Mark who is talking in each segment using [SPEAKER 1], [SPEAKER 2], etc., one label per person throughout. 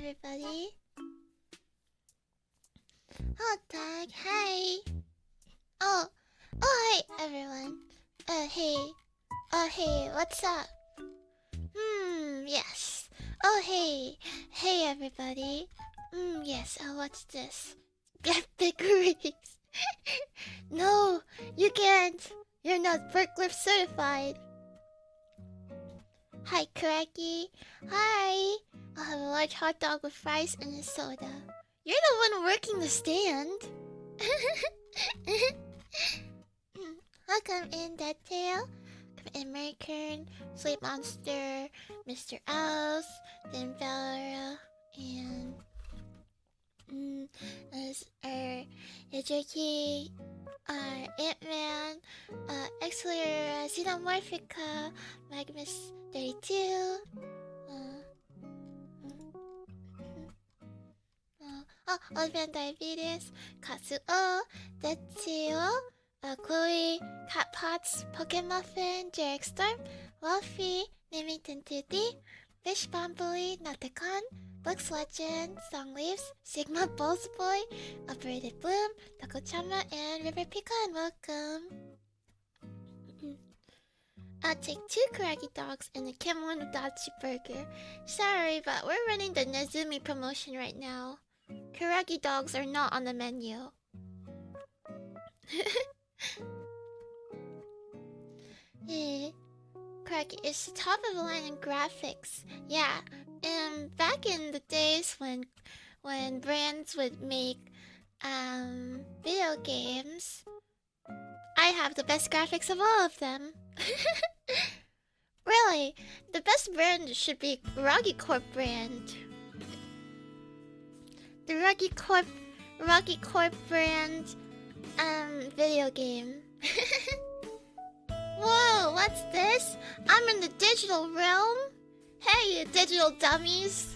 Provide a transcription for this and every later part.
[SPEAKER 1] everybody. Hot dog, hi. Oh, hey, everyone. Hey. Hey, what's up? Yes. Oh, hey. Hey, everybody. Yes, what's this? Get big rings. No, you can't. You're not forklift certified. Hi, Koragi. Hi. I'll have a large hot dog with fries and a soda. You're the one working the stand. Welcome in, Deadtail. Come in, Merkern, Sleep Monster, Mr. Owls, then Valera, and Hidriki, Ant-Man, Exler, Xenomorphica, Magnus 32, Old Diabetes, Katsuo, Detsuo, Chloe, Cat Pots, Pokemuffin, Jarek Storm, Wolfie, Namington Toothie, Fish Bomb Bully, Natakon, Books Legend, Song Leaves, Sigma Bulls Boy, Operated Bloom, Takochama, and River Pecan. Welcome. I'll take 2 Koragi dogs and a Kemono Dachi burger. Sorry, but we're running the Nezumi promotion right now. Koragi dogs are not on the menu. Yeah. Koragi is the top of the line in graphics. Yeah, and back in the days when brands would make video games, I have the best graphics of all of them. Really, the best brand should be Koragi Corp brand. The Rocky Corp brand video game. Whoa, what's this? I'm in the digital realm? Hey, you digital dummies.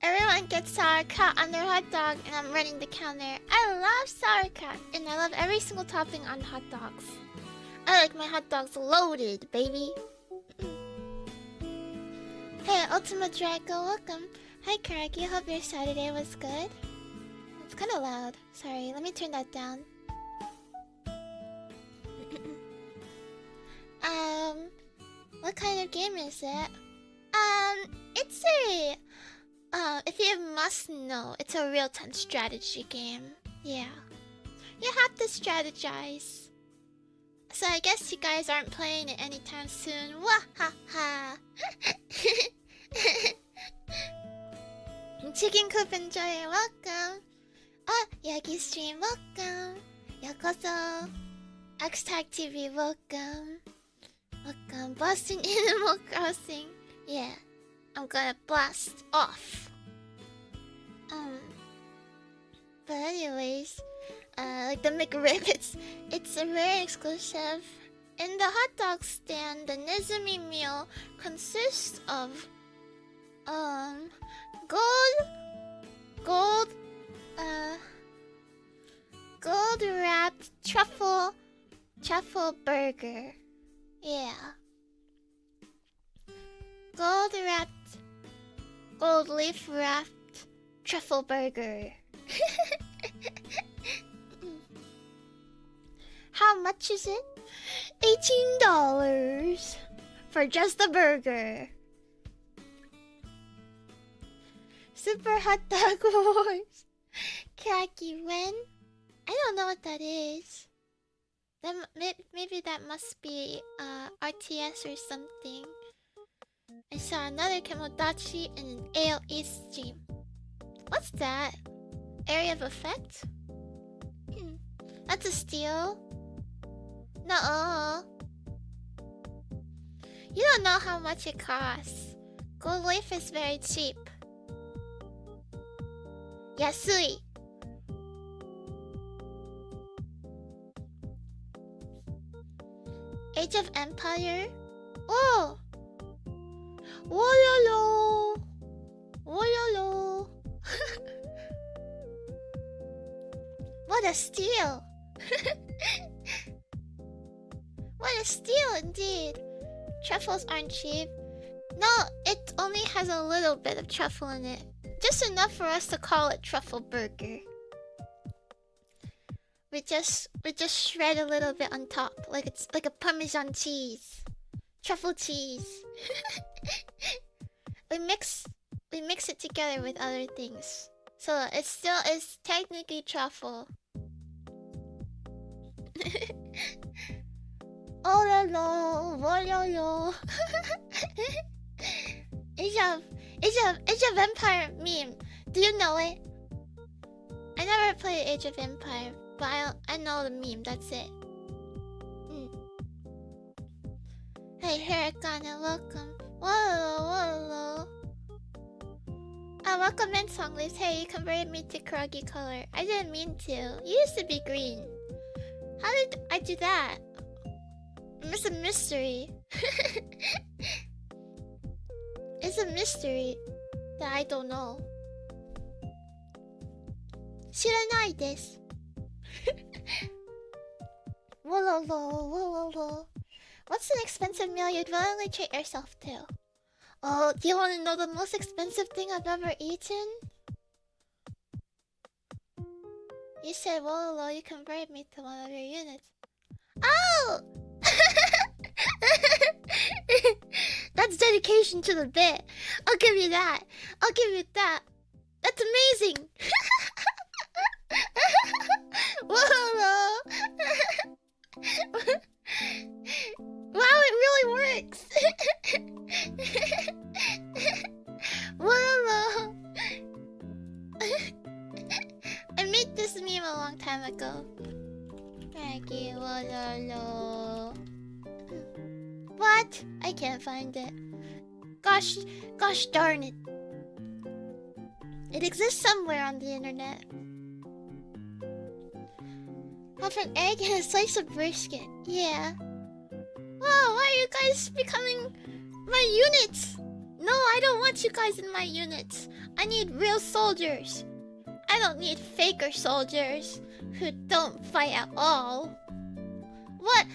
[SPEAKER 1] Everyone gets sauerkraut on their hot dog, and I'm running the counter. I love sauerkraut, and I love every single topping on hot dogs. I like my hot dogs loaded, baby. Hey, Ultima Draco, welcome. Hi, Koragi, hope your Saturday was good. It's kind of loud. Sorry, let me turn that down. What kind of game is it? It's a... if you must know, it's a real-time strategy game. Yeah. You have to strategize. So I guess you guys aren't playing it anytime soon. Wahaha! Chicken Coop Enjoyer, welcome! Yagi Stream, welcome! Yokoso! X-Tag TV, welcome! Welcome, Boston Animal Crossing! Yeah, I'm gonna blast off! But anyways, like the McRib, it's a rare exclusive. In the hot dog stand, the Nezumi meal consists of gold wrapped truffle burger. Yeah. Gold leaf wrapped truffle burger. How much is it? $18 for just the burger. Super Hot Dog Wars. Kaki when? I don't know what that is. Maybe that must be RTS or something. I saw another Kemodachi in an AOE stream. What's that? Area of effect? That's a steal. No. You don't know how much it costs. Gold leaf is very cheap. Yasui. Age of Empire? Oh! Wololo! Wololo! What a steal! What a steal indeed! Truffles aren't cheap. No, it only has a little bit of truffle in it. Just enough for us to call it truffle burger. We just shred a little bit on top, like it's like a Parmesan cheese. Truffle cheese. we mix it together with other things. So it still is technically truffle. Oh la la, oh la la. It's a vampire meme. Do you know it? I never played Age of Empire, but I know the meme, that's it. Hey, Hiragana, welcome. Whoa. Welcome in, Songless. Hey, you converted me to Koragi color. I didn't mean to. You used to be green. How did I do that? It's a mystery. It's a mystery that I don't know. 知らないです。Whoa. What's an expensive meal you'd willingly treat yourself to? Oh, do you want to know the most expensive thing I've ever eaten? You said whoa, you converted me to one of your units. Oh! That's dedication to the bit. I'll give you that. That's amazing. Whoa. Wow, it really works. Whoa. I made this meme a long time ago. Maggie, whoa. What? I can't find it. Gosh darn it. It exists somewhere on the internet. Half an egg and a slice of brisket. Yeah. Whoa, why are you guys becoming my units? No, I don't want you guys in my units. I need real soldiers. I don't need faker soldiers who don't fight at all. What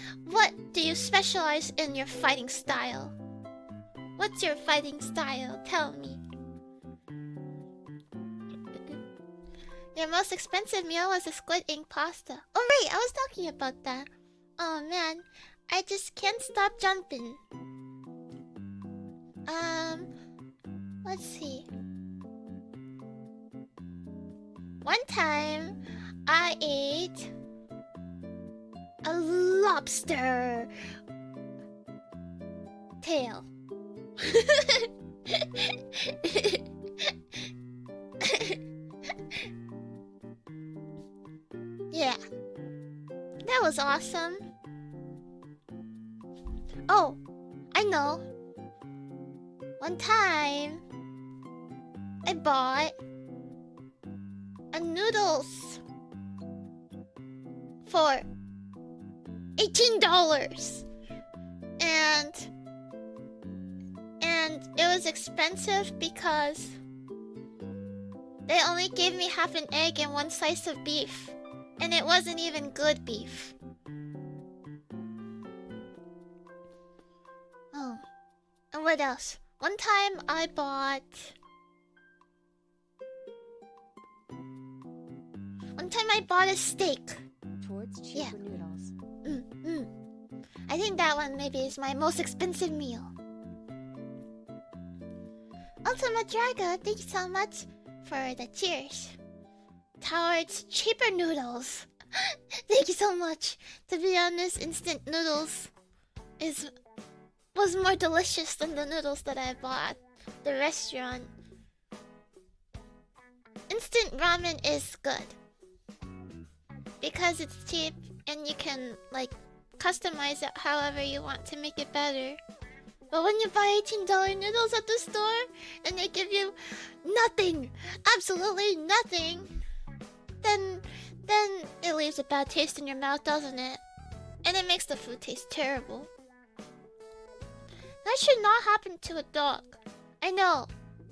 [SPEAKER 1] do you specialize in your fighting style? What's your fighting style? Tell me. Your most expensive meal was a squid ink pasta. Oh right, I was talking about that. Oh man, I just can't stop jumping. Let's see. One time, I ate a lobster tail. Yeah, that was awesome. Oh, I know. One time, I bought a noodles for $18, and it was expensive because they only gave me half an egg and one slice of beef, and it wasn't even good beef. Oh, and what else? One time I bought a steak.
[SPEAKER 2] Towards cheaper noodles.
[SPEAKER 1] I think that one maybe is my most expensive meal. Ultimate Drago, thank you so much for the cheers. Towards cheaper noodles. Thank you so much. To be honest, instant noodles was more delicious than the noodles that I bought at the restaurant. Instant ramen is good because it's cheap and you can like customize it however you want to make it better. But when you buy $18 noodles at the store and they give you nothing, absolutely nothing, then it leaves a bad taste in your mouth, doesn't it? And it makes the food taste terrible. That should not happen to a dog. I know.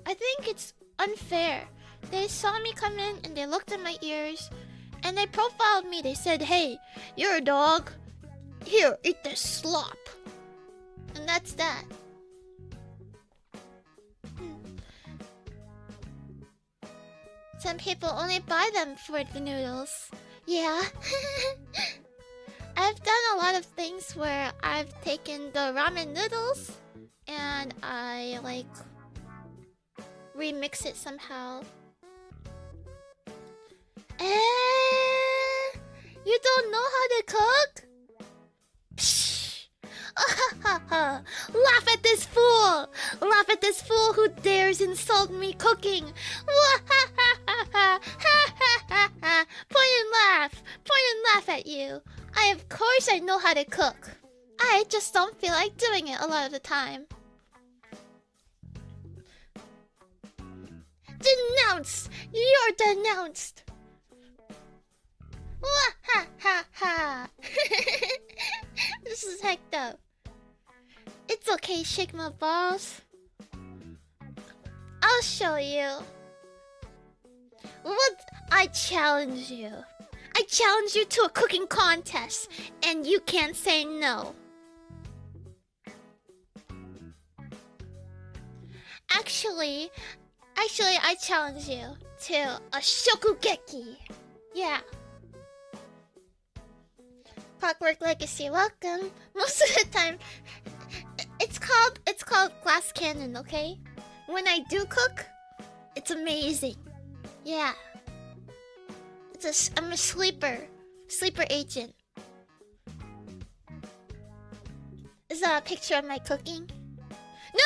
[SPEAKER 1] I think it's unfair. They saw me come in and they looked at my ears and they profiled me. They said, "Hey, you're a dog. Here, eat this slop." And that's that. Some people only buy them for the noodles. Yeah. I've done a lot of things where I've taken the ramen noodles and I like remix it somehow. You don't know how to cook? Psh! Laugh at this fool! Laugh at this fool who dares insult me cooking! Point and laugh! Point and laugh at you! Of course I know how to cook. I just don't feel like doing it a lot of the time. Denounced! You're denounced! This is hecked up. It's okay, shake my balls. I'll show you. What? I challenge you. I challenge you to a cooking contest, and you can't say no. Actually, I challenge you to a shokugeki. Yeah. Clockwork Legacy, welcome. Most of the time, it's called glass cannon, okay? When I do cook, it's amazing. Yeah. I'm a sleeper agent. Is that a picture of my cooking? No!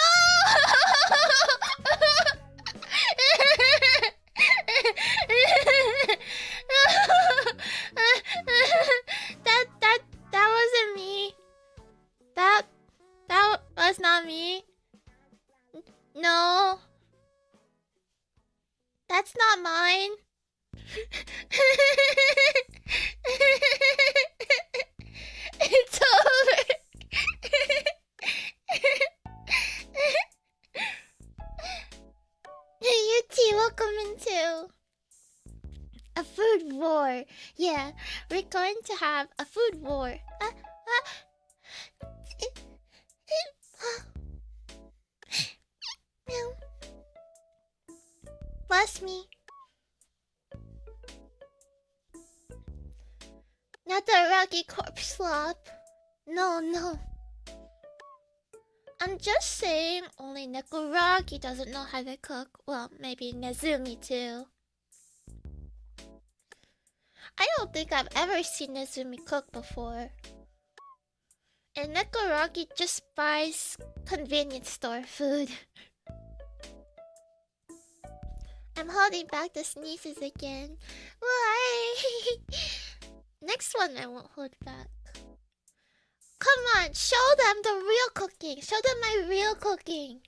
[SPEAKER 1] That wasn't me. That was not me. No. That's not mine. It's over. Hey, UT, welcome into a food war. Yeah, we're going to have a food war. Bless me. Not the Rocky corpse slop. No. I'm just saying only Koragi doesn't know how to cook. Well, maybe Nezumi too. I don't think I've ever seen Nezumi cook before. And Koragi just buys convenience store food. I'm holding back the sneezes again. Why? Next one I won't hold back. Come on, show them the real cooking. Show them my real cooking.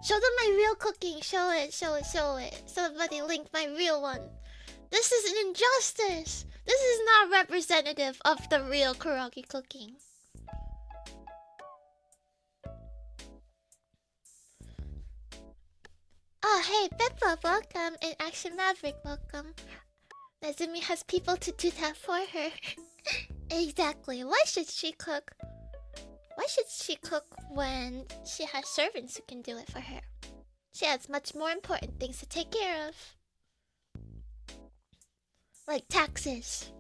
[SPEAKER 1] Show them my real cooking. Show it. Somebody link my real one. This is an injustice. This is not representative of the real Koragi cooking. Oh, hey, Peppa, welcome. And Action Maverick, welcome. Nezumi has people to do that for her. Exactly. Why should she cook? Why should she cook when she has servants who can do it for her? She has much more important things to take care of. Like taxes.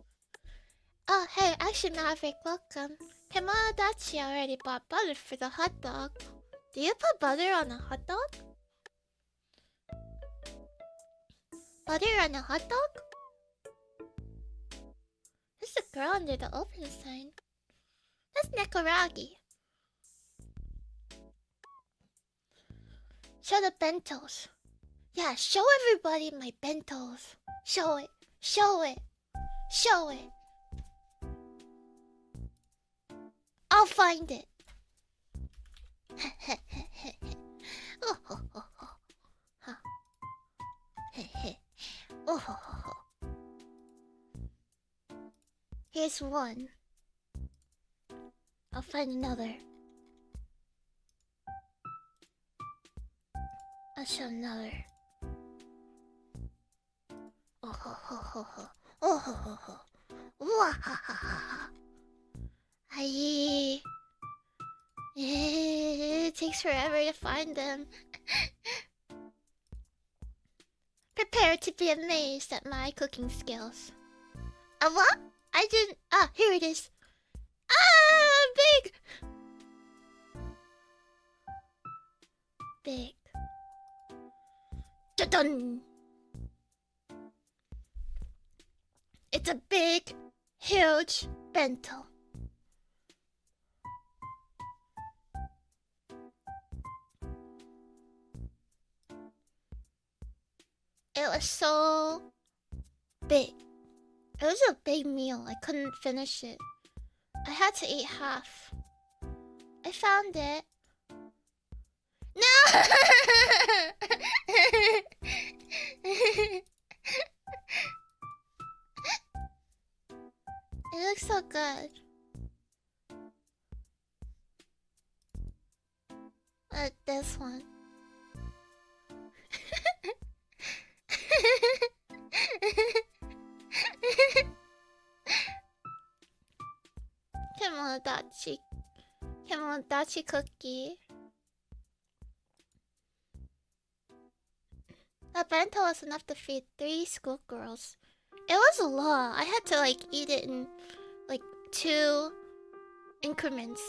[SPEAKER 1] Oh, hey, Action Maverick, welcome. Kamadachi already bought butter for the hot dog. Do you put butter on a hot dog? Butter on a hot dog? There's a girl under the open sign. That's Nekoragi. Show the bentos. Yeah, show everybody my bentos. Show it. I'll find it. Here's one. I'll find another. I'll show another. Aye. It takes forever to find them. prepare to be amazed at my cooking skills. What? I didn't. Ah, here it is. Ah, big. Big. Dun-dun. It's a big, huge bento. It was so big. It was a big meal. I couldn't finish it. I had to eat half. I found it. No! It looks so good. This one. Kemodachi. Kemodachi cookie. That bento was enough to feed 3 schoolgirls. It was a lot. I had to eat it in 2 increments.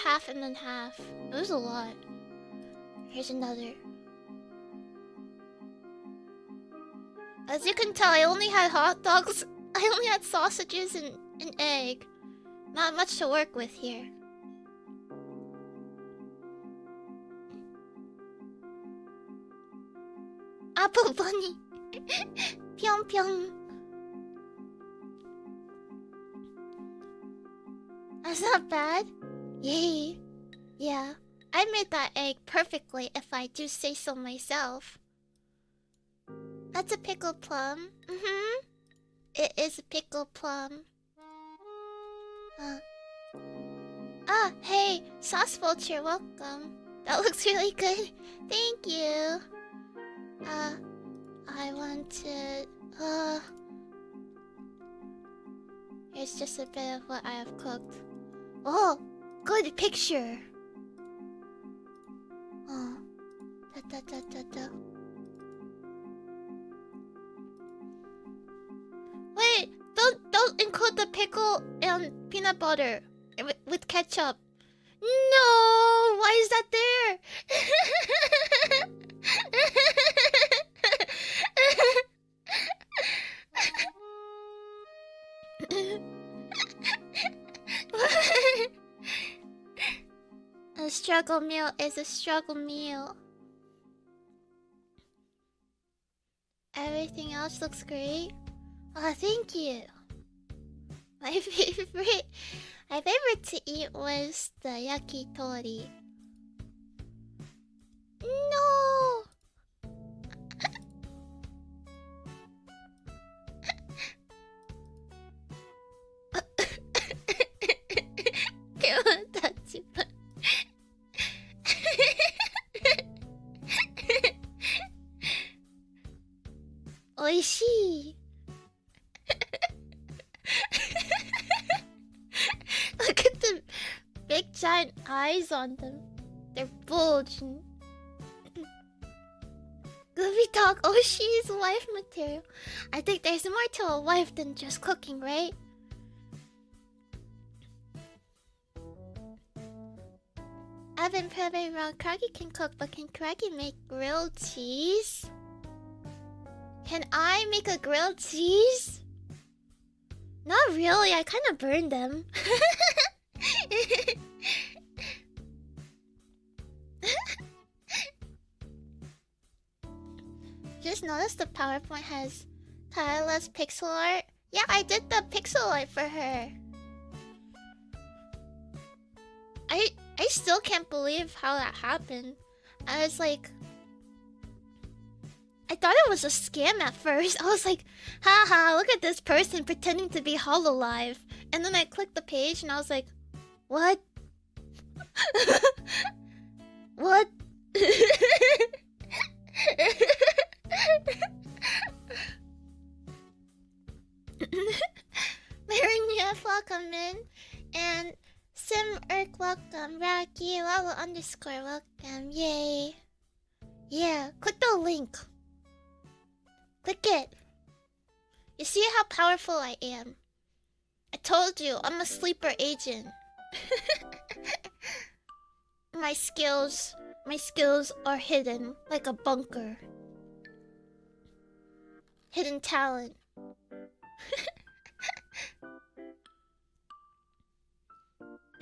[SPEAKER 1] Half and then half. It was a lot. Here's another. As you can tell, I only had hot dogs. I only had sausages and an egg. Not much to work with here. Apple bunny. Pyong pyong. That's not bad. Yay. Yeah. I made that egg perfectly if I do say so myself. That's a pickled plum. It is a pickled plum. Hey, Sauce Vulture, welcome. That looks really good. Thank you. I wanted... Here's just a bit of what I have cooked. Oh, good picture. Oh. Wait, don't include the pickle and peanut butter with ketchup. No, why is that there? A struggle meal is a struggle meal. Everything else looks great. Oh, thank you. My favorite to eat was the yakitori. No. Oishii. Look at the big giant eyes on them. They're bulging. Goofy talk. Oishii's wife material. I think there's more to a wife than just cooking, right? I've been proving wrong. Koragi can cook, but can Koragi make grilled cheese? Can I make a grilled cheese? Not really, I kind of burned them. Just noticed the PowerPoint has Kyla's pixel art. Yeah, I did the pixel art for her. I still can't believe how that happened. I was like... I thought it was a scam at first. I was like, haha, look at this person pretending to be Hololive. And then I clicked the page and I was like, what? What? Marinia, welcome in. And Sim Erk, welcome. Rocky, Lala underscore, welcome. Yay. Yeah, click the link. Click it. You see how powerful I am. I told you, I'm a sleeper agent. My skills are hidden like a bunker. Hidden talent.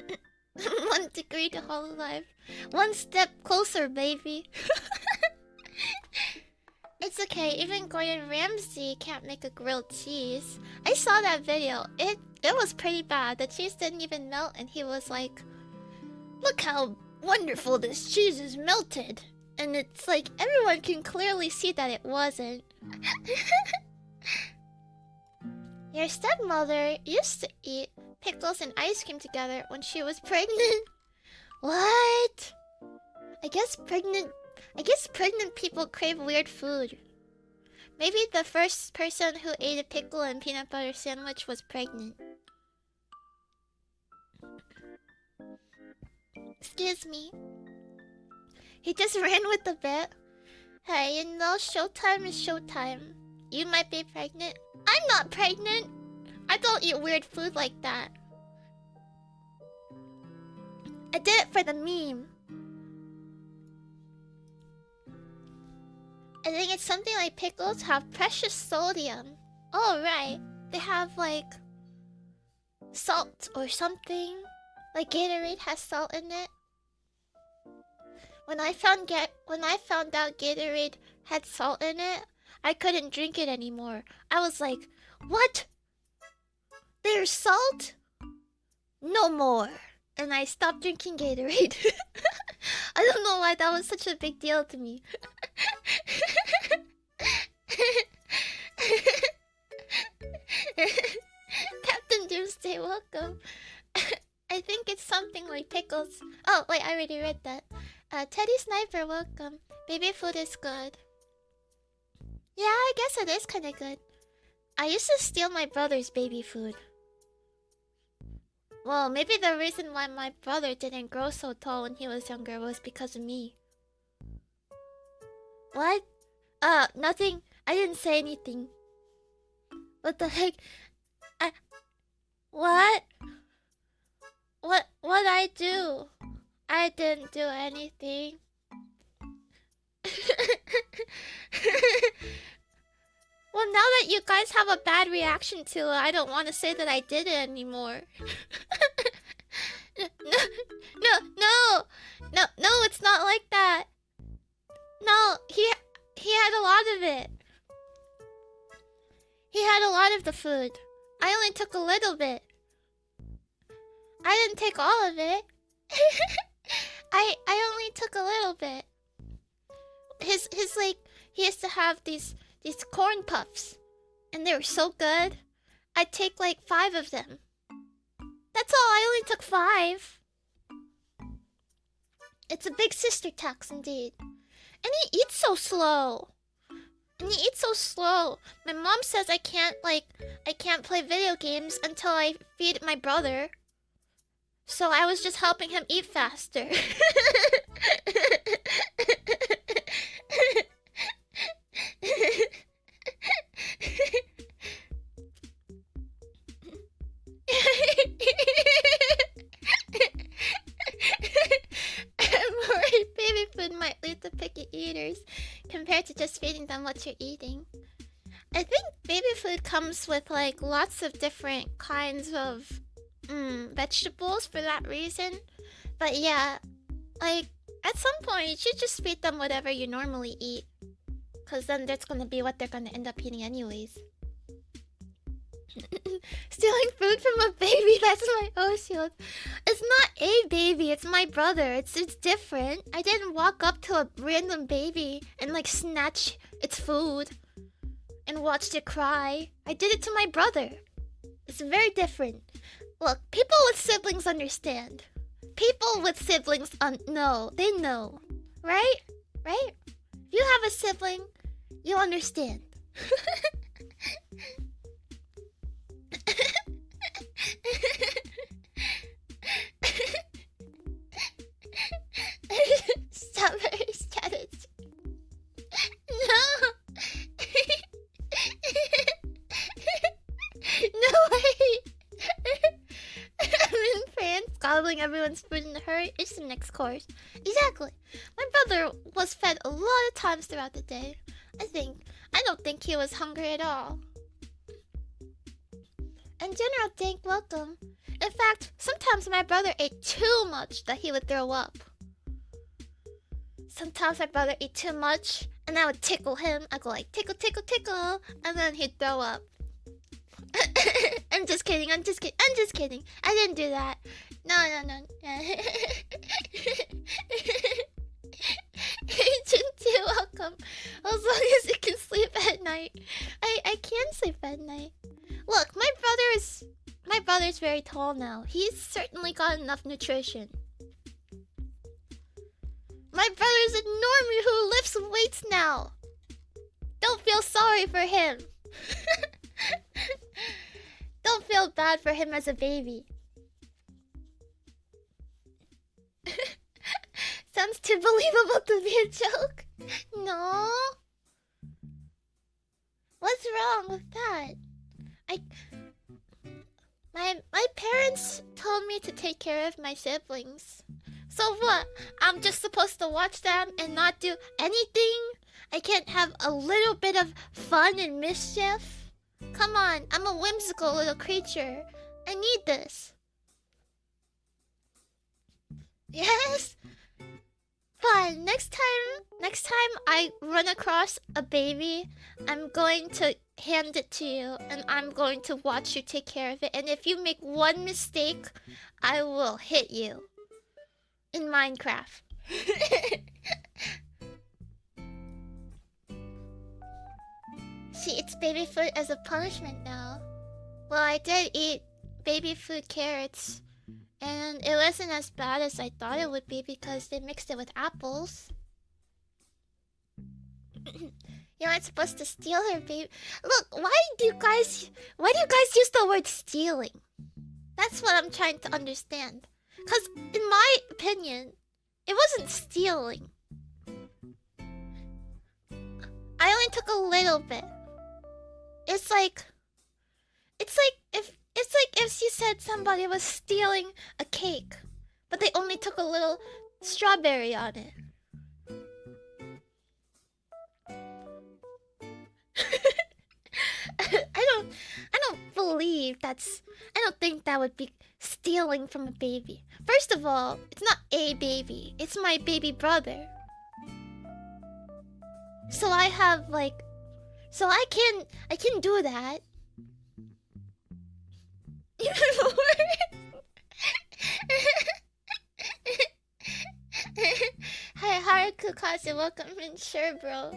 [SPEAKER 1] 1 degree to Hololive. 1 step closer, baby. It's okay, even Gordon Ramsay can't make a grilled cheese. I saw that video. It was pretty bad. The cheese didn't even melt and he was like, "Look how wonderful this cheese is melted." And it's like everyone can clearly see that it wasn't. Your stepmother used to eat pickles and ice cream together when she was pregnant. What? I guess pregnant people crave weird food. Maybe the first person who ate a pickle and peanut butter sandwich was pregnant. Excuse me. He just ran with the bit. Hey, you know, showtime is showtime. You might be pregnant. I'm not pregnant. I don't eat weird food like that. I did it for the meme. I think it's something like pickles have precious sodium. Oh, right. They have like salt or something. Like Gatorade has salt in it. When I found out Gatorade had salt in it, I couldn't drink it anymore. I was like, "What? There's salt? No more." And I stopped drinking Gatorade. I don't know why that was such a big deal to me. Captain Doomsday, welcome. I think it's something like pickles. Oh, wait, I already read that. Teddy Sniper, welcome. Baby food is good. Yeah, I guess it is kind of good. I used to steal my brother's baby food. Well, maybe the reason why my brother didn't grow so tall when he was younger was because of me. What? Nothing. I didn't say anything. What the heck? What? What'd I do? I didn't do anything. Well, now that you guys have a bad reaction to it, I don't want to say that I did it anymore. No, it's not like that. No, he had a lot of it. He had a lot of the food. I only took a little bit. I didn't take all of it. I only took a little bit. His like, he used to have these corn puffs, and they were so good. I'd take like 5 of them. That's all. I only took 5. It's a big sister tax indeed. And he eats so slow. My mom says I can't play video games until I feed my brother. So I was just helping him eat faster. I'm worried baby food might lead to picky eaters compared to just feeding them what you're eating. I think baby food comes with like lots of different kinds of vegetables for that reason. But yeah, like at some point you should just feed them whatever you normally eat, cause then that's gonna be what they're gonna end up eating anyways. Stealing food from a baby, that's my shield. It's not a baby, it's my brother. It's different. I didn't walk up to a random baby and like snatch its food and watched it cry. I did it to my brother. It's very different. Look, people with siblings understand. People with siblings know. They know. Right? Right? If you have a sibling, you'll understand. Strawberry strategy. No. stealing everyone's food in a hurry. It's the next course. Exactly. My brother was fed a lot of times throughout the day. I don't think he was hungry at all. And General Dank, welcome. In fact, sometimes my brother ate too much that he would throw up. Sometimes my brother ate too much, and I would tickle him. I'd go like, tickle, tickle, tickle, and then he'd throw up. I'm just kidding, I'm just kidding. I didn't do that. No. You're welcome. As long as you can sleep at night. I can sleep at night. Look, my brother's very tall now. He's certainly got enough nutrition. My brother's a normie who lifts weights now. Don't feel sorry for him. Don't feel bad for him as a baby. Sounds too believable to be a joke. No. What's wrong with that? My parents told me to take care of my siblings. So what? I'm just supposed to watch them and not do anything? I can't have a little bit of fun and mischief? Come on, I'm a whimsical little creature. I need this. Yes? Fine. Next time I run across a baby, I'm going to hand it to you and I'm going to watch you take care of it. And if you make one mistake, I will hit you. In Minecraft. She eats baby food as a punishment now. Well, I did eat baby food carrots. And it wasn't as bad as I thought it would be because they mixed it with apples. You're not supposed to steal her baby. Look, why do you guys use the word stealing? That's what I'm trying to understand. Because in my opinion, it wasn't stealing. I only took a little bit. It's like if you said somebody was stealing a cake, but they only took a little strawberry on it. I don't believe that's... I don't think that would be stealing from a baby. First of all, it's not a baby. It's my baby brother. So I have like... So I can do that. Hi, Haruku, welcome in. Sure, bro.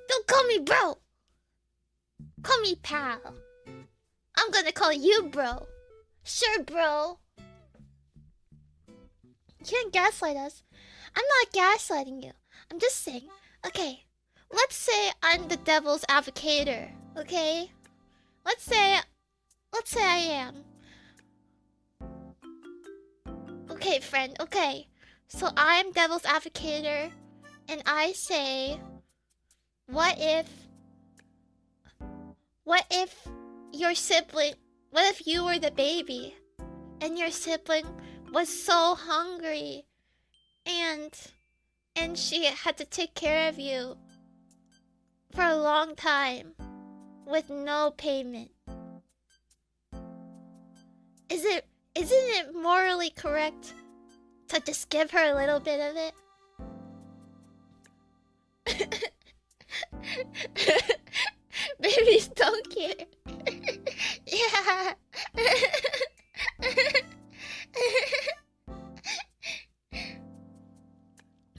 [SPEAKER 1] Don't call me bro. Call me pal. I'm gonna call you bro. Sure, bro. You can't gaslight us. I'm not gaslighting you. I'm just saying. Okay, let's say I'm the devil's advocator. Okay, let's say I am. Okay, friend. Okay, so I'm devil's advocator, and I say, what if your sibling? What if you were the baby, and your sibling was so hungry, and she had to take care of you for a long time with no payment? Isn't it morally correct to just give her a little bit of it? Babies don't care. Yeah.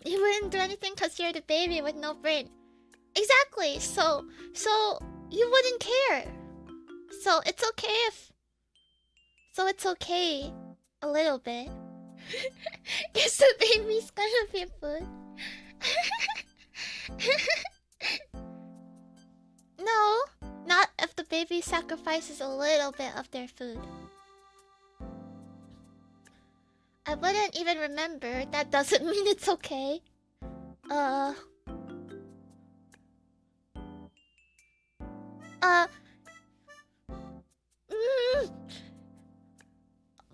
[SPEAKER 1] You wouldn't do anything because you're the baby with no brain. Exactly. So you wouldn't care. So it's okay if... So it's okay a little bit. Guess the baby's gonna be food. No, not if the baby sacrifices a little bit of their food. I wouldn't even remember. That doesn't mean it's okay.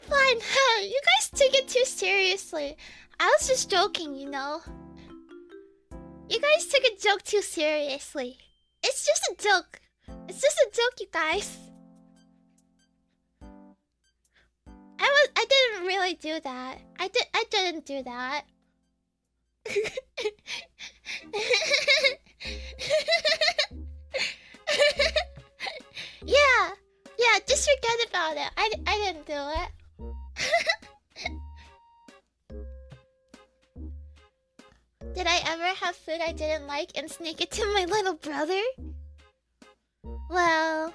[SPEAKER 1] Fine. You guys took it too seriously. I was just joking, you know. You guys took a joke too seriously. It's just a joke. It's just a joke, you guys. I didn't really do that. I didn't do that. Yeah, just forget about it. I didn't do it. Did I ever have food I didn't like and sneak it to my little brother? Well,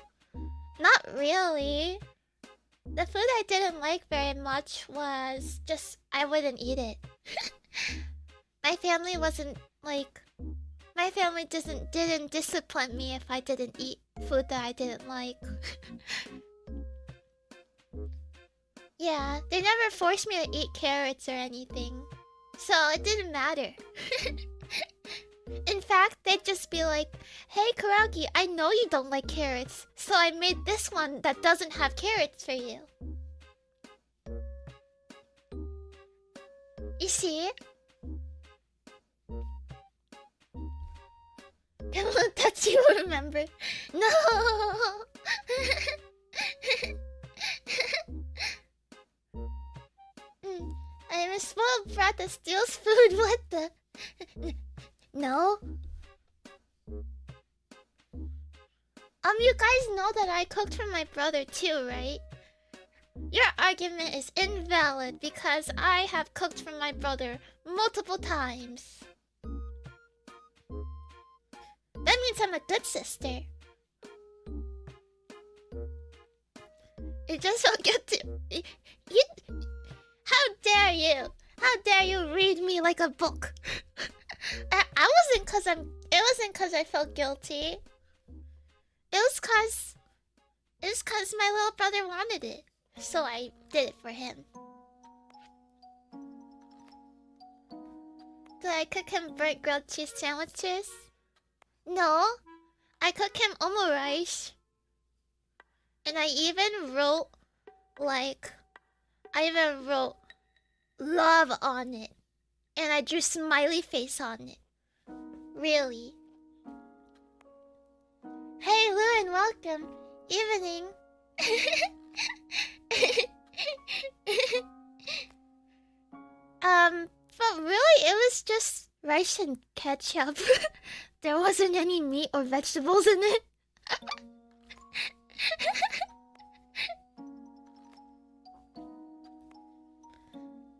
[SPEAKER 1] not really. The food I didn't like very much was just I wouldn't eat it. My family wasn't like my family didn't discipline me if I didn't eat food that I didn't like. Yeah, they never forced me to eat carrots or anything. So it didn't matter. In fact, they'd just be like, "Hey Koragi, I know you don't like carrots, so I made this one that doesn't have carrots for you." You see? Come on, touch you remember. No! I am a spoiled brat that steals food. What the? No? You guys know that I cooked for my brother too, right? Your argument is invalid because I have cooked for my brother multiple times. That means I'm a good sister. You just don't get to... You... How dare you? How dare you read me like a book? I wasn't cause I'm... It wasn't cause I felt guilty. It was cause my little brother wanted it. So I did it for him. Did I cook him burnt grilled cheese sandwiches? No. I cook him omurice. And I even wrote, love on it. And I drew smiley face on it. Really. Hey, Lewin, welcome. Evening. But really, it was just rice and ketchup. There wasn't any meat or vegetables in it.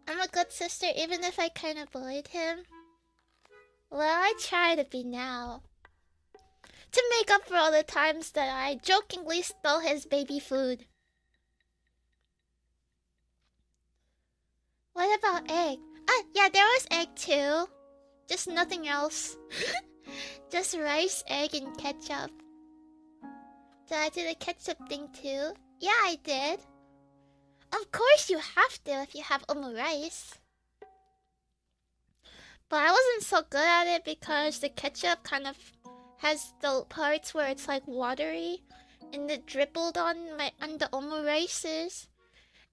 [SPEAKER 1] I'm a good sister even if I kind of bullied him. Well, I try to be now. To make up for all the times that I jokingly stole his baby food. What about egg? Yeah, there was egg too. Just nothing else. Just rice, egg, and ketchup. Did I do the ketchup thing too? Yeah, I did. Of course you have to if you have omurice. But I wasn't so good at it because the ketchup kind of has the parts where it's like watery and it dribbled on the omurices.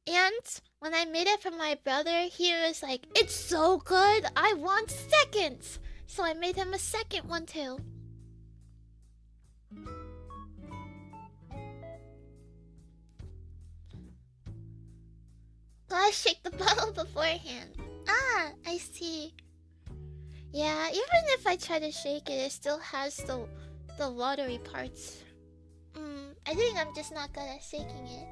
[SPEAKER 1] And when I made it for my brother, he was like, "It's so good, I want seconds." So I made him a second one too. Gotta shake the bottle beforehand. Ah, I see. Yeah, even if I try to shake it, it still has the watery parts. I think I'm just not good at shaking it.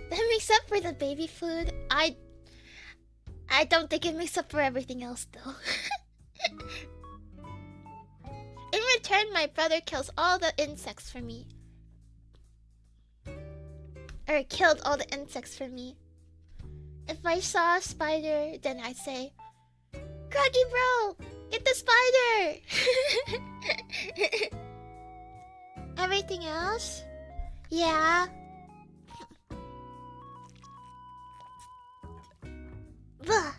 [SPEAKER 1] That makes up for the baby food. I don't think it makes up for everything else though. In return, my brother kills all the insects for me. Or killed all the insects for me. If I saw a spider, then I'd say, "Kruggy bro, get the spider!" Everything else? Yeah. Blah.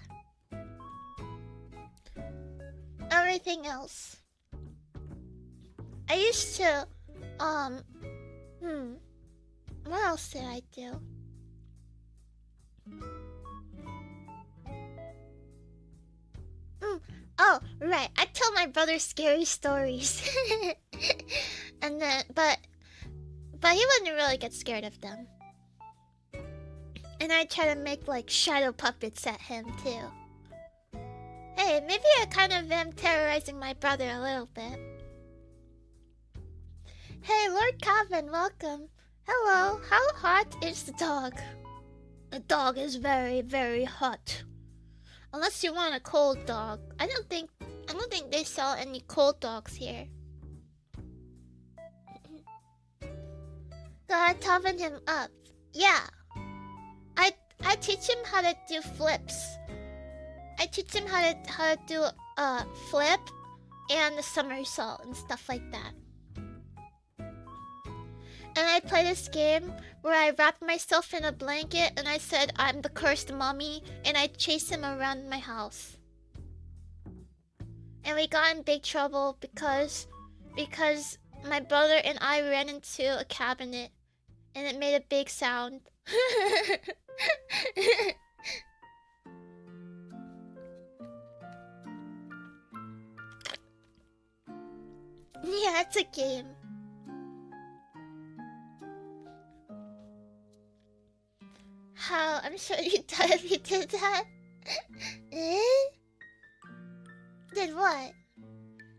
[SPEAKER 1] Everything else. I used to, what else did I do? Oh, right. I tell my brother scary stories. And then, but he wouldn't really get scared of them. And I try to make like shadow puppets at him too. Hey, maybe I kind of am terrorizing my brother a little bit. Hey, Lord Calvin, welcome. Hello, how hot is the dog? The dog is very, very hot. Unless you want a cold dog. I don't think they sell any cold dogs here. Gotta toughen him up. Yeah. I teach him how to do flips. I teach him how to do a flip and a somersault and stuff like that. And I play this game where I wrapped myself in a blanket and I said I'm the cursed mommy and I chased him around my house. And we got in big trouble because my brother and I ran into a cabinet and it made a big sound. Yeah, it's a game. How? I'm sure you'd die if you did that. Eh? Did what?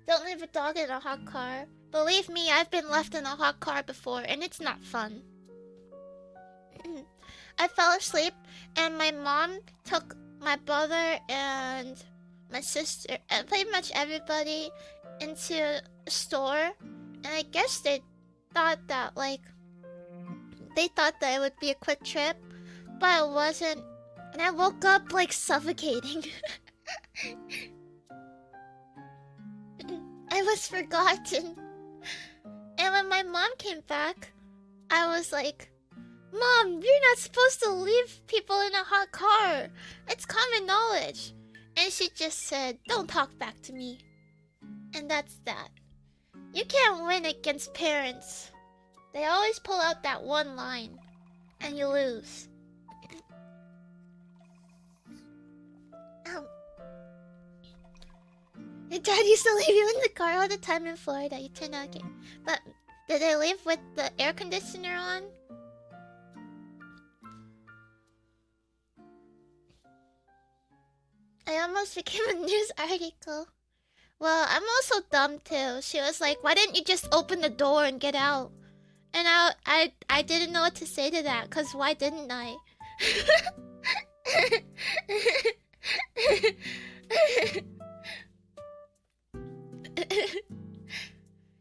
[SPEAKER 1] Don't leave a dog in a hot car. Believe me, I've been left in a hot car before, and it's not fun. I fell asleep, and my mom took my brother and my sister, and pretty much everybody, into a store. And I guess they thought that, it would be a quick trip, but it wasn't. And I woke up, suffocating. I was forgotten. And when my mom came back, I was like, Mom, you're not supposed to leave people in a hot car. It's common knowledge. And she just said, don't talk back to me. And that's that. You can't win against parents. They always pull out that one line. And you lose. Your dad used to leave you in the car all the time in Florida. You turned out okay. But did they leave with the air conditioner on? I almost became a news article. Well, I'm also dumb too. She was like, why didn't you just open the door and get out? And I didn't know what to say to that, because why didn't I?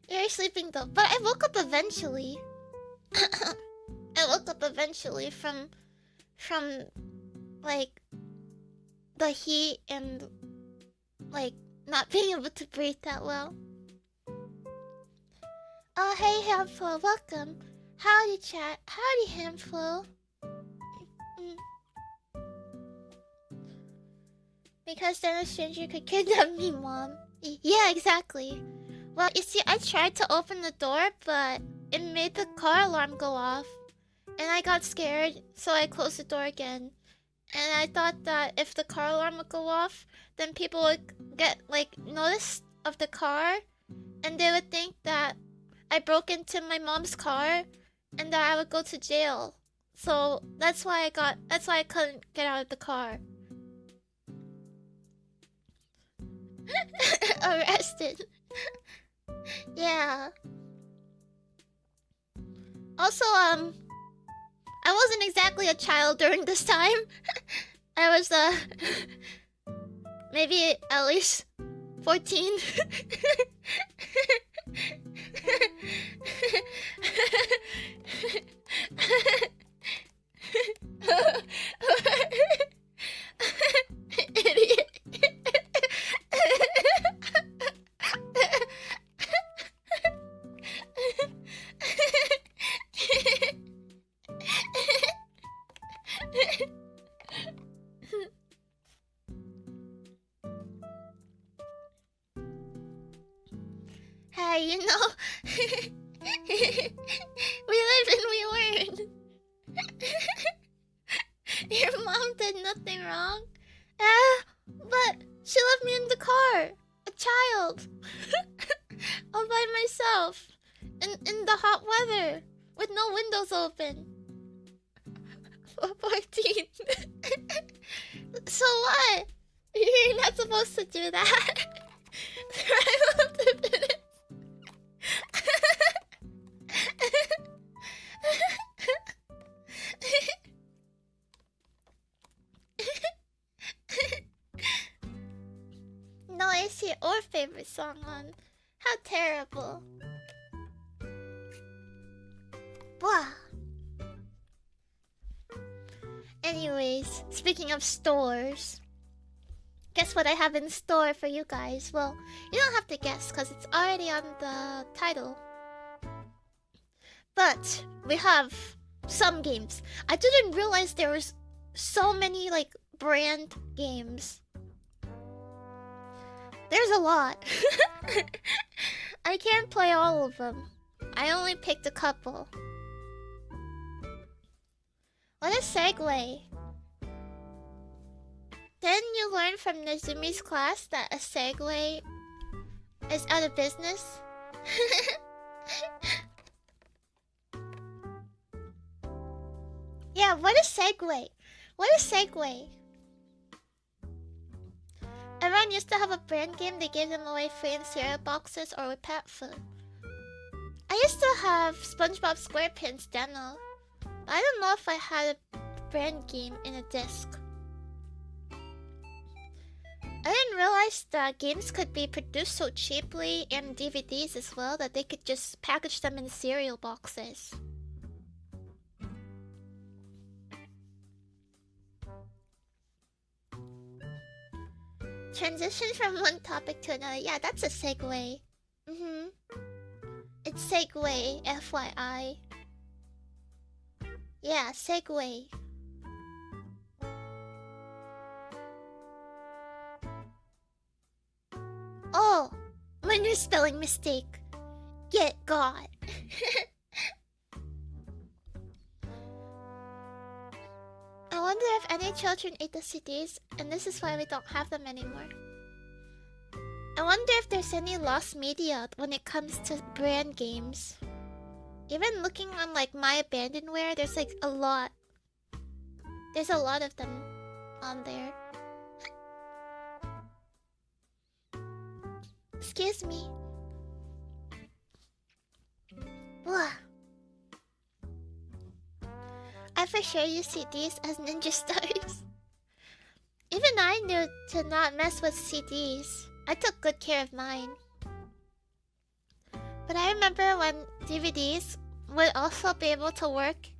[SPEAKER 1] You're sleeping though. But I woke up eventually. I woke up eventually from the heat and not being able to breathe that well. Oh hey Handful, welcome. Howdy chat. Howdy Handful. Because then a stranger could kidnap me, Mom. Yeah, exactly. Well, you see, I tried to open the door, but it made the car alarm go off. And I got scared, so I closed the door again. And I thought that if the car alarm would go off, then people would get, notice of the car. And they would think that I broke into my mom's car and that I would go to jail. So that's why I couldn't get out of the car. Arrested. Yeah. Also, I wasn't exactly a child during this time. I was, maybe at least 14. Idiot. Hey, you know, we live and we learn. Your mom did nothing wrong. But she left me in the car. child. All by myself. In the hot weather. With no windows open. 14. So what? You're not supposed to do that. No AC or favorite song on. How terrible. Blah. Anyways, speaking of stores, guess what I have in store for you guys? Well, you don't have to guess because it's already on the title. But we have some games. I didn't realize there was so many like brand games. There's a lot. I can't play all of them. I only picked a couple. What a segue. Didn't you learn from Nazumi's class that a segue is out of business? Yeah, what a segue. What a segue. Everyone used to have a brand game. They gave them away free in cereal boxes or with pet food. I used to have SpongeBob SquarePants demo. I don't know if I had a brand game in a disc. I didn't realize that games could be produced so cheaply and DVDs as well that they could just package them in cereal boxes. Transition from one topic to another. Yeah, that's a segue. It's segue, FYI. Yeah, segue. Oh, minor spelling mistake. Get God. I wonder if any children ate the CDs, and this is why we don't have them anymore. I wonder if there's any lost media when it comes to brand games. Even looking on like My Abandonware, there's like a lot. There's a lot of them on there. Excuse me. Blah. I for sure use CDs as ninja stars. Even I knew to not mess with CDs. I took good care of mine. But I remember when DVDs would also be able to work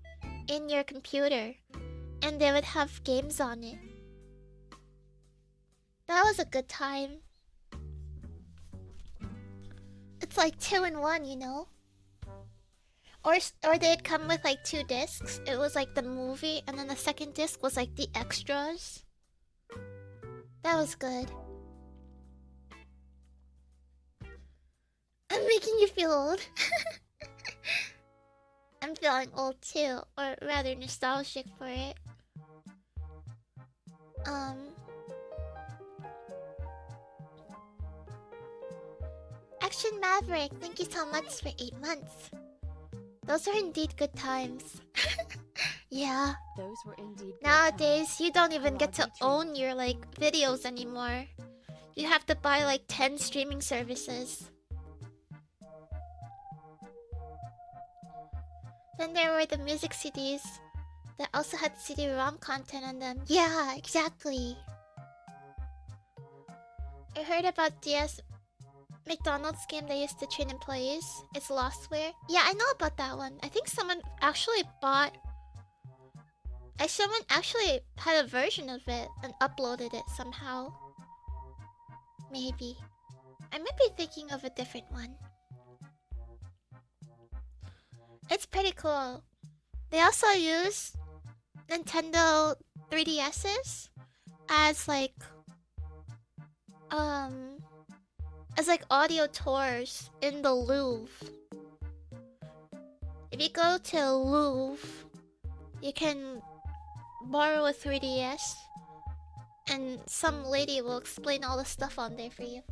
[SPEAKER 1] in your computer. And they would have games on it. That was a good time. It's like 2 in 1, you know? Or they'd come with like 2 discs. It was like the movie, and then the second disc was like the extras. That was good. I'm making you feel old. I'm feeling old too, or rather nostalgic for it. Action Maverick, thank you so much for 8 months. Those are indeed good times. Yeah.
[SPEAKER 2] Those were indeed good
[SPEAKER 1] Nowadays,
[SPEAKER 2] times.
[SPEAKER 1] you don't even get to
[SPEAKER 2] Koragi
[SPEAKER 1] own your like videos anymore. You have to buy like 10 streaming services. Then there were the music CDs that also had CD-ROM content on them. Yeah, exactly. I heard about DS McDonald's game they used to train employees. It's Lostware. Yeah, I know about that one. I think someone actually bought... someone actually had a version of it and uploaded it somehow. Maybe. I might be thinking of a different one. It's pretty cool. They also use Nintendo 3DS's as like audio tours in the Louvre. If you go to Louvre, you can borrow a 3DS and some lady will explain all the stuff on there for you.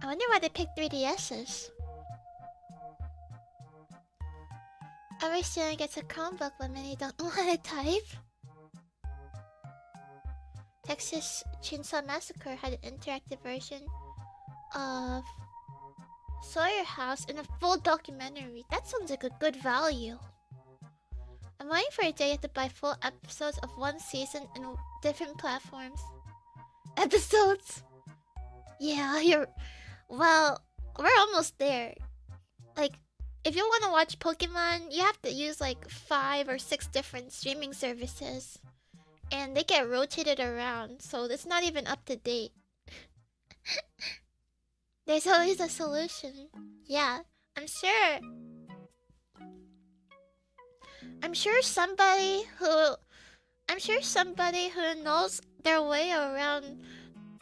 [SPEAKER 1] I wonder why they picked 3DSs. Every student gets a Chromebook, but many don't want to type. Texas Chainsaw Massacre had an interactive version of Sawyer House in a full documentary. That sounds like a good value. I'm waiting for a day to buy full episodes of one season in different platforms. Episodes? Yeah, you're... Well, we're almost there. Like, if you want to watch Pokemon, you have to use like 5 or 6 different streaming services. And they get rotated around, so it's not even up to date. There's always a solution. Yeah, I'm sure. I'm sure somebody who knows their way around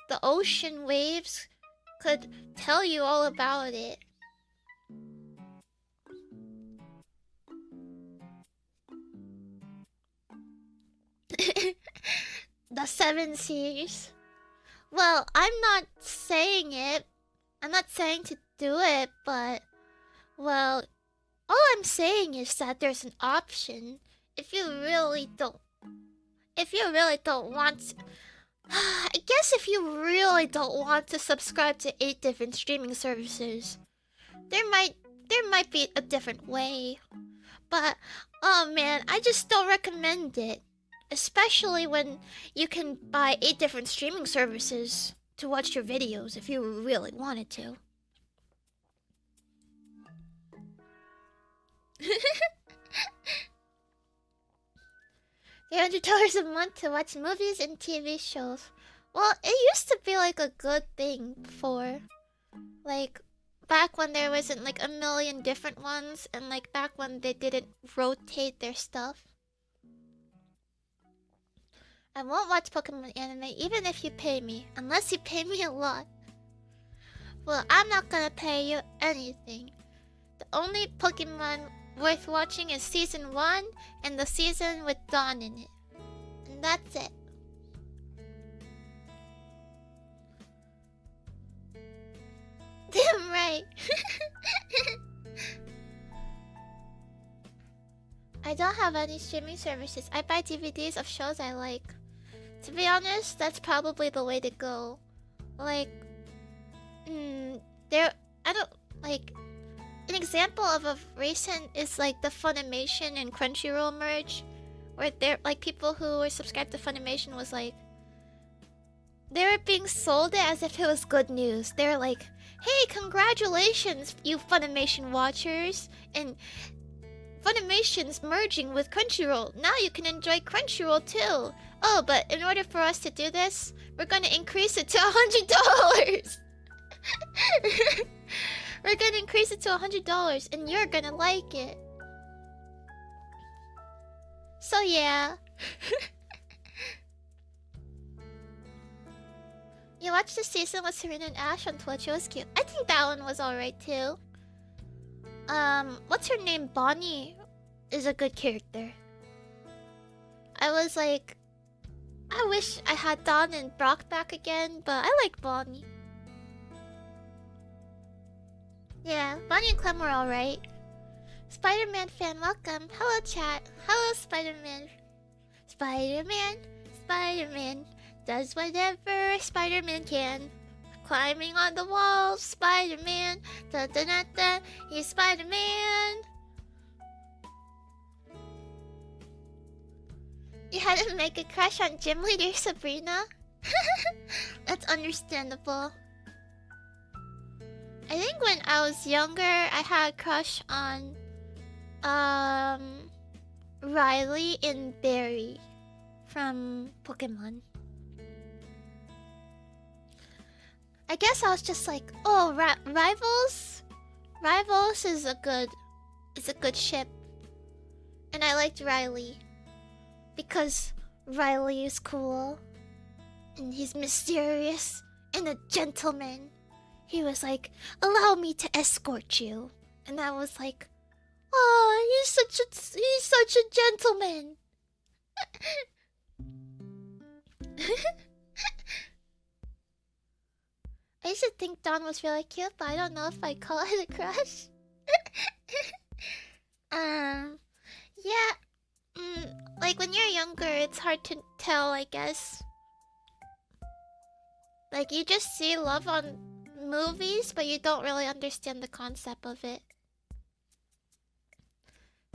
[SPEAKER 1] the ocean waves could tell you all about it. The 7 series. Well, I'm not saying it. I'm not saying to do it, but... Well, all I'm saying is that there's an option. If you really don't want to... I guess if you really don't want to subscribe to 8 different streaming services, there might be a different way. But, oh man, I just don't recommend it. Especially when you can buy 8 different streaming services to watch your videos if you really wanted to. $300 a month to watch movies and TV shows. Well, it used to be like a good thing before. Like, back when there wasn't like a million different ones, and like back when they didn't rotate their stuff. I won't watch Pokemon anime even if you pay me, unless you pay me a lot. Well, I'm not gonna pay you anything. The only Pokemon worth watching is Season 1 and the season with Dawn in it. And that's it. Damn right. I don't have any streaming services. I buy DVDs of shows I like. To be honest, that's probably the way to go. Like, an example of a recent is like the Funimation and Crunchyroll merge, where they're like people who were subscribed to Funimation was like, they were being sold it as if it was good news. They were like, hey, congratulations, you Funimation watchers, and Funimation's merging with Crunchyroll. Now you can enjoy Crunchyroll too. Oh, but in order for us to do this, we're gonna increase it to $100. We're gonna increase it to $100, and you're gonna like it. So yeah. You watched the season with Serena and Ash on Twitch. It was cute. I think that one was alright too. What's her name? Bonnie is a good character. I was like, I wish I had Dawn and Brock back again, but I like Bonnie. Yeah, Bonnie and Clem were alright. Spider-Man fan, welcome. Hello, chat. Hello, Spider-Man. Spider-Man does whatever a Spider-Man can. Climbing on the walls, Spider-Man. Da da da da. He's Spider-Man. You had to make a crush on gym leader Sabrina? That's understandable. I think when I was younger, I had a crush on Riley and Barry from Pokemon. I guess I was just like, oh, Rivals? Rivals is a good ship. And I liked Riley. Because Riley is cool. And he's mysterious. And a gentleman. He was like, allow me to escort you. And I was like, oh, he's such a gentleman. I used to think Dawn was really cute, but I don't know if I call it a crush. Yeah. Like when you're younger, it's hard to tell, I guess. Like you just see love on movies, but you don't really understand the concept of it.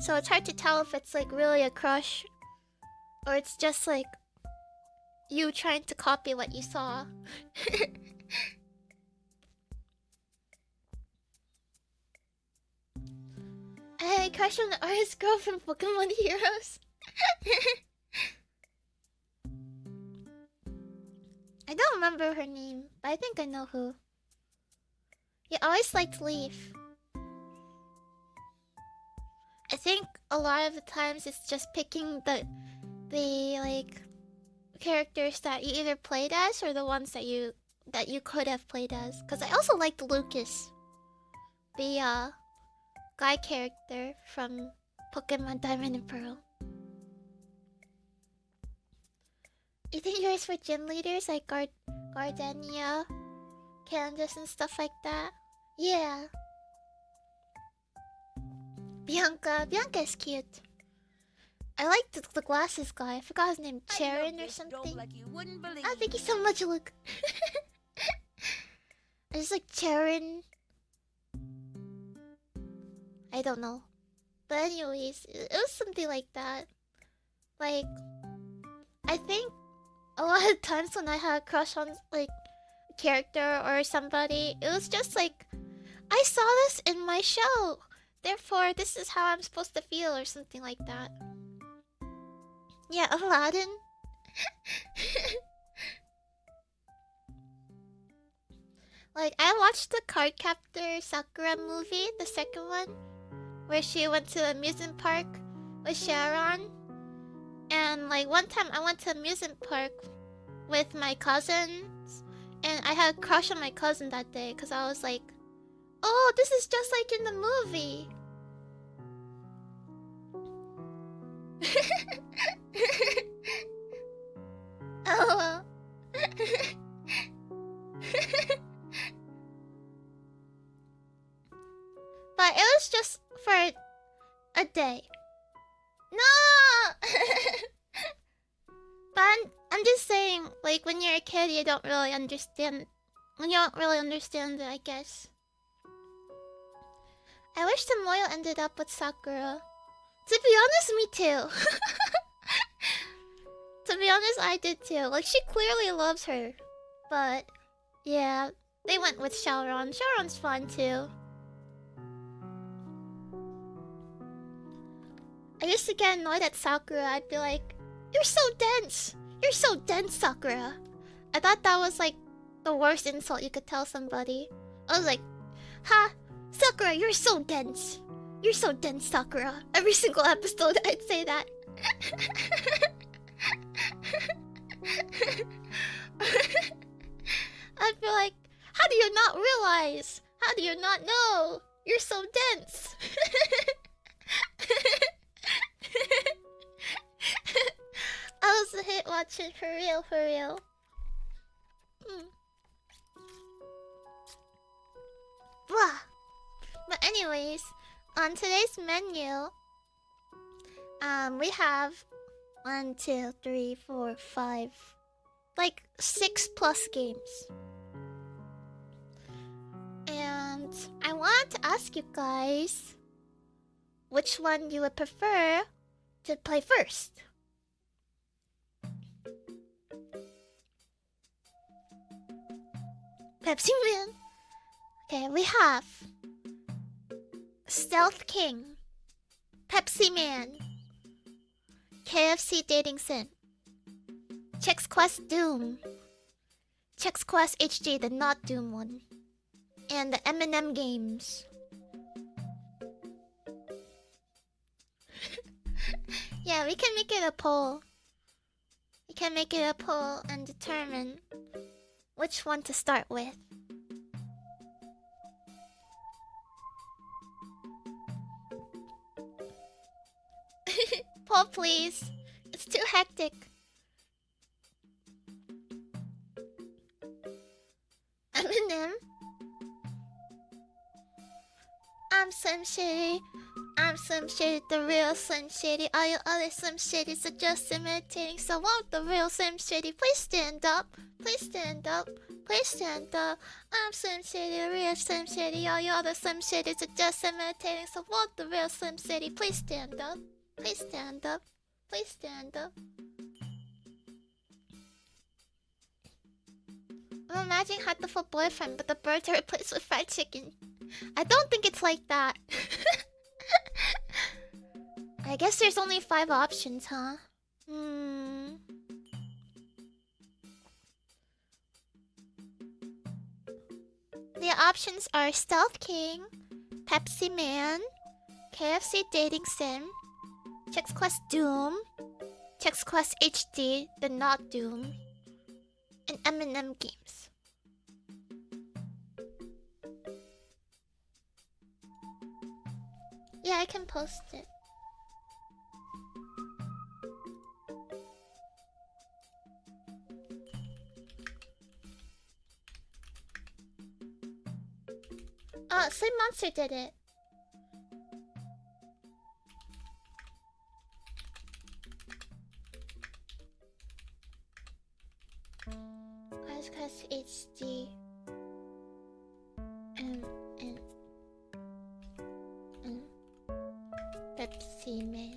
[SPEAKER 1] So it's hard to tell if it's like really a crush, or it's just like you trying to copy what you saw. I had a crush on the artist girl from Pokemon Heroes. I don't remember her name, but I think I know who. You always liked Leaf. I think a lot of the times it's just picking the like characters that you either played as or the ones that you could have played as. Cause I also liked Lucas, the guy character from Pokemon Diamond and Pearl. You think yours were gym leaders like Gardenia, Candace, and stuff like that? Yeah. Bianca is cute. I like the glasses guy. I forgot his name. Charon or something.
[SPEAKER 3] Like you wouldn't believe.
[SPEAKER 1] Oh, thank you so much, Luke. I just like Charon. I don't know. But anyways, it was something like that. Like, I think a lot of times when I had a crush on like a character or somebody, it was just like, I saw this in my show. Therefore, this is how I'm supposed to feel or something like that. Yeah, Aladdin. Like, I watched the Cardcaptor Sakura movie, the second one, where she went to the amusement park with Sharon. And like one time I went to the amusement park with my cousins, and I had a crush on my cousin that day because I was like, oh, this is just like in the movie. Oh. But it was just for a day. No! But I'm just saying, like, when you're a kid, you don't really understand. When you don't really understand it, I guess. I wish Tomoyo ended up with Sakura. To be honest, me too. To be honest, I did too. Like, she clearly loves her. But, yeah, they went with Shaoran. Shaoran's fun too. I used to get annoyed at Sakura. I'd be like, you're so dense! You're so dense, Sakura! I thought that was like the worst insult you could tell somebody. I was like, ha! Sakura, you're so dense! You're so dense, Sakura. Every single episode I'd say that. I'd be like, how do you not realize? How do you not know? You're so dense! I was a hit watching for real, for real. Blah. But anyways, on today's menu, we have 1, 2, 3, 4, 5, like 6+ games. And I want to ask you guys which one you would prefer to play first. Pepsiman. Okay, we have Stealth King, Pepsiman, KFC Dating Sim, Chex Quest Doom, Chex Quest HD, the not Doom one, and the M&M games. Yeah, we can make it a poll. We can make it a poll and determine which one to start with. Poll, please. It's too hectic. M&M? Slim Shady. I'm Slim Shady, the real Slim Shady. All you other Slim Shadys are just imitating. So won't the real Slim Shady please stand up? Please stand up. Please stand up. I'm Slim Shady, the real Slim Shady. All you other Slim Shadys are just imitating. So won't the real Slim Shady please stand up? Please stand up. Please stand up. I'm imagining Hatoful boyfriend, but the birds are replaced with fried chicken. I don't think it's like that. I guess there's only 5 options, huh? The options are Stealth King, Pepsiman, KFC Dating Sim, Chex Quest Doom, Chex Quest HD, the not Doom, and M&M Games. Yeah, I can post it. Oh, Sleep Monster did it. Quest HD. And Pepsiman.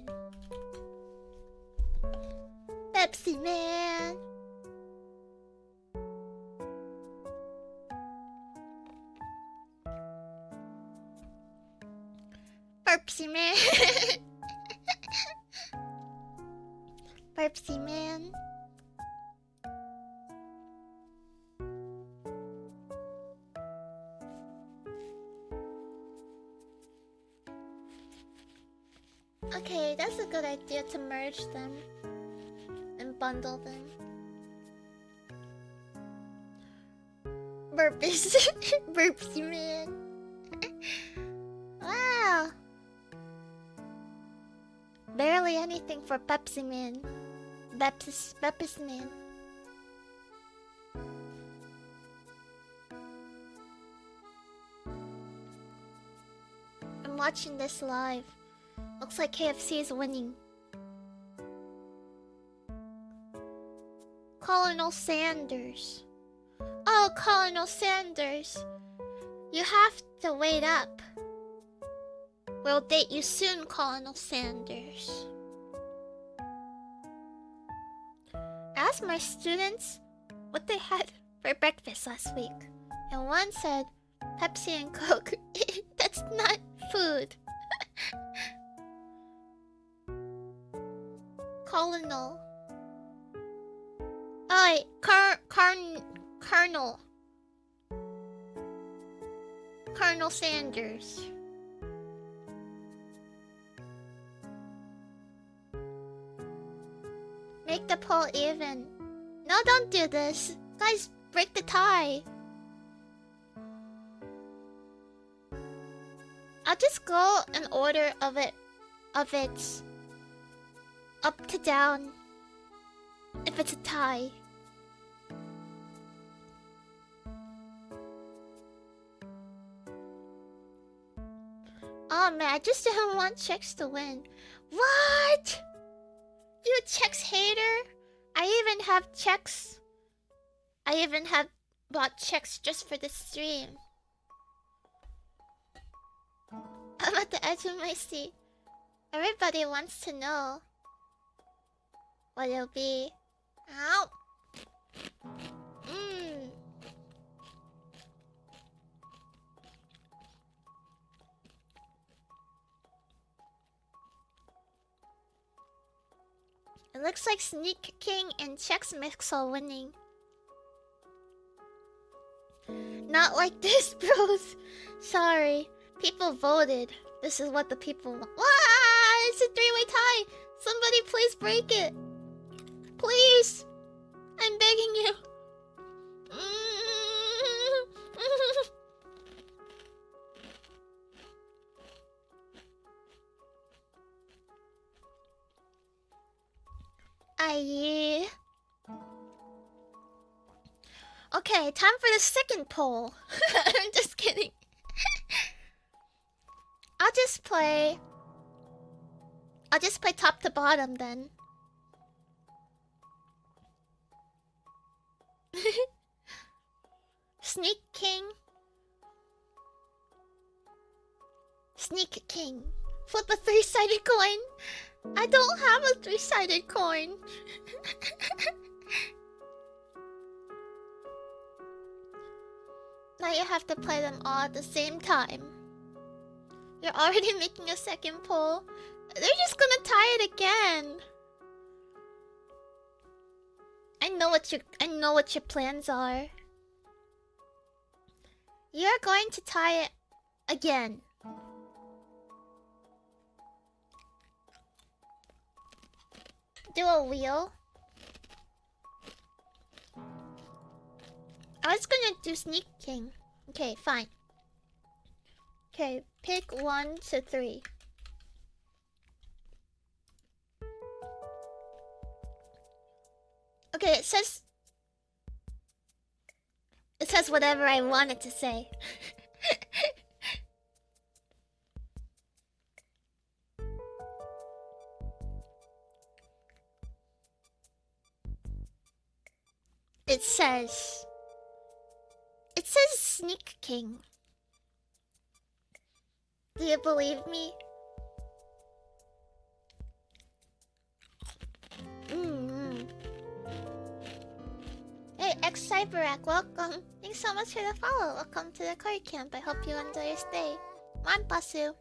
[SPEAKER 1] Pepsiman. Pepsiman. Pepsiman. Okay, that's a good idea to merge them and bundle them. Burps. Burpsy Wow. Barely anything for Pepsiman. Pepsiman. I'm watching this live. Looks like KFC is winning. Colonel Sanders. Oh, Colonel Sanders. You have to wait up. We'll date you soon, Colonel Sanders. I asked my students what they had for breakfast last week. And one said, Pepsi and Coke. That's not food. Colonel. Oh wait, Colonel. Colonel Sanders. Make the poll even. No, don't do this. Guys, break the tie. I'll just go in order of its up to down. If it's a tie. Oh man, I just didn't want Chex to win. What? You a Chex hater? I even have Chex. I even have bought Chex just for this stream. I'm at the edge of my seat. Everybody wants to know what it'll be. Ow! It looks like Sneak King and Chex Mix are winning. Not like this, bros. Sorry. People voted. This is what the people want. Wow! It's a 3-way tie! Somebody please break it. Please! I'm begging you. Aye. Okay, time for the second poll. I'm just kidding. just play. I'll just play top to bottom then. Sneak King. Sneak King. Flip a 3-sided coin. I don't have a 3-sided coin. Now you have to play them all at the same time. You're already making a second poll. They're just gonna tie it again. I know what your plans are. You're going to tie it again. Do a wheel. I was gonna do Sneak King. Okay, fine. Okay, pick 1 to 3. Okay, it says whatever I want it to say. It says Sneak King. Do you believe me? Hey, ex-Cyberak, welcome. Thanks so much for the follow. Welcome to the card camp. I hope you enjoy your stay. Come on, Basu.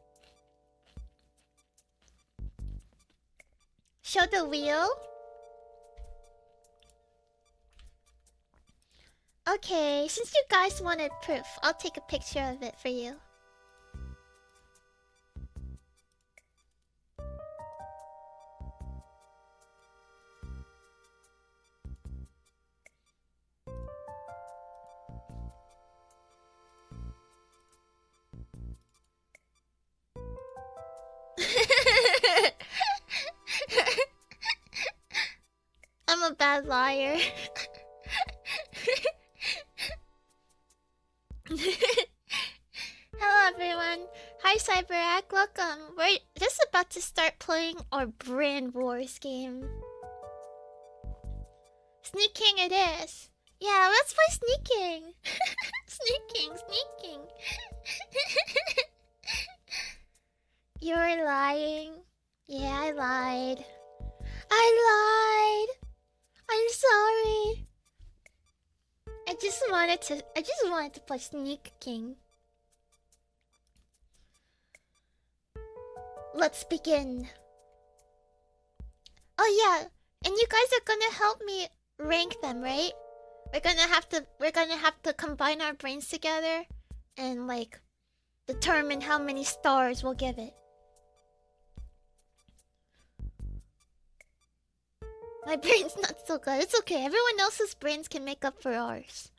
[SPEAKER 1] Show the wheel. Okay, since you guys wanted proof, I'll take a picture of it for you. I'm a bad liar. Hello everyone. Hi Cyberak, welcome. We're just about to start playing our Brand Wars game. Sneaking it is. Yeah, let's play sneaking. Sneaking. You're lying. Yeah, I lied. I'm sorry. I just wanted to play Sneak King. Let's begin. Oh yeah, and you guys are gonna help me rank them, right? We're gonna have to combine our brains together and like determine how many stars we'll give it. My brain's not so good. It's okay. Everyone else's brains can make up for ours.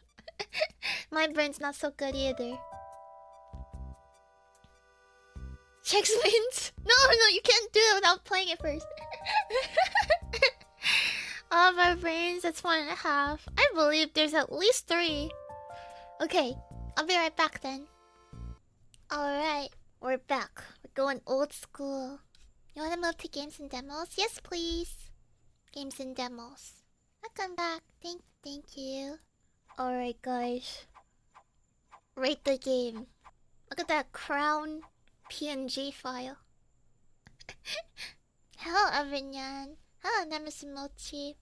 [SPEAKER 1] My brain's not so good either. Chex wins? No, you can't do it without playing it first. All of our brains, that's 1.5. I believe there's at least 3. Okay, I'll be right back then. Alright, we're back. We're going old school. You wanna move to games and demos? Yes, please. Games and demos. Welcome back. Thank you. Alright, guys. Rate the game. Look at that crown PNG file. Hello, Avinyan. Hello, Nemesis.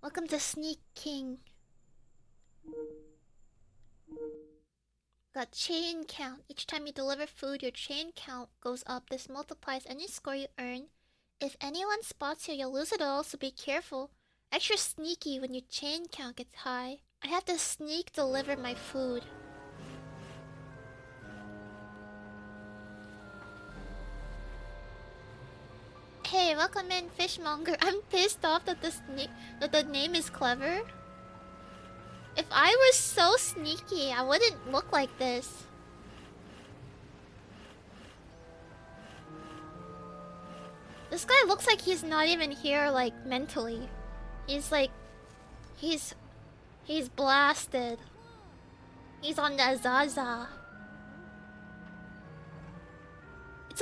[SPEAKER 1] Welcome to Sneak King. Got chain count. Each time you deliver food, your chain count goes up. This multiplies any score you earn. If anyone spots you, you'll lose it all, so be careful. Extra sneaky when your chain count gets high. I have to sneak deliver my food. Hey, welcome in, Fishmonger. I'm pissed off that the name is clever. If I was so sneaky, I wouldn't look like this. This guy looks like he's not even here, like, mentally. He's like... He's blasted. He's on the Zaza. It's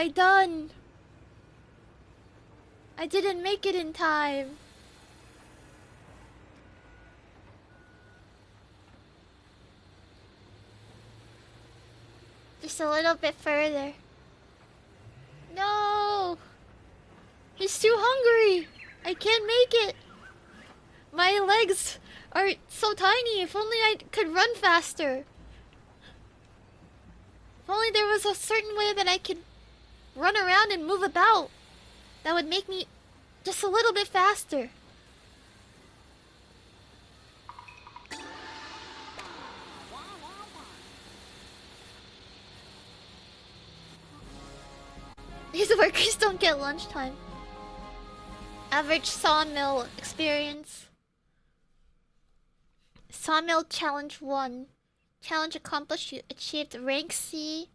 [SPEAKER 1] I done? I didn't make it in time. Just a little bit further. No! He's too hungry! I can't make it! My legs are so tiny. If only I could run faster. If only there was a certain way that I could run around and move about. That would make me just a little bit faster. These workers don't get lunchtime. Average sawmill experience. Sawmill challenge 1. Challenge accomplished. You achieved rank C.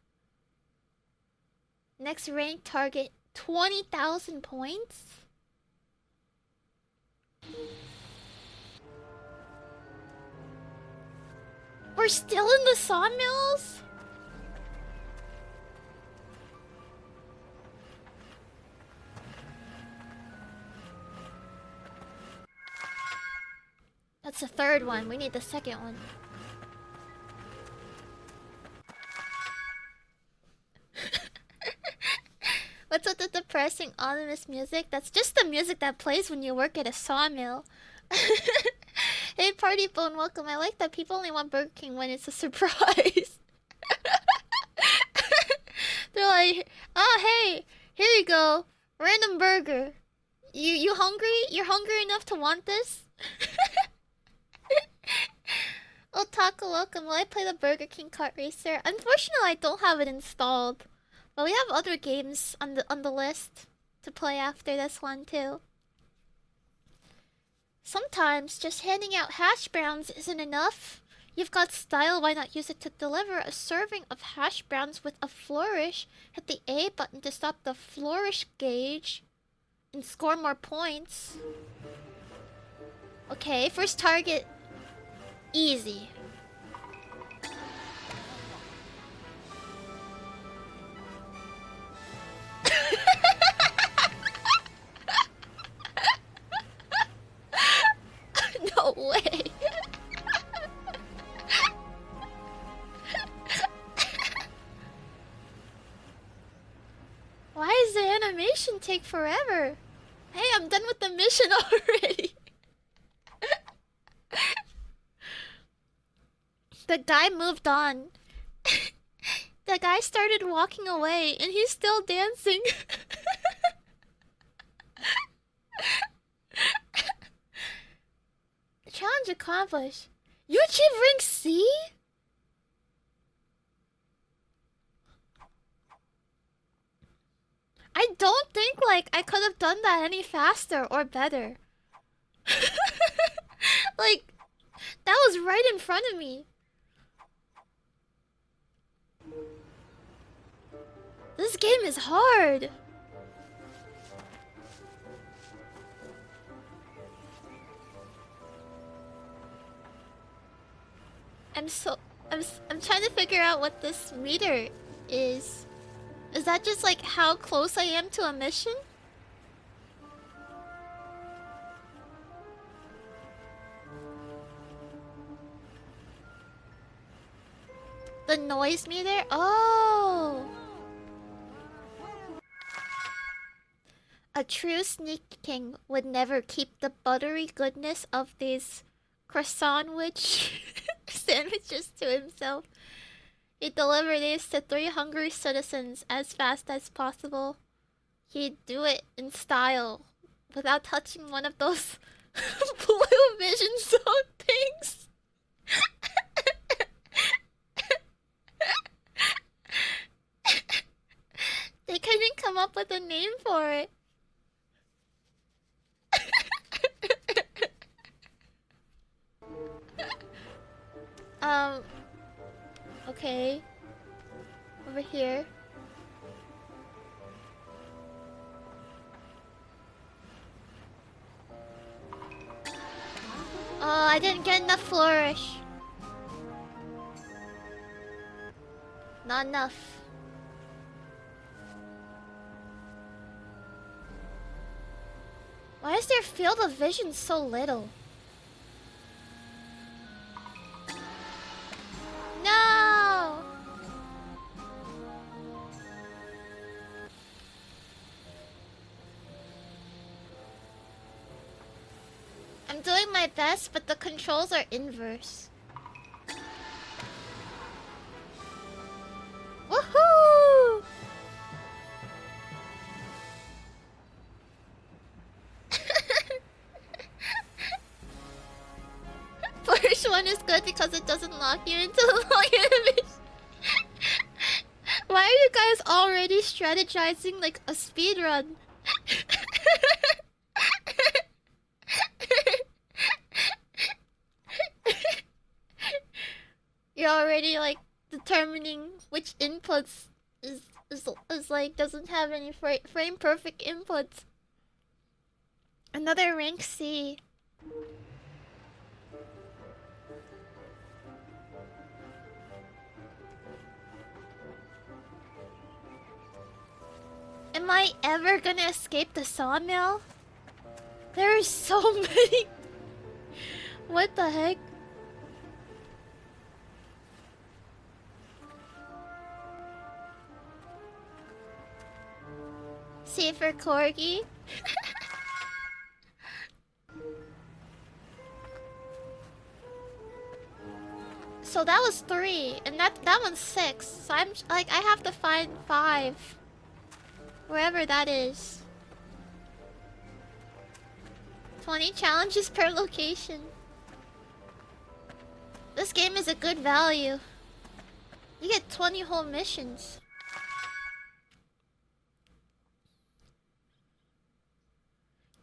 [SPEAKER 1] Next rank target 20,000 points. We're still in the sawmills? That's the third one. We need the second one. What's with the depressing ominous music? That's just the music that plays when you work at a sawmill. Hey, Party Bone, welcome. I like that people only want Burger King when it's a surprise. They're like, oh, hey, here you go. Random burger. You hungry? You're hungry enough to want this? Otaku, welcome. Will I play the Burger King Kart Racer? Unfortunately, I don't have it installed. But we have other games on the list to play after this one too. Sometimes just handing out hash browns isn't enough. You've got style, why not use it to deliver a serving of hash browns with a flourish? Hit the A button to stop the flourish gauge and score more points. Okay, first target. Easy. No way. Why does the animation take forever? Hey, I'm done with the mission already. The guy moved on. The guy started walking away and he's still dancing. Challenge accomplished. You achieved rank C? I don't think like I could have done that any faster or better. Like, that was right in front of me. This game is hard. I'm trying to figure out what this meter is. Is that just like how close I am to a mission? The noise meter? Oh! A true sneak king would never keep the buttery goodness of these croissant-wich sandwiches to himself. He'd deliver these to 3 hungry citizens as fast as possible. He'd do it in style, without touching one of those blue vision zone things. They couldn't come up with a name for it. Okay. Over here. Oh, I didn't get enough flourish. Not enough. Why is their field of vision so little? No! I'm doing my best, but the controls are inverse. Woohoo! First one is good because it doesn't lock you into the long enemies. Why are you guys already strategizing like a speed run? You're already like determining which inputs is like doesn't have any frame perfect inputs. Another rank C. Am I ever gonna escape the sawmill? There are so many. What the heck? See for Koragi? So that was 3, and that one's 6. So I'm like I have to find 5. Wherever that is. 20 challenges per location. This game is a good value. You get 20 whole missions.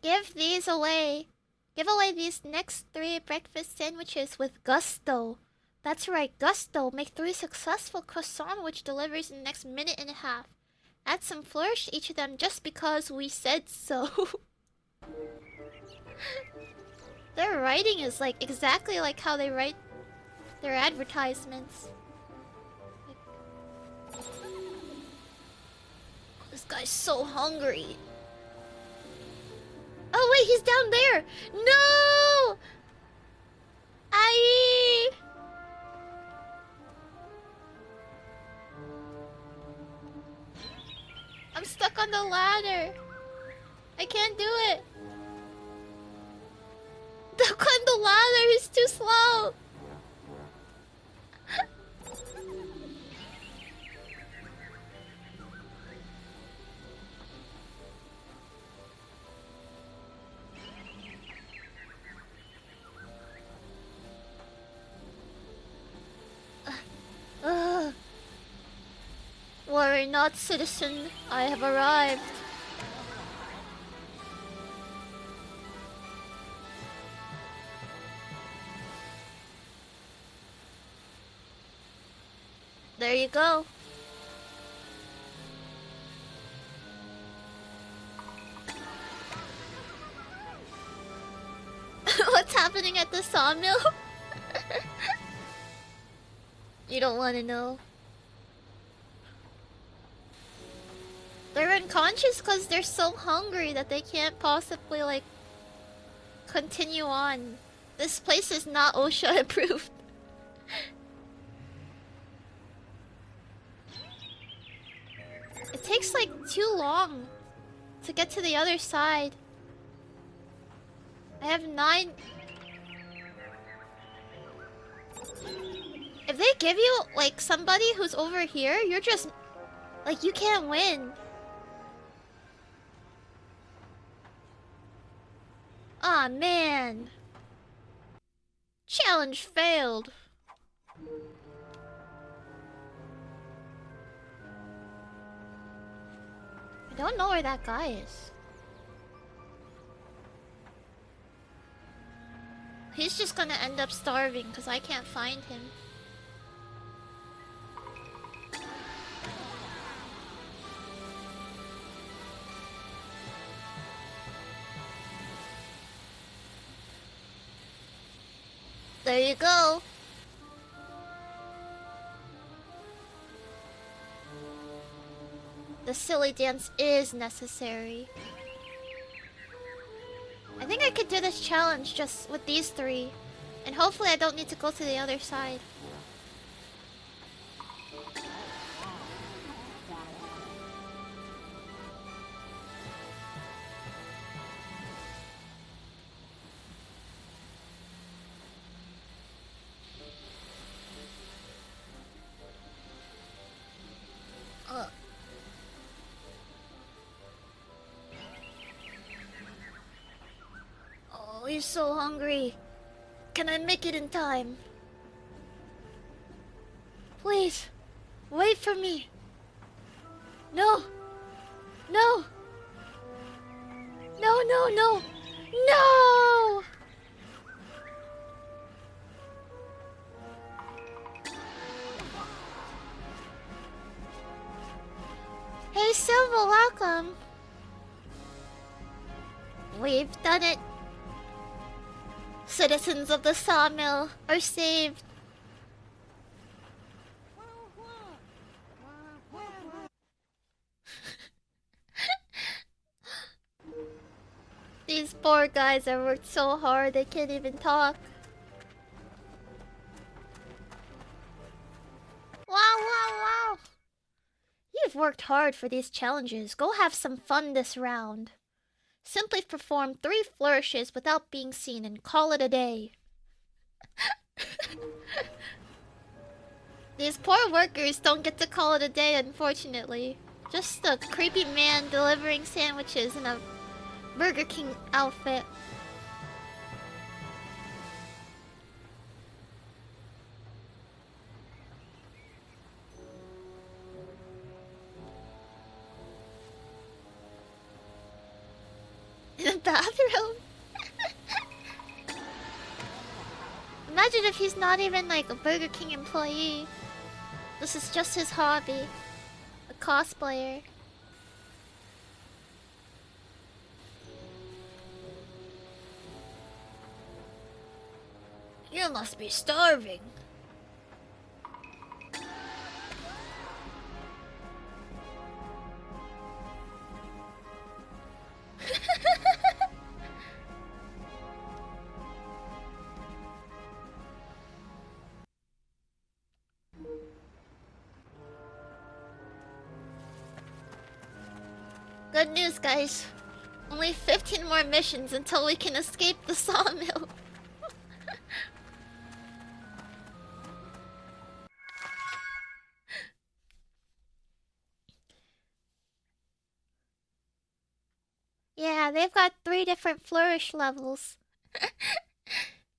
[SPEAKER 1] Give these away. Give away these next 3 breakfast sandwiches with gusto. That's right, gusto. Make 3 successful croissant which delivers in the next minute and a half. Add some flourish to each of them just because we said so. Their writing is like exactly like how they write their advertisements. Like... This guy's so hungry. Oh wait, he's down there! No! Aye! I'm stuck on the ladder. I can't do it. Stuck on the ladder, he's too slow. Worry not, citizen. I have arrived. There you go. What's happening at the sawmill? You don't want to know. They're unconscious because they're so hungry that they can't possibly, like, continue on. This place is not OSHA approved. It takes, like, too long to get to the other side. I have 9... If they give you, like, somebody who's over here, you're just... Like, you can't win. Aw, man. Challenge failed. I don't know where that guy is. He's just gonna end up starving because I can't find him. There you go. The silly dance is necessary. could do this challenge just with these three. And hopefully I don't need to go to the other side. Ugh. Oh, you're so hungry. Can I make it in time? Please, wait for me. No. No. No, no, no. No! Hey, Silva, welcome. We've done it. Citizens of the sawmill are saved. These poor guys have worked so hard they can't even talk. Wow, wow, wow. You've worked hard for these challenges. Go have some fun this round. Simply perform 3 flourishes without being seen and call it a day. These poor workers don't get to call it a day, unfortunately. Just a creepy man delivering sandwiches in a Burger King outfit. In a bathroom? Imagine if he's not even like a Burger King employee. This is just his hobby. A cosplayer. You must be starving. Good news, guys. Only 15 more missions until we can escape the sawmill. Yeah, they've got 3 different flourish levels.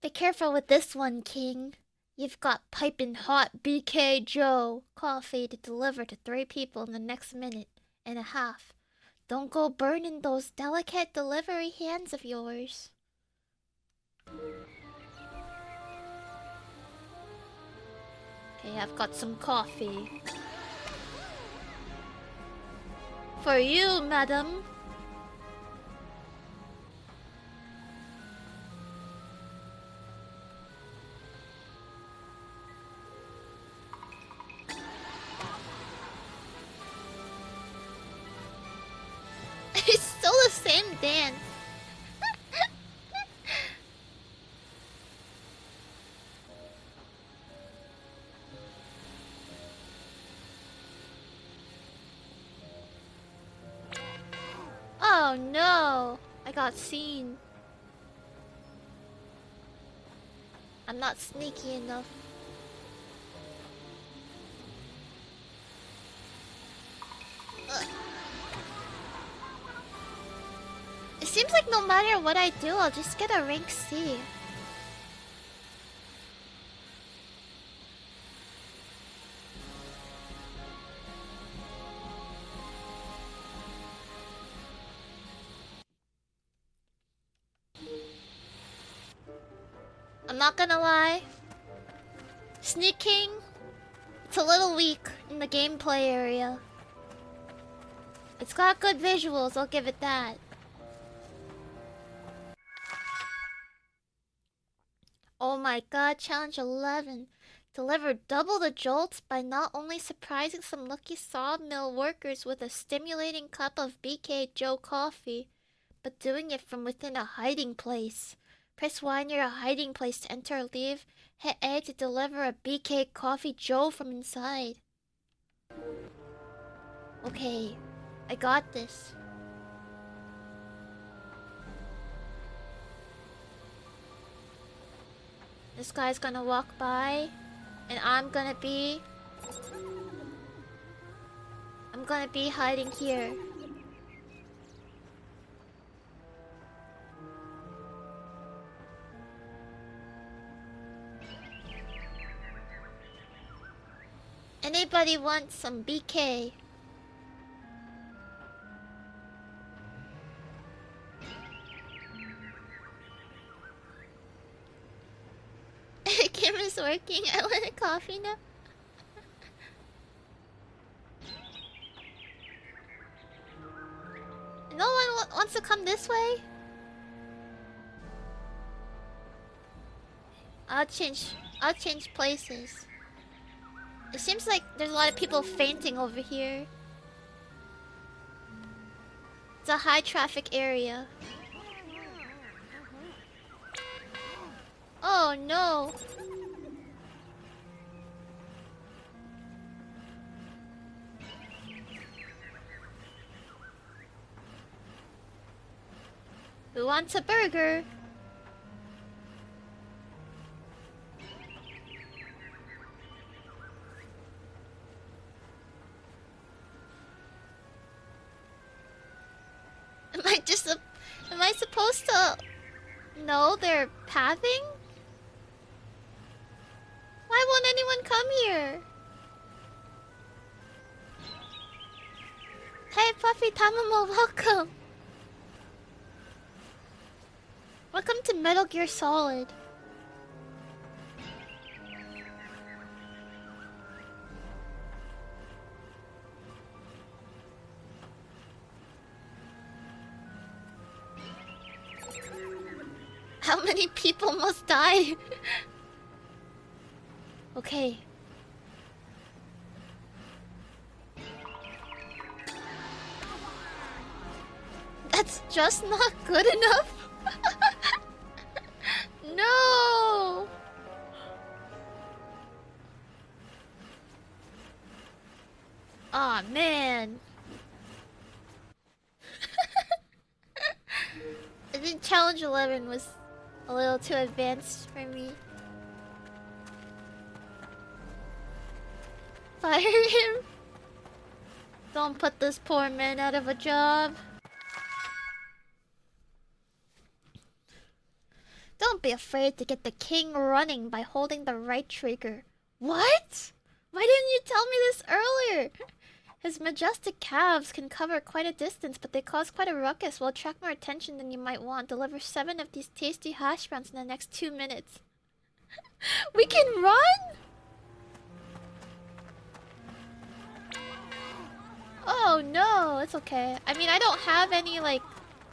[SPEAKER 1] Be careful with this one, King. You've got piping hot BK Joe coffee to deliver to 3 people in the next minute and a half. Don't go burning those delicate delivery hands of yours. Okay, I've got some coffee. For you, madam. It's still the same dance. Oh no! I got seen. I'm not sneaky enough. Ugh. It seems like no matter what I do, I'll just get a rank C. I'm not gonna lie. Sneaking, it's a little weak in the gameplay area. It's got good visuals, I'll give it that. Oh my god, challenge 11. Deliver double the jolts by not only surprising some lucky sawmill workers with a stimulating cup of BK Joe coffee, but doing it from within a hiding place. Press Y near a hiding place to enter or leave. Hit A to deliver a BK Coffee Joe from inside. Okay, I got this. This guy's gonna walk by, and I'm gonna be hiding here. Anybody want some BK? Camera's working. I want a coffee now. No one wants to come this way? I'll change places. It seems like there's a lot of people fainting over here. It's a high traffic area. Oh no. Who wants a burger? Am I supposed to know they're pathing? Why won't anyone come here? Hey Puffy Tamamo, welcome! Welcome to Metal Gear Solid. How many people must die? Okay. That's just not good enough. No. Aw, man. I think Challenge 11 was a little too advanced for me. Fire him. Don't put this poor man out of a job. Don't be afraid to get the king running by holding the right trigger. What? Why didn't you tell me this earlier? His majestic calves can cover quite a distance, but they cause quite a ruckus. Will attract more attention than you might want. Deliver 7 of these tasty hash browns in the next 2 minutes. We can run? Oh no, it's okay. I mean, I don't have any, like,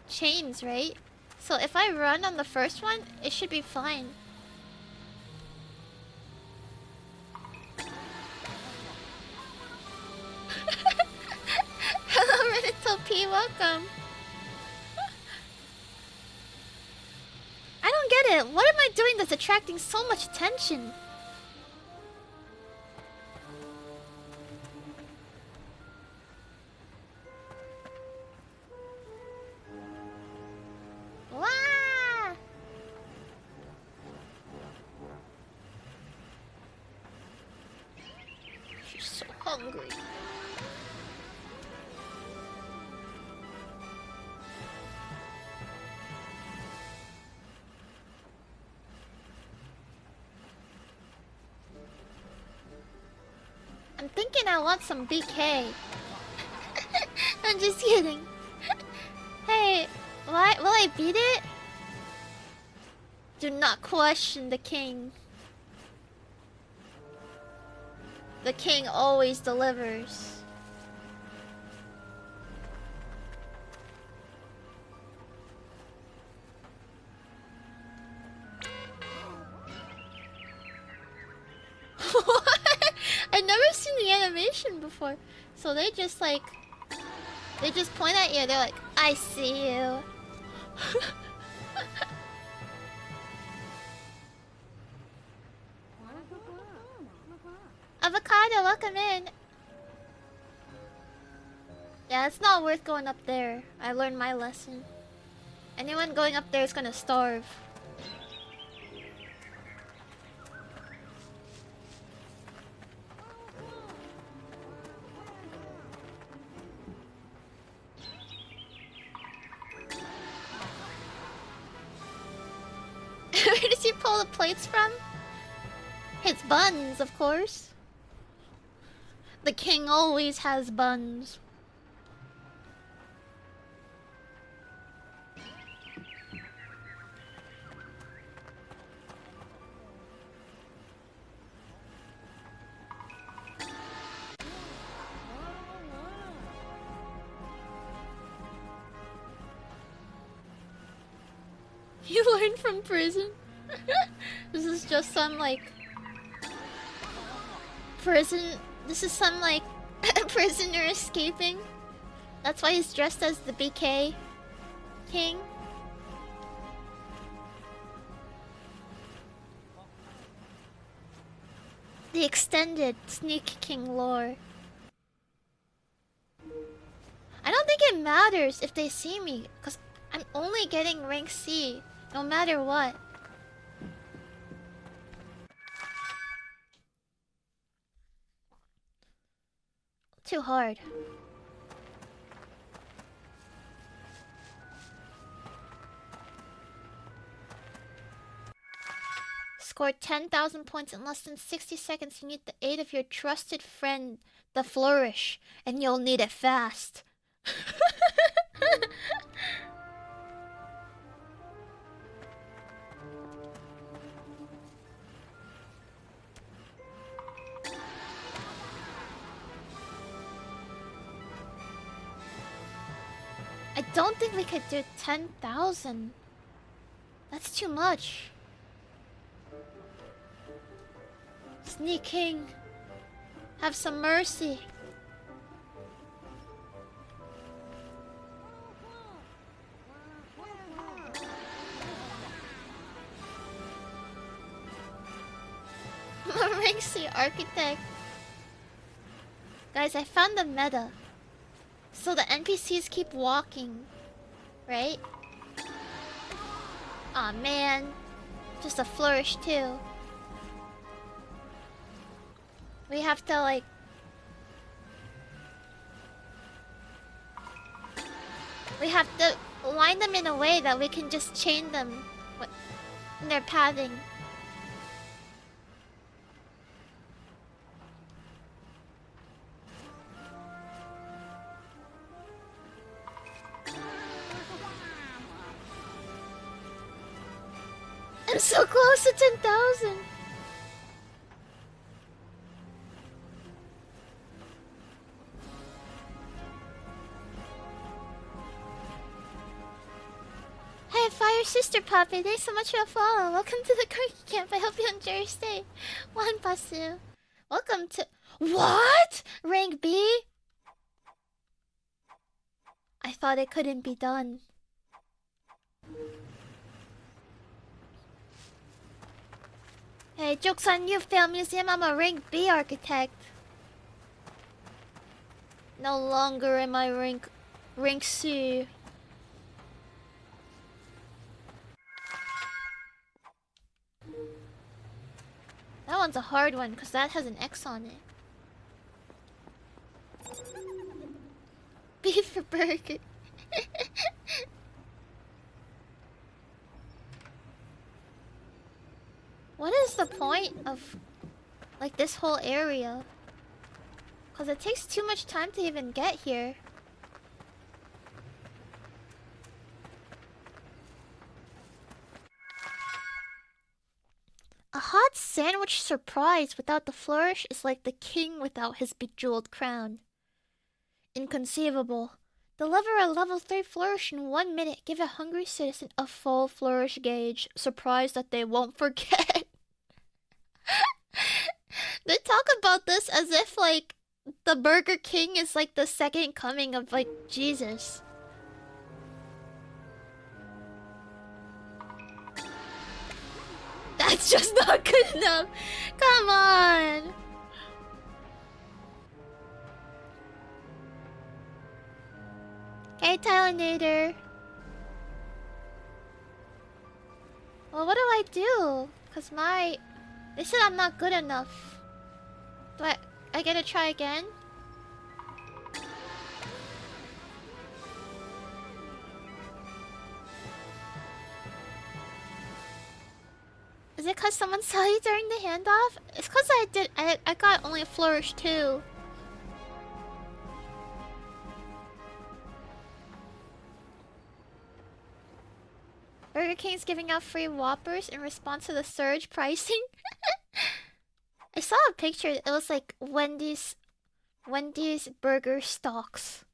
[SPEAKER 1] chains, right? So if I run on the first one, it should be fine. Hello, Renato P. Welcome. I don't get it. What am I doing that's attracting so much attention? Wah! She's so hungry. I'm thinking I want some BK. I'm just kidding. Hey, why will I beat it? Do not question the king. The king always delivers. What? I've never seen the animation before. So they just like... They just point at you, they're like, I see you. Avocado, welcome in. Yeah, it's not worth going up there. I learned my lesson. Anyone going up there is gonna starve. Where did he pull the plates from? His buns, of course. The king always has buns. You learned from prison? This is just some like prison. This is some like prisoner escaping. That's why he's dressed as the BK king. The extended Sneak King lore. I don't think it matters if they see me, because I'm only getting rank C, no matter what. Too hard. Score 10,000 points in less than 60 seconds. You need the aid of your trusted friend, the Flourish, and you'll need it fast. I don't think we could do 10,000. That's too much. Sneak King, have some mercy. Ranksy Architect. Guys, I found the meta. So the NPCs keep walking, right? Aw, man. Just a flourish too. We have to like... We have to line them in a way that we can just chain them in their pathing. I'm so close to 10,000. Hey, Fire Sister Puppy, thanks so much for a follow. Welcome to the Koragi camp. I hope you enjoy your stay. Juan Pasu. Welcome to... What? Rank B? I thought it couldn't be done. Hey, joke's on you, Fail Museum. I'm a rank B architect. No longer am I rank C. That one's a hard one because that has an X on it. B for burger. What is the point of like this whole area? Because it takes too much time to even get here. A hot sandwich surprise without the flourish is like the king without his bejeweled crown. Inconceivable. Deliver a level 3 flourish in 1 minute. Give a hungry citizen a full flourish gauge. Surprised that they won't forget. They talk about this as if like the Burger King is like the second coming of like Jesus. It's just not good enough. Come on. Okay, Tylanator. Well, what do I do? Cause they said I'm not good enough. Do I gotta try again? Is it cause someone saw you during the handoff? It's cause I got only a flourish too. Burger King's giving out free Whoppers in response to the surge pricing. I saw a picture. It was like Wendy's burger stocks.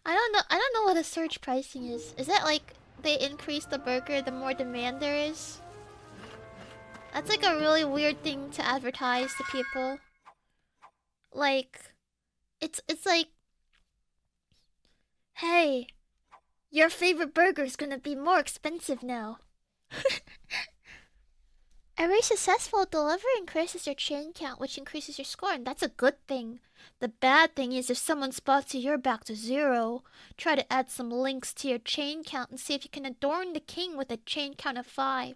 [SPEAKER 1] I don't know what a surge pricing is. Is that like they increase the burger the more demand there is? That's like a really weird thing to advertise to people. Like it's like, hey, your favorite burger is gonna be more expensive now. Every successful delivery increases your chain count, which increases your score, and that's a good thing. The bad thing is if someone spots you, you're back to 0. Try to add some links to your chain count and see if you can adorn the king with a chain count of 5.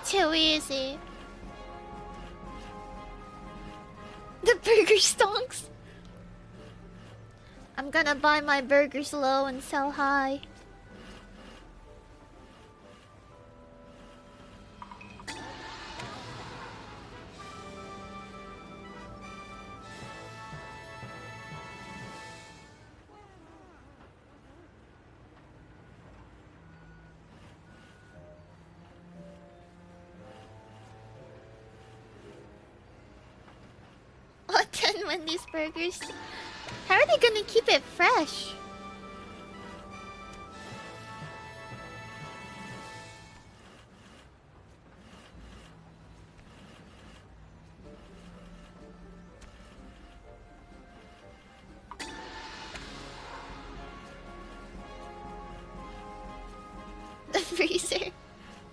[SPEAKER 1] Too easy. The burger stonks. I'm gonna buy my burgers low and sell high. Oh, 10 Wendy's burgers. How are they gonna keep it fresh? The freezer.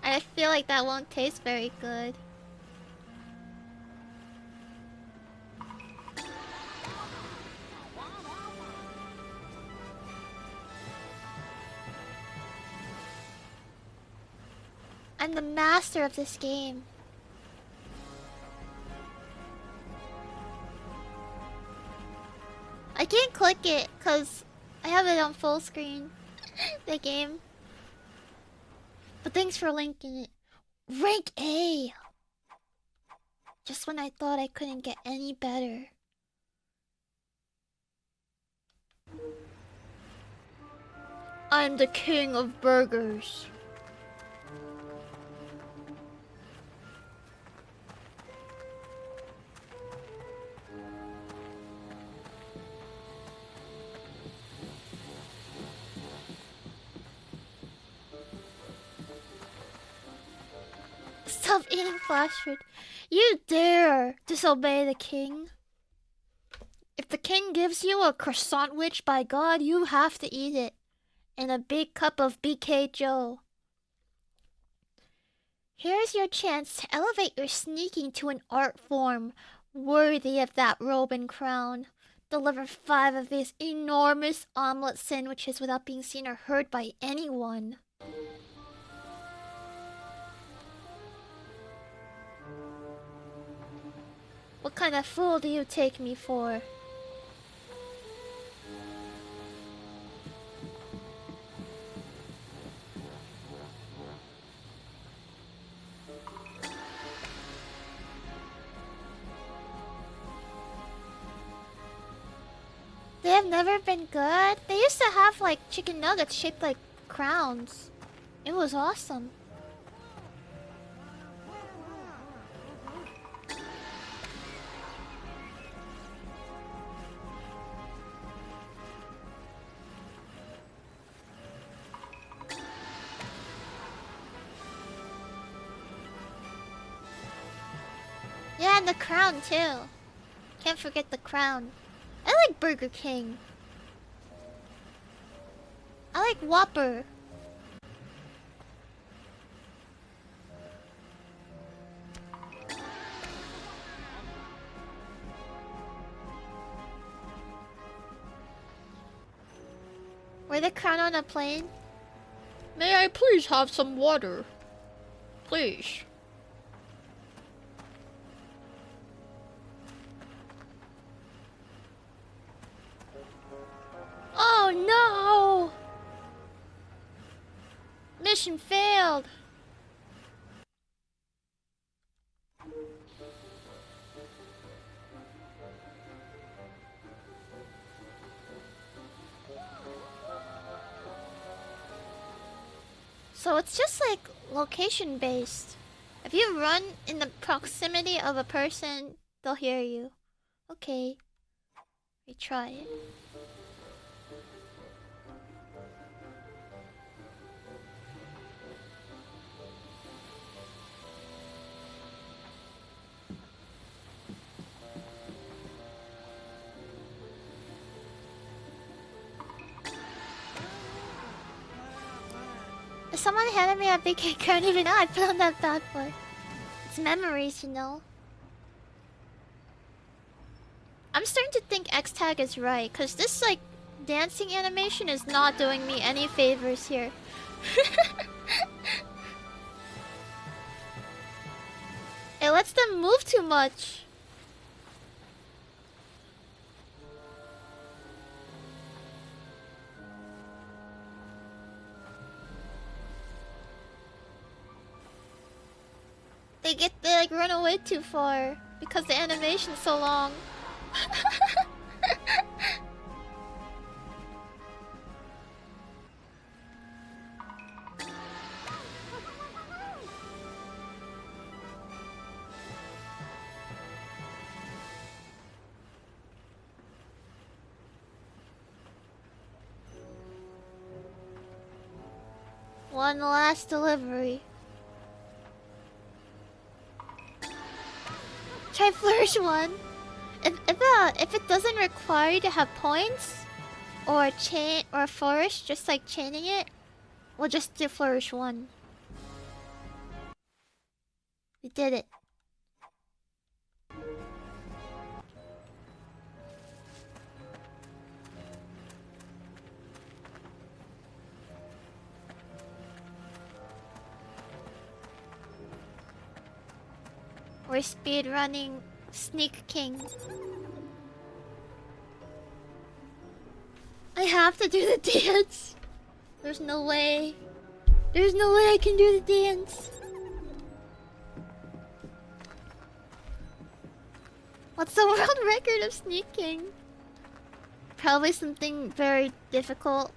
[SPEAKER 1] I feel like that won't taste very good. I'm the master of this game. I can't click it because I have it on full screen. The game. But thanks for linking it. Rank A! Just when I thought I couldn't get any better. I'm the king of burgers. Stop eating flash food. You dare disobey the king? If the king gives you a croissant witch, by God, you have to eat it. And a big cup of BK Joe. Here's your chance to elevate your sneaking to an art form worthy of that robe and crown. Deliver 5 of these enormous omelet sandwiches without being seen or heard by anyone. What kind of fool do you take me for? They have never been good? They used to have like chicken nuggets shaped like crowns. It was awesome. Yeah, and the crown too. Can't forget the crown. I like Burger King. I like Whopper. Were the crown on a plane? May I please have some water? Please. Oh no! Mission failed. So it's just like location based. If you run in the proximity of a person, they'll hear you. Okay. We try it. If someone handed me a big cake, I don't even know I put on that bad boy. It's memories, you know. I'm starting to think X-Tag is right, cause this like dancing animation is not doing me any favors here. It lets them move too much. They like run away too far because the animation's so long. One last delivery. Try Flourish 1. If it doesn't require you to have points or chain or flourish, just like chaining it, we'll just do Flourish 1. We did it. We're speedrunning Sneak King. I have to do the dance. There's no way. There's no way I can do the dance. What's the world record of sneaking? Probably something very difficult.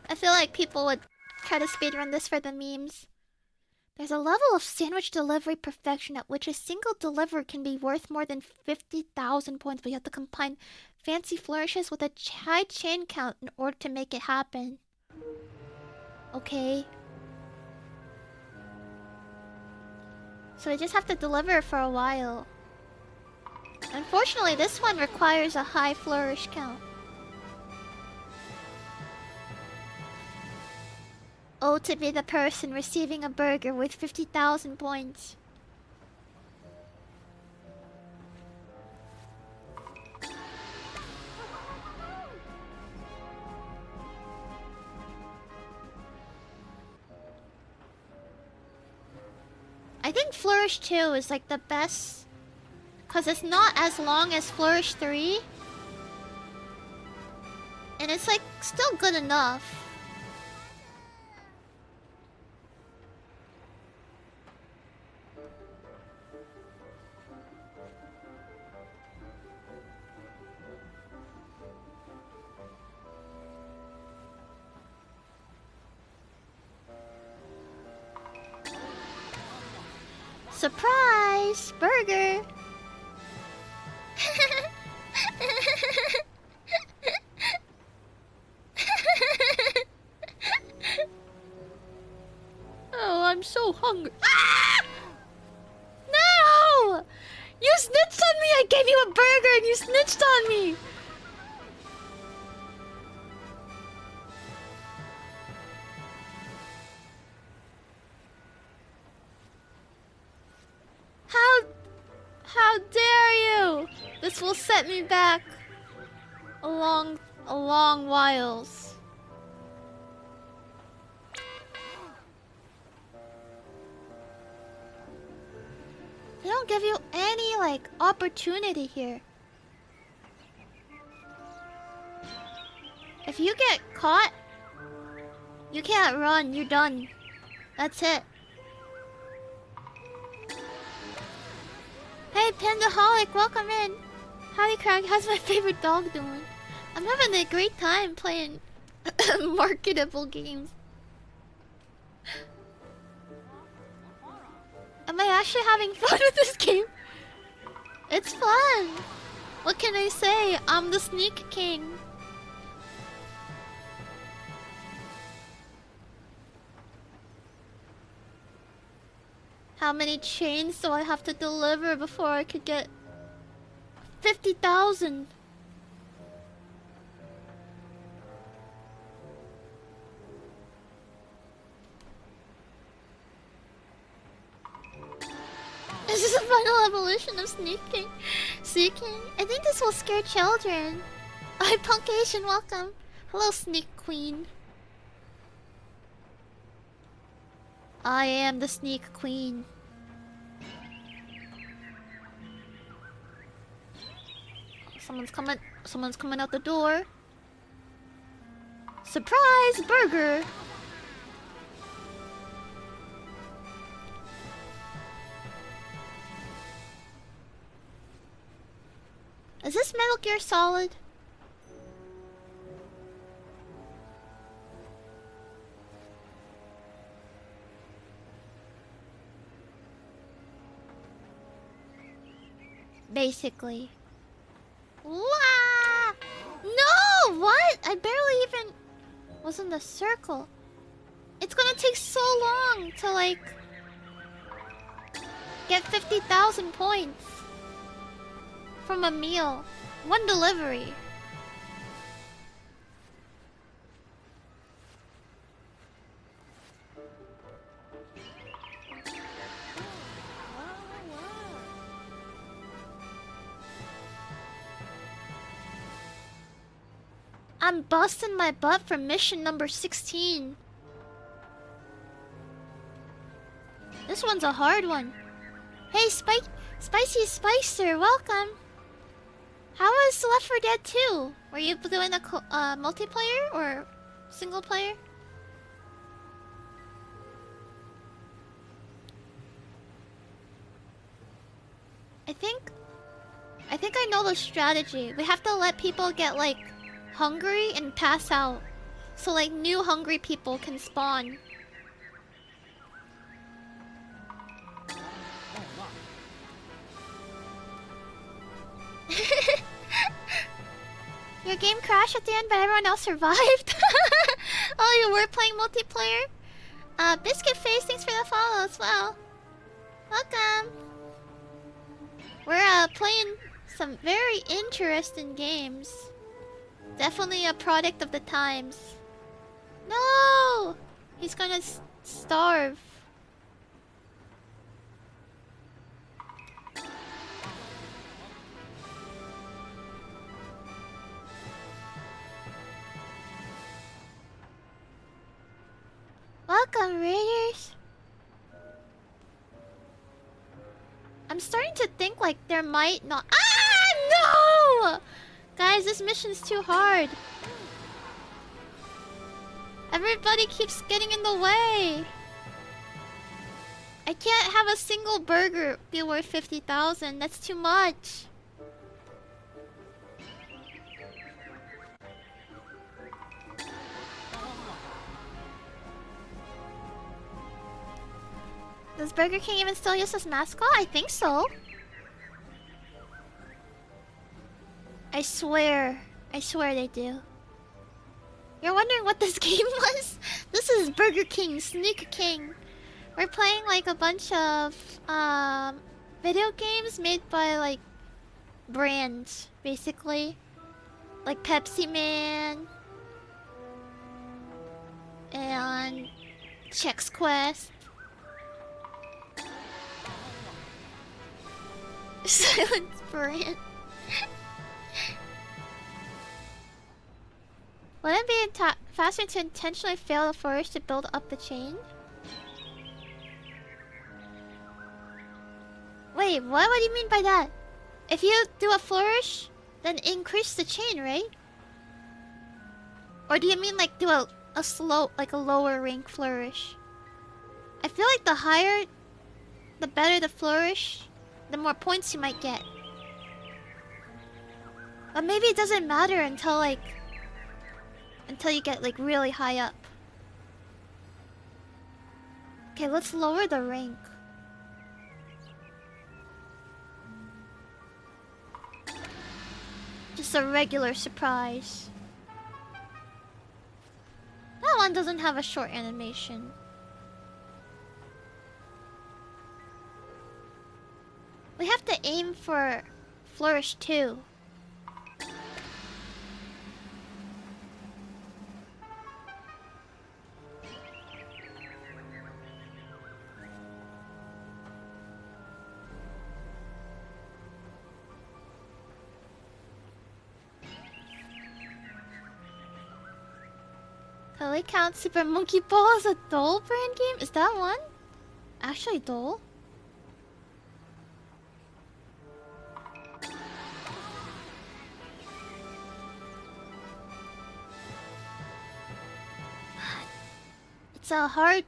[SPEAKER 1] I feel like people would try to speedrun this for the memes. There's a level of sandwich delivery perfection at which a single delivery can be worth more than 50,000 points, but you have to combine fancy flourishes with a high chain count in order to make it happen. Okay. So we just have to deliver for a while. Unfortunately, this one requires a high flourish count. Oh, to be the person receiving a burger with 50,000 points. I think Flourish 2 is like the best, because it's not as long as Flourish 3. And it's like still good enough. Surprise! Burger! Oh, I'm so hungry. Ah! No! You snitched on me! I gave you a burger and you snitched on me! This will set me back a long whiles. They don't give you any, like, opportunity here. If you get caught, you can't run, you're done. That's it. Hey, Pandaholic, welcome in. Howdy, Craig. How's my favorite dog doing? I'm having a great time playing marketable games. Am I actually having fun with this game? It's fun. What can I say? I'm the Sneak King. How many chains do I have to deliver before I could get 50,000? This is a final evolution of sneaking. Seeking? I think this will scare children. Hi, Punkation, welcome. Hello, Sneak Queen. I am the Sneak Queen. Someone's coming out the door. Surprise burger. Is this Metal Gear Solid? Basically. Wah! No! What? I barely even was in the circle. It's gonna take so long to, like, get 50,000 points from a meal. One delivery. I'm busting my butt for mission number 16. This one's a hard one. Hey, Spicy Spicer, welcome. How was Left 4 Dead 2? Were you doing a multiplayer or single player? I think I know the strategy. We have to let people get, like, hungry and pass out, so, like, new hungry people can spawn. Your game crashed at the end, but everyone else survived. Oh, you were playing multiplayer? Biscuit Face, thanks for the follow as well. Welcome. We're playing some very interesting games. Definitely a product of the times. No! He's gonna starve. Welcome, Raiders. I'm starting to think like there might not. Ah, no! Guys, this mission's too hard. Everybody keeps getting in the way. I can't have a single burger be worth 50,000. That's too much. Does Burger King even still use this mascot? I think so. I swear they do. You're wondering what this game was? This is Burger King, Sneak King. We're playing like a bunch of video games made by like brands, basically. Like Pepsiman and Chex Quest. Silence brand. Wouldn't it be faster to intentionally fail a flourish to build up the chain? Wait, what? What do you mean by that? If you do a flourish, then increase the chain, right? Or do you mean like do a slow, like a lower rank flourish? I feel like the higher, the better the flourish, the more points you might get. But maybe it doesn't matter until you get like really high up. Okay, let's lower the rank. Just a regular surprise. That one doesn't have a short animation. We have to aim for flourish 2. Can we count Super Monkey Ball as a dull brand game? Is that one actually dull? It's a hard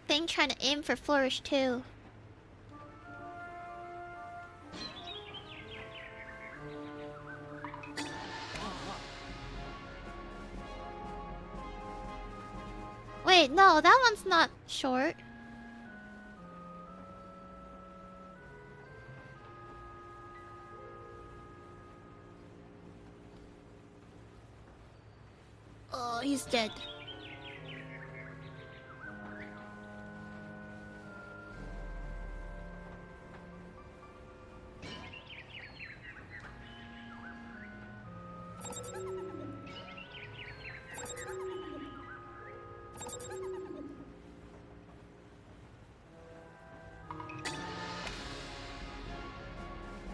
[SPEAKER 1] thing trying to aim for flourish too. Wait, no, that one's not short. Oh, he's dead.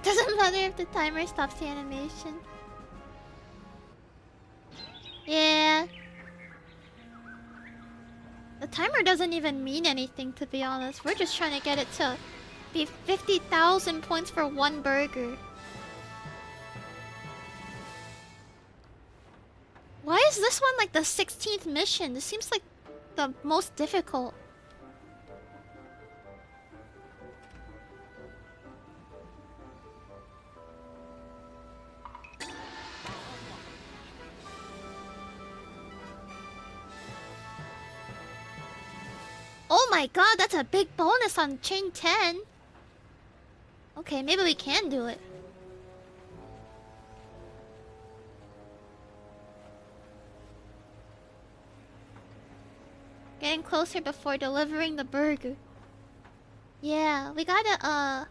[SPEAKER 1] Doesn't matter if the timer stops the animation. Yeah. The timer doesn't even mean anything, to be honest. We're just trying to get it to be 50,000 points for one burger. Why is this one like the 16th mission? This seems like the most difficult. Oh my god, that's a big bonus on chain 10. Okay, maybe we can do it. Getting closer before delivering the burger. Yeah, we gotta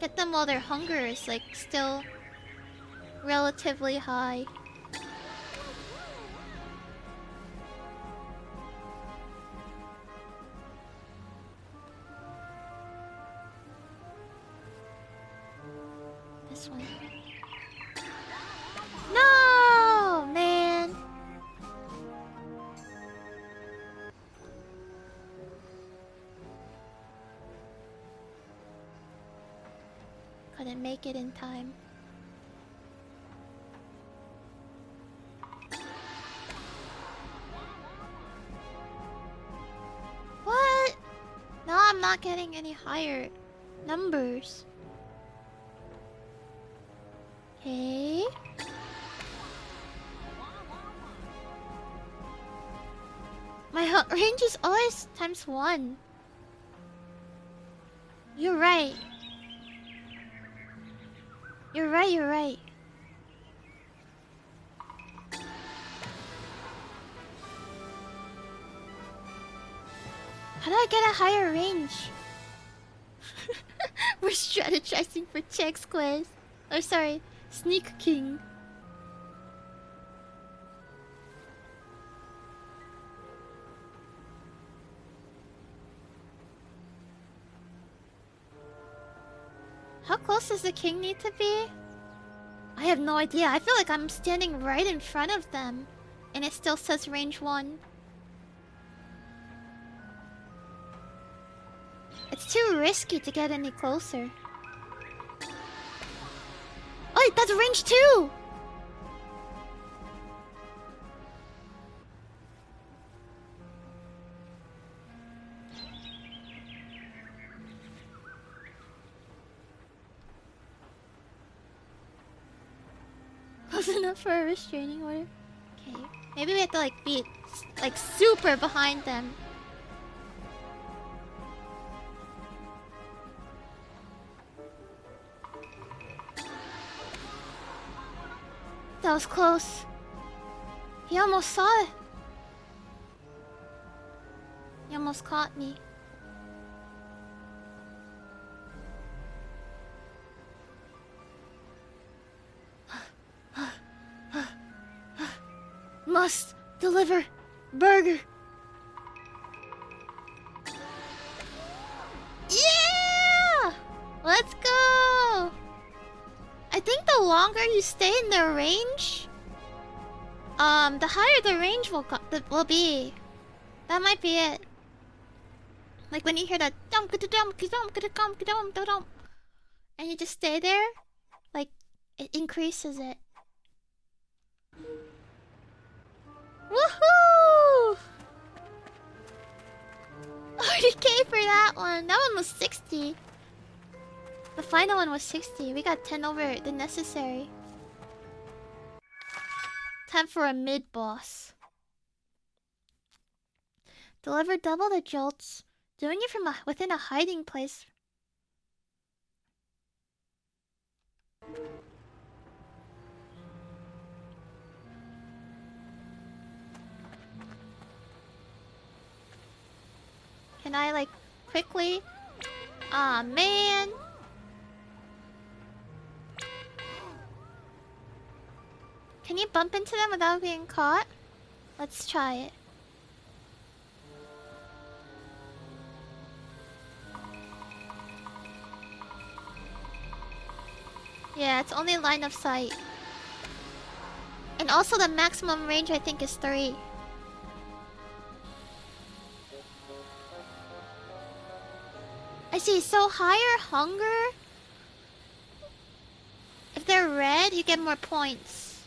[SPEAKER 1] get them while their hunger is like still relatively high. This one. No, man. Couldn't make it in time. What? No, I'm not getting any higher numbers. Okay. My range is always ×1. You're right. You're right, you're right. How do I get a higher range? We're strategizing for Chex Quest. Oh, sorry. Sneak King. How close does the king need to be? I have no idea. I feel like I'm standing right in front of them. And it still says range 1. It's too risky to get any closer. Oh, that's range 2! Close enough for a restraining order. Okay. Maybe we have to like be like super behind them. That was close. He almost saw it. He almost caught me. Must deliver burger. Yeah! Let's go! I think the longer you stay in the range, the higher the range will be. That might be it. Like when you hear that dump, and you just stay there, like it increases it. Woohoo! 40k for that one. That one was 60. The final one was 60. We got 10 over the necessary. Time for a mid-boss. Deliver double the jolts. Doing it from within a hiding place. Can I like quickly? Aw, man. Can you bump into them without being caught? Let's try it. Yeah, it's only line of sight. And also the maximum range I think is 3. I see, so higher hunger. If they're red, you get more points.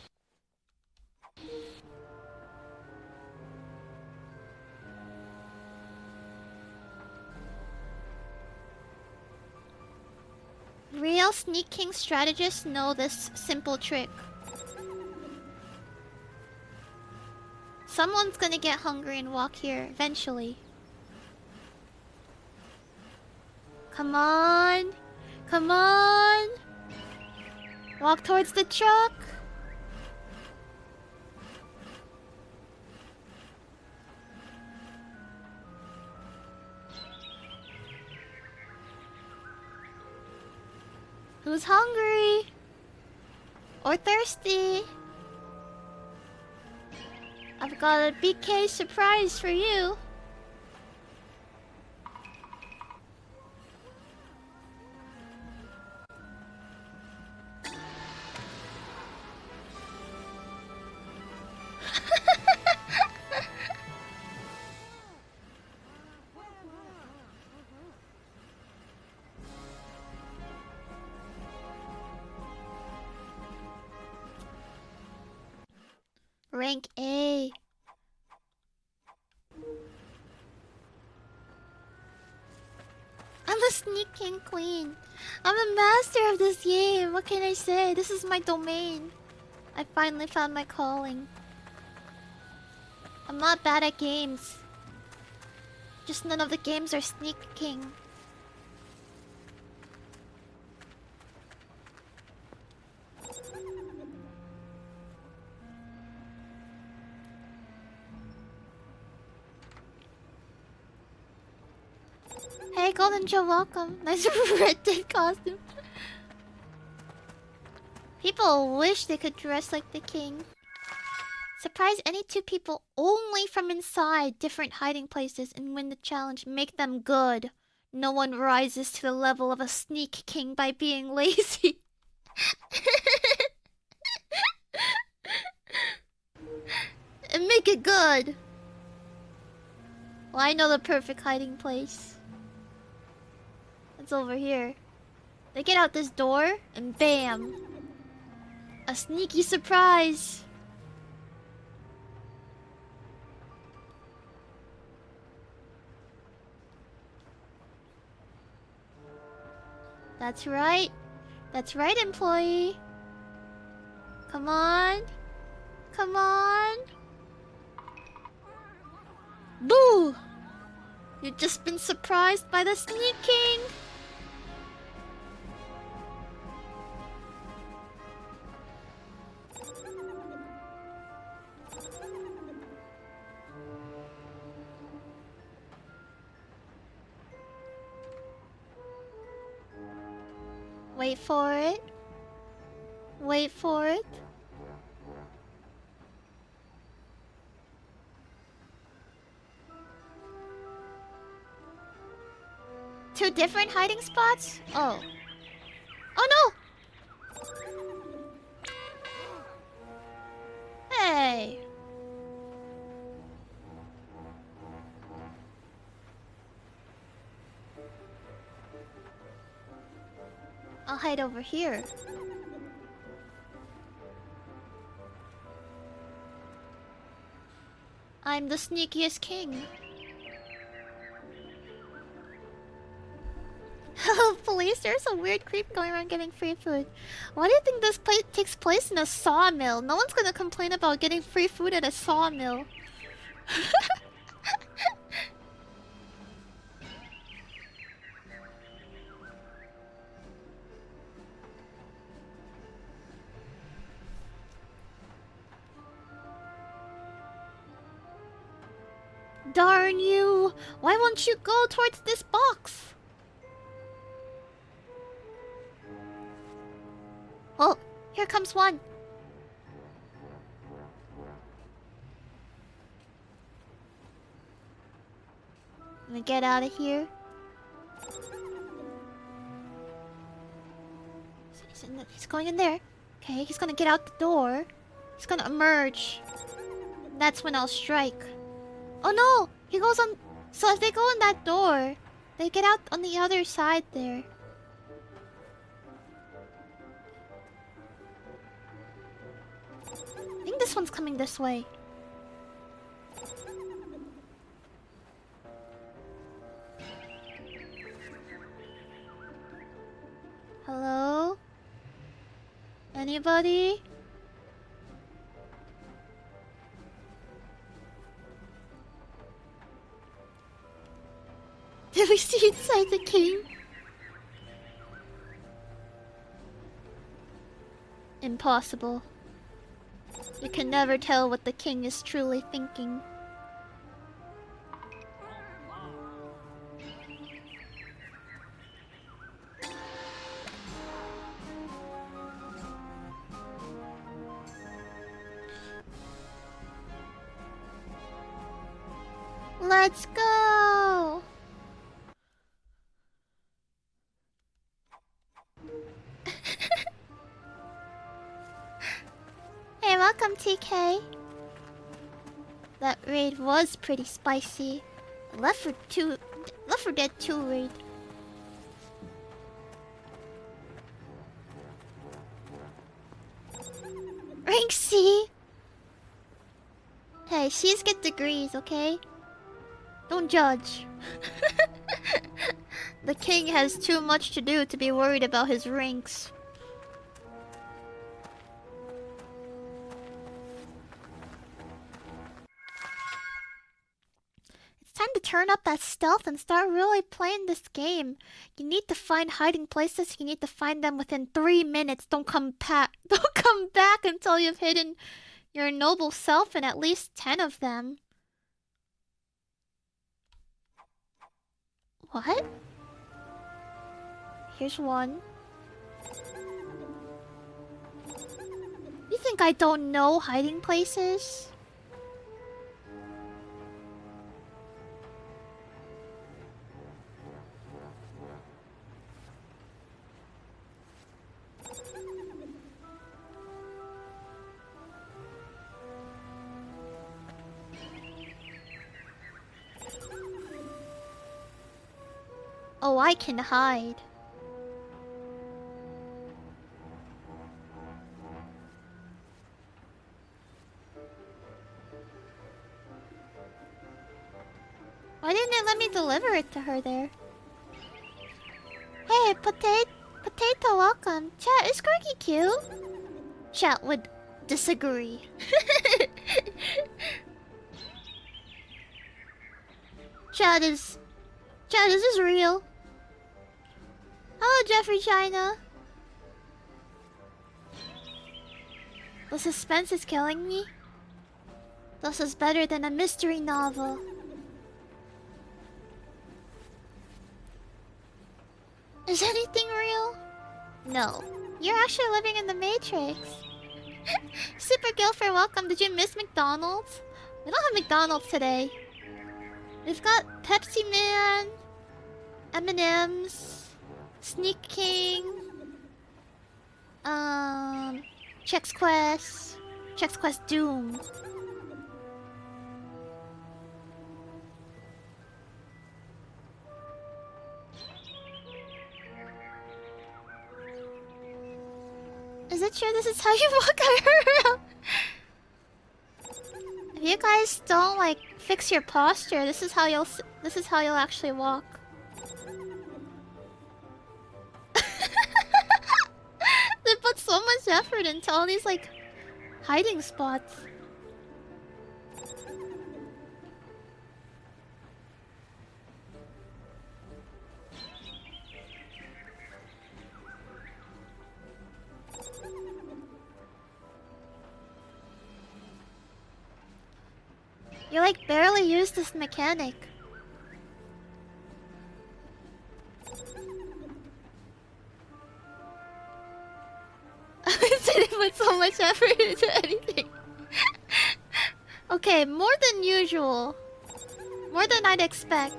[SPEAKER 1] Real Sneak King strategists know this simple trick. Someone's gonna get hungry and walk here eventually. Come on! Come on! Walk towards the truck! Who's hungry? Or thirsty? I've got a BK surprise for you. Rank A. I'm the Sneak King Queen. I'm the master of this game. What can I say? This is my domain. I finally found my calling. I'm not bad at games. Just none of the games are Sneak King. Hey, Golden Joe, welcome. Nice red dead costume. People wish they could dress like the king. Surprise any 2 people only from inside different hiding places and win the challenge. Make them good. No one rises to the level of a Sneak King by being lazy. And make it good. Well, I know the perfect hiding place. It's over here. They get out this door, and bam! A sneaky surprise! That's right. That's right, employee. Come on. Come on. Boo! You've just been surprised by the sneaking. Wait for it. Wait for it. Two different hiding spots? Oh. Oh no! Hey! I'll hide over here. I'm the sneakiest king. Hello, police. There's a weird creep going around getting free food. Why do you think this place takes place in a sawmill? No one's gonna complain about getting free food at a sawmill. Darn you! Why won't you go towards this box? Oh, here comes one. Let me get out of here. He's going in there. Okay, he's gonna get out the door. He's gonna emerge. That's when I'll strike. Oh no! He goes on... So if they go in that door, they get out on the other side there. I think this one's coming this way. Hello? Anybody? Did we see inside the king? Impossible. You can never tell what the king is truly thinking. Let's go! Hey, welcome, TK. That raid was pretty spicy. Left for Dead 2 raid. Rank C. Hey, C's get degrees, okay? Don't judge. The king has too much to do to be worried about his ranks. It's time to turn up that stealth and start really playing this game. You need to find hiding places. You need to find them within 3 minutes. Don't come back. Don't come back until you've hidden your noble self in at least 10 of them. What? Here's one. You think I don't know hiding places? Oh, I can hide. Why didn't it let me deliver it to her there? Hey, potato, welcome. Chat, is Koragi cute? Chat would disagree. Chat is this real? Hello, Jeffrey China. The suspense is killing me. This is better than a mystery novel. Is anything real? No. You're actually living in the Matrix. Super Guilford, welcome. Did you miss McDonald's? We don't have McDonald's today. We've got Pepsiman, M&M's, Sneak King, Chex Quest, Chex Quest Doom. Is it true this is how you walk IRL? If you guys don't like fix your posture, this is how you'll actually walk. They put so much effort into all these like hiding spots. You like barely use this mechanic. I didn't put so much effort into anything. Okay, more than usual. More than I'd expect.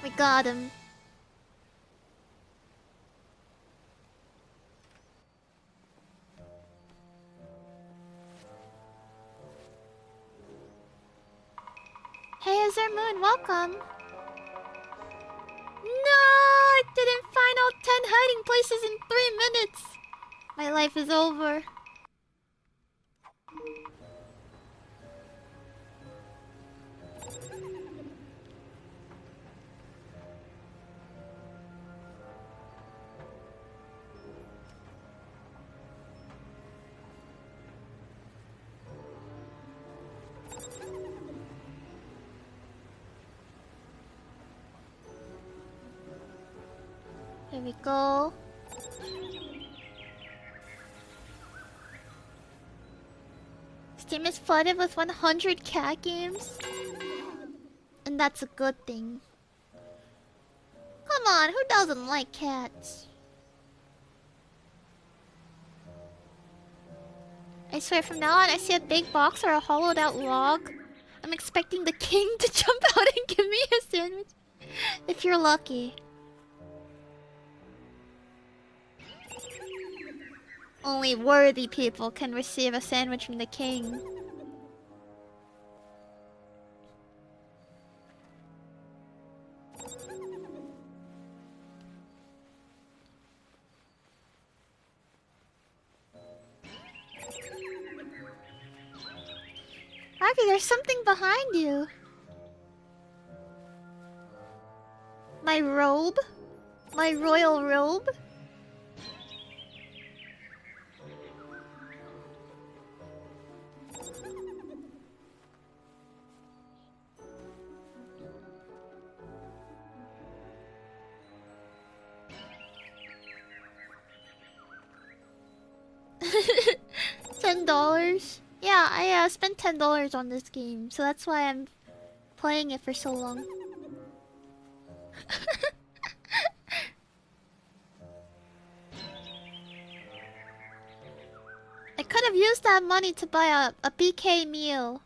[SPEAKER 1] We got him. Hey, Azure Moon, welcome. No, I didn't find all 10 hiding places in 3 minutes. My life is over. Here we go. Steam is flooded with 100 cat games. And that's a good thing. Come on, who doesn't like cats? I swear from now on I see a big box or a hollowed out log, I'm expecting the king to jump out and give me a sandwich. If you're lucky. Only worthy people can receive a sandwich from the king. Rocky, there's something behind you. My robe? My royal robe? $10? Yeah, I spent $10 on this game, so that's why I'm playing it for so long. I could have used that money to buy a BK meal,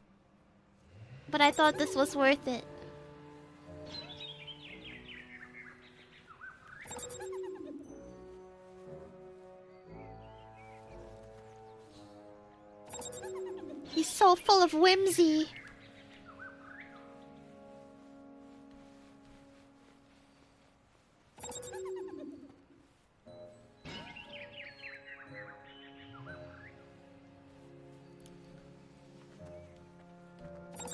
[SPEAKER 1] but I thought this was worth it. He's so full of whimsy.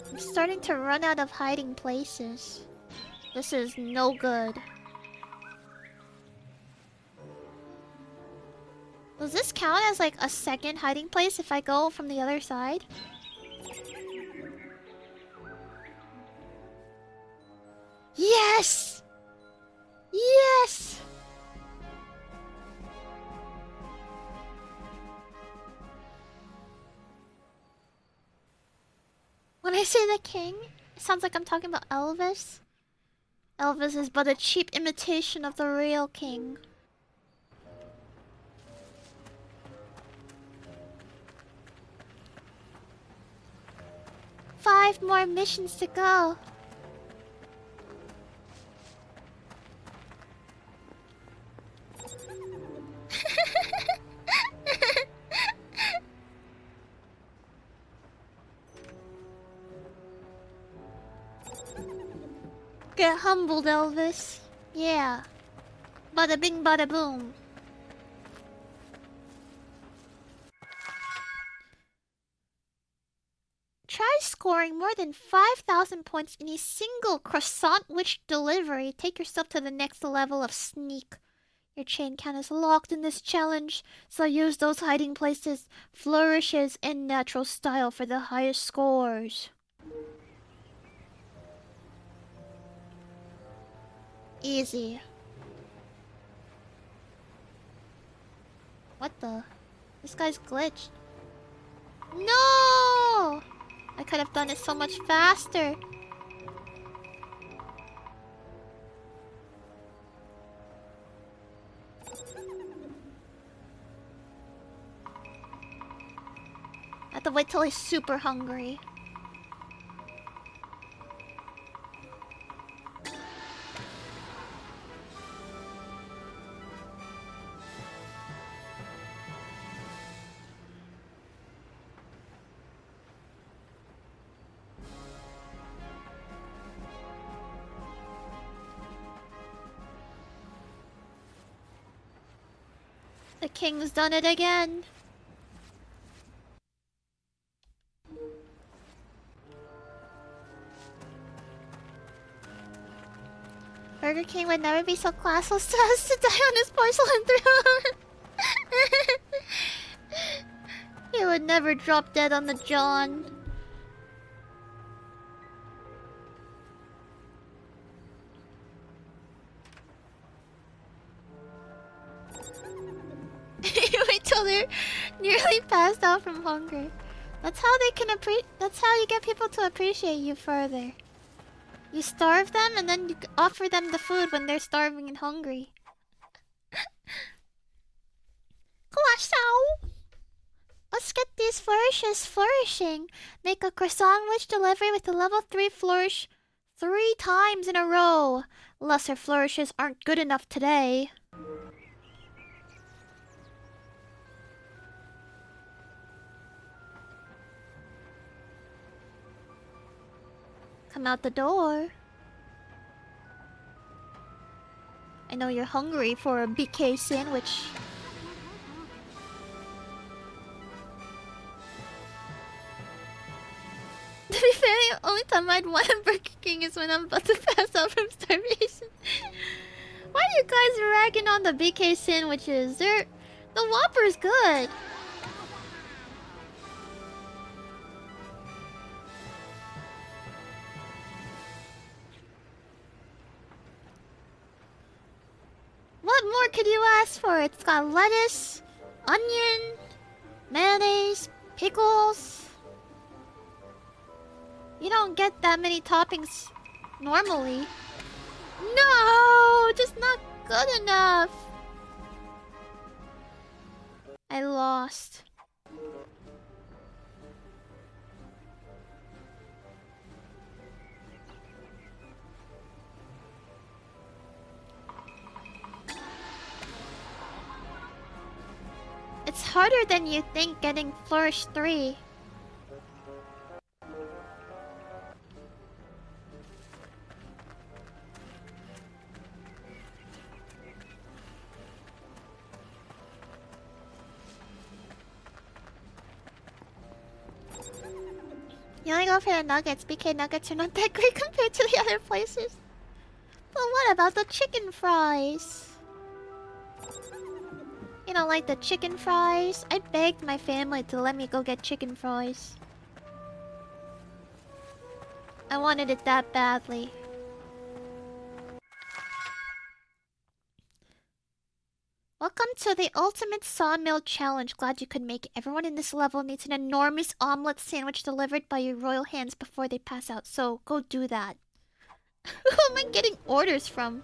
[SPEAKER 1] I'm starting to run out of hiding places. This is no good. Does this count as like a second hiding place if I go from the other side? Yes! Yes! When I say the king, it sounds like I'm talking about Elvis. Elvis is but a cheap imitation of the real king. Five more missions to go. Get humbled, Elvis. Yeah. Bada bing, bada boom. Try scoring more than 5,000 points in a single croissant wish delivery. Take yourself to the next level of sneak. Your chain count is locked in this challenge, so use those hiding places, flourishes, and natural style for the highest scores. Easy. What the? This guy's glitched. No! I could have done it so much faster. I have to wait till he's super hungry. The king's done it again. Burger King would never be so classless as to die on his porcelain throne. He would never drop dead on the John. Wait till they're nearly passed out from hunger. That's how they can that's how you get people to appreciate you further. You starve them and then you offer them the food when they're starving and hungry. Croissant! Let's get these flourishes flourishing. Make a croissant wish delivery with a level 3 flourish 3 times in a row. Lesser flourishes aren't good enough today. Come out the door. I know you're hungry for a BK sandwich. To be fair, the only time I'd want a Burger King is when I'm about to pass out from starvation. Why are you guys ragging on the BK sandwiches? The Whopper's good. What more could you ask for? It's got lettuce, onion, mayonnaise, pickles. You don't get that many toppings normally. No, just not good enough. I lost. It's harder than you think getting Flourish 3. You only go for the nuggets. BK nuggets are not that great compared to the other places. But what about the chicken fries? You don't like the chicken fries? I begged my family to let me go get chicken fries. I wanted it that badly. Welcome to the Ultimate Sawmill Challenge. Glad you could make it. Everyone in this level needs an enormous omelet sandwich delivered by your royal hands before they pass out. So, go do that. Who am I getting orders from?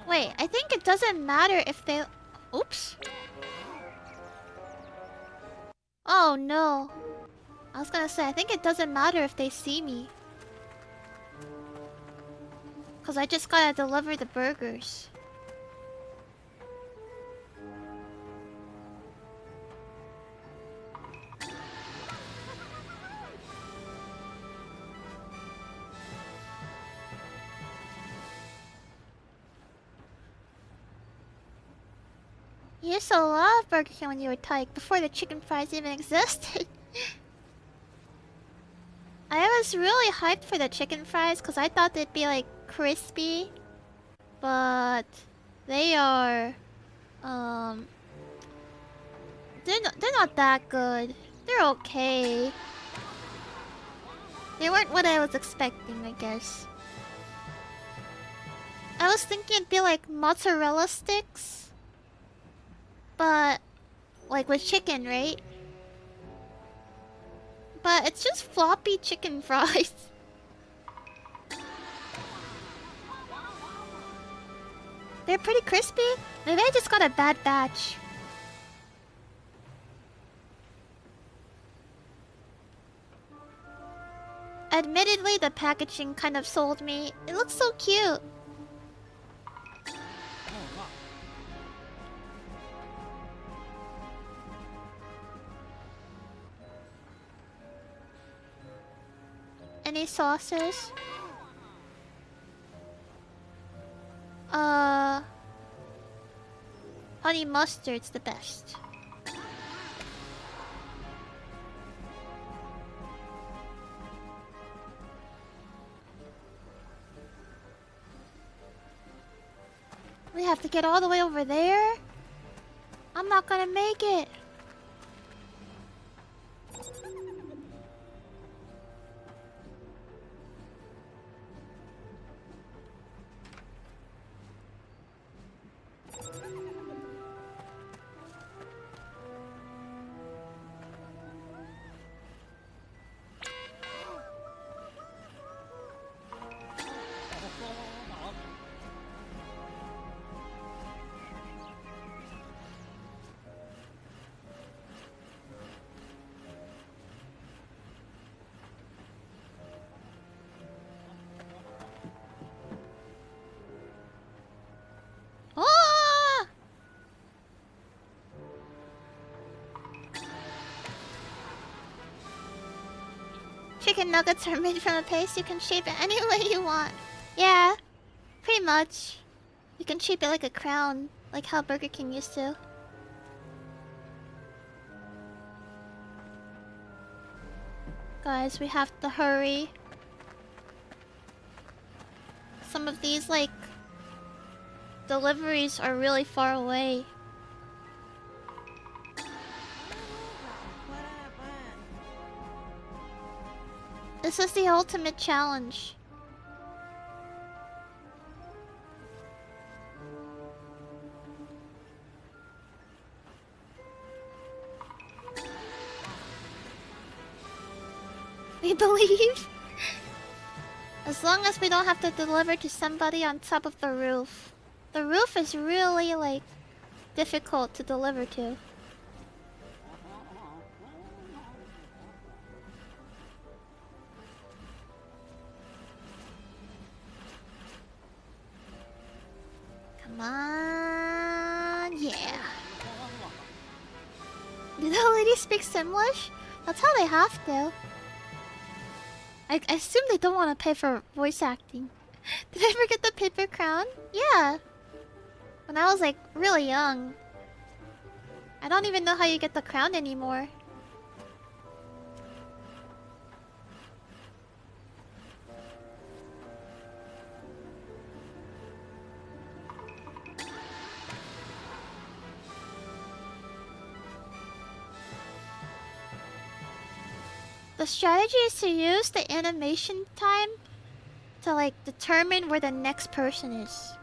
[SPEAKER 1] Wait, I think it doesn't matter if they... Oops. Oh no. I was gonna say, I think it doesn't matter if they see me. Cause I just gotta deliver the burgers. You used to love Burger King when you were tight, before the chicken fries even existed. I was really hyped for the chicken fries because I thought they'd be like crispy. But they are they're not that good. They're okay. They weren't what I was expecting, I guess. I was thinking it'd be like mozzarella sticks. But like with chicken, right? But it's just floppy chicken fries. They're pretty crispy. Maybe I just got a bad batch. Admittedly, the packaging kind of sold me. It looks so cute. Any sauces? Honey mustard's the best. We have to get all the way over there? I'm not gonna make it. Ah! Chicken nuggets are made from a paste. You can shape it any way you want. Yeah, pretty much. You can shape it like a crown, like how Burger King used to. Guys, we have to hurry. Some of these, like, deliveries are really far away. This is the ultimate challenge. We believe. As long as we don't have to deliver to somebody on top of the roof. The roof is really, like, difficult to deliver to. Come on. Yeah. Did the lady speak Simlish? That's how they have to. I assume they don't want to pay for voice acting. Did I ever get the paper crown? Yeah. When I was like really young. I don't even know how you get the crown anymore. The strategy is to use the animation time to like determine where the next person is.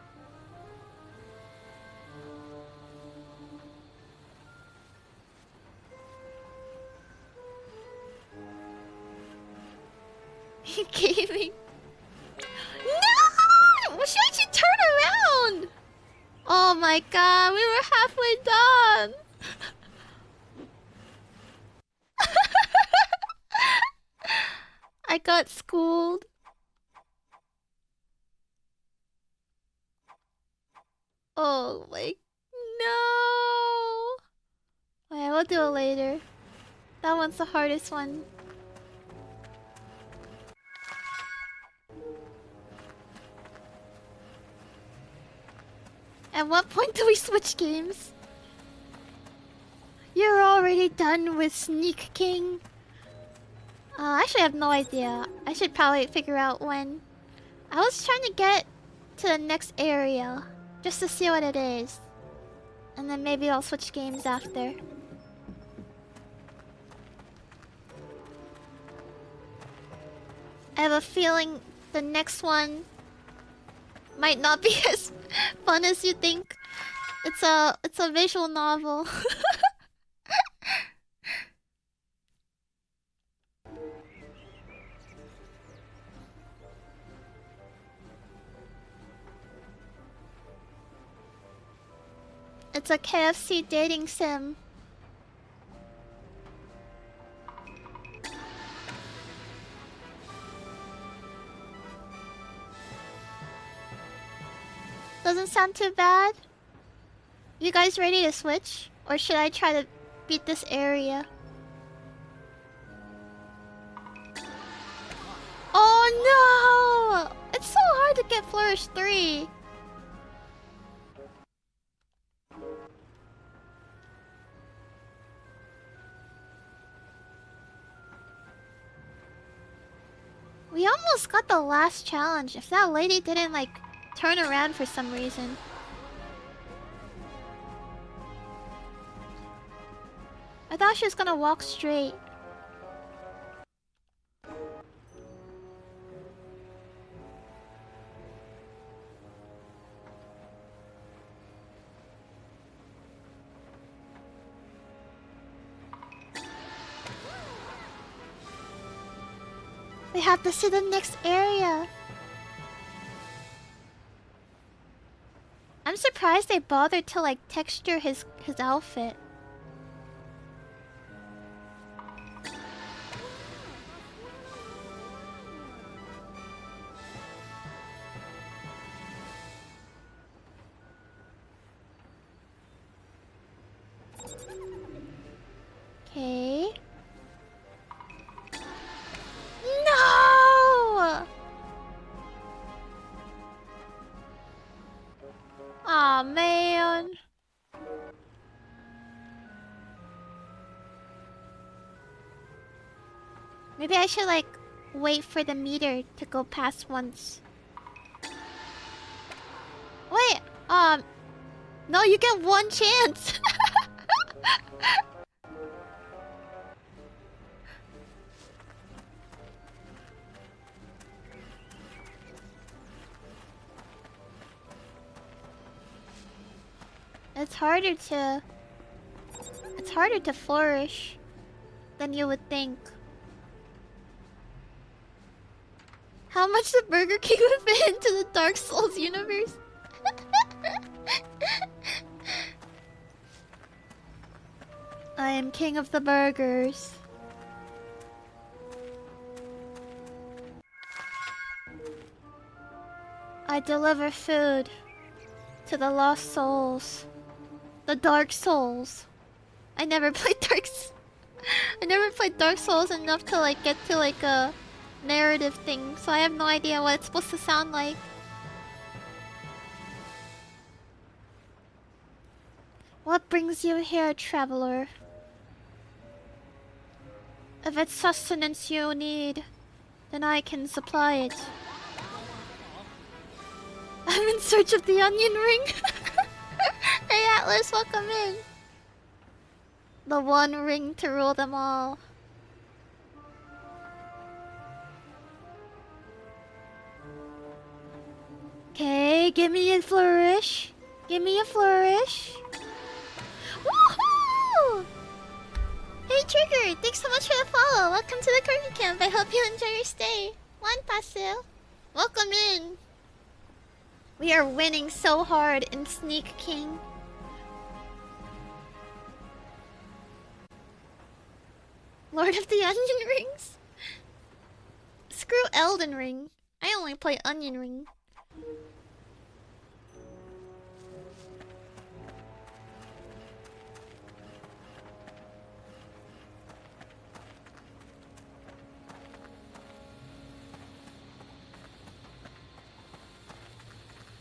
[SPEAKER 1] Gaming. No! Why should you turn around? Oh my god, we were halfway done. I got schooled. Oh my... No! Okay, we'll do it later. That one's the hardest one. At what point do we switch games? You're already done with Sneak King? I actually have no idea. I should probably figure out when. I was trying to get to the next area. Just to see what it is. And then maybe I'll switch games after. I have a feeling the next one might not be as fun as you think. It's a visual novel. It's a KFC dating sim. Doesn't sound too bad. You guys ready to switch? Or should I try to beat this area? Oh no! It's so hard to get Flourish 3. We almost got the last challenge if that lady didn't like turn around for some reason. I thought she was gonna walk straight. We have to see the next area. I'm surprised they bothered to like texture his outfit. Okay. No! Aw, man. Maybe I should like wait for the meter to go past once. Wait, no, you get one chance. It's harder to flourish than you would think. How much the Burger King would fit into the Dark Souls universe? I am king of the burgers. I deliver food. To the Lost Souls. The Dark Souls. I never played I never played Dark Souls enough to like get to like a narrative thing, so I have no idea what it's supposed to sound like. What brings you here, traveler? If it's sustenance you need, then I can supply it. I'm in search of the onion ring. Hey Atlas, welcome in. The one ring to rule them all. Okay, give me a flourish. Give me a flourish. Woohoo! Hey Trigger, thanks so much for the follow. Welcome to the Koragi camp. I hope you enjoy your stay. Juan Pasil, welcome in. We are winning so hard in Sneak King. Lord of the Onion Rings? Screw Elden Ring. I only play Onion Ring.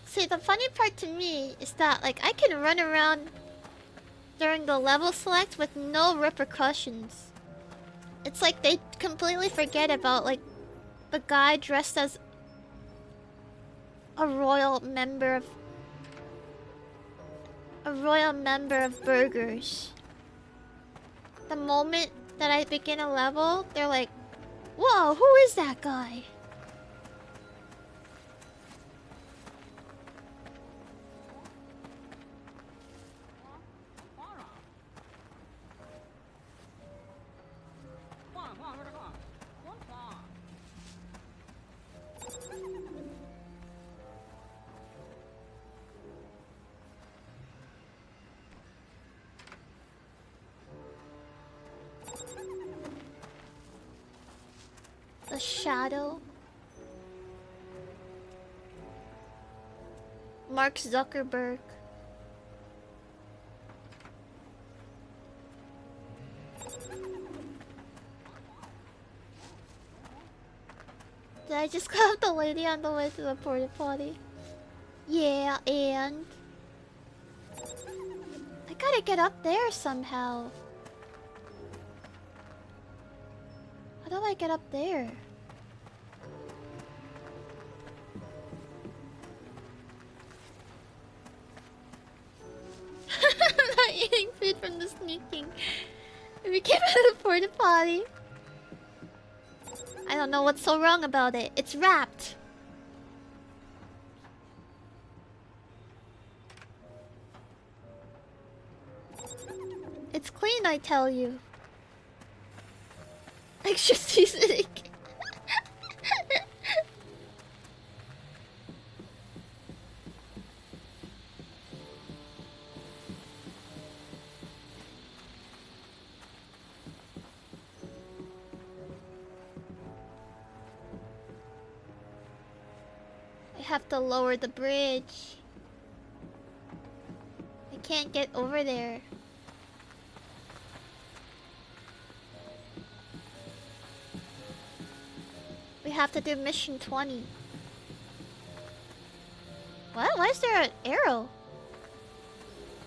[SPEAKER 1] See, the funny part to me is that, like, I can run around during the level select with no repercussions. It's like they completely forget about, like, the guy dressed as a royal member of... a royal member of burgers. The moment that I begin a level, they're like, whoa, who is that guy? The shadow. Mark Zuckerberg. Did I just call out the lady on the way to the porta potty? Yeah, and I gotta get up there somehow. How do I get up there? I'm not eating food from the sneaking. We came out of the porta potty. I don't know what's so wrong about it. It's wrapped. It's clean, I tell you. Extra seasoning. I have to lower the bridge. I can't get over there. We have to do mission 20. What? Why is there an arrow?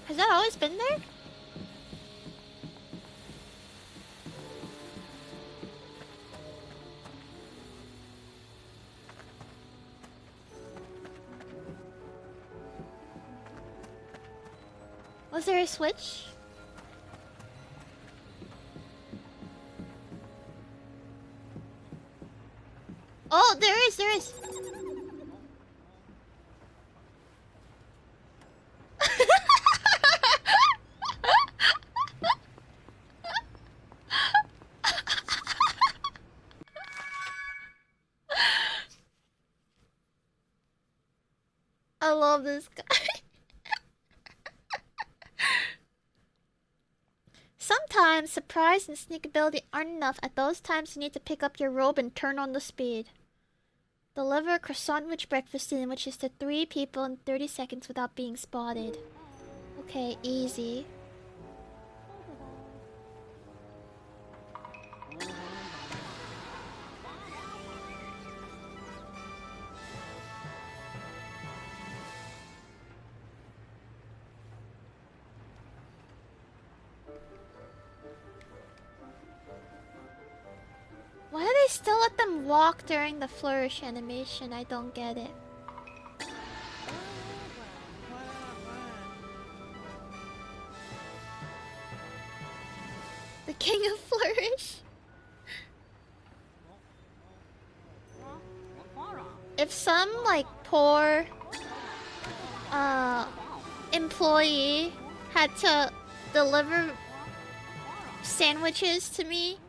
[SPEAKER 1] Has that always been there? Was there a switch? Oh, there is, there is. I love this guy. Sometimes surprise and sneak ability aren't enough. At those times you need to pick up your robe and turn on the speed. Deliver a croissant with breakfast sandwiches to 3 people in 30 seconds without being spotted. Okay, easy. Why do they still let them walk during the flourish animation? I don't get it. The king of flourish? If some, like, poor employee had to deliver sandwiches to me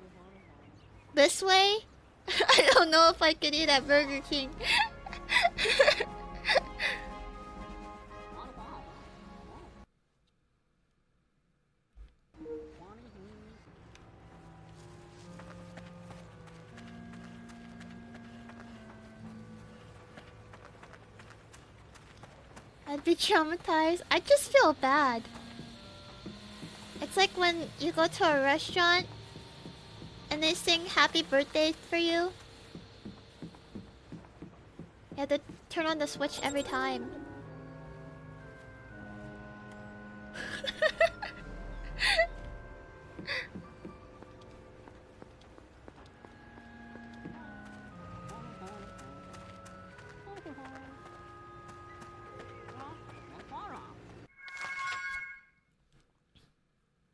[SPEAKER 1] this way, I don't know if I could eat at Burger King. I'd be traumatized. I just feel bad. It's like when you go to a restaurant and they sing happy birthday for you. You have to turn on the switch every time.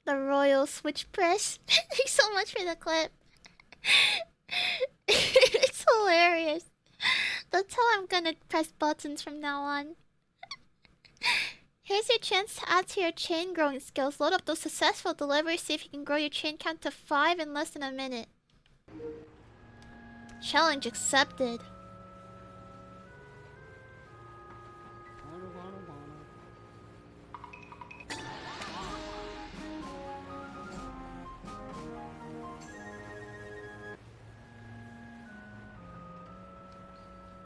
[SPEAKER 1] The royal switch press. Thanks so much for the clip. It's hilarious. That's how I'm gonna press buttons from now on. Here's your chance to add to your chain growing skills. Load up those successful deliveries. See if you can grow your chain count to 5 in less than a minute. Challenge accepted.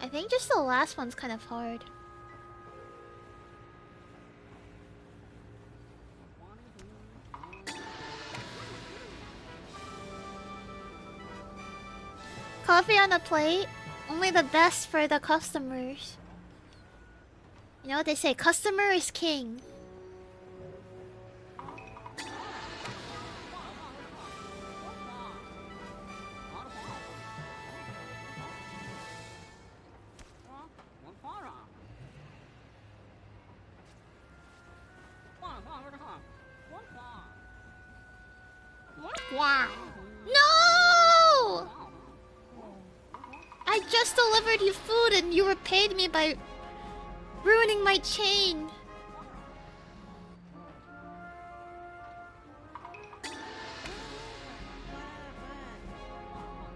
[SPEAKER 1] I think just the last one's kind of hard. Coffee on a plate? Only the best for the customers. You know what they say, customer is king. Wow. No! I just delivered you food and you repaid me by ruining my chain.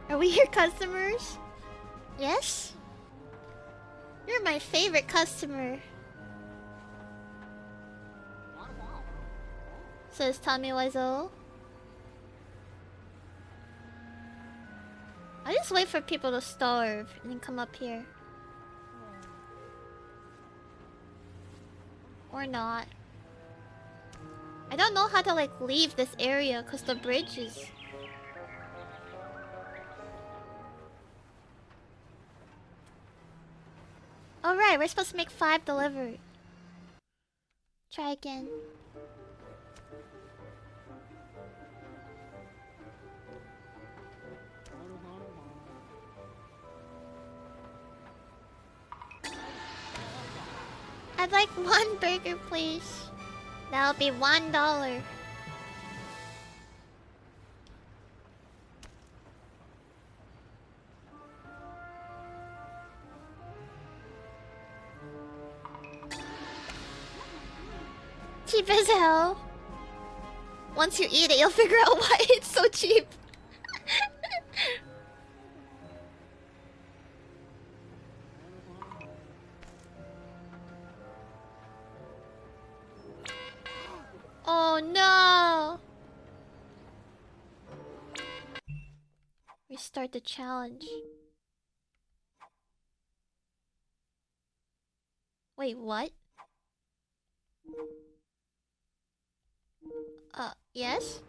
[SPEAKER 1] Are we your customers? Yes? You're my favorite customer. Says Tommy Wiseau. I just wait for people to starve and then come up here. Or not. I don't know how to like leave this area because the bridge is... Alright, we're supposed to make 5 delivery. Try again. I'd like 1 burger, please. That'll be $1. Cheap as hell. Once you eat it, you'll figure out why it's so cheap. Oh no! Restart the challenge. Wait, what? Yes?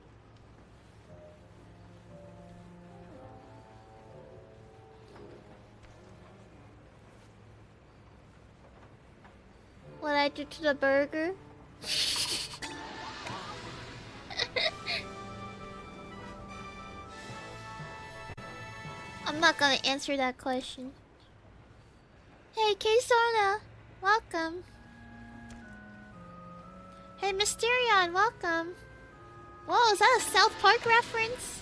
[SPEAKER 1] What I do to the burger? I'm not gonna answer that question. Hey, K-Sona! Welcome. Hey, Mysterion, welcome. Whoa, is that a South Park reference?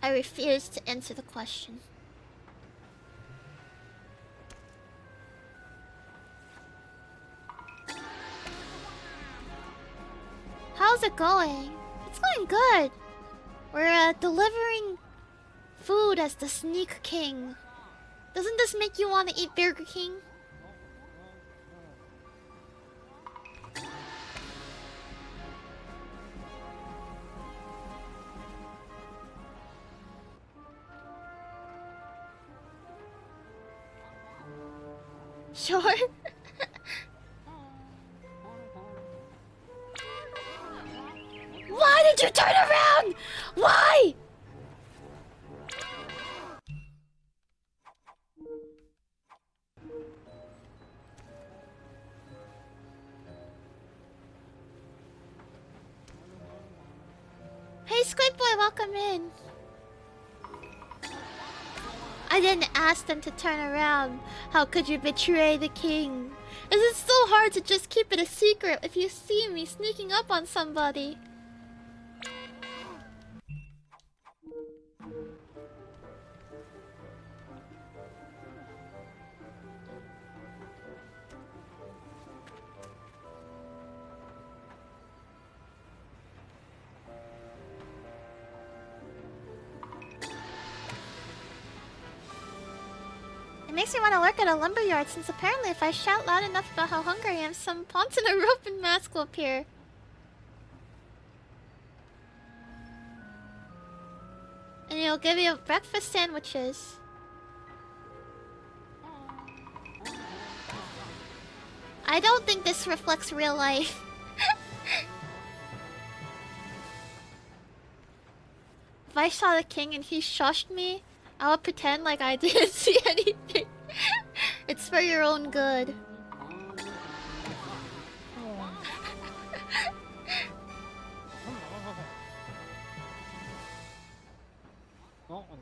[SPEAKER 1] I refuse to answer the question. How's it going? It's going good. We're delivering food as the Sneak King. Doesn't this make you want to eat Burger King? Sure. Why did you turn around? Why? Hey, Squid Boy, welcome in. I didn't ask them to turn around. How could you betray the king? Is it so hard to just keep it a secret if you see me sneaking up on somebody? It makes me want to work at a lumberyard since apparently if I shout loud enough about how hungry I am, some pawns in a rope and mask will appear. And it'll give you breakfast sandwiches. I don't think this reflects real life. If I saw the king and he shushed me, I would pretend like I didn't see anything. It's for your own good.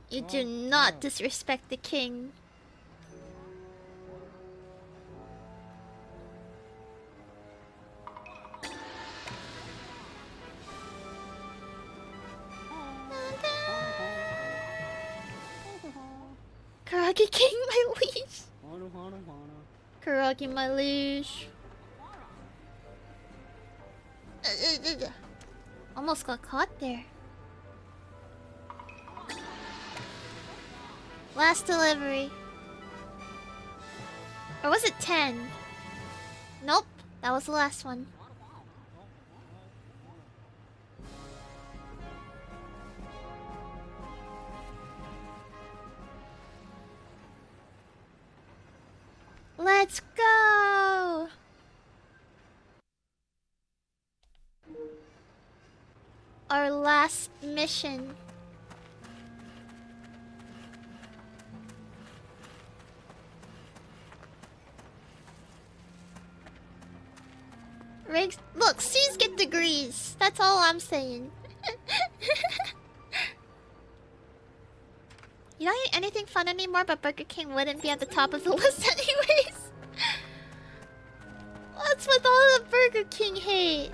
[SPEAKER 1] You do not disrespect the king. Koragi king, my leash. Koragi, my leash. Almost got caught there. Last delivery. Or was it 10? Nope, that was the last one. Let's go! Our last mission. Riggs, look, C's get degrees. That's all I'm saying. You don't eat anything fun anymore, but Burger King wouldn't be at the top of the list anyways. What's with all the Burger King hate?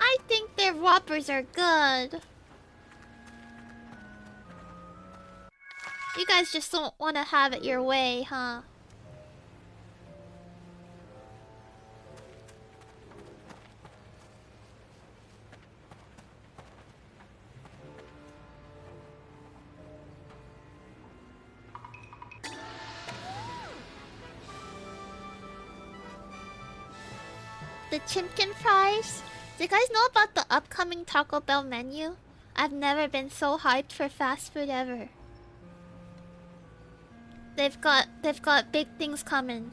[SPEAKER 1] I think their Whoppers are good. You guys just don't want to have it your way, huh? The Chimkin fries? Do you guys know about the upcoming Taco Bell menu? I've never been so hyped for fast food ever. They've got big things coming.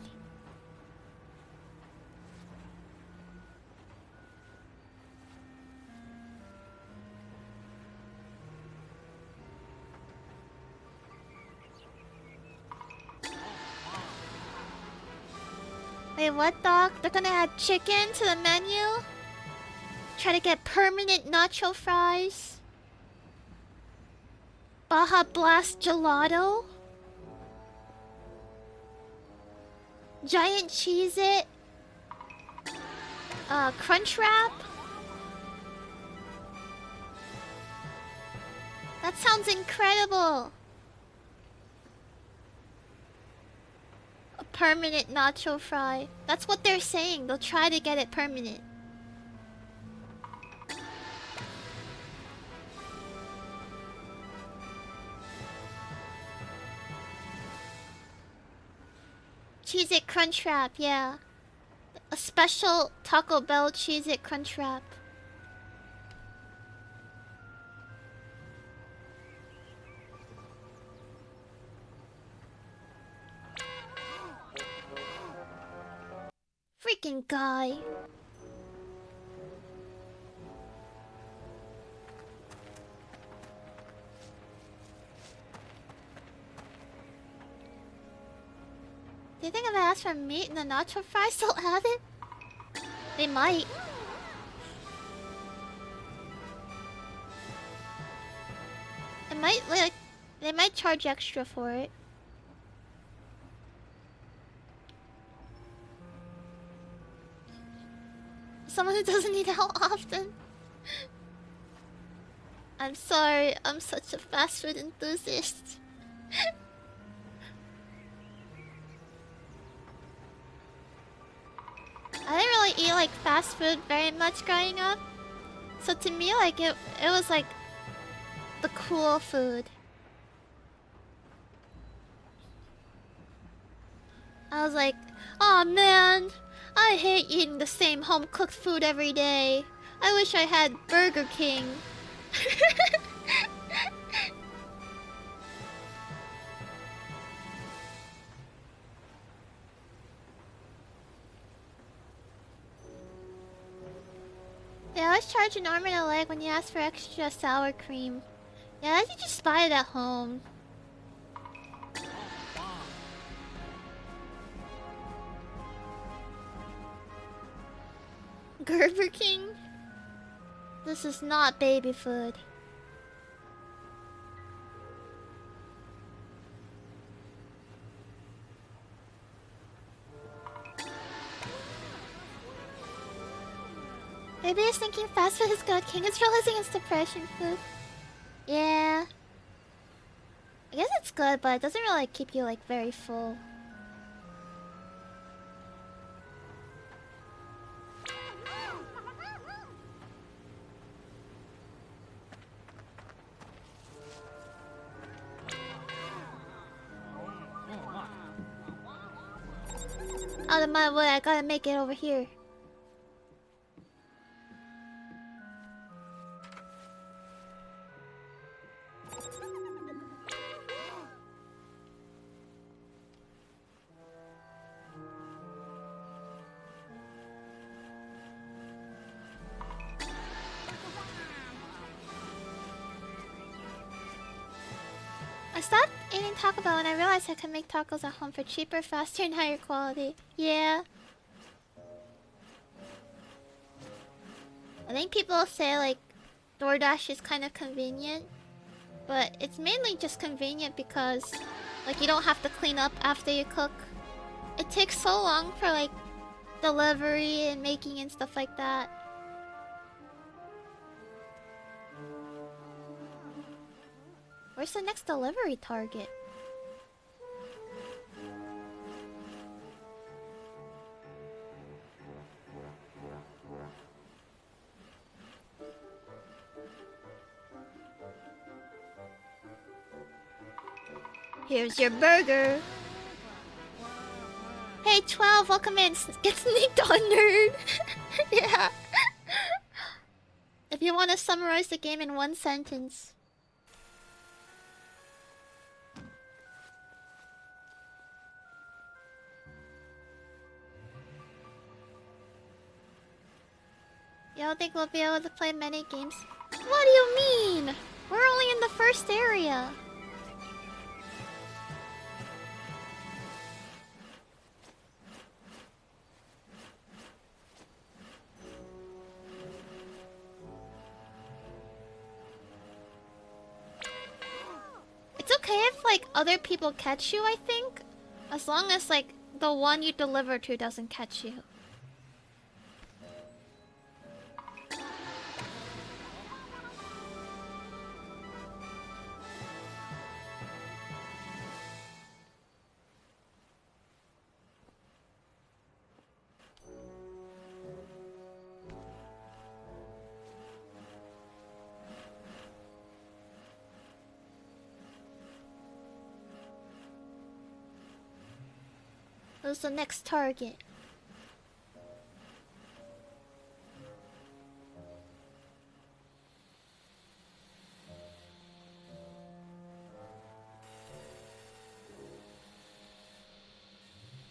[SPEAKER 1] Wait, what, dog? They're gonna add chicken to the menu? Try to get permanent nacho fries? Baja Blast gelato? Giant Cheez-It? Crunch Wrap? That sounds incredible! A permanent nacho fry. That's what they're saying. They'll try to get it permanent. Cheez-It Crunch Wrap, yeah. A special Taco Bell Cheez-It Crunch Wrap. Freaking guy. Do you think if I ask for meat in the nacho fries, they'll add it? They might. It might, like, they might charge extra for it. Someone who doesn't eat out often. I'm sorry, I'm such a fast food enthusiast. I didn't really eat like fast food very much growing up. So to me, like it was like the cool food. I was like, oh man, I hate eating the same home cooked food every day. I wish I had Burger King. They always charge an arm and a leg when you ask for extra sour cream. Yeah, you just buy it at home. Burger King? This is not baby food. Maybe he's thinking fast food is good. King is realizing it's depression food. Yeah. I guess it's good, but it doesn't really like, keep you like very full. Out of my way, I gotta make it over here. I stopped eating Taco Bell and I realized I could make tacos at home for cheaper, faster, and higher quality. Yeah. I think people say like DoorDash is kind of convenient, but it's mainly just convenient because like you don't have to clean up after you cook. It takes so long for like delivery and making and stuff like that. Where's the next delivery target? Here's your burger. Hey, 12, welcome in. Get sneaked on, nerd. Yeah. If If you want to summarize the game in one sentence. You don't think we'll be able to play many games? What do you mean? We're only in the first area. It's okay if, like, other people catch you, I think. As long as, like, the one you deliver to doesn't catch you. Who's the next target?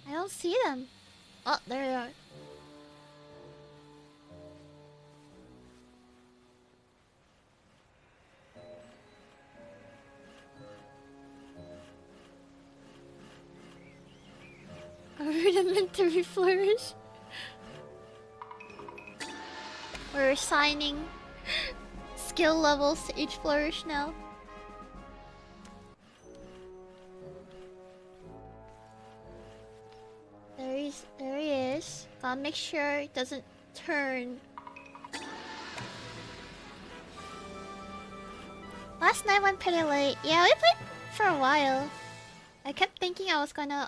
[SPEAKER 1] I don't see them. Oh, there they are. A rudimentary flourish. We're assigning skill levels to each flourish now. There he is. Gotta make sure it doesn't turn. Last night went pretty late. Yeah, we played for a while. I kept thinking I was gonna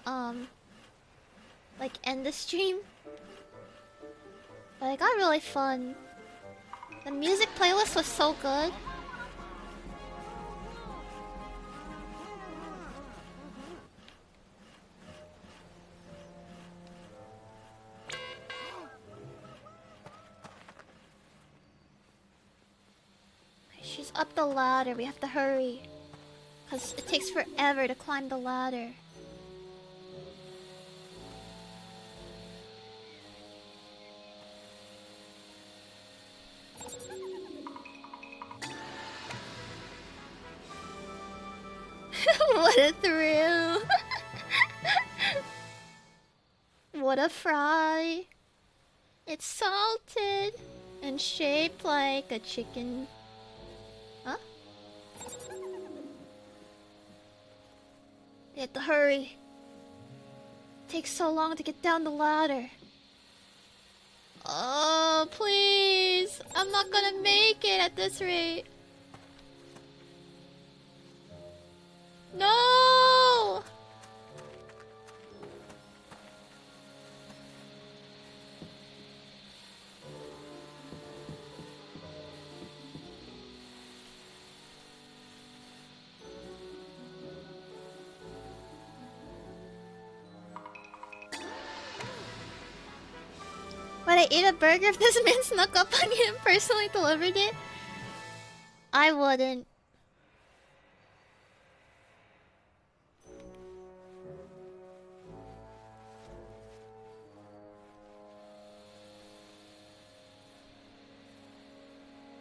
[SPEAKER 1] like end the stream, but it got really fun. The music playlist was so good. She's up the ladder. We have to hurry, cause it takes forever to climb the ladder. What a thrill! What a fry! It's salted and shaped like a chicken. Huh? We have to hurry. It takes so long to get down the ladder. Oh, please! I'm not gonna make it at this rate. No! Would I eat a burger if this man snuck up on you and personally delivered it? I wouldn't.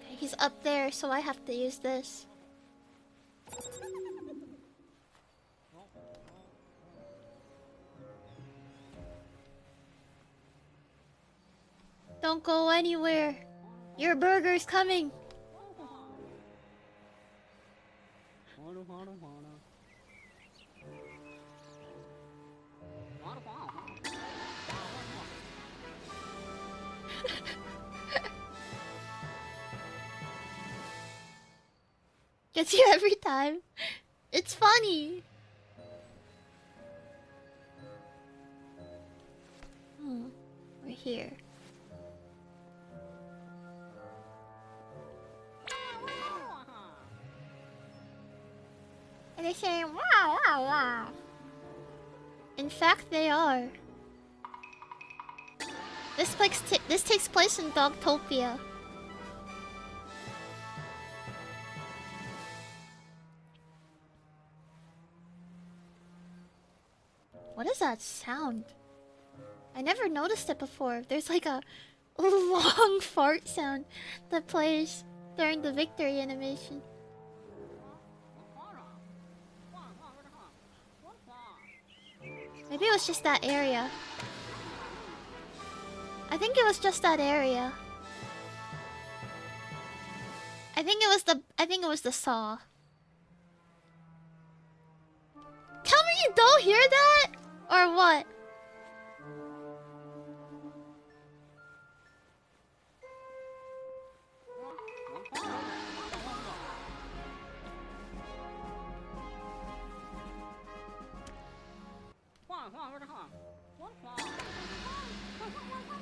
[SPEAKER 1] Okay, he's up there, so I have to use this. Don't go anywhere. Your burger's coming. Gets you every time. It's funny. We're here. And they're saying wow, wow, wow. In fact, they are. This takes place in Dogtopia. What is that sound? I never noticed it before. There's like a long fart sound that plays during the victory animation. Maybe it was just that area. I think it was just that area. I think it was the saw. Tell me you don't hear that? Or what?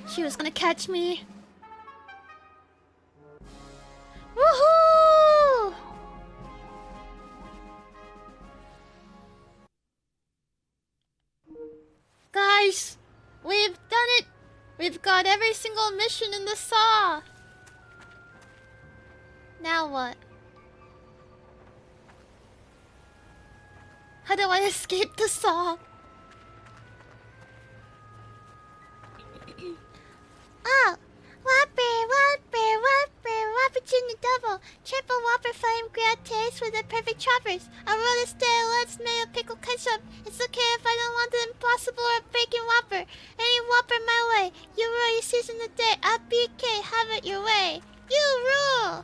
[SPEAKER 1] She was gonna catch me. Woohoo! Guys, we've done it. We've got every single mission in the saw. Now what? How do I escape the saw? Oh, Whopper Junior Double, Triple Whopper Flame Grilled Taste with the perfect choppers. A roll of stale let's mayo pickle ketchup. It's okay if I don't want the impossible or bacon Whopper. Any Whopper my way. You rule, you season the day. I'll BK, have it your way. You rule!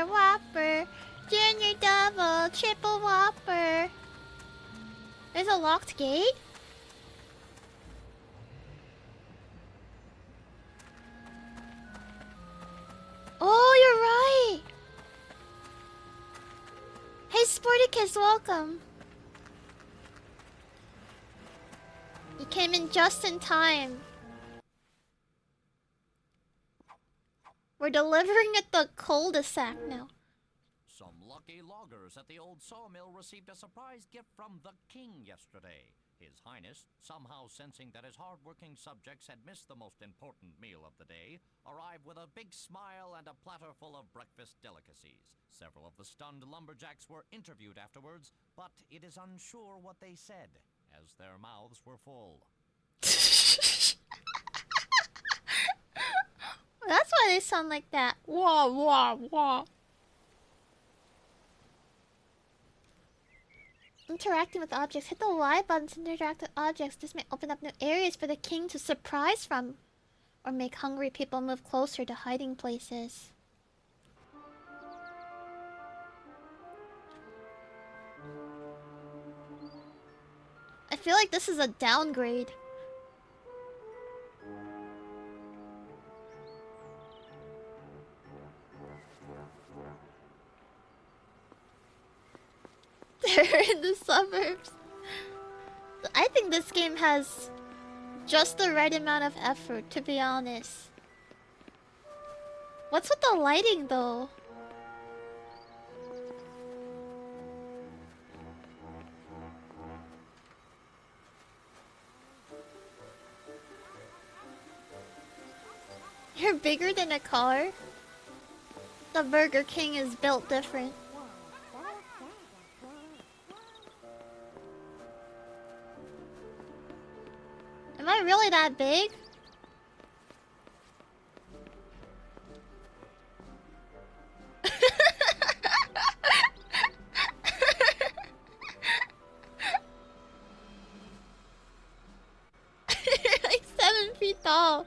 [SPEAKER 1] Whopper, Junior Double, Triple Whopper. There's a locked gate? Oh, you're right! Hey, Sporticus, welcome. You came in just in time. We're delivering at the cul-de-sac now.
[SPEAKER 3] Some lucky loggers at the old sawmill received a surprise gift from the king yesterday. His Highness, somehow sensing that his hard-working subjects had missed the most important meal of the day, arrived with a big smile and a platter full of breakfast delicacies. Several of the stunned lumberjacks were interviewed afterwards, but it is unsure what they said, as their mouths were full.
[SPEAKER 1] That's why they sound like that. Wah, wah, wah. Interacting with objects. Hit the Y button to interact with objects. This may open up new areas for the king to surprise from, or make hungry people move closer to hiding places. I feel like this is a downgrade. They're in the suburbs. I think this game has just the right amount of effort, to be honest. What's with the lighting, though? You're bigger than a car? The Burger King is built different. Am I really that big? You're like 7 feet tall.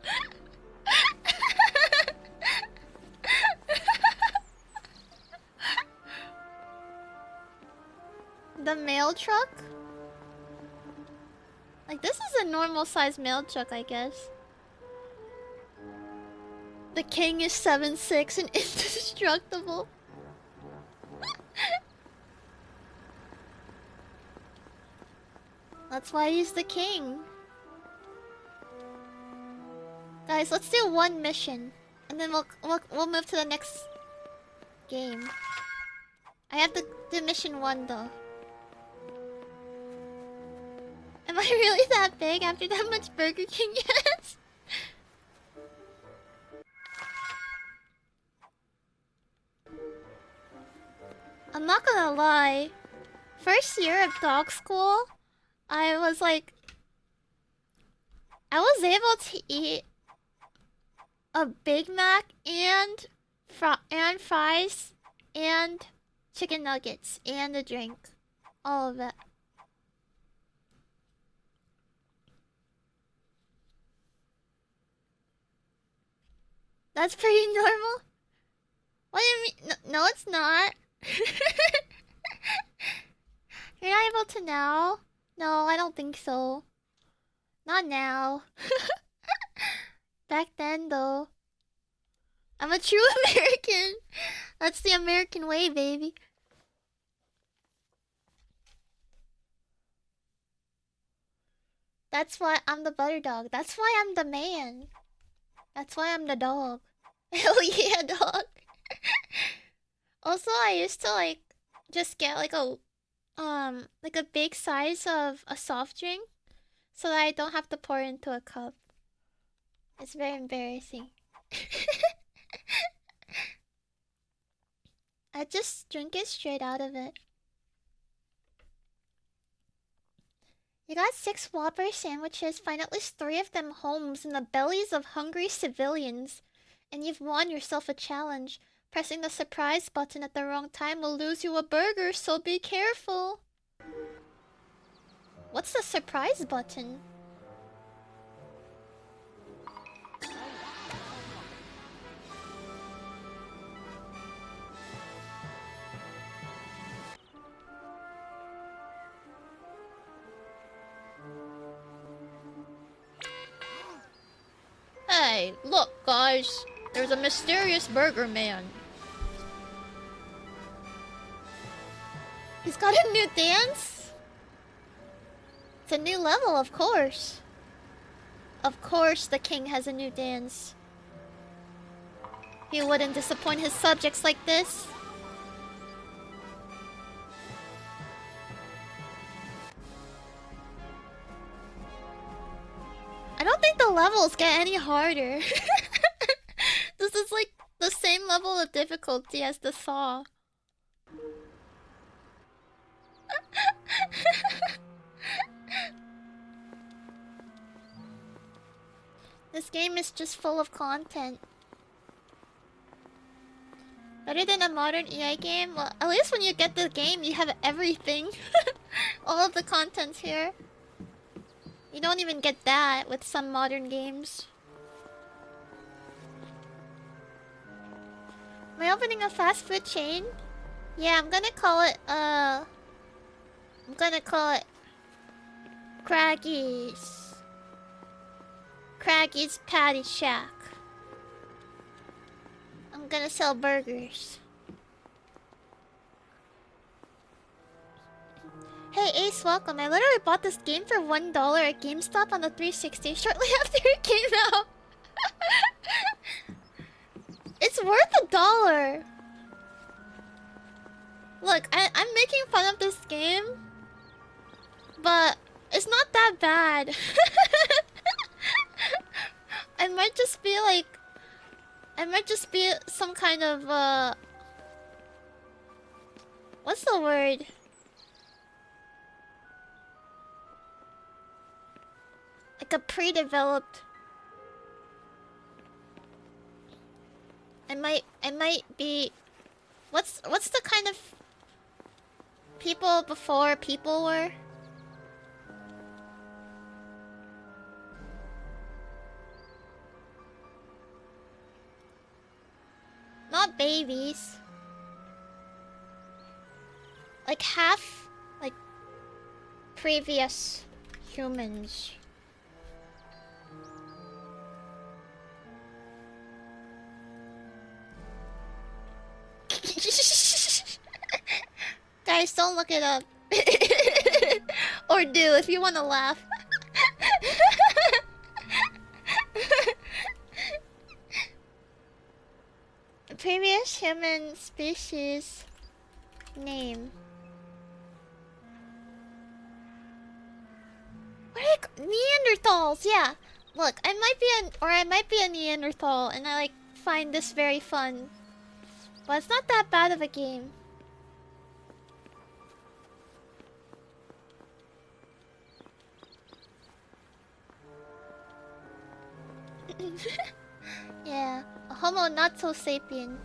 [SPEAKER 1] The mail truck? Like, this is a normal size mail truck, I guess. The king is 7'6" and indestructible. That's why he's the king. Guys, let's do one mission, and then we'll move to the next game. I have to do mission 1 though. Am I really that big after that much Burger King? Yes. lie. First year of dog school, I was like, I was able to eat a Big Mac and fries and chicken nuggets and a drink. All of it. That's pretty normal. What do you mean? No, it's not. You're not able to now? No, I don't think so. Not now. Back then, though. I'm a true American. That's the American way, baby. That's why I'm the butter dog. That's why I'm the man. That's why I'm the dog. Hell yeah, dog. Also, I used to like just get like a big size of a soft drink so that I don't have to pour into a cup. It's very embarrassing. I just drink it straight out of it. You got 6 Whopper sandwiches, find at least 3 of them homes in the bellies of hungry civilians, and you've won yourself a challenge. Pressing the surprise button at the wrong time will lose you a burger, so be careful. What's the surprise button? Hey, look, guys. There's a mysterious burger man. He's got a new dance? It's a new level, of course. Of course the king has a new dance. He wouldn't disappoint his subjects like this. I don't think the levels get any harder. This is like the same level of difficulty as the Saw. This game is just full of content. Better than a modern EA game? Well, at least when you get the game, you have everything. All of the content's here. You don't even get that with some modern games. Am I opening a fast food chain? Yeah, I'm gonna call it, Koraggi's. Koraggi's Patty Shack. I'm gonna sell burgers. Hey Ace, welcome. I literally bought this game for $1 at GameStop on the 360 shortly after it came out. It's worth $1. Look, I'm making fun of this game, but it's not that bad. I might just be like, some kind of what's the word? Like a pre-developed. I might be. What's the kind of people before people were? Not babies. Like half, like previous humans. Guys, don't look it up. Or do if you want to laugh. Previous human species name. What are Neanderthals? Yeah. Look, I might be a Neanderthal, and I like find this very fun. But it's not that bad of a game. Yeah, a Homo not so sapien.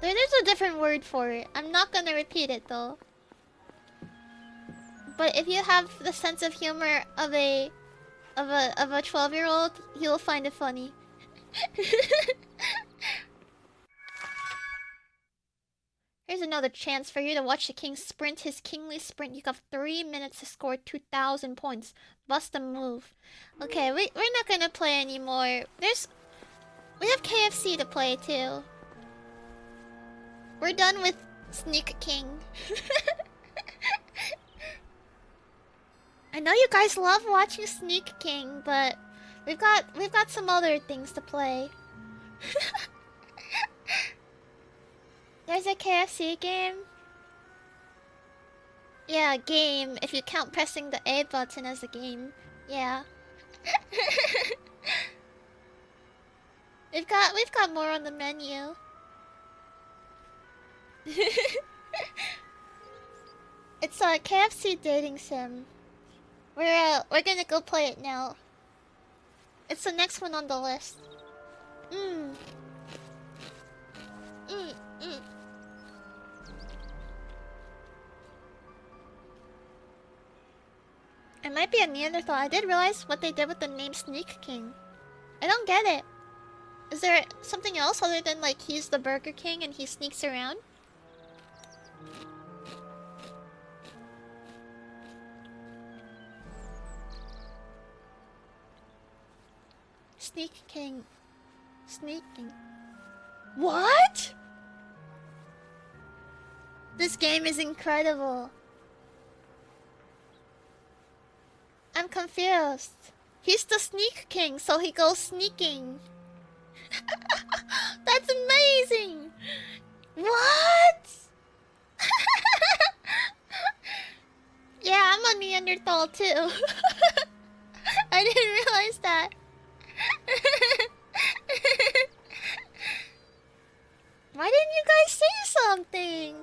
[SPEAKER 1] There's a different word for it. I'm not gonna repeat it though. But if you have the sense of humor of a 12-year-old, you'll find it funny. Here's another chance for you to watch the king sprint his kingly sprint. You have 3 minutes to score 2,000 points. Bust a move. Okay, we're not gonna play anymore. We have KFC to play too. We're done with Sneak King. I know you guys love watching Sneak King, but we've got some other things to play. There's a KFC game. Yeah, game. If you count pressing the A button as a game. Yeah. we've got more on the menu. It's a KFC dating sim. We're gonna go play it now. It's the next one on the list. Mm. Mm. Mm. I might be a Neanderthal. I did realize what they did with the name Sneak King. I don't get it. Is there something else other than like he's the Burger King and he sneaks around? Sneak King. Sneaking. What? This game is incredible. I'm confused. He's the Sneak King, so he goes sneaking. That's amazing! What? Yeah, I'm a Neanderthal too. I didn't realize that. Why didn't you guys say something?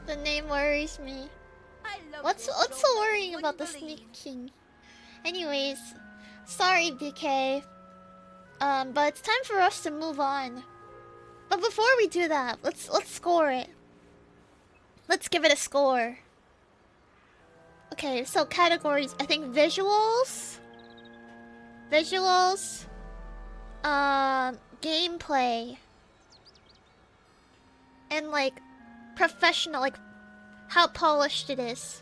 [SPEAKER 1] The name worries me. What's so worrying about the Sneak King? Anyways, sorry BK. But it's time for us to move on. But before we do that, let's score it. Let's give it a score. Okay, so categories, I think visuals, gameplay, and like professional, like how polished it is.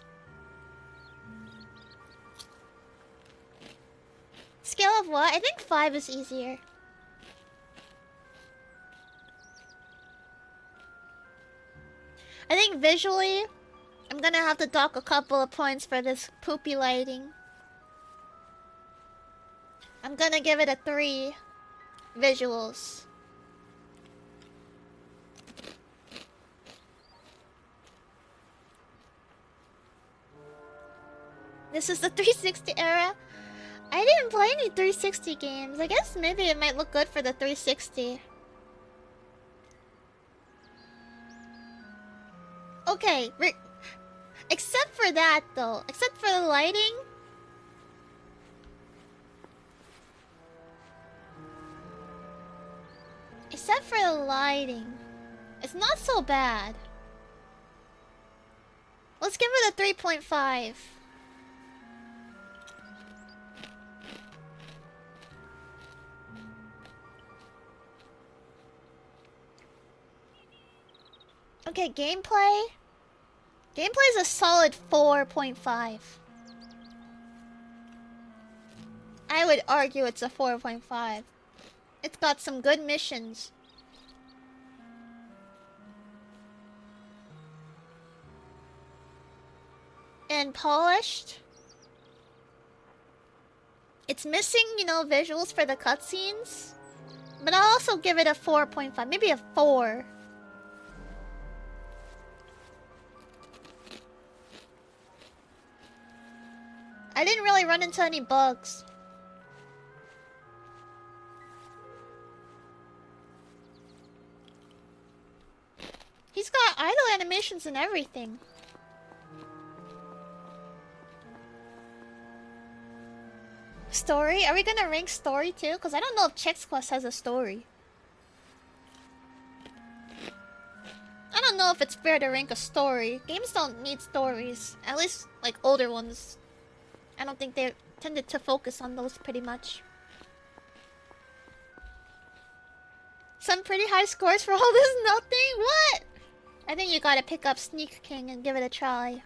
[SPEAKER 1] Scale of what? I think 5 is easier. I think visually, I'm gonna have to dock a couple of points for this poopy lighting. I'm gonna give it a 3. Visuals. This is the 360 era. I didn't play any 360 games. I guess maybe it might look good for the 360. Okay, except for that though. Except for the lighting. Except for the lighting. It's not so bad. Let's give it a 3.5. Okay, gameplay. Gameplay is a solid 4.5. I would argue it's a 4.5. It's got some good missions. And polished. It's missing, you know, visuals for the cutscenes. But I'll also give it a 4.5. Maybe a 4. I didn't really run into any bugs. He's got idle animations and everything. story? Are we gonna rank story too? Because I don't know if Chex Quest has a story. I don't know if it's fair to rank a story. Games don't need stories. At least, like, older ones. I don't think they tended to focus on those pretty much. Some pretty high scores for all this nothing? What? I think you gotta pick up Sneak King and give it a try.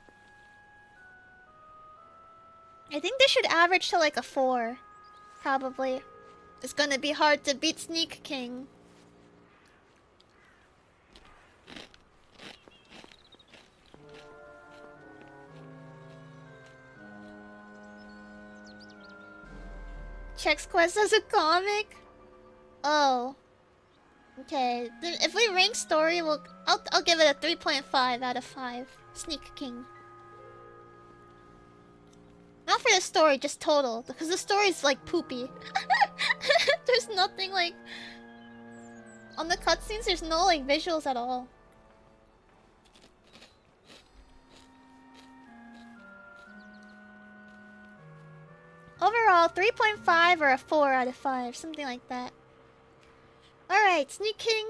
[SPEAKER 1] I think they should average to like a 4. Probably. It's gonna be hard to beat Sneak King. Chex Quest as a comic? Oh. Okay. Then if we rank story, I'll give it a 3.5 out of 5. Sneak King. Not for the story, just total. Because the story's like poopy. There's nothing like... On the cutscenes, there's no like visuals at all. Overall, 3.5 or a 4 out of 5. Something like that. Alright, Sneak King.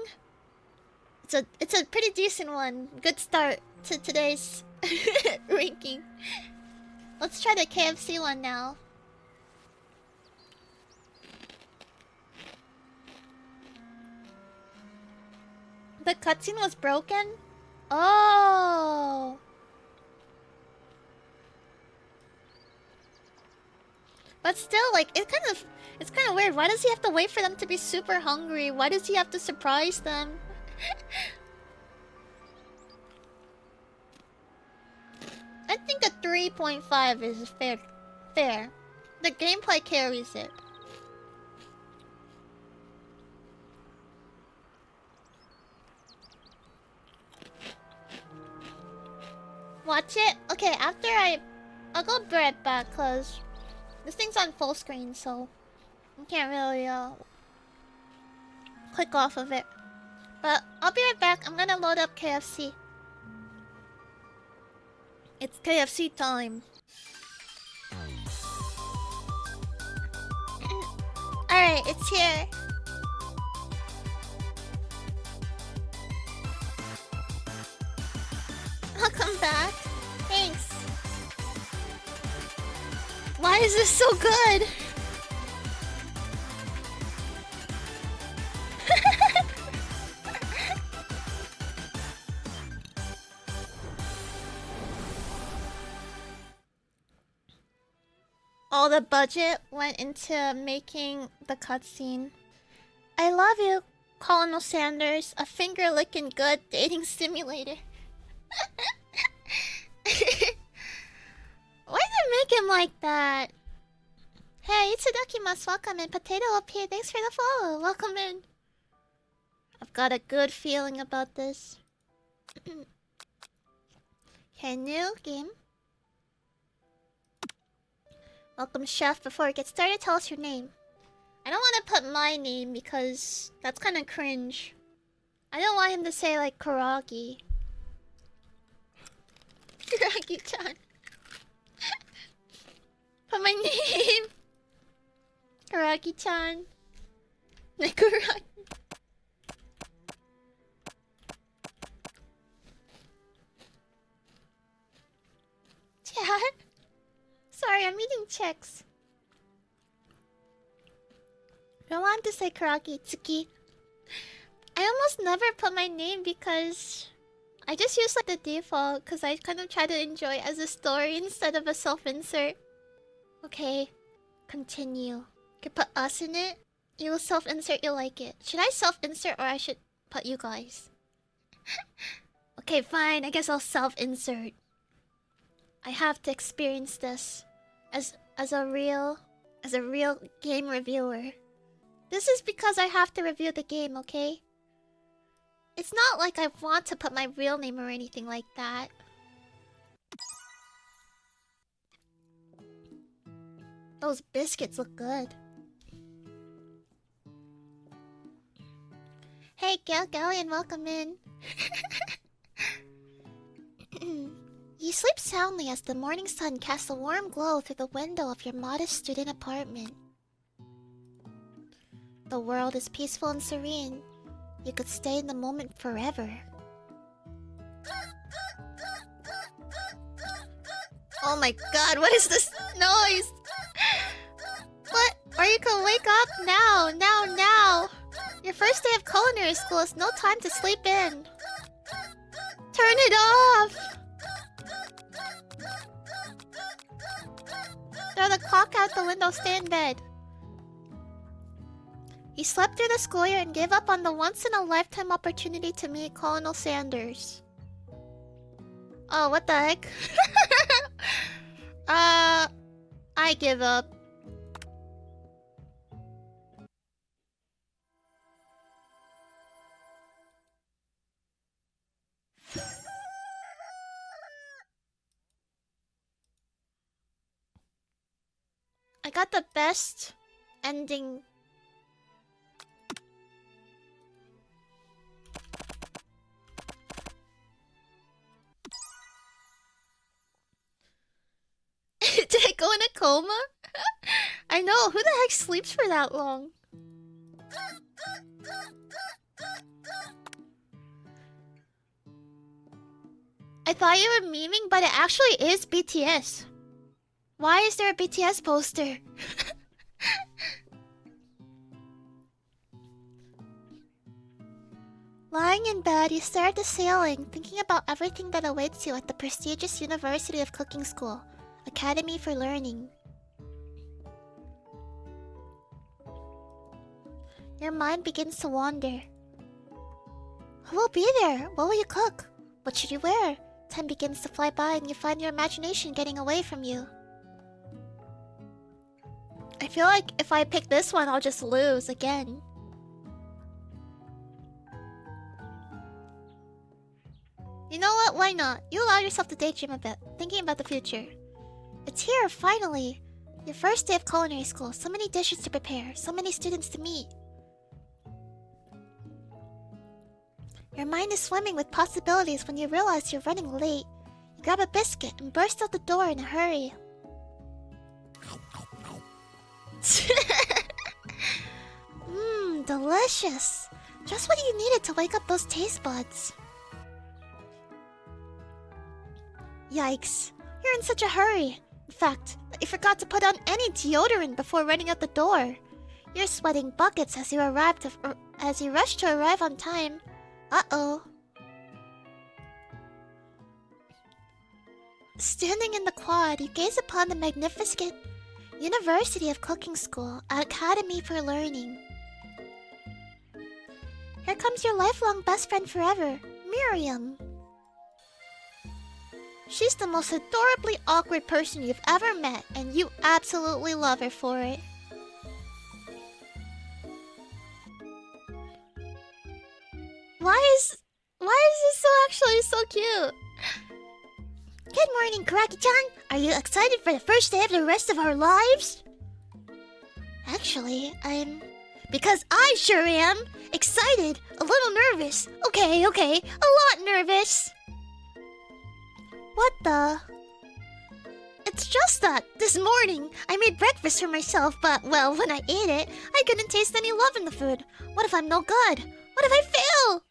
[SPEAKER 1] It's a pretty decent one. Good start to today's ranking. Let's try the KFC one now. The cutscene was broken? Oh. But still, like, it's kind of weird. Why does he have to wait for them to be super hungry? Why does he have to surprise them? I think a 3.5 is fair. The gameplay carries it. Watch it? Okay, after I'll go right back, cause this thing's on full screen, so I can't really click off of it. But I'll be right back. I'm gonna load up KFC. It's KFC time. Alright, it's here. Welcome back. Thanks. Why is this so good? All the budget went into making the cutscene. I love you, Colonel Sanders. A finger-licking good dating simulator. Why did they make him like that? Hey, Itsudakimasu, welcome in. Potato up here, thanks for the follow. Welcome in. I've got a good feeling about this. Okay, new game. Welcome, chef. Before we get started, tell us your name. I don't want to put my name because that's kind of cringe. I don't want him to say like Koragi. Koragi-chan. Put my name. Koragi-chan. Koragi. Chat. Sorry, I'm eating Chex. I want to say Koragi Tsuki. I almost never put my name because I just use like the default because I kind of try to enjoy it as a story instead of a self-insert. Okay, continue. You could put us in it. You will self-insert, you'll like it. Should I self-insert or I should put you guys? Okay, fine. I guess I'll self-insert. I have to experience this as a real game reviewer. This is because I have to review the game, okay? It's not like I want to put my real name or anything like that. Those biscuits look good. Hey, Gallion, welcome in. You sleep soundly as the morning sun casts a warm glow through the window of your modest student apartment. The world is peaceful and serene. You could stay in the moment forever. Oh my god, what is this noise? What? Or you can wake up now, now. Your first day of culinary school is no time to sleep in. Turn it off! Throw the clock out the window, stay in bed. He slept through the school year and gave up on the once-in-a-lifetime opportunity to meet Colonel Sanders. Oh, what the heck? I give up. I got the best ending. Did I go in a coma? I know, who the heck sleeps for that long? I thought you were memeing, but it actually is BTS. Why is there a BTS poster? Lying in bed, you stare at the ceiling, thinking about everything that awaits you at the prestigious University of Cooking School, Academy for Learning. Your mind begins to wander. Who will be there? What will you cook? What should you wear? Time begins to fly by and you find your imagination getting away from you. I feel like if I pick this one, I'll just lose again. You know what? Why not? You allow yourself to daydream a bit, thinking about the future. It's here, finally! Your first day of culinary school, so many dishes to prepare, so many students to meet. Your mind is swimming with possibilities when you realize you're running late. You grab a biscuit and burst out the door in a hurry. Mmm, delicious! Just what you needed to wake up those taste buds. Yikes, you're in such a hurry. In fact, you forgot to put on any deodorant before running out the door. You're sweating buckets as you rush to arrive on time. Uh-oh. Standing in the quad, you gaze upon the magnificent University of Cooking School, Academy for Learning. Here comes your lifelong best friend forever, Miriam. She's the most adorably awkward person you've ever met, and you absolutely love her for it. Why is this actually so cute? Good morning, Koragi-chan. Are you excited for the first day of the rest of our lives? Actually, because I sure am. Excited, a little nervous. Okay, a lot nervous. What the? It's just that, this morning, I made breakfast for myself, but, well, when I ate it, I couldn't taste any love in the food. What if I'm no good? What if I fail?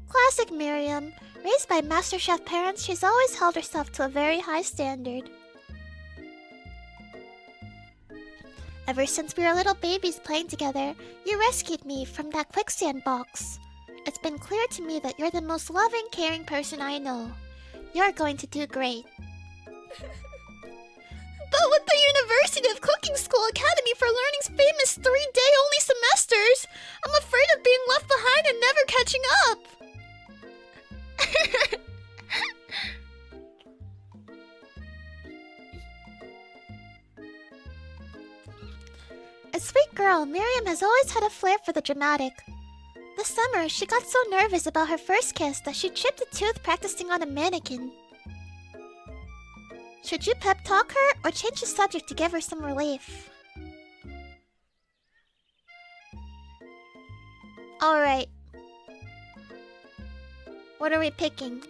[SPEAKER 1] Classic Miriam. Raised by MasterChef parents, she's always held herself to a very high standard. Ever since we were little babies playing together, you rescued me from that quicksand box. It's been clear to me that you're the most loving, caring person I know. You're going to do great. But with the University of Cooking School Academy for Learning's famous 3-day-only semesters, I'm afraid of being left behind and never catching up. A sweet girl, Miriam has always had a flair for the dramatic. This summer, she got so nervous about her first kiss that she chipped a tooth practicing on a mannequin. Should you pep talk her or change the subject to give her some relief? Alright. What are we picking?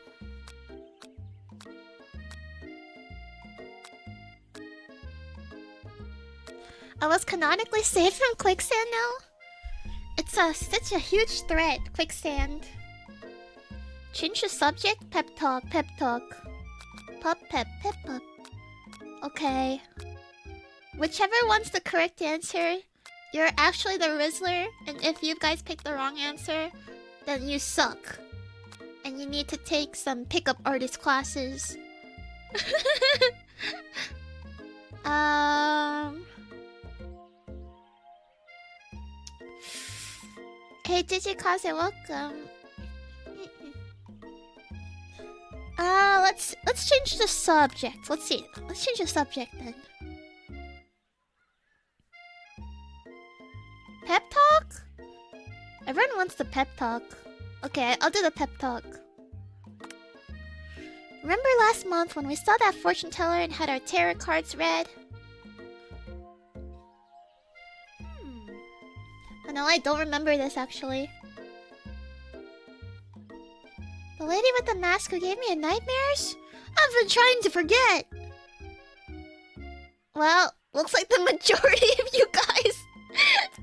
[SPEAKER 1] I was canonically saved from quicksand now? It's such a huge threat, quicksand. Change the subject? Pep talk, pep talk. Pop, pep, pep, pop. Okay. Whichever one's the correct answer, you're actually the Rizzler, and if you guys pick the wrong answer, then you suck. And you need to take some pickup artist classes. Hey, Digikaze, welcome. Let's change the subject. Let's see. Let's change the subject then. Pep talk? Everyone wants the pep talk. Okay, I'll do the pep talk. Remember last month when we saw that fortune teller and had our tarot cards read? Oh no, I don't remember this actually. The lady with the mask who gave me nightmares? I've been trying to forget! Well, looks like the majority of you guys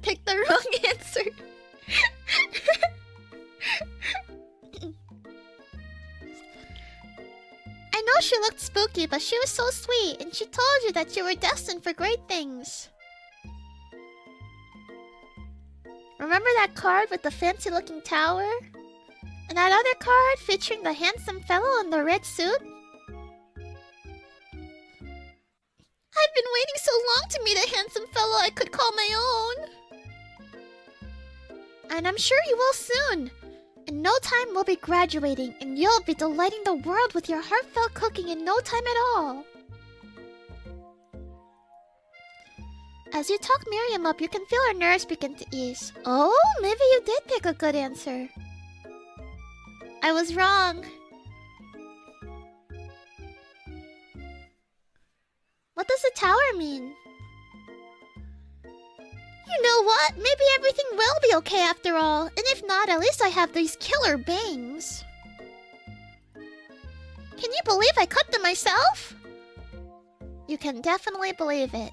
[SPEAKER 1] picked the wrong answer. I know she looked spooky, but she was so sweet, and she told you that you were destined for great things. Remember that card with the fancy-looking tower? And that other card featuring the handsome fellow in the red suit? I've been waiting so long to meet a handsome fellow I could call my own. And I'm sure you will soon. In no time we'll be graduating, and you'll be delighting the world with your heartfelt cooking in no time at all. As you talk Miriam up, you can feel her nerves begin to ease. Oh, maybe you did pick a good answer. I was wrong. What does the tower mean? You know what? Maybe everything will be okay after all. And if not, at least I have these killer bangs. Can you believe I cut them myself? You can definitely believe it.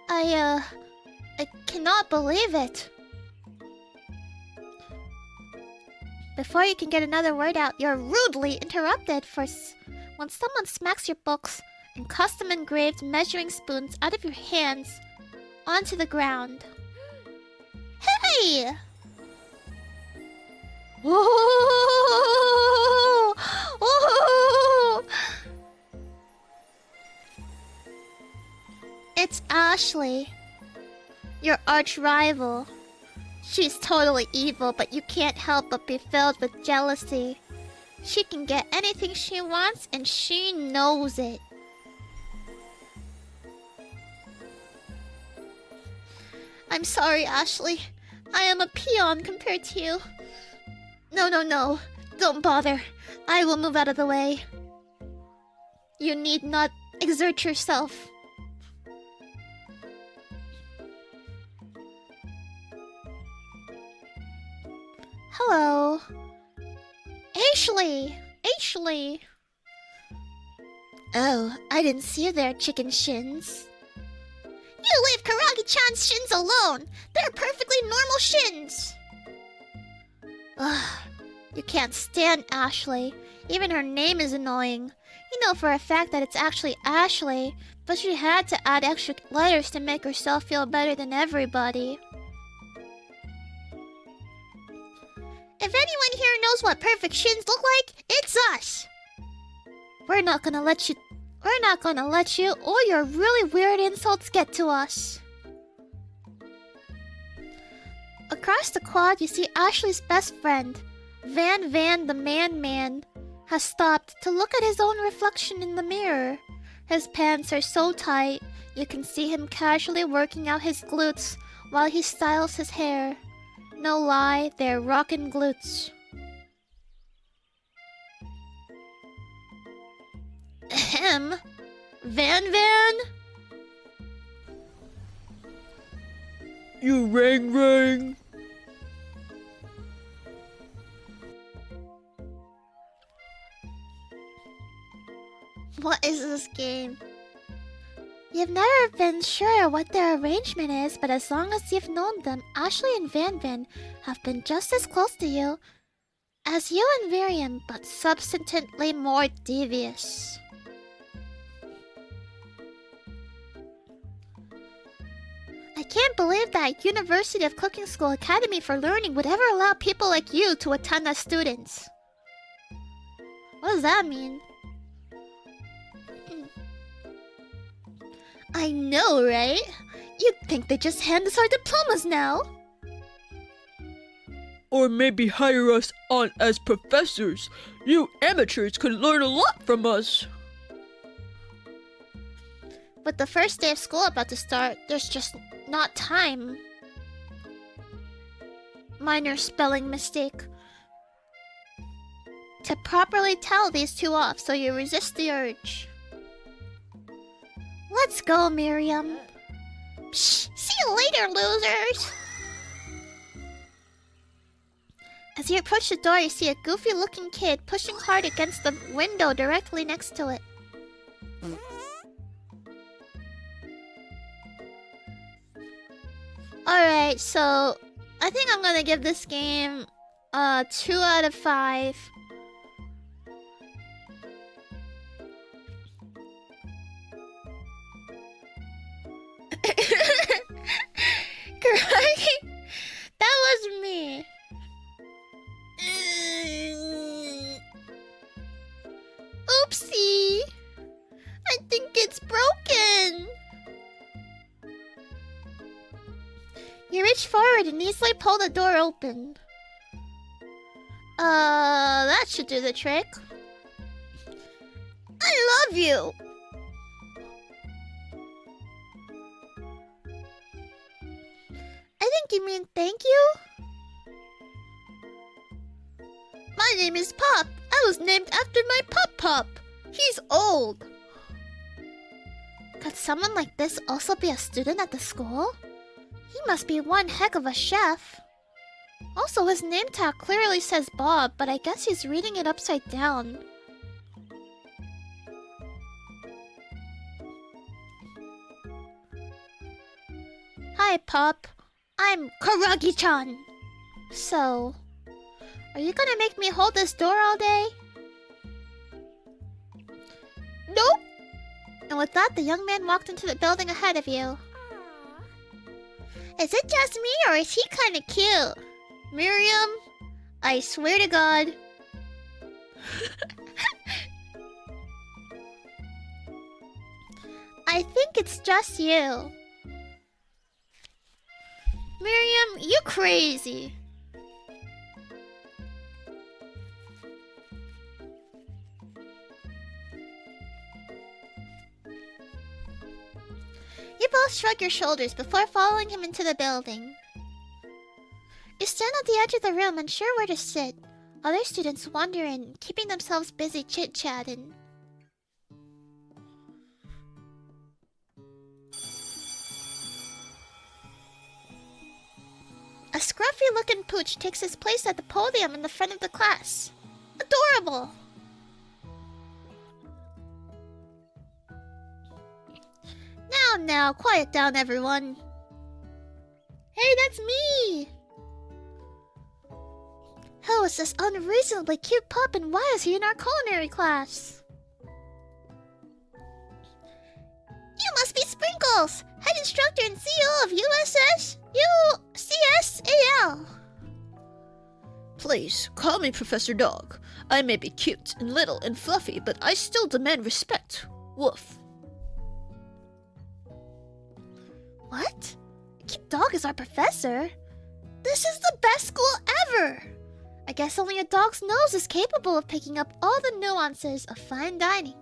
[SPEAKER 1] I cannot believe it. Before you can get another word out, you're rudely interrupted when someone smacks your books and custom engraved measuring spoons out of your hands onto the ground. Hey! Oh! Oh! It's Ashley, your arch rival. She's totally evil, but you can't help but be filled with jealousy. She can get anything she wants, and she knows it. I'm sorry, Ashley. I am a peon compared to you. No. Don't bother. I will move out of the way. You need not exert yourself. Hello. Ashley! Ashley! Oh, I didn't see you there, chicken shins. You leave Koragi-chan's shins alone! They're perfectly normal shins! Ugh, you can't stand Ashley. Even her name is annoying. You know for a fact that it's actually Ashley, but she had to add extra letters to make herself feel better than everybody. If anyone here knows what perfect shins look like, it's us! We're not gonna let you or your really weird insults get to us. Across the quad, you see Ashley's best friend, Van the Man, has stopped to look at his own reflection in the mirror. His pants are so tight, you can see him casually working out his glutes while he styles his hair. No lie, they're rockin' glutes. Ahem. Van? You rang. What is this game? You've never been sure what their arrangement is, but as long as you've known them, Ashley and Van Van have been just as close to you as you and Miriam, but substantially more devious. I can't believe that University of Cooking School Academy for Learning would ever allow people like you to attend as students. What does that mean? I know, right? You'd think they just hand us our diplomas now.
[SPEAKER 4] Or maybe hire us on as professors. You amateurs could learn a lot from us.
[SPEAKER 1] With the first day of school about to start, there's just not time. Minor spelling mistake. To properly tell these two off, so you resist the urge. Let's go, Miriam. Psh, see you later, losers! As you approach the door, you see a goofy-looking kid pushing hard against the window directly next to it. Alright, so I think I'm gonna give this game 2 out of 5. Koragi, that was me. Oopsie! I think it's broken. You reach forward and easily pull the door open. That should do the trick. I love you! I think you mean thank you? My name is Pop. I was named after my Pop-Pop. He's old. Could someone like this also be a student at the school? He must be one heck of a chef. Also, his name tag clearly says Bob, but I guess he's reading it upside down. Hi, Pop. I'm Koragi-chan. So, are you gonna make me hold this door all day? Nope. And with that, the young man walked into the building ahead of you. Is it just me, or is he kinda cute? Miriam, I swear to God. I think it's just you. Miriam, you crazy. You both shrug your shoulders before following him into the building. You stand at the edge of the room, unsure where to sit. Other students wander in, keeping themselves busy chit-chatting. A scruffy-looking pooch takes his place at the podium in the front of the class. Adorable! Now, quiet down, everyone. Hey, that's me! Who is this unreasonably cute pup, and why is he in our culinary class? You must be Sprinkles, head instructor and CEO of USSUCSAL.
[SPEAKER 4] Please, call me Professor Dog. I may be cute and little and fluffy, but I still demand respect. Woof.
[SPEAKER 1] What? Cute Dog is our professor? This is the best school ever! I guess only a dog's nose is capable of picking up all the nuances of fine dining.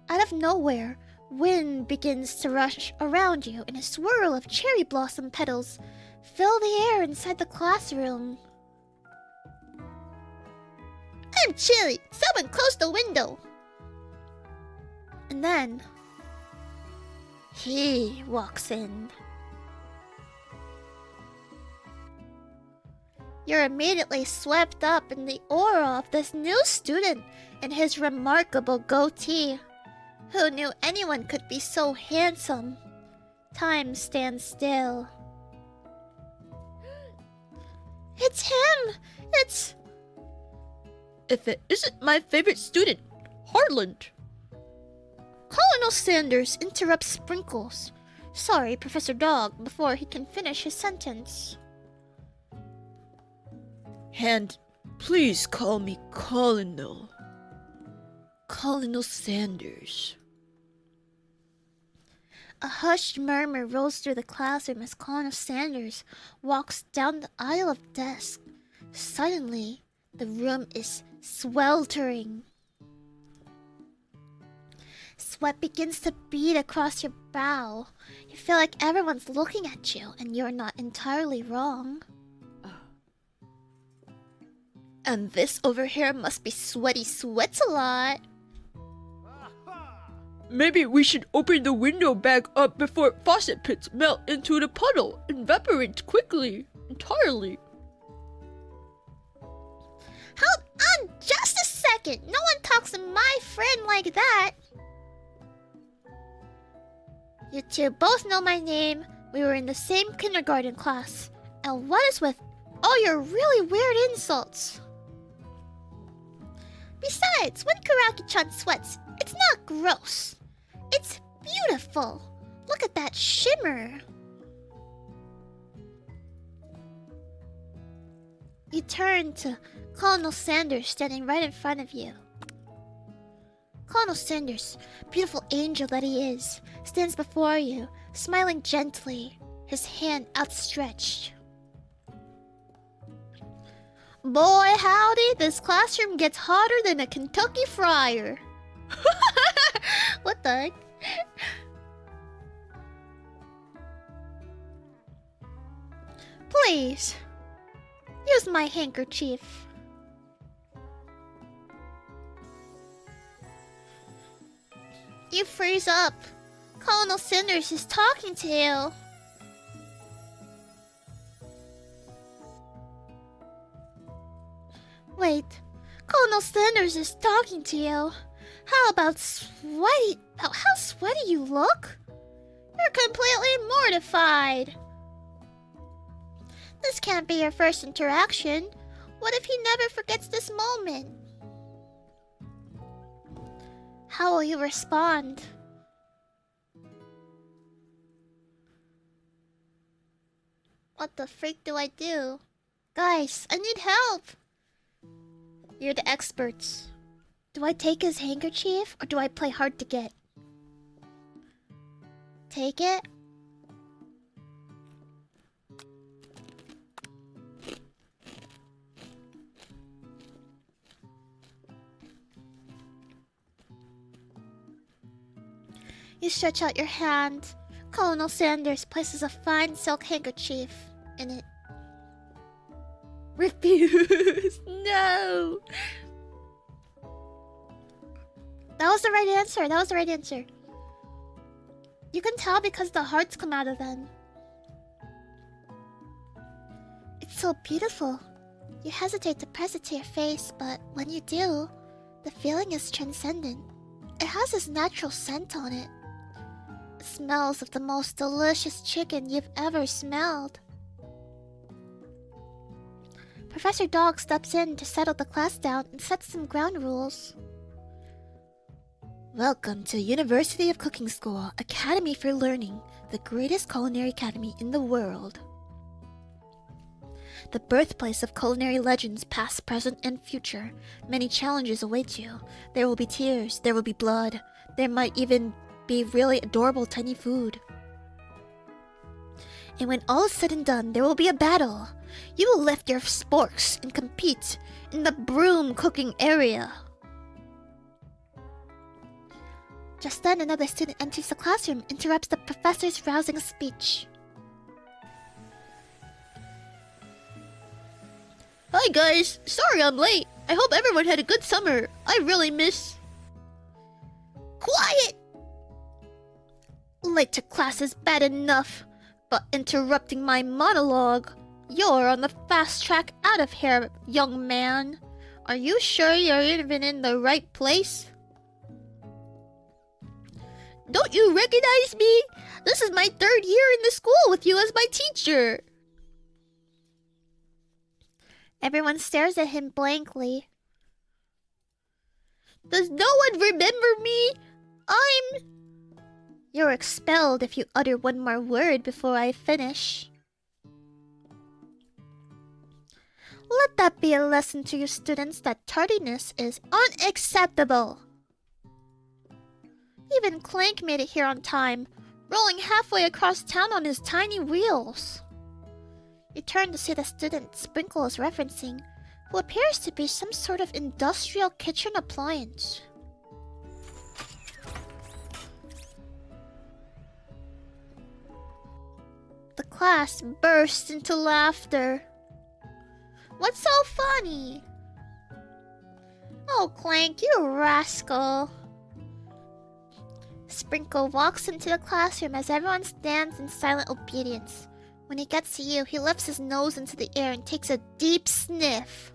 [SPEAKER 1] Out of nowhere, wind begins to rush around you, and a swirl of cherry blossom petals fill the air inside the classroom. I'm chilly! Someone close the window! And then he walks in. You're immediately swept up in the aura of this new student and his remarkable goatee. Who knew anyone could be so handsome? Time stands still. It's him! It's...
[SPEAKER 4] If it isn't my favorite student, Harland. Colonel Sanders interrupts Sprinkles. Sorry, Professor Dog, before he can finish his sentence. And please call me Colonel. Colonel Sanders. A hushed murmur rolls through the classroom as Colonel Sanders walks down the aisle of desks. Suddenly, the room is sweltering. Sweat begins to bead across your brow. You feel like everyone's looking at you, and you're not entirely wrong. And this over here must be Sweaty Sweats-a-Lot. Maybe we should open the window back up before faucet pits melt into the puddle and evaporate quickly, entirely.
[SPEAKER 1] Hold on just a second! No one talks to my friend like that! You two both know my name. We were in the same kindergarten class. And what is with all your really weird insults? Besides, when Koragi-chan sweats, it's not gross. It's beautiful. Look at that shimmer. You turn to Colonel Sanders standing right in front of you. Colonel Sanders, beautiful angel that he is, stands before you, smiling gently, his hand outstretched. Boy, howdy, this classroom gets hotter than a Kentucky fryer. What the heck? Please, use my handkerchief. You freeze up. Colonel Sanders is talking to you. Wait, Colonel Sanders is talking to you. How about sweaty? How sweaty you look? You're completely mortified. This can't be your first interaction. What if he never forgets this moment? How will you respond? What the freak do I do? Guys, I need help! You're the experts. Do I take his handkerchief or do I play hard to get? Take it? You stretch out your hand. Colonel Sanders places a fine silk handkerchief in it. Refuse! No! That was the right answer. That was the right answer. You can tell because the hearts come out of them. It's so beautiful. You hesitate to press it to your face, but when you do, the feeling is transcendent. It has this natural scent on it. It smells of the most delicious chicken you've ever smelled. Professor Dog steps in to settle the class down and sets some ground rules. Welcome to University of Cooking School, Academy for Learning, the greatest culinary academy in the world. The birthplace of culinary legends past, present, and future. Many challenges await you. There will be tears, there will be blood, there might even be really adorable tiny food. And when all is said and done, there will be a battle. You will lift your sporks and compete in the broom cooking area. Just then, another student enters the classroom, interrupts the professor's rousing speech. Hi guys, sorry I'm late. I hope everyone had a good summer. I really miss... Quiet! Late to class is bad enough, but interrupting my monologue...
[SPEAKER 4] You're on the fast track out of here, young man. Are you sure you're even in the right place? Don't you recognize me? This is my 3rd year in the school with you as my teacher. Everyone stares at him blankly. Does no one remember me? You're expelled if you utter one more word before I finish. Let that be a lesson to you students that tardiness is unacceptable. Even Clank made it here on time, rolling halfway across town on his tiny wheels. You turn to see the student Sprinkle is referencing, who appears to be some sort of industrial kitchen appliance. The class burst into laughter. What's so funny? Oh, Clank, you rascal. Sprinkle walks into the classroom as everyone stands in silent obedience. When he gets to you, he lifts his nose into the air and takes a deep sniff.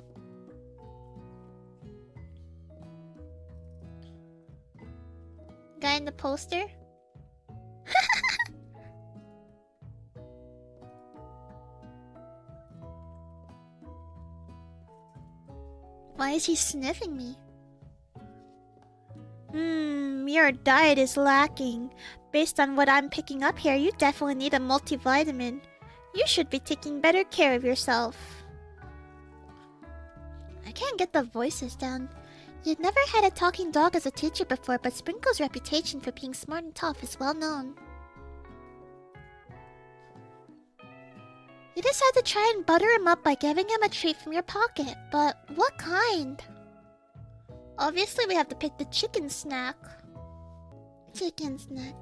[SPEAKER 4] Guy in the poster? Why is he sniffing me? Your diet is lacking. Based on what I'm picking up here, you definitely need a multivitamin. You should be taking better care of yourself. I can't get the voices down. You'd never had a talking dog as a teacher before, but Sprinkle's reputation for being smart and tough is well known. You decide to try and butter him up by giving him a treat from your pocket, but what kind? Obviously, we have to pick the chicken snack. Chicken snack.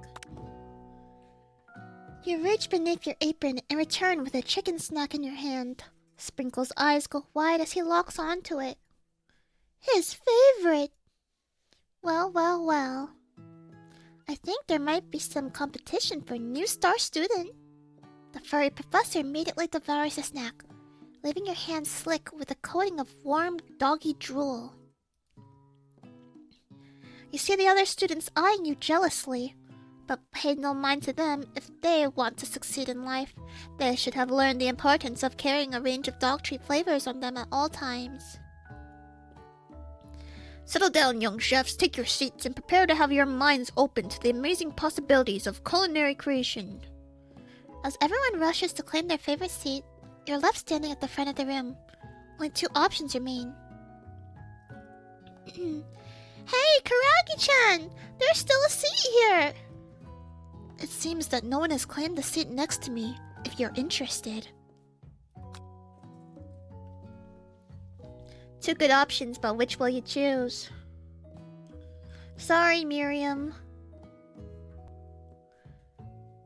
[SPEAKER 4] You reach beneath your apron and return with a chicken snack in your hand. Sprinkle's eyes go wide as he locks onto it. His favorite! Well, well, well. I think there might be some competition for new star student. The furry professor immediately devours the snack, leaving your hands slick with a coating of warm doggy drool. You see the other students eyeing you jealously, but pay no mind to them. If they want to succeed in life, they should have learned the importance of carrying a range of dog treat flavors on them at all times. Settle down, young chefs, take your seats, and prepare to have your minds open to the amazing possibilities of culinary creation. As everyone rushes to claim their favorite seat, you're left standing at the front of the room. Only 2 options remain. Hey, Koragi-chan! There's still a seat here! It seems that no one has claimed the seat next to me, if you're interested. 2 good options, but which will you choose? Sorry, Miriam.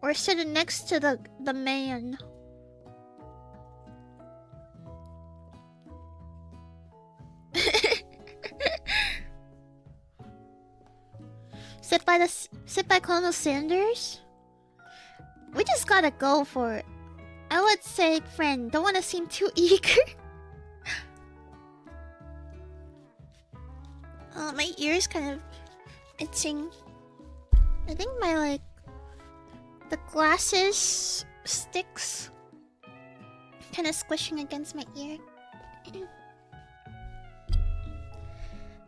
[SPEAKER 4] We're sitting next to the man. Sit by Colonel Sanders? We just gotta go for it. I would say, friend, don't want to seem too eager. My ear's kind of itching. I think my the glasses sticks kind of squishing against my ear.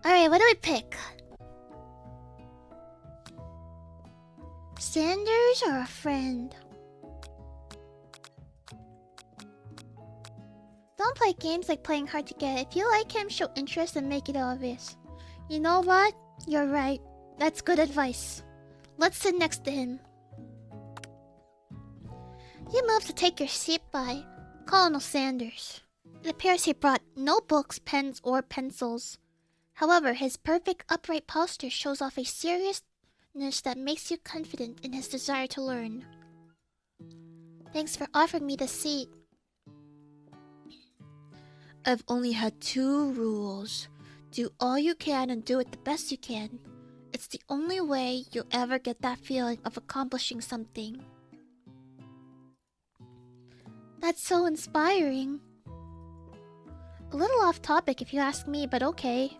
[SPEAKER 4] Alright, what do we pick? Sanders or a friend? Don't play games like playing hard to get. If you like him, show interest and make it obvious. You know what? You're right. That's good advice. Let's sit next to him. You move to take your seat by Colonel Sanders. It appears he brought no books, pens, or pencils. However, his perfect upright posture shows off a seriousness that makes you confident in his desire to learn. Thanks for offering me the seat. I've only had 2 rules. Do all you can and do it the best you can. It's the only way you'll ever get that feeling of accomplishing something. That's so inspiring. A little off topic if you ask me, but okay.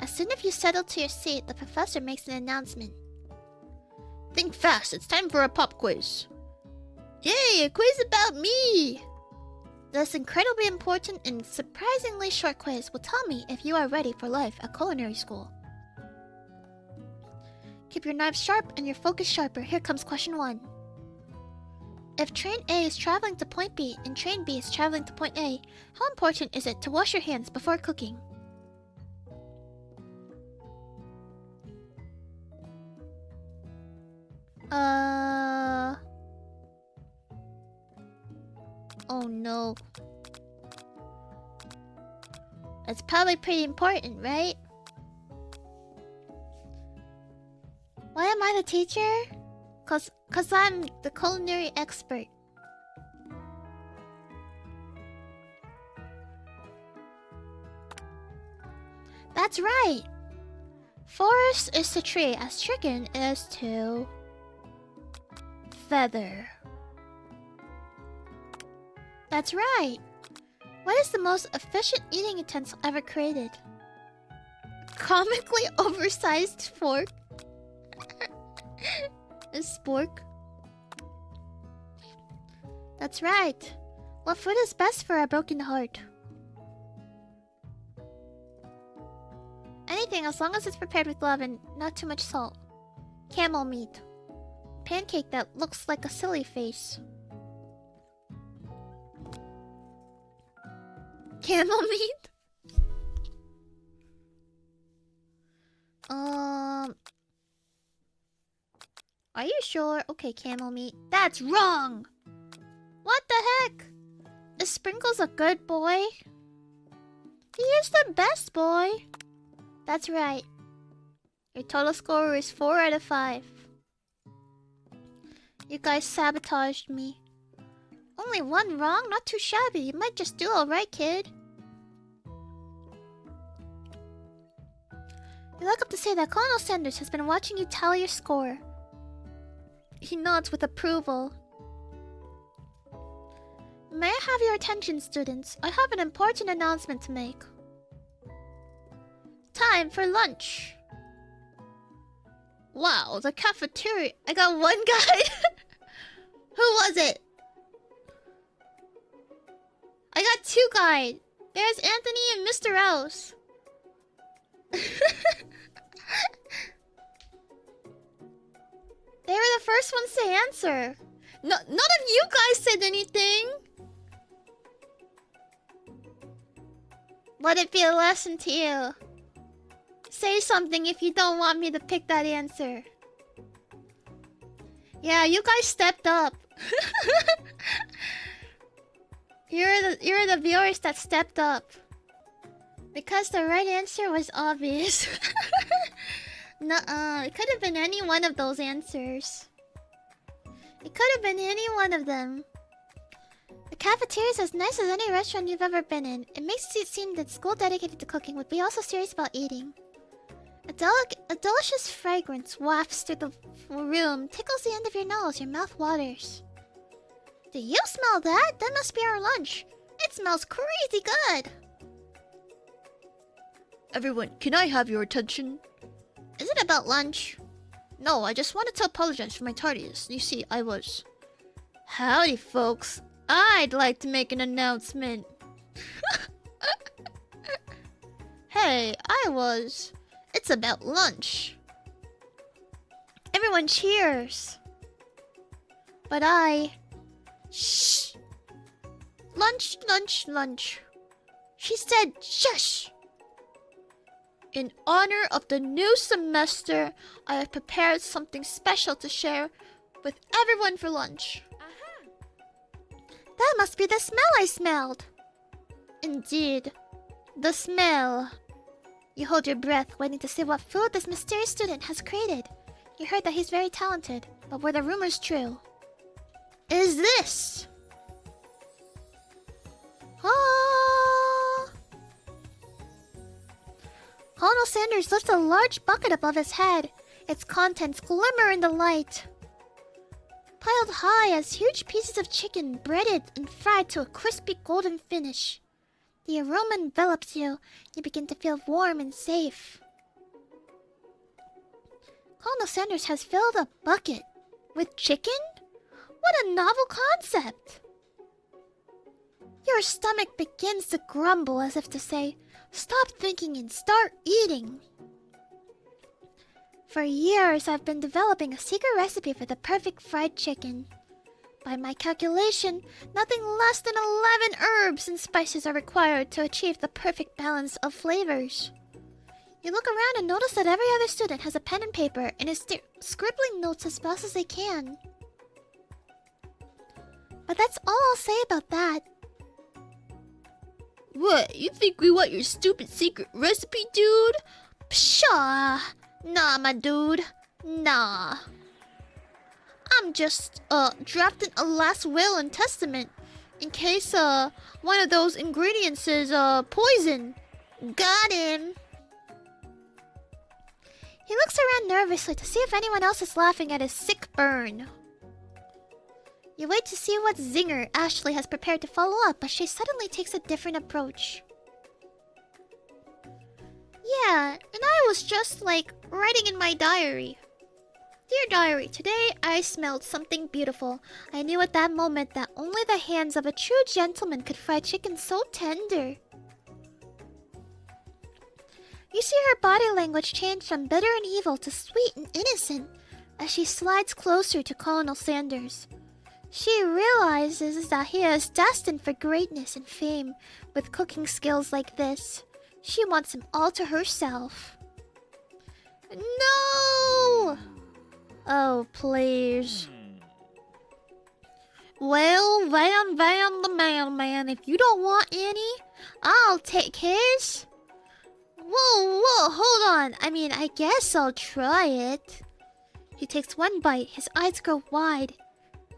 [SPEAKER 4] As soon as you settle to your seat, the professor makes an announcement. Think fast, it's time for a pop quiz. Yay, a quiz about me! This incredibly important and surprisingly short quiz will tell me if you are ready for life at culinary school. Keep your knives sharp and your focus sharper. Here comes question 1. If train A is traveling to point B and train B is traveling to point A, how important is it to wash your hands before cooking? Oh no. It's probably pretty important, right? Why am I the teacher? Cause I'm the culinary expert. That's right! Forest is to tree as chicken is to feather. That's right! What is the most efficient eating utensil ever created? Comically oversized fork? A spork? That's right. What food is best for a broken heart? Anything as long as it's prepared with love and not too much salt. Camel meat. Pancake that looks like a silly face. Camel meat? Are you sure? Okay, camel meat. That's wrong! What the heck? Is Sprinkles a good boy? He is the best boy. That's right. Your total score is 4 out of 5. You guys sabotaged me. Only one wrong? Not too shabby. You might just do alright, kid. You look up to say that Colonel Sanders has been watching you tally your score. He nods with approval. May I have your attention, students? I have an important announcement to make. Time for lunch. Wow, the cafeteria. I got one guy. Who was it? I got 2 guys. There's Anthony and Mr. Rouse. They were the first ones to answer. No, none of you guys said anything. Let it be a lesson to you. Say something if you don't want me to pick that answer. Yeah, you guys stepped up. You're the viewers that stepped up. Because the right answer was obvious. Nuh-uh, it could have been any one of those answers. It could have been any one of them. The cafeteria is as nice as any restaurant you've ever been in. It makes it seem that school dedicated to cooking would be also serious about eating. A delicious fragrance wafts through the room, tickles the end of your nose, your mouth waters. Do you smell that? That must be our lunch. It smells crazy good. Everyone, can I have your attention? Is it about lunch? No, I just wanted to apologize for my tardiness. You see, I was... Howdy, folks. I'd like to make an announcement. Hey, I was... It's about lunch. Everyone cheers. But I... Shh. Lunch, lunch, lunch. She said shush. In honor of the new semester, I have prepared something special to share with everyone for lunch. That must be the smell I smelled. Indeed, the smell. You hold your breath, waiting to see what food this mysterious student has created. You heard that he's very talented, but were the rumors true? Is this? Ah! Colonel Sanders lifts a large bucket above his head. Its contents glimmer in the light.
[SPEAKER 1] piled high as huge pieces of chicken breaded and fried to a crispy golden finish. The aroma envelops you. You begin to feel warm and safe. Colonel Sanders has filled a bucket with chicken? What a novel concept! Your stomach begins to grumble as if to say, "Stop thinking and start eating." For years, I've been developing a secret recipe for the perfect fried chicken. By my calculation, nothing less than 11 herbs and spices are required to achieve the perfect balance of flavors. You look around and notice that every other student has a pen and paper and is scribbling notes as fast as they can. But that's all I'll say about that.
[SPEAKER 4] What, you think we want your stupid secret recipe, dude?
[SPEAKER 1] Pshaw! Nah, my dude. Nah. I'm just, drafting a last will and testament in case, one of those ingredients is, poison. Got him. He looks around nervously to see if anyone else is laughing at his sick burn. You wait to see what zinger Ashley has prepared to follow up, but she suddenly takes a different approach. Yeah, and I was just, writing in my diary. Dear diary, today I smelled something beautiful. I knew at that moment that only the hands of a true gentleman could fry chicken so tender. You see her body language change from bitter and evil to sweet and innocent as she slides closer to Colonel Sanders. She realizes that he is destined for greatness and fame with cooking skills like this. She wants him all to herself. No! Oh, please. Well, Van the mailman, if you don't want any, I'll take his. Whoa, hold on. I guess I'll try it. He takes one bite, his eyes grow wide.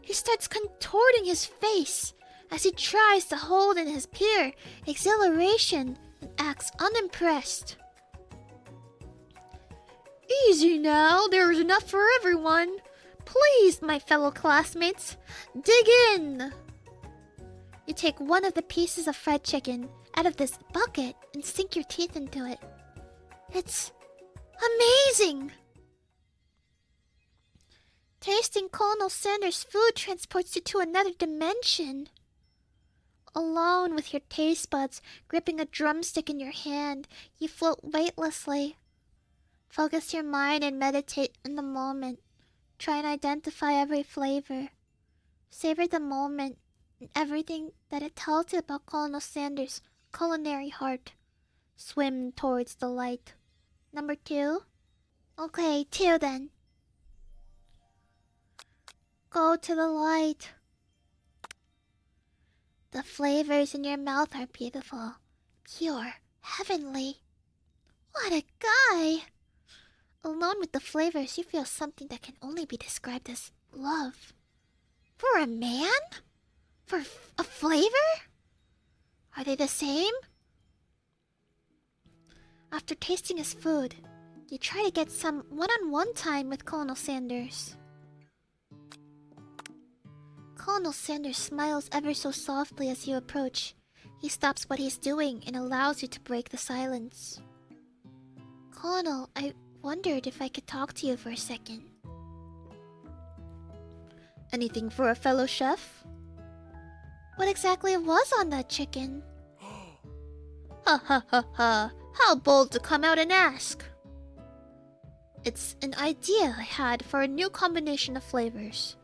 [SPEAKER 1] He starts contorting his face as he tries to hold in his pure exhilaration and acts unimpressed. Easy now, there's enough for everyone. Please, my fellow classmates, dig in. You take one of the pieces of fried chicken out of this bucket and sink your teeth into it. It's amazing! Tasting Colonel Sanders' food transports you to another dimension. Alone with your taste buds gripping a drumstick in your hand, you float weightlessly. Focus your mind and meditate in the moment. Try and identify every flavor. Savor the moment and everything that it tells you about Colonel Sanders' culinary heart. Swim towards the light. Number 2? Okay, 2 then. Go to the light. The flavors in your mouth are beautiful, pure, heavenly. What a guy! Alone with the flavors, you feel something that can only be described as love. For a man? For a flavor? Are they the same? After tasting his food, you try to get some one-on-one time with Colonel Sanders. Colonel Sanders smiles ever so softly as you approach. He stops what he's doing and allows you to break the silence. Colonel, I wondered if I could talk to you for a second.
[SPEAKER 4] Anything for a fellow chef?
[SPEAKER 1] What exactly was on that chicken?
[SPEAKER 4] Ha ha ha ha. How bold to come out and ask.
[SPEAKER 1] It's an idea I had for a new combination of flavors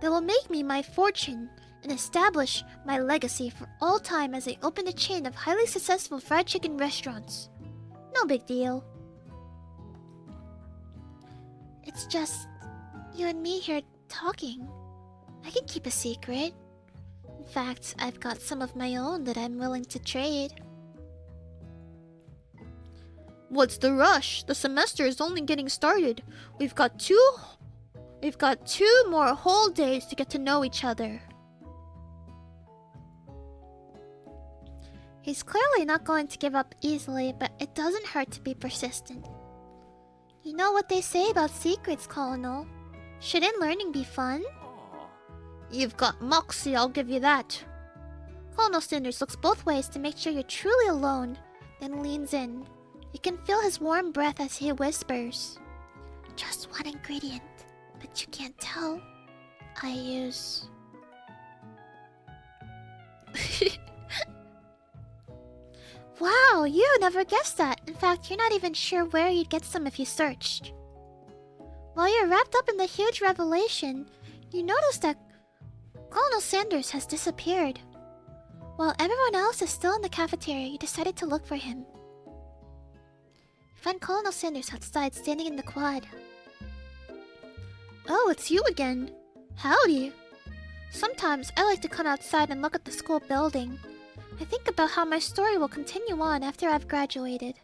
[SPEAKER 1] that will make me my fortune and establish my legacy for all time as I open a chain of highly successful fried chicken restaurants. No big deal. It's just you and me here talking. I can keep a secret. In fact, I've got some of my own that I'm willing to trade.
[SPEAKER 4] What's the rush? The semester is only getting started. We've got two more whole days to get to know each other.
[SPEAKER 1] He's clearly not going to give up easily, but it doesn't hurt to be persistent. You know what they say about secrets, Colonel. Shouldn't learning be fun?
[SPEAKER 4] You've got moxie, I'll give you that. Colonel Sanders looks both ways to make sure you're truly alone, then leans in. You can feel his warm breath as he whispers. Just one ingredient, but you can't tell. I use... Wow, you never guessed that. In fact, you're not even sure where you'd get some if you searched. While you're wrapped up in the huge revelation, you notice that Colonel Sanders has disappeared. While everyone else is still in the cafeteria, you decided to look for him. You find Colonel Sanders outside, standing in the quad. Oh, it's you again. Howdy. Sometimes I like to come outside and look at the school building. I think about how my story will continue on after I've graduated.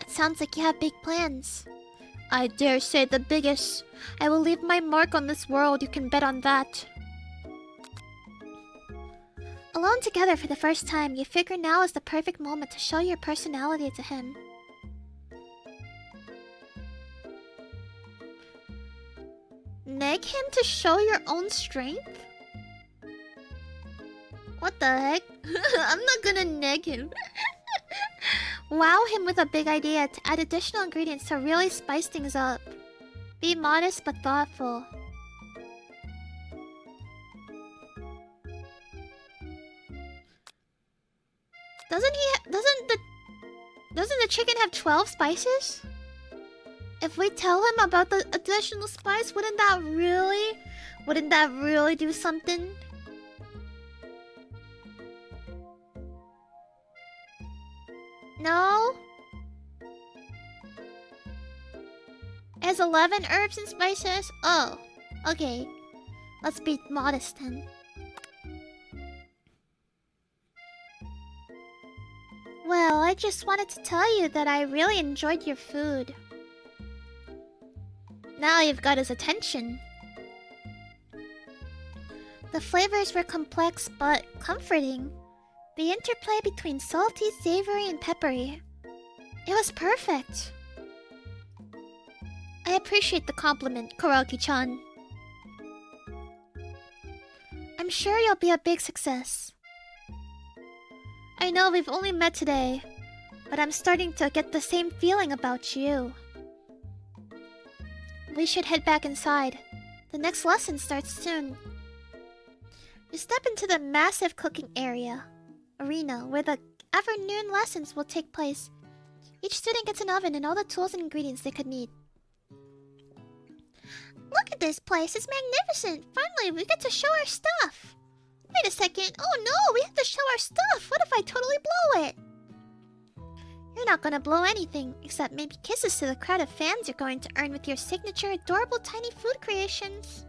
[SPEAKER 4] It sounds like you have big plans. I dare say the biggest. I will leave my mark on this world, you can bet on that. Alone together for the first time, you figure now is the perfect moment to show your personality to him. Neg him to show your own strength? What the heck? I'm not gonna neg him. Wow him with a big idea to add additional ingredients to really spice things up. Be modest but thoughtful. Doesn't the chicken have 12 spices? If we tell him about the additional spice, wouldn't that really do something? No? It has 11 herbs and spices? Oh, okay. Let's be modest then. Well, I just wanted to tell you that I really enjoyed your food. Now you've got his attention. The flavors were complex but comforting. The interplay between salty, savory, and peppery. It was perfect. I appreciate the compliment, Koragi-chan. I'm sure you'll be a big success. I know we've only met today, but I'm starting to get the same feeling about you. We should head back inside. The next lesson starts soon. You step into the massive cooking arena, where the afternoon lessons will take place. Each student gets an oven and all the tools and ingredients they could need. Look at this place, it's magnificent! Finally, we get to show our stuff! Wait a second, oh no, we have to show our stuff! What if I totally blow it? You're not gonna blow anything, except maybe kisses to the crowd of fans you're going to earn with your signature adorable tiny food creations.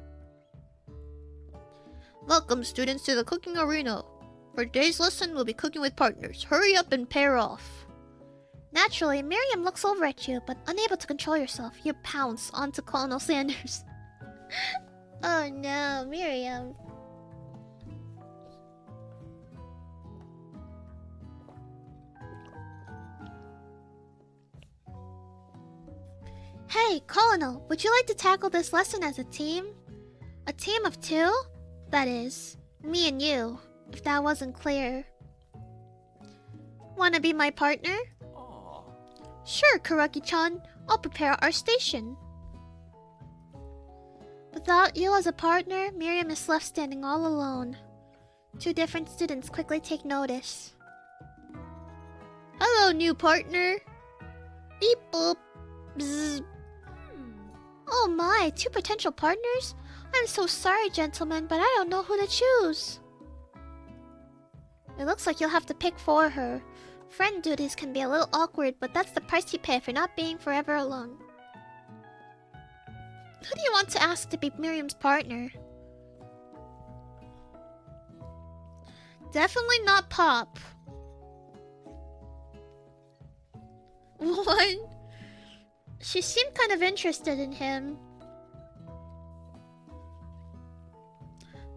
[SPEAKER 4] Welcome, students, to the cooking arena. For today's lesson, we'll be cooking with partners. Hurry up and pair off. Naturally, Miriam looks over at you, but unable to control yourself, you pounce onto Colonel Sanders. Oh no, Miriam. Hey, Colonel, would you like to tackle this lesson as a team? A team of two? That is, me and you, if that wasn't clear. Wanna be my partner?
[SPEAKER 3] Oh.
[SPEAKER 4] Sure, Koragi-chan. I'll prepare our station. Without you as a partner, Miriam is left standing all alone. Two different students quickly take notice. Hello, new partner. Beep boop. Bzz. Oh my, two potential partners? I'm so sorry, gentlemen, but I don't know who to choose. It looks like you'll have to pick for her. Friend duties can be a little awkward, but that's the price you pay for not being forever alone. Who do you want to ask to be Miriam's partner? Definitely not Pop. What? She seemed kind of interested in him.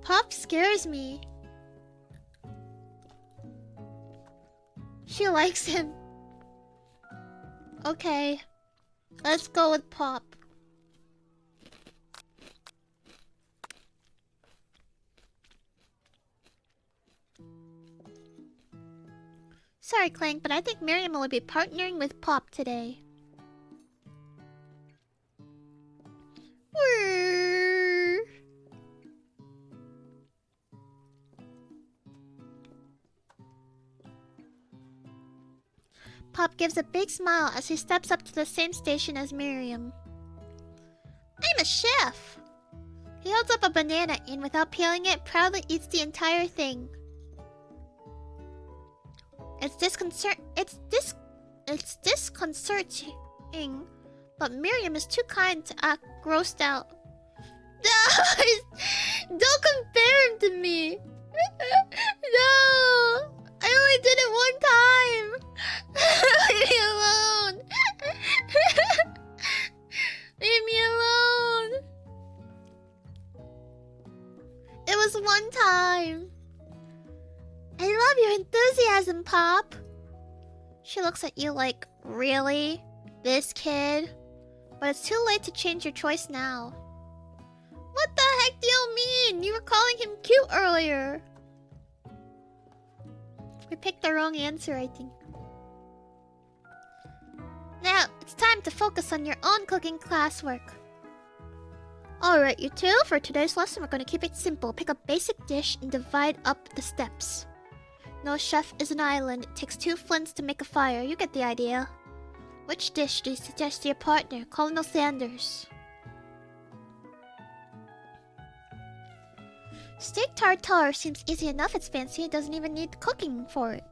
[SPEAKER 4] Pop scares me. She likes him. Okay. Let's go with Pop.
[SPEAKER 1] Sorry, Clank, but I think Miriam will be partnering with Pop today. Whirr. Pop gives a big smile as he steps up to the same station as Miriam. I'm a chef! He holds up a banana and without peeling it, proudly eats the entire thing. It's disconcerting, but Miriam is too kind to act grossed out. Don't compare him to me! No! I only did it one time! Leave me alone! Leave me alone! It was one time. I love your enthusiasm, Pop. She looks at you like, really? This kid? But it's too late to change your choice now. What the heck do you mean? You were calling him cute earlier. We picked the wrong answer, I think. Now, it's time to focus on your own cooking classwork. Alright, you two, for today's lesson, we're going to keep it simple. Pick a basic dish and divide up the steps. No chef is an island. It takes 2 flints to make a fire. You get the idea. Which dish do you suggest to your partner, Colonel Sanders? Steak tartare seems easy enough. It's fancy. It doesn't even need cooking for it.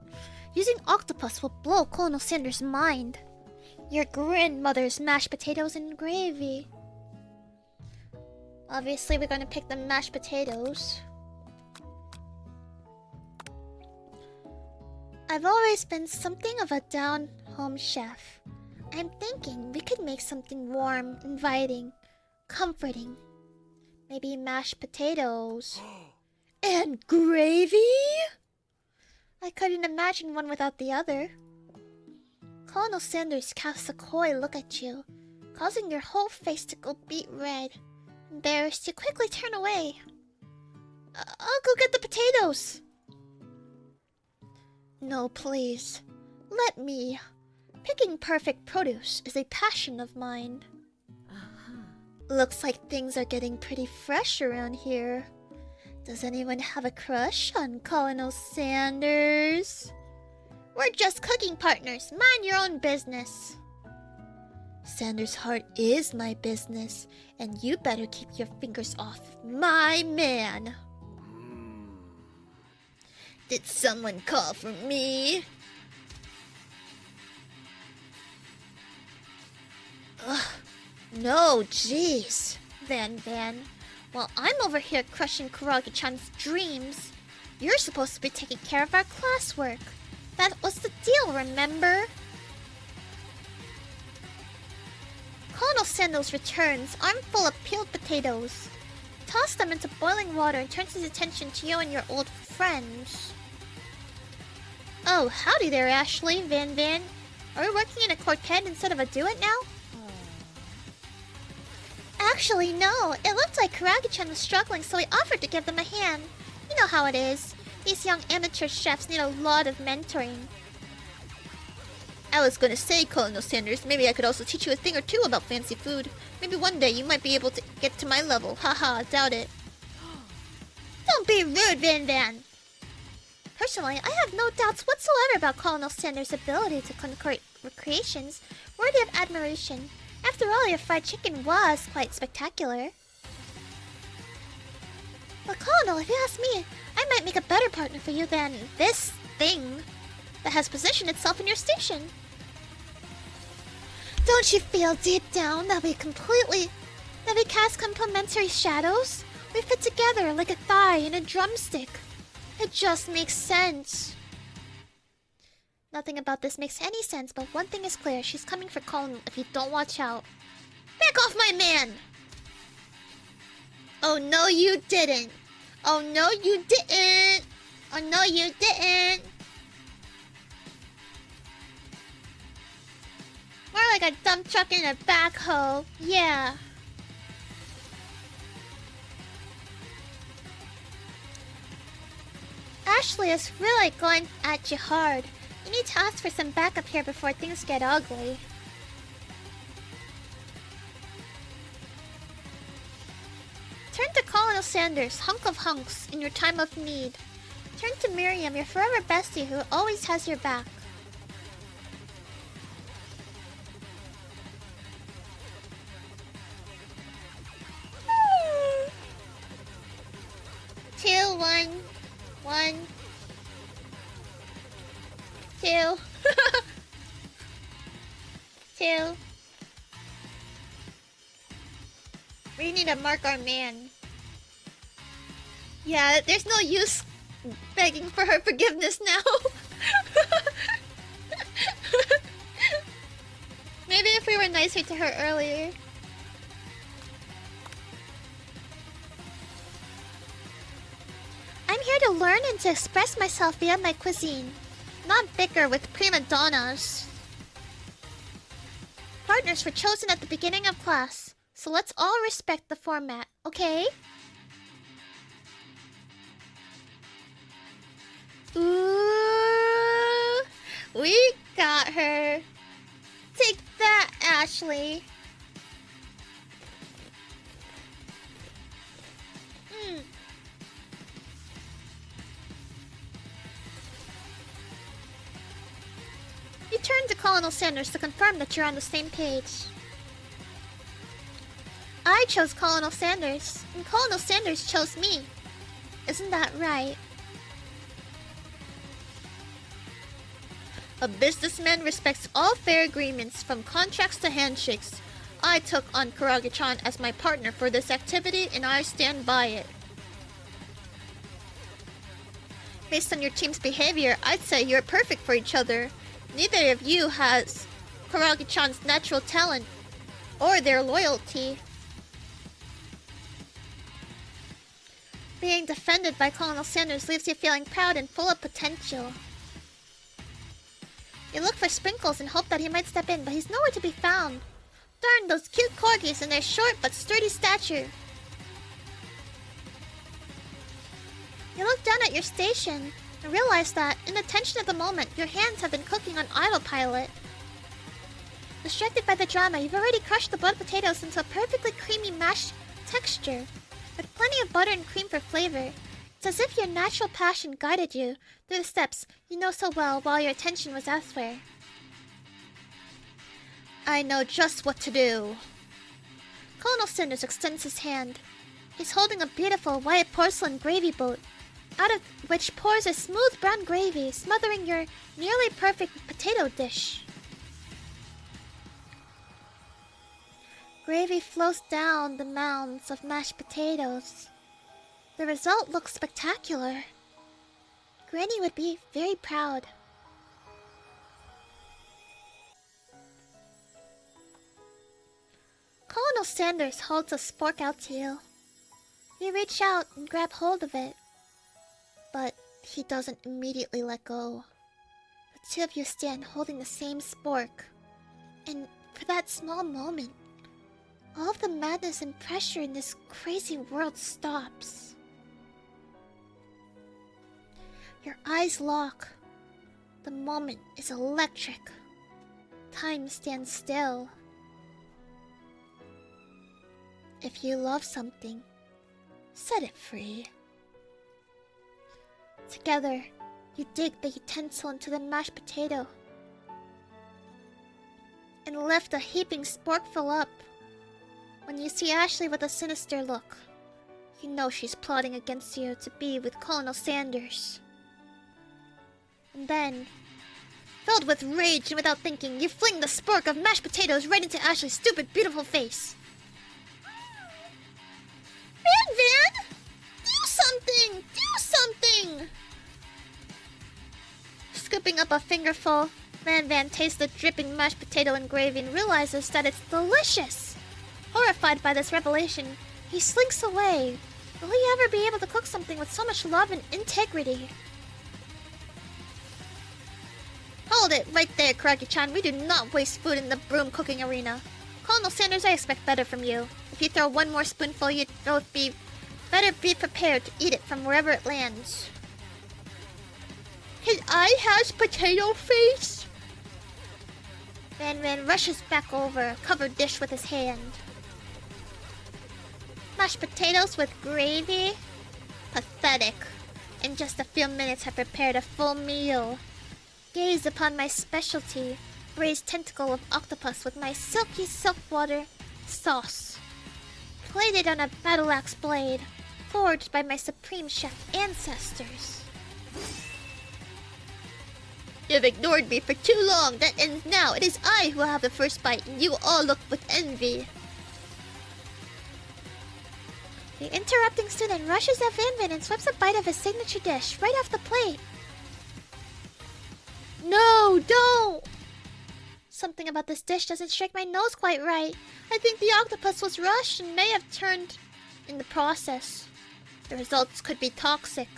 [SPEAKER 1] Using octopus will blow Colonel Sanders' mind. Your grandmother's mashed potatoes and gravy. Obviously, we're going to pick the mashed potatoes. I've always been something of a down-home chef. I'm thinking we could make something warm, inviting, comforting. Maybe mashed potatoes. And gravy? I couldn't imagine one without the other. Colonel Sanders casts a coy look at you, causing your whole face to go beet red. Embarrassed, you quickly turn away. I'll go get the potatoes. No, please. Let me. Picking perfect produce is a passion of mine. Looks like things are getting pretty fresh around here. Does anyone have a crush on Colonel Sanders? We're just cooking partners. Mind your own business. Sanders' heart is my business, and you better keep your fingers off my man. Did someone call for me? Ugh. No, jeez. Van. While I'm over here crushing Koragi-chan's dreams, you're supposed to be taking care of our classwork. That was the deal, remember? Colonel Sandals returns, armful of peeled potatoes. Toss them into boiling water and turns his attention to you and your old friends. Oh, howdy there, Ashley, Van. Are we working in a quartet instead of a duet now? Actually, no. It looked like Koragi-chan was struggling, so we offered to give them a hand. You know how it is. These young amateur chefs need a lot of mentoring. I was gonna say, Colonel Sanders, maybe I could also teach you a thing or two about fancy food. Maybe one day you might be able to get to my level. Haha, doubt it. Don't be rude, Van. Personally, I have no doubts whatsoever about Colonel Sanders' ability to concoct recreations worthy of admiration. After all, your fried chicken was quite spectacular. But Colonel, if you ask me, I might make a better partner for you than this thing that has positioned itself in your station. Don't you feel deep down that we cast complementary shadows? We fit together like a thigh and a drumstick. It just makes sense. Nothing about this makes any sense, but one thing is clear. She's coming for Colonel if you don't watch out. Back off my man! Oh no you didn't! Oh no you didn't! Oh no you didn't! More like a dump truck and a backhoe. Yeah. Ashley is really going at you hard. You need to ask for some backup here before things get ugly. Turn to Colonel Sanders, hunk of hunks, in your time of need. Turn to Miriam, your forever bestie who always has your back. Two, one, two, two. We need to mark our man. Yeah, there's no use begging for her forgiveness now. Maybe if we were nicer to her earlier. I'm here to learn and to express myself via my cuisine, not bicker with prima donnas. Partners were chosen at the beginning of class, so let's all respect the format, okay? Ooh, we got her. Take that, Ashley. You turn to Colonel Sanders to confirm that you're on the same page. I chose Colonel Sanders, and Colonel Sanders chose me. Isn't that right? A businessman respects all fair agreements, from contracts to handshakes. I took on Koragi-chan as my partner for this activity, and I stand by it. Based on your team's behavior, I'd say you're perfect for each other. Neither of you has Koragi-chan's natural talent or their loyalty. Being defended by Colonel Sanders leaves you feeling proud and full of potential. You look for Sprinkles and hope that he might step in, but he's nowhere to be found. Darn those cute corgis and their short but sturdy stature. You look down at your station and realize that, in the tension of the moment, your hands have been cooking on autopilot. Distracted by the drama, you've already crushed the boiled potatoes into a perfectly creamy mashed texture, with plenty of butter and cream for flavor. It's as if your natural passion guided you through the steps you know so well while your attention was elsewhere. I know just what to do. Colonel Sanders extends his hand. He's holding a beautiful white porcelain gravy boat, out of which pours a smooth brown gravy, smothering your nearly perfect potato dish. Gravy flows down the mounds of mashed potatoes. The result looks spectacular. Granny would be very proud. Colonel Sanders holds a spork out to you. You reach out and grab hold of it, but he doesn't immediately let go. The two of you stand holding the same spork, and for that small moment, all of the madness and pressure in this crazy world stops. Your eyes lock. The moment is electric. Time stands still. If you love something, set it free. Together, you dig the utensil into the mashed potato and lift a heaping sporkful up. When you see Ashley with a sinister look, you know she's plotting against you to be with Colonel Sanders. And then, filled with rage and without thinking, you fling the spork of mashed potatoes right into Ashley's stupid, beautiful face. Van! Do something! Do something! Scooping up a fingerful, Van tastes the dripping mashed potato and gravy and realizes that it's delicious. Horrified by this revelation, he slinks away. Will he ever be able to cook something with so much love and integrity? Hold it right there, Koragi-chan. We do not waste food in the broom cooking arena. Colonel Sanders, I expect better from you. If you throw one more spoonful, you'd both better be prepared to eat it from wherever it lands.
[SPEAKER 4] His eye has potato face?
[SPEAKER 1] Ren rushes back over, covered dish with his hand. Mashed potatoes with gravy? Pathetic. In just a few minutes I prepared a full meal. Gaze upon my specialty, braised tentacle of octopus with my silky silkwater sauce. Plated on a battle axe blade, forged by my supreme chef ancestors.
[SPEAKER 4] You've ignored me for too long. That ends now. It is I who have the first bite, and you all look with envy.
[SPEAKER 1] The interrupting student rushes at Van and swipes a bite of his signature dish right off the plate.
[SPEAKER 4] No, don't!
[SPEAKER 1] Something about this dish doesn't strike my nose quite right. I think the octopus was rushed and may have turned in the process. The results could be toxic.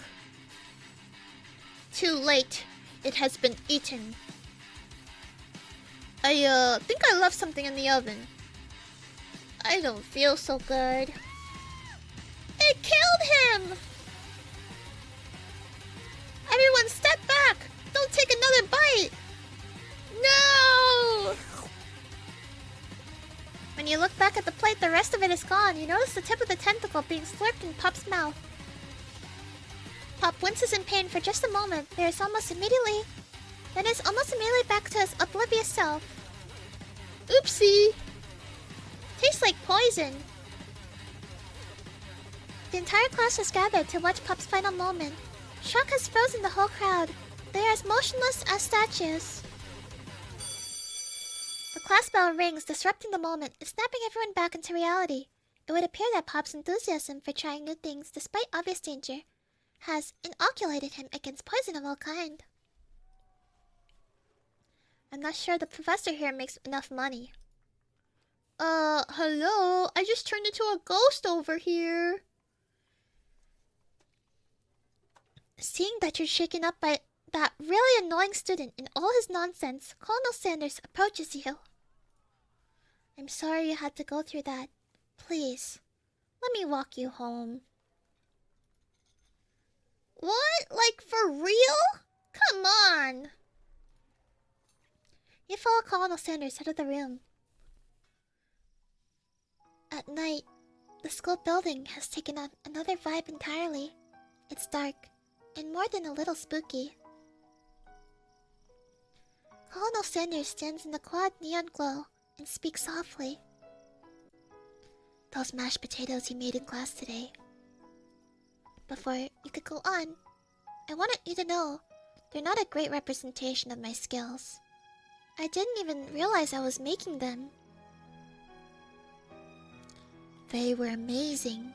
[SPEAKER 4] Too late. It has been eaten. I think I left something in the oven. I don't feel so good.
[SPEAKER 1] It killed him! Everyone step back! Don't take another bite!
[SPEAKER 4] No!
[SPEAKER 1] When you look back at the plate, the rest of it is gone. You notice the tip of the tentacle being slurped in Pop's mouth. Pop winces in pain for just a moment. Then is almost immediately back to his oblivious self.
[SPEAKER 4] Oopsie!
[SPEAKER 1] Tastes like poison. The entire class has gathered to watch Pop's final moment. Shock has frozen the whole crowd. They are as motionless as statues. The class bell rings, disrupting the moment and snapping everyone back into reality. It would appear that Pop's enthusiasm for trying new things, despite obvious danger, has inoculated him against poison of all kind. I'm not sure the professor here makes enough money.
[SPEAKER 4] Hello? I just turned into a ghost over here.
[SPEAKER 1] Seeing that you're shaken up by that really annoying student and all his nonsense, Colonel Sanders approaches you. I'm sorry you had to go through that. Please, let me walk you home.
[SPEAKER 4] What? Like, for real? Come on!
[SPEAKER 1] You follow Colonel Sanders out of the room. At night, the school building has taken on another vibe entirely. It's dark, and more than a little spooky. Colonel Sanders stands in the quad neon glow and speaks softly. Those mashed potatoes you made in class today. Before you could go on, I wanted you to know they're not a great representation of my skills. I didn't even realize I was making them. They were amazing.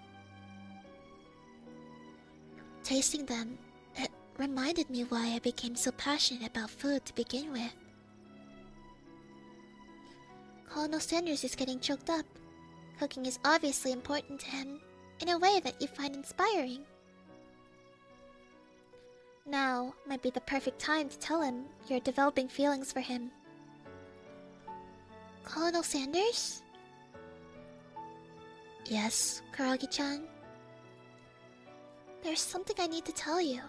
[SPEAKER 1] Tasting them, it reminded me why I became so passionate about food to begin with. Colonel Sanders is getting choked up. Cooking is obviously important to him, in a way that you find inspiring. Now might be the perfect time to tell him you're developing feelings for him. Colonel Sanders? Yes, Koragi-chan? There's something I need to tell you.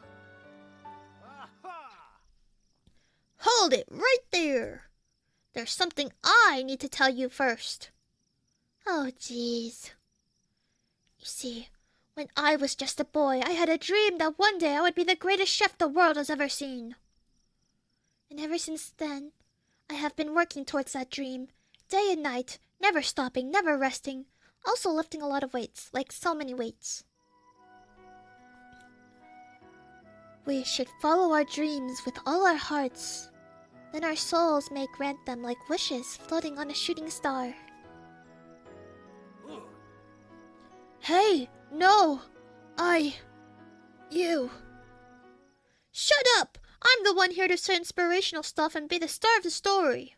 [SPEAKER 4] Hold it right there! There's something I need to tell you first.
[SPEAKER 1] Oh, jeez.
[SPEAKER 4] You see, when I was just a boy, I had a dream that one day I would be the greatest chef the world has ever seen.
[SPEAKER 1] And ever since then,
[SPEAKER 4] I have been working towards that dream, day and night, never stopping, never resting, also lifting a lot of weights, like so many weights. We should follow our dreams with all our hearts. Then our souls may grant them like wishes floating on a shooting star. Hey, no! You. Shut up! I'm the one here to say inspirational stuff and be the star of the story.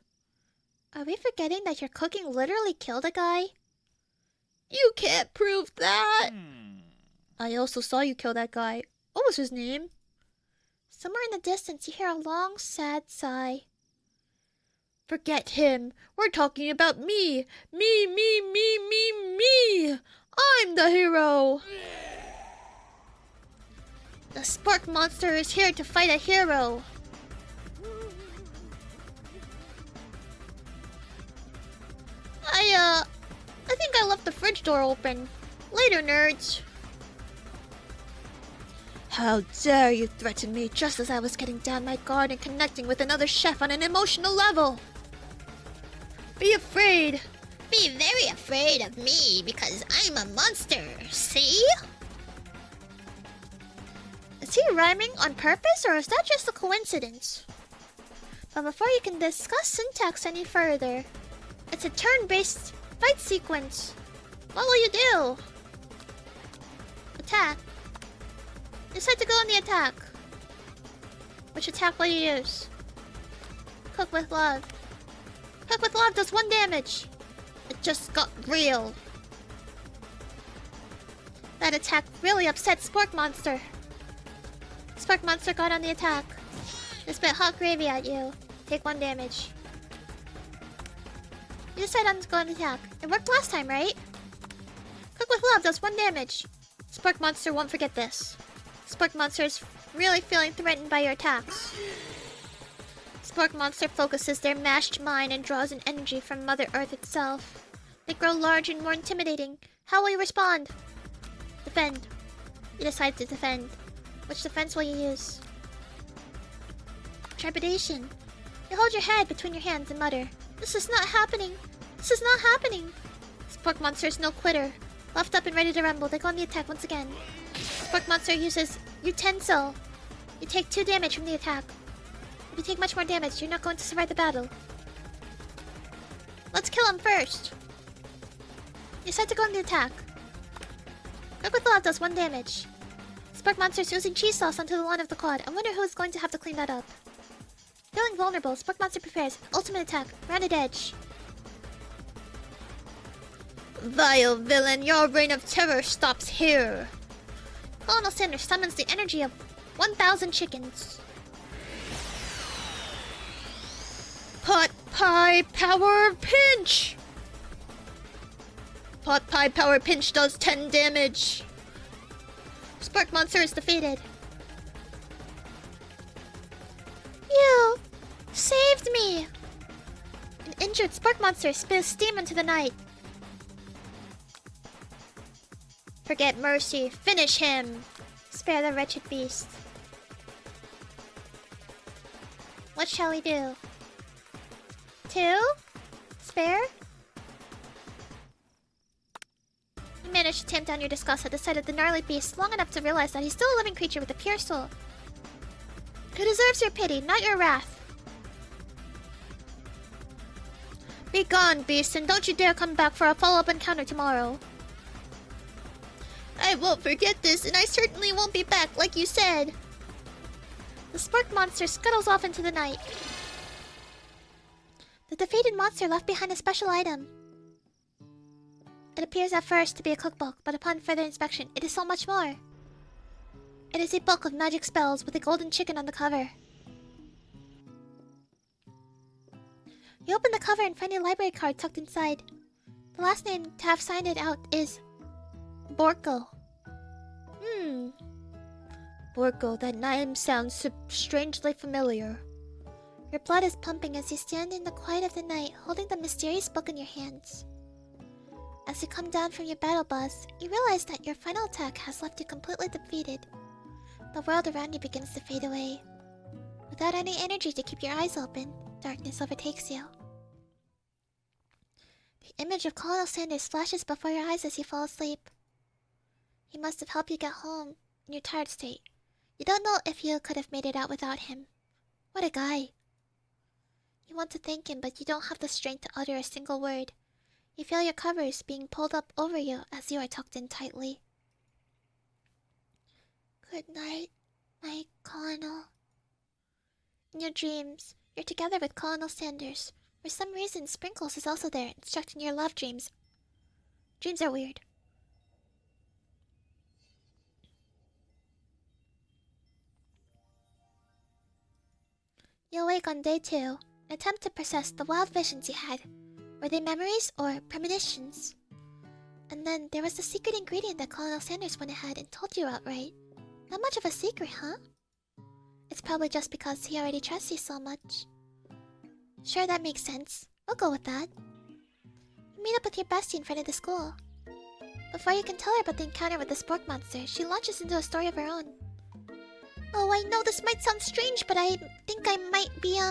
[SPEAKER 1] Are we forgetting that your cooking literally killed a guy?
[SPEAKER 4] You can't prove that! I also saw you kill that guy. What was his name?
[SPEAKER 1] Somewhere in the distance you hear a long, sad sigh.
[SPEAKER 4] Forget him. We're talking about me. Me. I'm the hero. The Spork monster is here to fight a hero. I think I left the fridge door open. Later, nerds. How dare you threaten me just as I was getting down my guard and connecting with another chef on an emotional level? Be afraid.
[SPEAKER 1] Be very afraid of me because I'm a monster, see?
[SPEAKER 4] Is he rhyming on purpose or is that just a coincidence? But before you can discuss syntax any further, it's a turn-based fight sequence. What will you do? Attack. Decide to go on the attack. Which attack will you use? Cook with love. Cook with love does 1 damage. It just got real. That attack really upset Spork Monster. Spork Monster got on the attack. They spit hot gravy at you. Take 1 damage. You decided to go on the attack. It worked last time, right? Cook with love does 1 damage. Spork Monster won't forget this. Spork Monster is really feeling threatened by your attacks. Spork Monster focuses their mashed mind and draws an energy from Mother Earth itself. They grow large and more intimidating. How will you respond? Defend. You decide to defend. Which defense will you use? Trepidation. You hold your head between your hands and mutter, "This is not happening. This is not happening." Spork Monster is no quitter. Luffed up and ready to rumble, they go on the attack once again. Spork Monster uses Utensil. You take 2 damage from the attack. If you take much more damage, you're not going to survive the battle. Let's kill him first. You decide to go on the attack. Cook with love does 1 damage. Spork Monster is using cheese sauce onto the lawn of the quad. I wonder who is going to have to clean that up. Feeling vulnerable, Spork Monster prepares. Ultimate attack. Rounded edge. Vile villain, your reign of terror stops here. Colonel Sanders summons the energy of 1,000 chickens. Pot Pie Power Pinch! Pot Pie Power Pinch does 10 damage. Spork Monster is defeated. You saved me! An injured Spork Monster spews steam into the night. Forget mercy. Finish him. Spare the wretched beast. What shall we do? 2? Spare? You managed to tamp down your disgust at the sight of the gnarly beast long enough to realize that he's still a living creature with a pure soul. Who deserves your pity, not your wrath. Be gone, beast, and don't you dare come back for a follow-up encounter tomorrow. I won't forget this, and I certainly won't be back, like you said. The Spork Monster scuttles off into the night. The defeated monster left behind a special item. It appears at first to be a cookbook, but upon further inspection, it is so much more. It is a book of magic spells with a golden chicken on the cover. You open the cover and find a library card tucked inside. The last name to have signed it out is Borko. Borko, that name sounds strangely familiar. Your blood is pumping as you stand in the quiet of the night, holding the mysterious book in your hands. As you come down from your battle bus, you realize that your final attack has left you completely defeated. The world around you begins to fade away. Without any energy to keep your eyes open, darkness overtakes you. The image of Colonel Sanders flashes before your eyes as you fall asleep. He must have helped you get home in your tired state. You don't know if you could have made it out without him. What a guy. You want to thank him, but you don't have the strength to utter a single word. You feel your covers being pulled up over you as you are tucked in tightly. Good night, my Colonel. In your dreams, you're together with Colonel Sanders. For some reason, Sprinkles is also there, instructing your love dreams. Dreams are weird. You awake on day 2 and attempt to process the wild visions you had. Were they memories or premonitions? And then there was the secret ingredient that Colonel Sanders went ahead and told you outright.
[SPEAKER 1] Not much of a secret, huh? It's probably just because he already trusts you so much. Sure, that makes sense. I'll go with that. You meet up with your bestie in front of the school. Before you can tell her about the encounter with the spork monster, she launches into a story of her own. Oh, I know this might sound strange, but I think I might be, I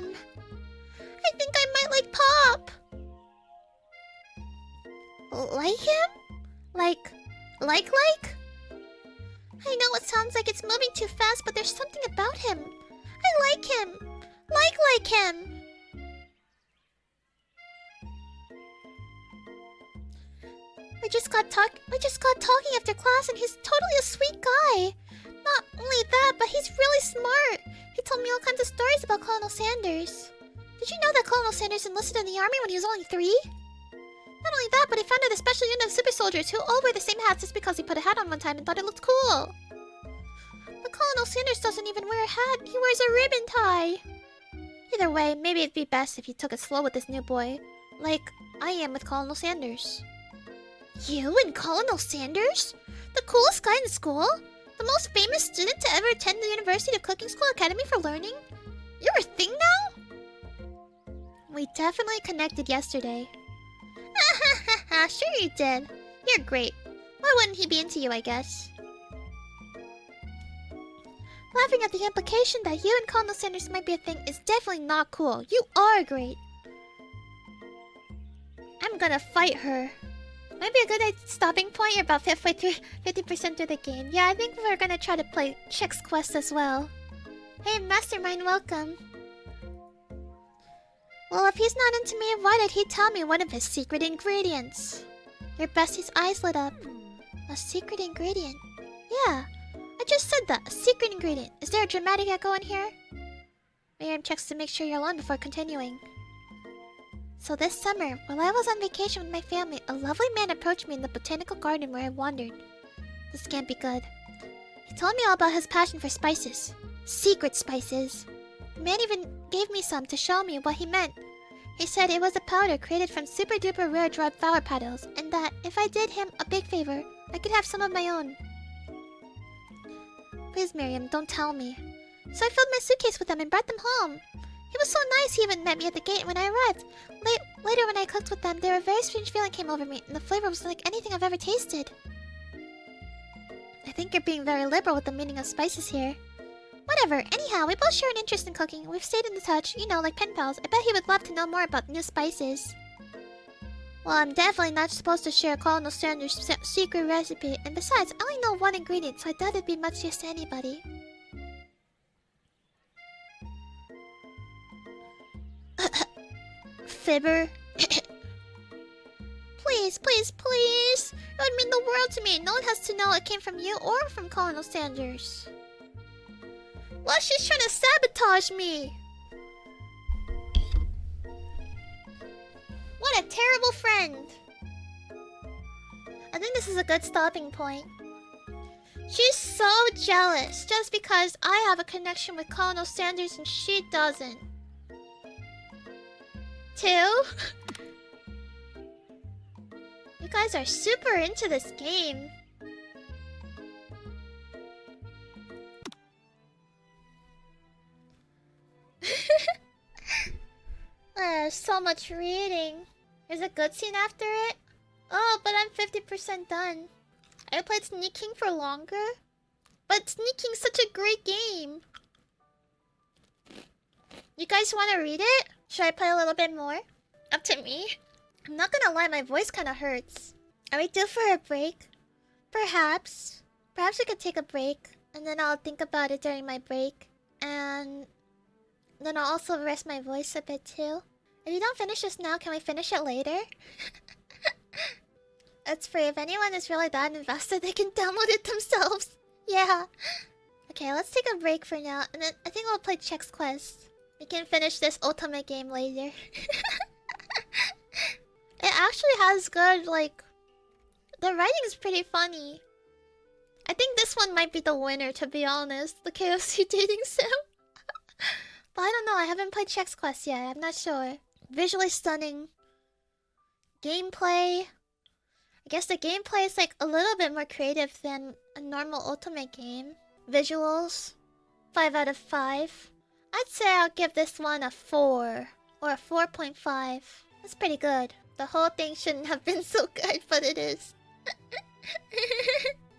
[SPEAKER 1] think I might like Pop! Like him? Like? I know it sounds like it's moving too fast, but there's something about him. I like him. Like him. We just got talking after class, and he's totally a sweet guy. Not only that, but he's really smart. He told me all kinds of stories about Colonel Sanders. Did you know that Colonel Sanders enlisted in the army when he was only 3? Not only that, but he founded a special unit of super soldiers who all wear the same hats just because he put a hat on one time and thought it looked cool. But Colonel Sanders doesn't even wear a hat. He wears a ribbon tie. Either way, maybe it'd be best if you took it slow with this new boy. Like I am with Colonel Sanders. You and Colonel Sanders? The coolest guy in the school? The most famous student to ever attend the University of Cooking School Academy for Learning? You're a thing now? We definitely connected yesterday. Sure you did. You're great. Why wouldn't he be into you, I guess? Laughing at the implication that you and Colonel Sanders might be a thing is definitely not cool. You are great. I'm gonna fight her. Might be a good stopping point. You're about 50% through the game. Yeah, I think we're gonna try to play Chex Quest as well. Hey, Mastermind, welcome. Well, if he's not into me, why did he tell me one of his secret ingredients? Your bestie's eyes lit up. A secret ingredient? Yeah, I just said that. A secret ingredient. Is there a dramatic echo in here? Miriam checks to make sure you're alone before continuing. So this summer, while I was on vacation with my family, a lovely man approached me in the botanical garden where I wandered. This can't be good. He told me all about his passion for spices. Secret spices. The man even gave me some to show me what he meant. He said it was a powder created from super duper rare dried flower petals, and that if I did him a big favor, I could have some of my own. Please, Miriam, don't tell me. So I filled my suitcase with them and brought them home. He was so nice, he even met me at the gate when I arrived. Later when I cooked with them, there a very strange feeling came over me, and the flavor was like anything I've ever tasted. I think you're being very liberal with the meaning of spices here. Whatever, anyhow, we both share an interest in cooking. We've stayed in touch, you know, like pen pals. I bet he would love to know more about new spices. Well, I'm definitely not supposed to share Colonel Sanders' secret recipe, and besides, I only know one ingredient, so I doubt it'd be much use to anybody. Fibber. Please, please, please! It would mean the world to me. No one has to know it came from you or from Colonel Sanders. Well, she's trying to sabotage me! What a terrible friend! I think this is a good stopping point. She's so jealous just because I have a connection with Colonel Sanders and she doesn't. 2? You guys are super into this game. There's so much reading. There's a good scene after it? Oh, but I'm 50% done. I played Sneak King for longer. But Sneak King's such a great game. You guys want to read it? Should I play a little bit more? Up to me. I'm not gonna lie, my voice kind of hurts. Are we due for a break? Perhaps. Perhaps we could take a break. And then I'll think about it during my break. And then I'll also rest my voice a bit too. If you don't finish this now, can we finish it later? It's free. If anyone is really that invested, they can download it themselves. Yeah. Okay, let's take a break for now. And then I think I'll play Chex Quest. We can finish this ultimate game later. It actually has good, like... The writing is pretty funny. I think this one might be the winner, to be honest. The KFC dating sim. But I don't know, I haven't played Chex Quest yet. I'm not sure. Visually stunning. Gameplay. I guess the gameplay is like a little bit more creative than a normal ultimate game. Visuals, 5 out of 5. I'd say I'll give this one a 4 or a 4.5. That's pretty good. The whole thing shouldn't have been so good, but it is.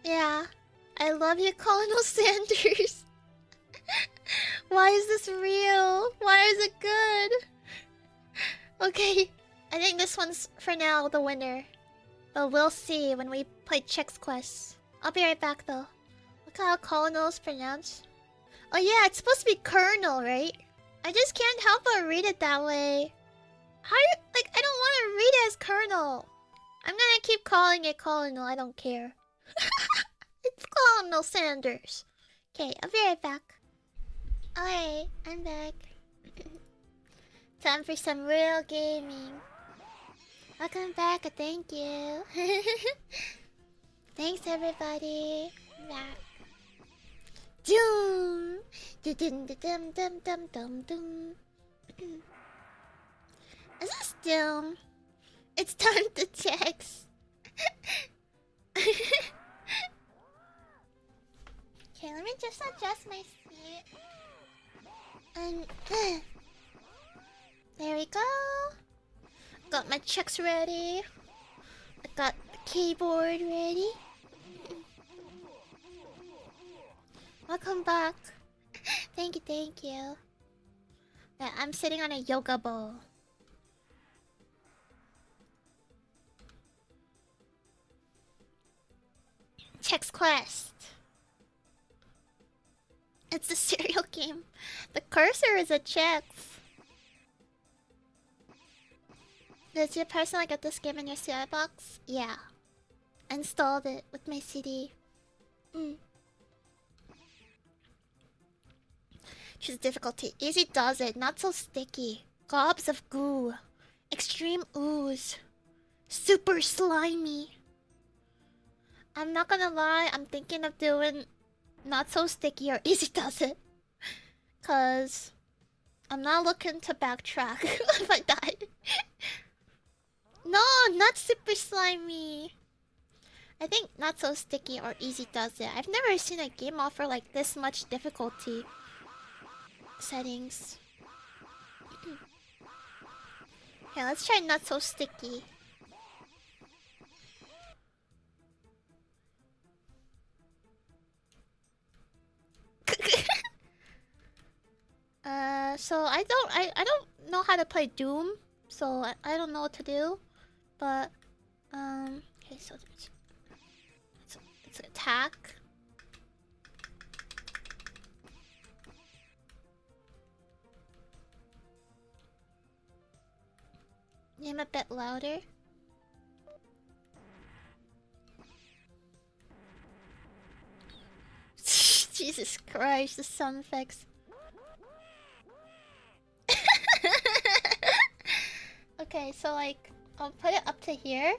[SPEAKER 1] Yeah. I love you, Colonel Sanders. Why is this real? Why is it good? Okay. I think this one's, for now, the winner. But we'll see when we play Chex Quest. I'll be right back, though. Look how Colonel is pronounced. Oh yeah, it's supposed to be Colonel, right? I just can't help but read it that way. Like, I don't want to read it as Colonel. I'm gonna keep calling it Colonel, I don't care. It's Colonel Sanders. Okay, I'll be right back. Alright, I'm back. Time for some real gaming. Welcome back, thank you. Thanks, everybody. I'm back. Doom! Dum-dum-dum-dum-dum-dum. Is this Doom? It's time to Chex. Okay, let me just adjust my seat. And there we go. Got my Chex ready. I got the keyboard ready. Welcome back. Thank you, thank you. Yeah, I'm sitting on a yoga ball. Chex Quest. It's a cereal game. The cursor is a Chex. Does your personally get this game in your cereal box? Yeah. Installed it with my CD. Choose difficulty. Easy does it. Not so sticky. Gobs of goo. Extreme ooze. Super slimy. I'm not gonna lie. I'm thinking of doing not so sticky or easy does it. Cause I'm not looking to backtrack if I die. No, not super slimy. I think not so sticky or easy does it. I've never seen a game offer like this much difficulty settings. Okay, let's try not so sticky. So I don't know how to play Doom, so I don't know what to do. But okay, so it's attack. Name a bit louder. Jesus Christ, the sound effects. Okay, so like I'll put it up to here.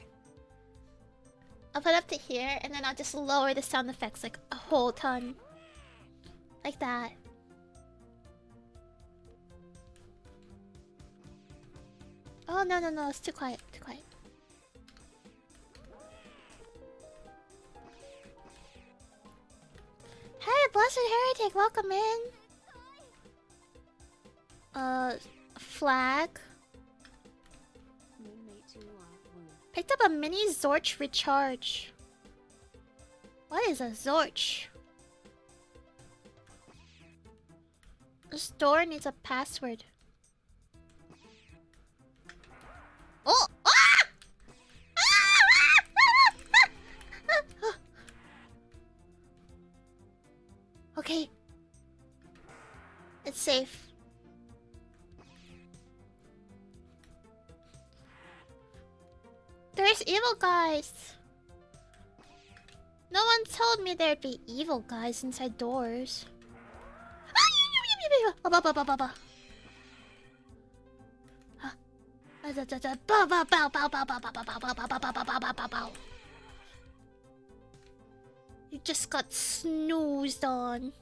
[SPEAKER 1] I'll put it up to here and then I'll just lower the sound effects like a whole ton. Like that. Oh no, it's too quiet, too quiet. Hey, Blessed Heretic, welcome in. Flag. Picked up a mini Zorch recharge. What is a Zorch? The store needs a password. Oh! Ah! Okay. It's safe. There's evil guys. No one told me there'd be evil guys inside doors. You just got snoozed on.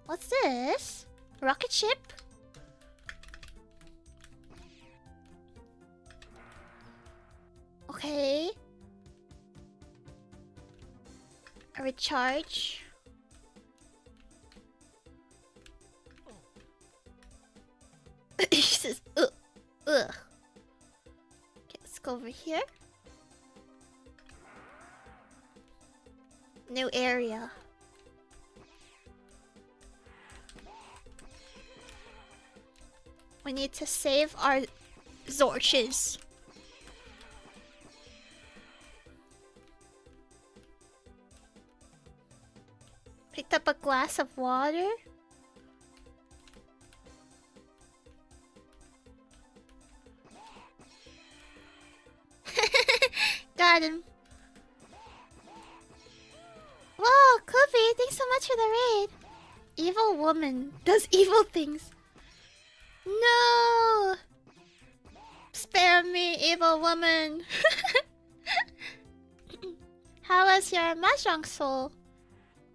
[SPEAKER 1] What's this? Rocket ship? Okay. A recharge. Ugh. Okay, let's go over here. New area. We need to save our Zorches. Picked up a glass of water. Got him. Whoa, Kofi, thanks so much for the raid. Evil woman does evil things. No! Spare me, evil woman. How was your Mahjong soul?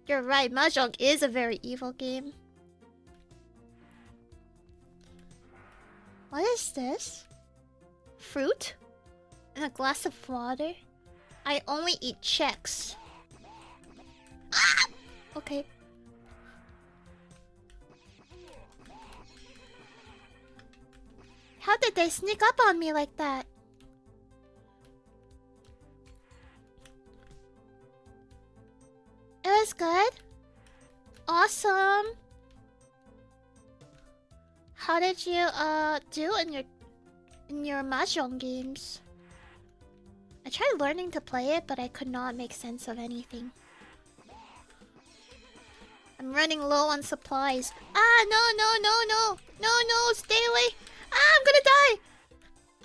[SPEAKER 1] You're right, Mahjong is a very evil game. What is this? Fruit? And a glass of water? I only eat Chex. Ah! Okay. How did they sneak up on me like that? It was good. Awesome. How did you do in your Mahjong games? I tried learning to play it, but I could not make sense of anything. I'm running low on supplies. Ah, no, stay away. Ah, I'm gonna die.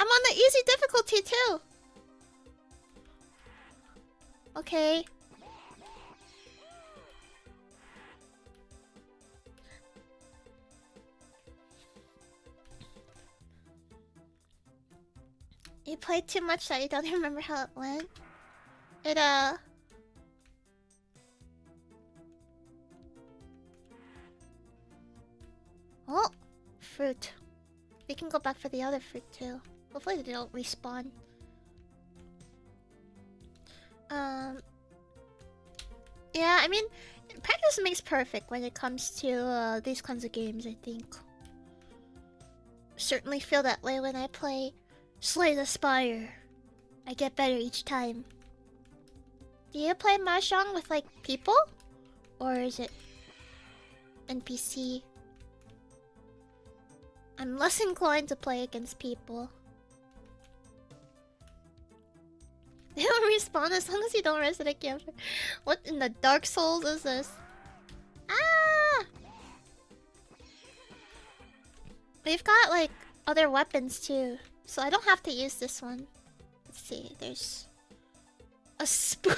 [SPEAKER 1] I'm on the easy difficulty too. Okay. You played too much that you don't remember how it went? It, Oh! Fruit. We can go back for the other fruit too. Hopefully they don't respawn. Yeah, I mean, practice makes perfect when it comes to these kinds of games, I think. Certainly feel that way when I play Slay the Spire. I get better each time. Do you play Mahjong with, like, people? Or is it NPC? I'm less inclined to play against people. They don't respawn as long as you don't reset a camper. What in the Dark Souls is this? Ah! We've got, like, other weapons too. So I don't have to use this one. Let's see, there's a spoon.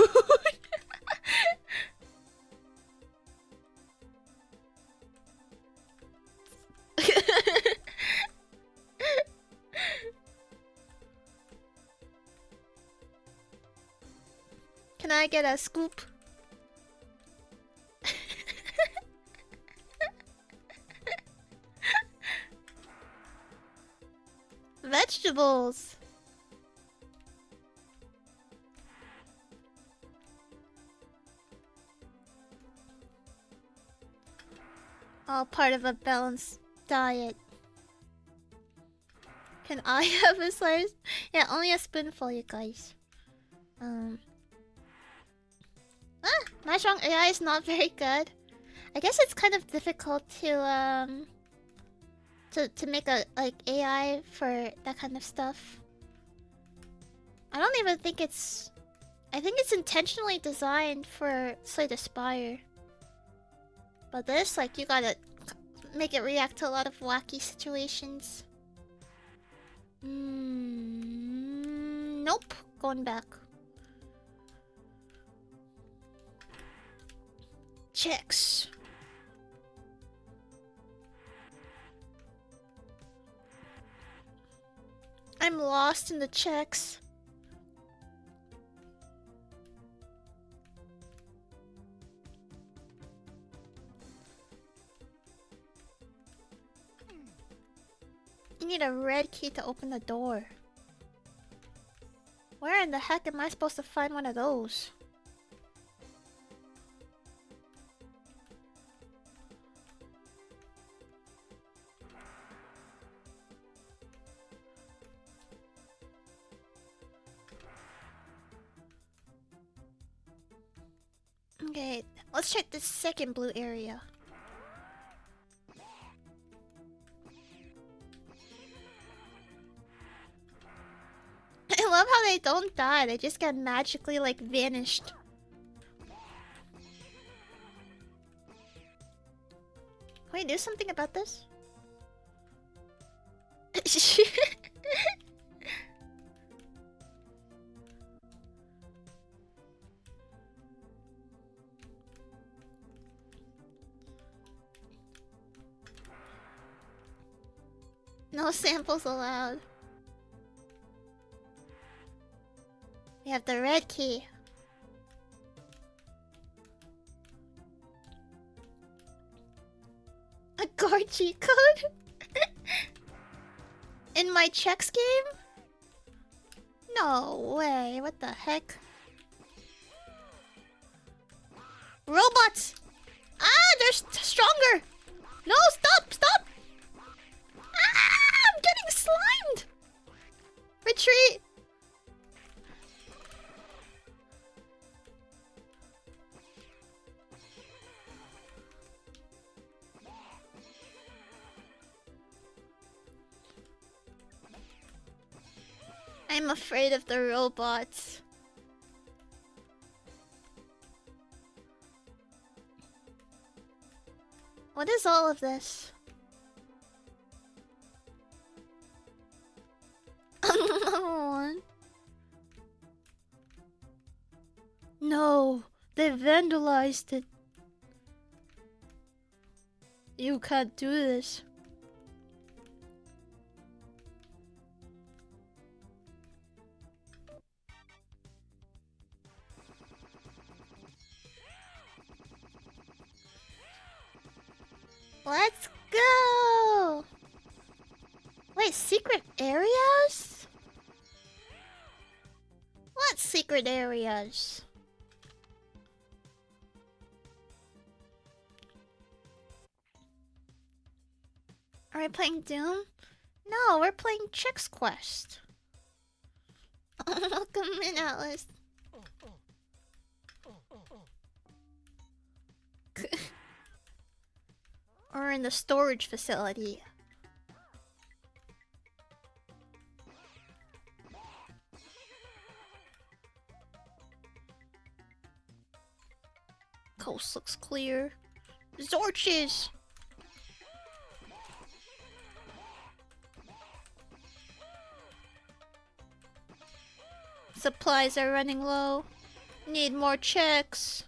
[SPEAKER 1] Can I get a scoop? Vegetables. All part of a balanced diet. Can I have a slice? Yeah, only a spoonful, you guys. Mahjong AI is not very good. I guess it's kind of difficult to make a like AI for that kind of stuff. I don't even think it's. I think it's intentionally designed for Slay the Spire. But this, like, you gotta make it react to a lot of wacky situations. Nope. Going back. Chex. I'm lost in the Chex. You need a red key to open the door. Where in the heck am I supposed to find one of those?
[SPEAKER 4] Okay, let's check the second blue area. I love how they don't die, they just get magically, like, vanished. Can we do something about this? No samples allowed. We have the red key. A Koragi code? In my Chex game? No way, what the heck? Robots! Ah, they're stronger! No, stop, stop! Ah, I'm getting slimed! Retreat! I'm afraid of the robots. What is all of this? Another one. No, they vandalized it. You can't do this. Let's go! Wait, secret areas? What secret areas? Are we playing Doom? No, we're playing Chex Quest. Welcome in, Atlas. Or in the storage facility. Coast looks clear. Zorches! Supplies are running low. Need more checks.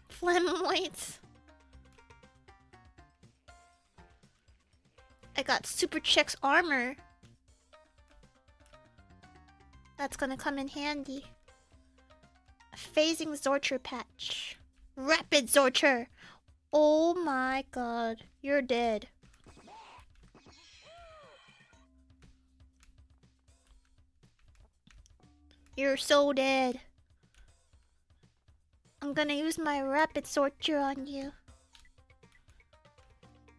[SPEAKER 4] Phlegm weights. I got Super Chex armor. That's gonna come in handy. A phasing Zorcher patch. Rapid Zorcher. Oh my god. You're dead. You're so dead. I'm gonna use my rapid sorter on you.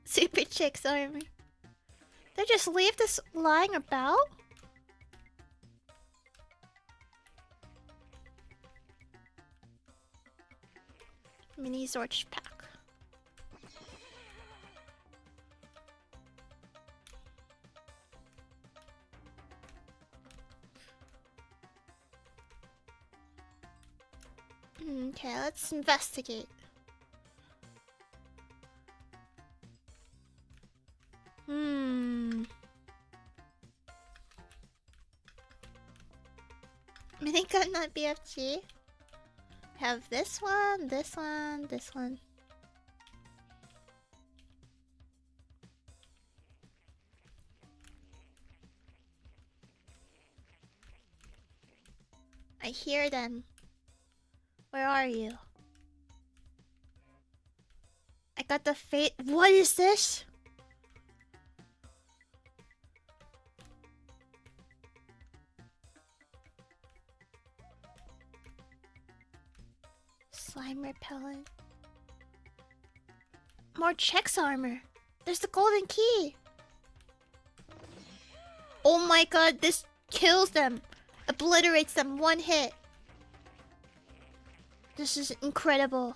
[SPEAKER 4] Super Chex armor. They just leave this lying about? Mini Zorch pack. Okay, let's investigate. Minigun, not BFG. Have this one, this one, this one. I hear them. Where are you? I got the fate. What is this? Slime repellent. More Chex armor. There's the golden key. Oh my god, this kills them. Obliterates them one hit. This is incredible.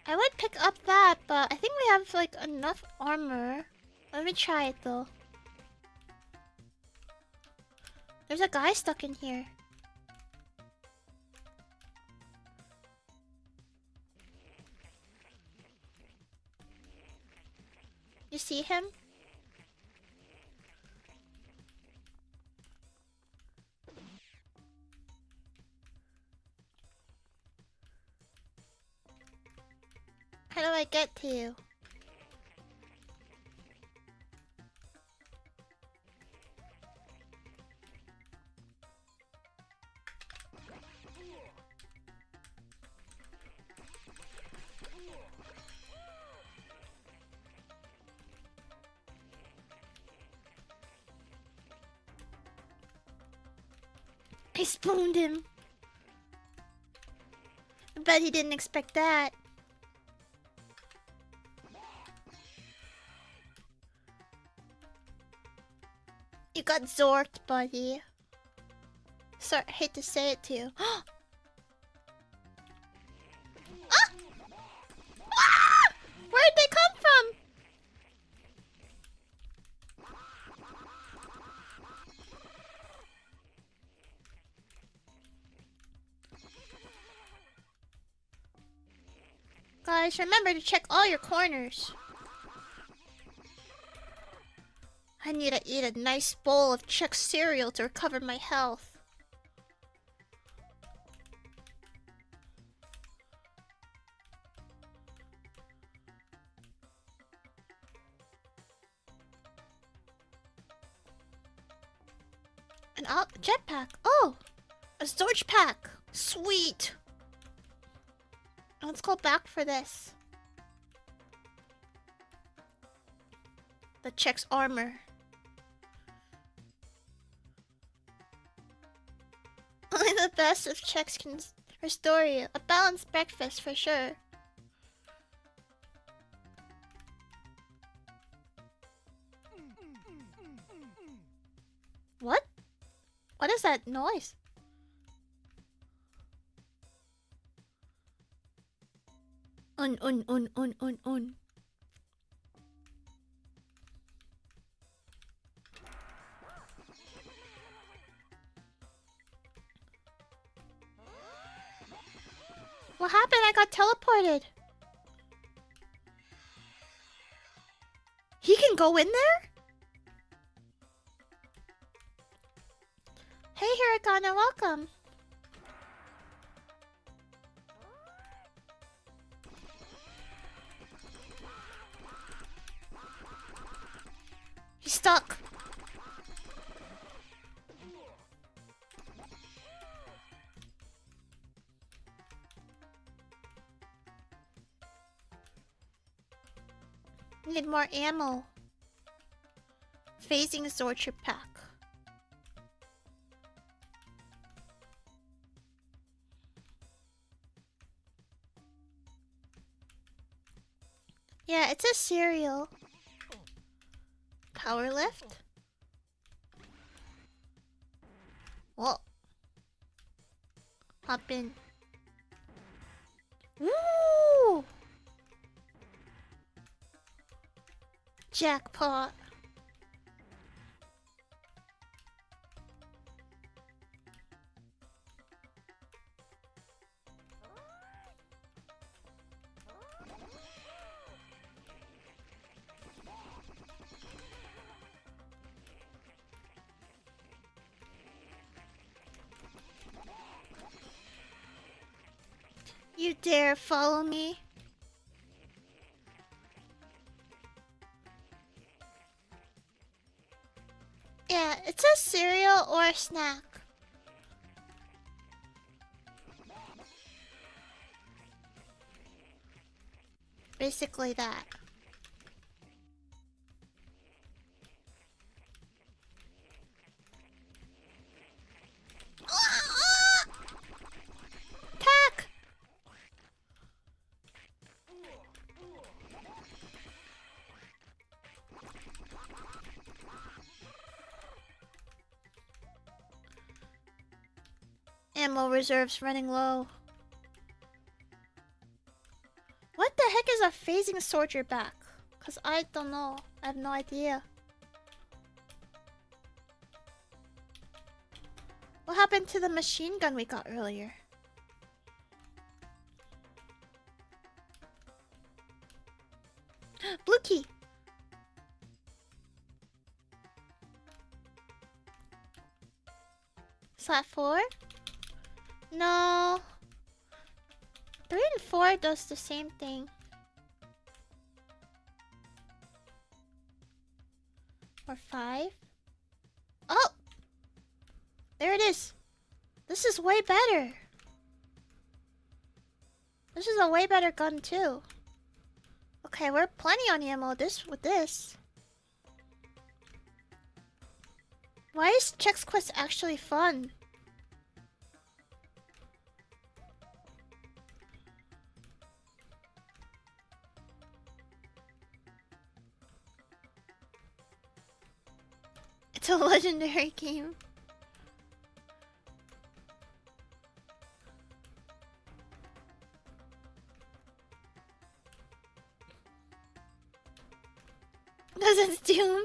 [SPEAKER 4] I would pick up that, but I think we have like enough armor. Let me try it though. There's a guy stuck in here. You see him? How do I get to you? I spooned him. I bet he didn't expect that. You got zorked, buddy. Sorry, I hate to say it to you. Ah! Ah! Where'd they come from? Guys, remember to check all your corners. I need to eat a nice bowl of Chex cereal to recover my health. An jetpack. Oh, a storage pack. Sweet. Let's go back for this. The Chex armor. Only the best of Chex can restore you. A balanced breakfast for sure. What? What is that noise? On. What happened? I got teleported. He can go in there? Hey, Hiragana, welcome. He's stuck. Need more ammo. Phasing Zorcher pack. Yeah, it's a cereal. Power lift? Whoa. Hop in. Woo! Jackpot. You dare follow me? Yeah, it's a cereal or a snack. Basically that. Attack! Ammo reserves running low. What the heck is a phasing soldier back? Cause I don't know. I have no idea. What happened to the machine gun we got earlier? Blue key! Slot 4? No. 3 and 4 does the same thing. Or 5? Oh! There it is! This is way better! This is a way better gun too. Okay, we're plenty on ammo with this. Why is Chex Quest actually fun? It's a legendary game. Because it's Doom.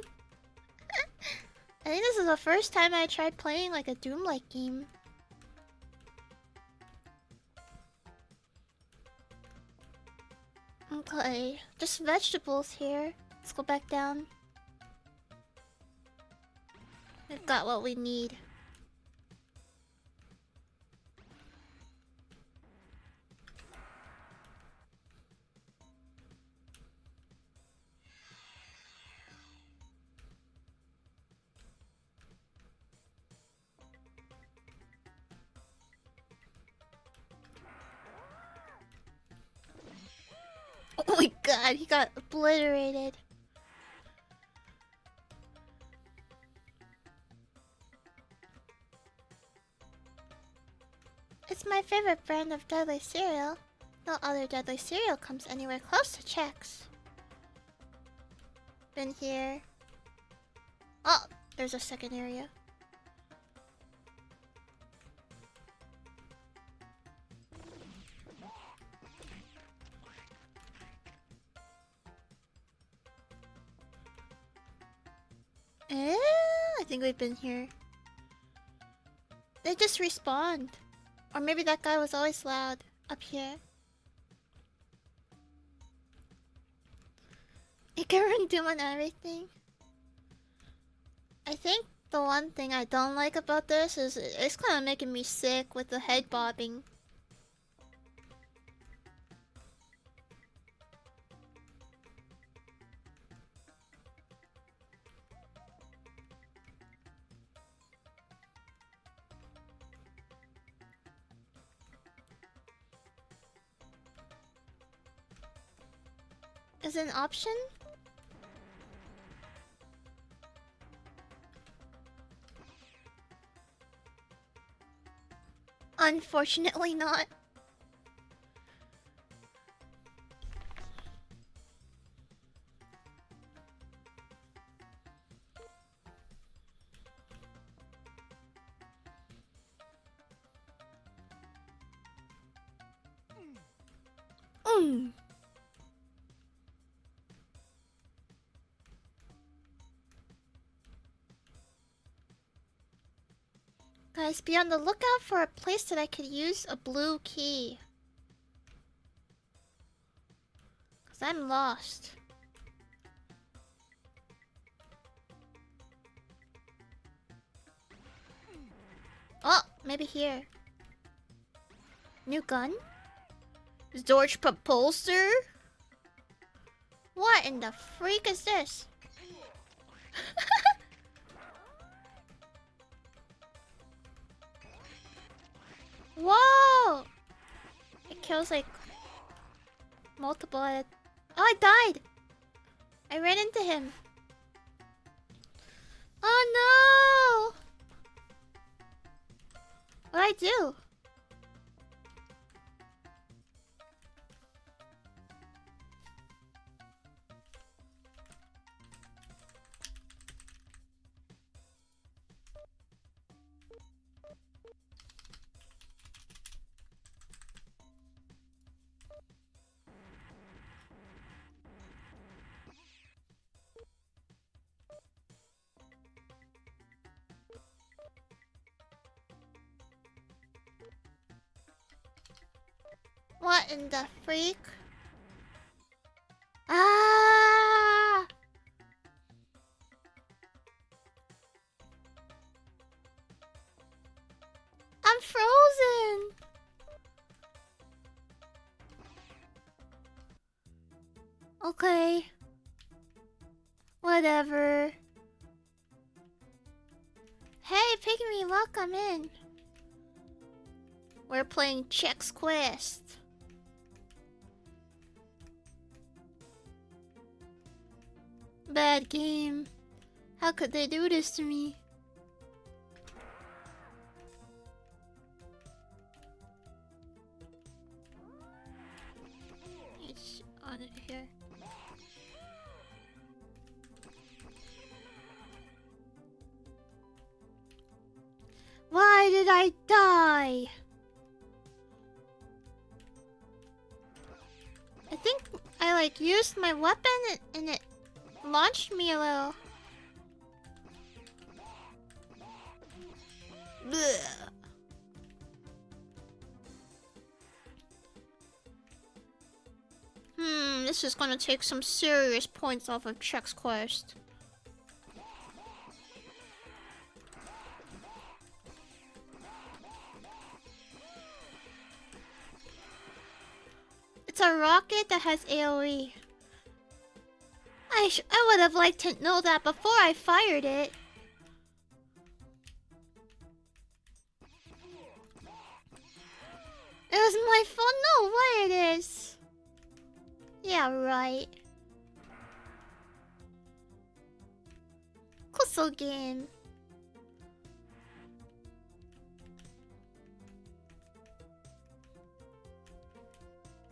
[SPEAKER 4] I think this is the first time I tried playing like a Doom-like game. Okay, just vegetables here. Let's go back down. We've got what we need. Oh my god, he got obliterated. It's my favorite brand of deadly cereal. No other deadly cereal comes anywhere close to Chex. Been here. Oh, there's a second area. I think we've been here. They just respawned. Or maybe that guy was always loud up here. You can run Doom on everything. I think the one thing I don't like about this is it's kind of making me sick with the head bobbing. Is it an option? Unfortunately not. Guys, be on the lookout for a place that I could use a blue key. Cause I'm lost. Oh, maybe here. New gun? Zorch Propulsor? What in the freak is this? Whoa! It kills like multiple. Oh, I died! I ran into him. Oh no! What'd I do?
[SPEAKER 1] What in the freak? Ah! I'm frozen! Okay. Whatever. Hey, Pygmy, welcome in. We're playing Chex Quest. Bad game. How could they do this to me? It's on it here. Why did I die? I think I like used my weapon and it launched me a little. Blech. This is gonna take some serious points off of Chex Quest. It's a rocket that has AoE. I would have liked to know that before I fired it. It was my fault. No way it is. Yeah, right. Console game.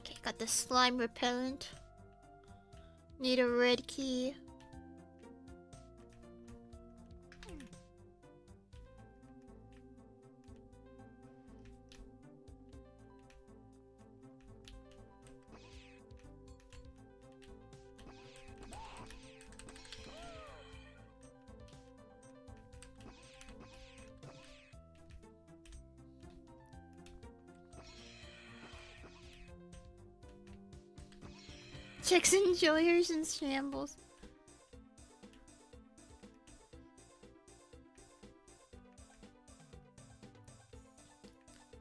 [SPEAKER 1] Okay, got the slime repellent. Need a red key. Chicks enjoyers and shambles.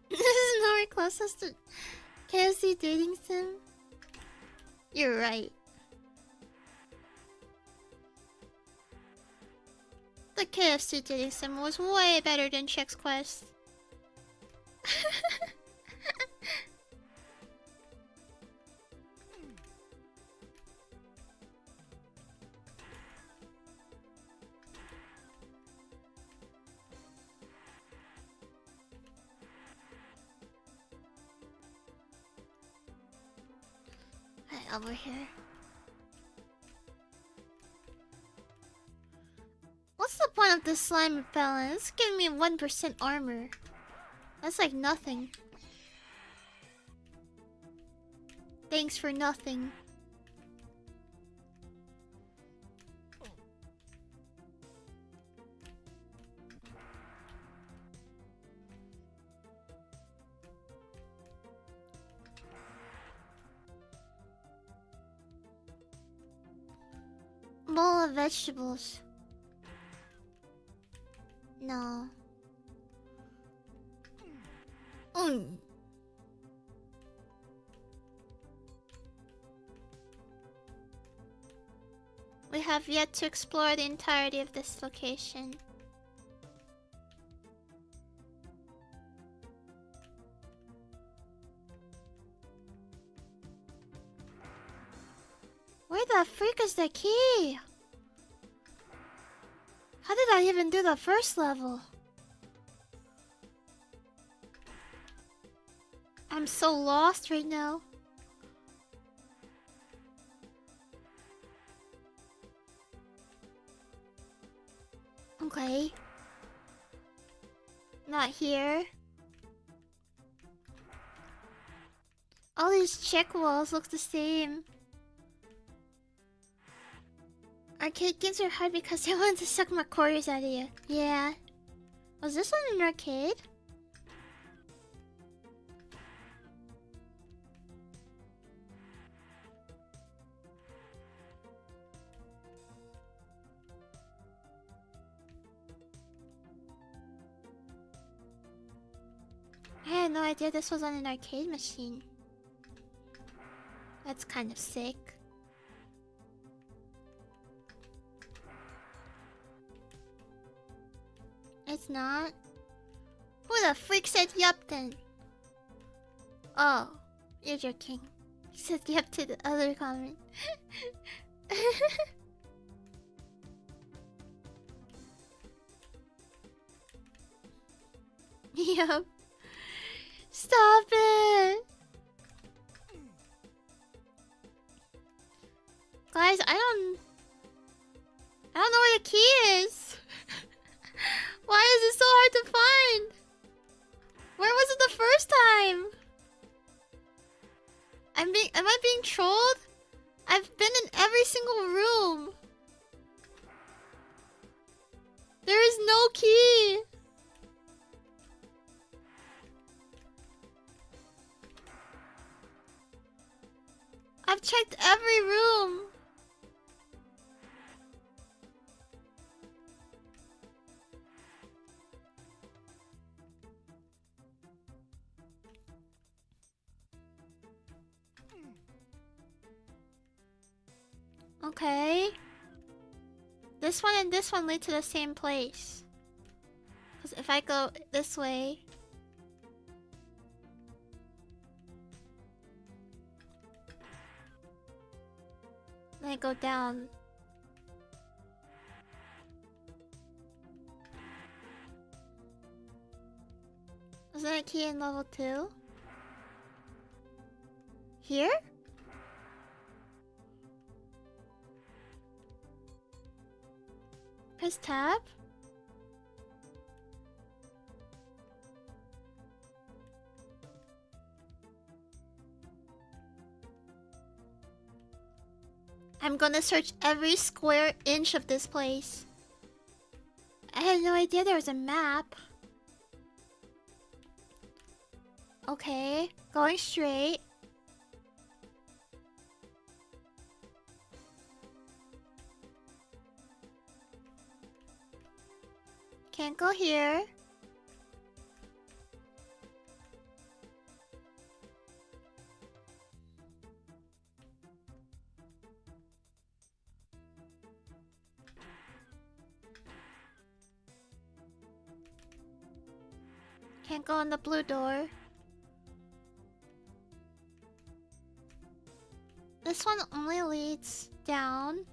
[SPEAKER 1] This is nowhere closest to KFC dating sim. You're right. The KFC dating sim was way better than Chex Quest. Over here. What's the point of this slime repellent? It's giving me 1% armor. That's like nothing. Thanks for nothing. Bowl of vegetables. No. We have yet to explore the entirety of this location. Where the freak is the key? How did I even do the first level? I'm so lost right now. Okay. Not here. All these check walls look the same. Arcade games are hard because I want to suck my quarters out of you. Yeah. Was this one an arcade? I had no idea this was on an arcade machine. That's kind of sick. It's not? Who the freak said yup then? Oh, you're joking. You said yup to the other comment. Yup. Stop it! Guys, I don't know where the key is. Why is it so hard to find? Where was it the first time? Am I being trolled? I've been in every single room. There is no key. I've checked every room. Okay. This one and this one lead to the same place. Because if I go this way... then I go down. Is there a key in level 2? Here? Press tab? I'm gonna search every square inch of this place. I had no idea there was a map. Okay, going straight. Can't go here. Can't go in the blue door. This one only leads down.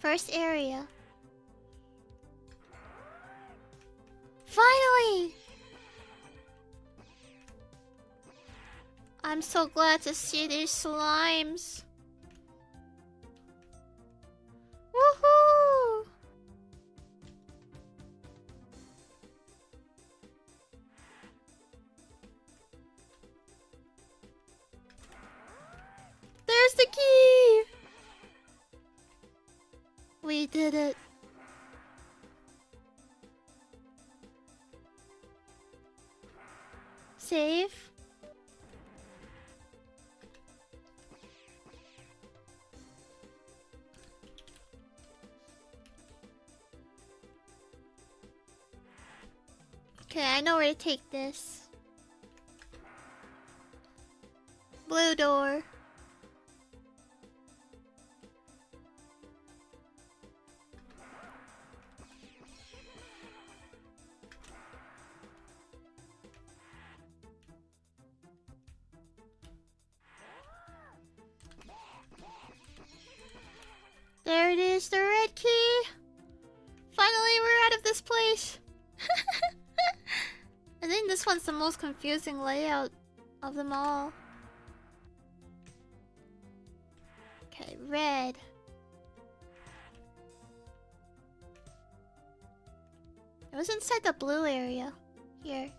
[SPEAKER 1] First area. Finally! I'm so glad to see these slimes. Woohoo! There's the key! We did it. Save. Okay, I know where to take this. Blue door. There it is, the red key. Finally, we're out of this place. I think this one's the most confusing layout of them all. Okay, red. It was inside the blue area. Here.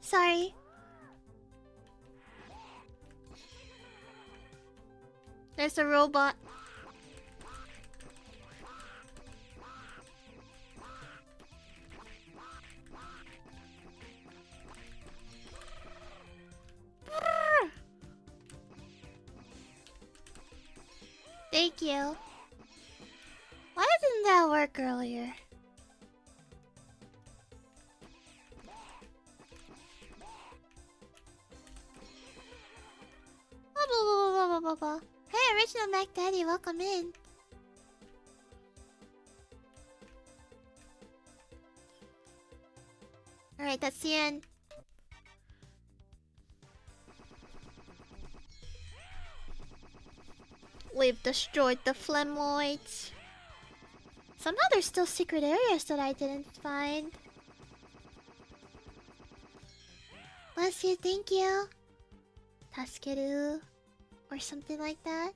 [SPEAKER 1] Sorry.
[SPEAKER 4] There's a robot. Thank you. Why didn't that work earlier? Hey, Original Mac Daddy, welcome in. Alright, that's the end. We've destroyed the Flemoids. Somehow there's still secret areas that I didn't find. Bless you, thank you. Taskeru. Or something like that.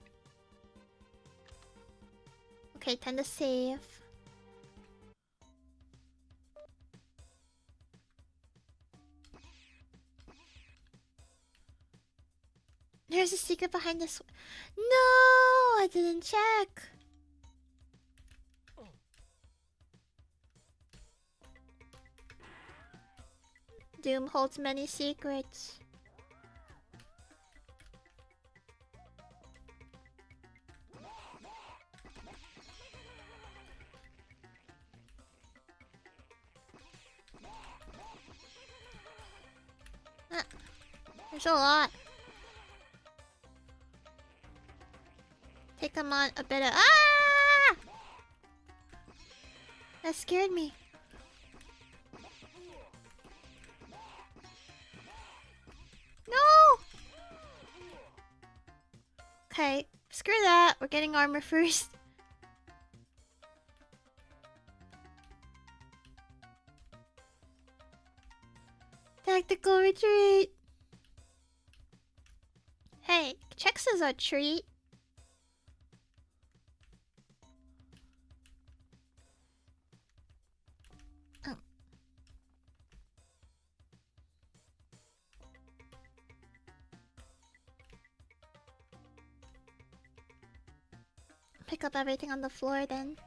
[SPEAKER 4] Okay, time to save. There's a secret behind this. No, I didn't check. Doom holds many secrets. There's a lot. Take them on a bit of. Ah! That scared me. No! Okay, screw that. We're getting armor first. Tactical retreat. Hey, Chex is a treat. Oh. Pick up everything on the floor then.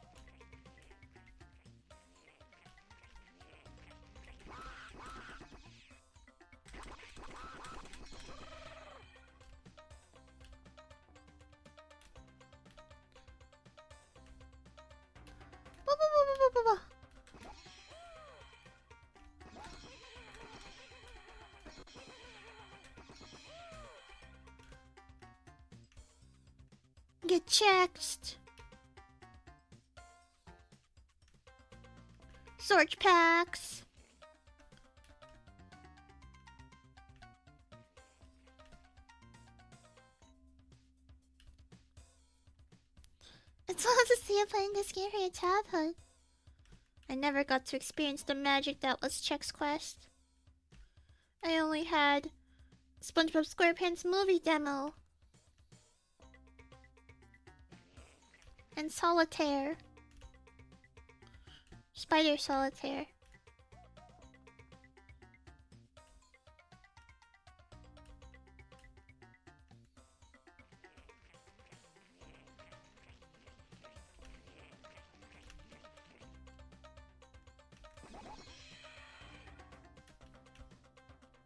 [SPEAKER 4] Get checked. Search packs. It's fun to see you playing this game for your childhood. I never got to experience the magic that was Chex Quest. I only had SpongeBob SquarePants movie demo. And Solitaire. Spider Solitaire.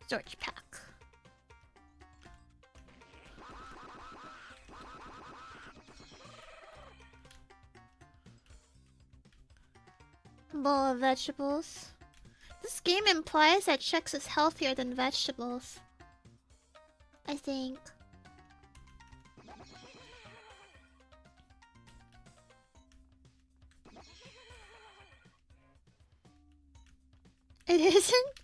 [SPEAKER 4] Storage pack. Bowl of vegetables. This game implies that Chex is healthier than vegetables. I think. It isn't?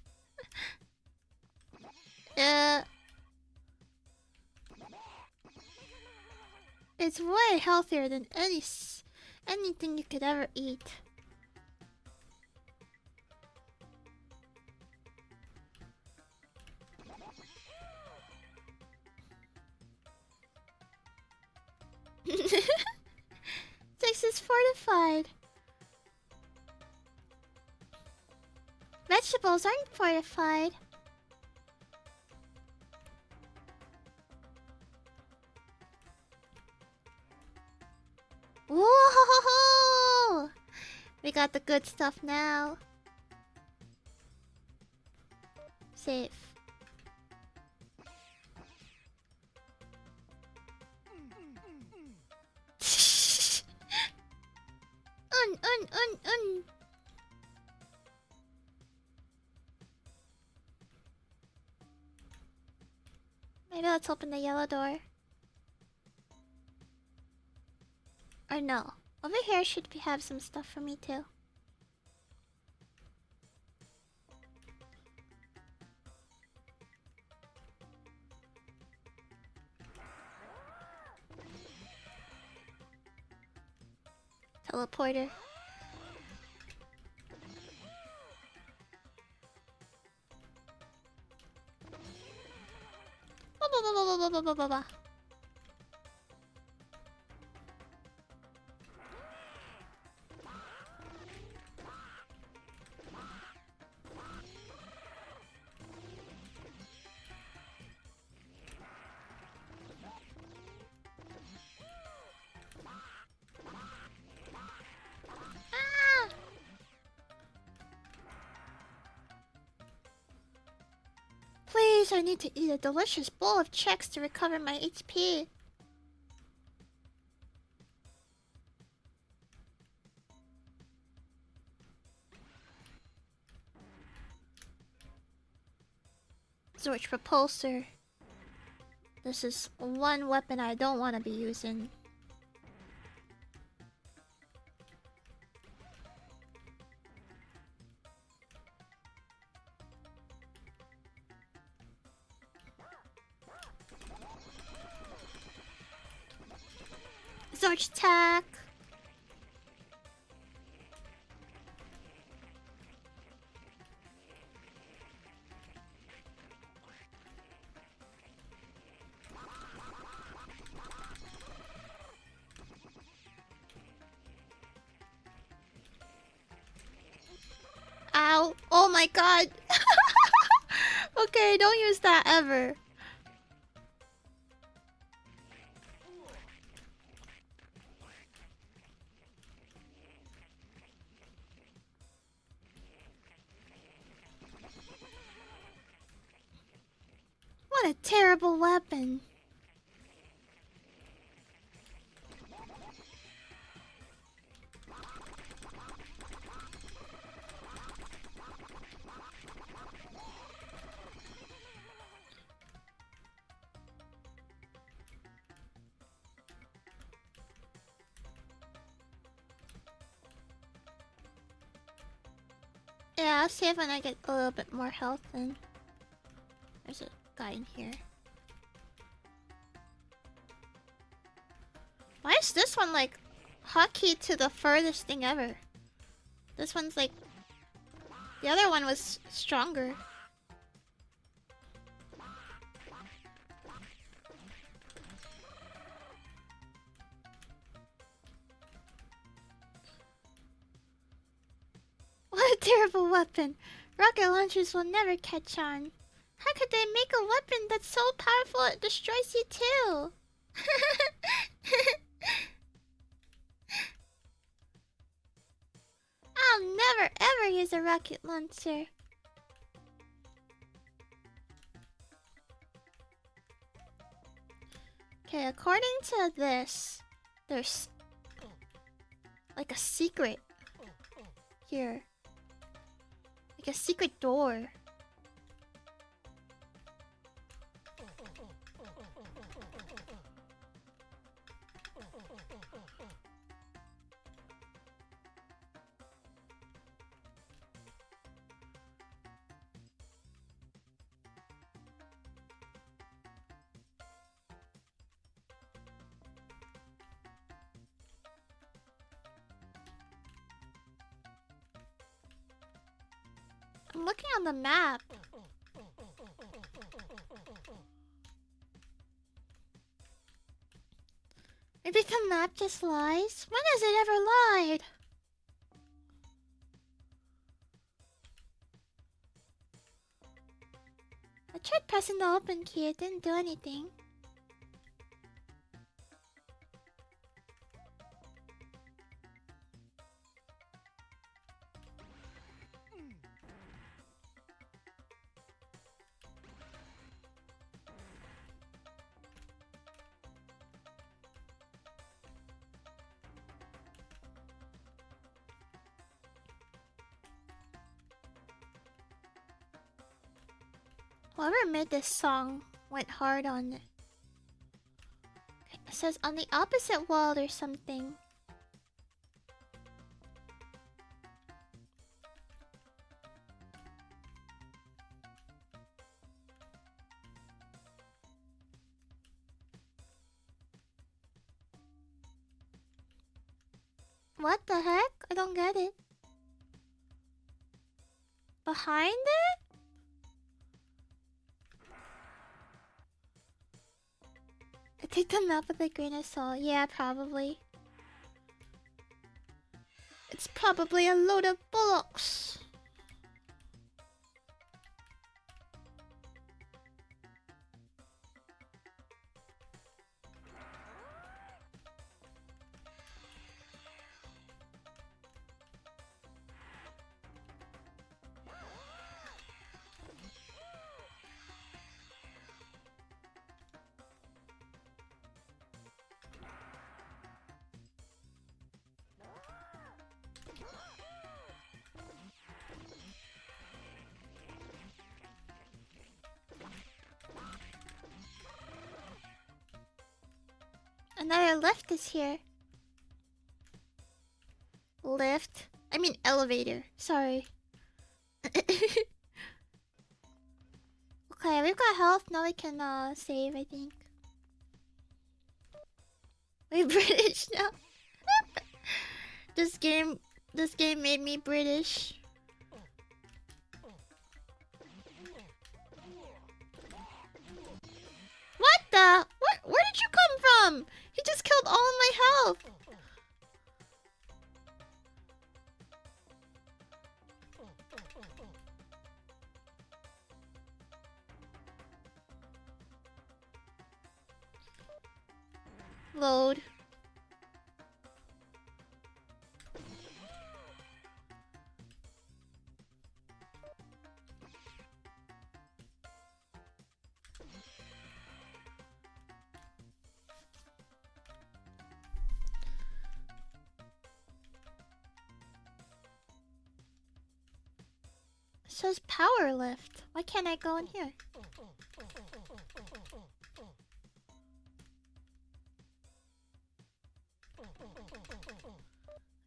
[SPEAKER 4] It's way healthier than anything you could ever eat. Chex is fortified. Vegetables aren't fortified.
[SPEAKER 1] We got the good stuff now. Save. Un. Maybe let's open the yellow door. Or no. Over here should we have some stuff for me too. Teleporter. Ba. Ah! Please, I need to eat a delicious bowl of Chex to recover my HP. Zorch Repulsor. This is one weapon I don't want to be using. Zorch attack. Ow. Oh my god. Okay, don't use that ever. What a terrible weapon. Yeah, I'll save when I get a little bit more health and there's a guy in here. Why is this one like hotkey to the furthest thing ever? This one's like... The other one was stronger. What a terrible weapon. Rocket launchers will never catch on. How could they make a weapon that's so powerful it destroys you too? I'll never ever use a rocket launcher. Okay, according to this, there's like a secret here. Like a secret door. I'm looking on the map. Maybe the map just lies? When has it ever lied? I tried pressing the open key, it didn't do anything. Whoever made this song went hard on it. Okay, it says on the opposite wall or something. What the heck? I don't get it. Behind it? I take the map with a grain of salt. Yeah, probably. It's probably a load of bullocks. Another lift is here. Lift? I mean elevator. Sorry. Okay, we've got health. Now we can save, I think. We're British now. This game made me British. What the? Where did you come from? He just killed all of my health. Load. It says power lift. Why can't I go in here?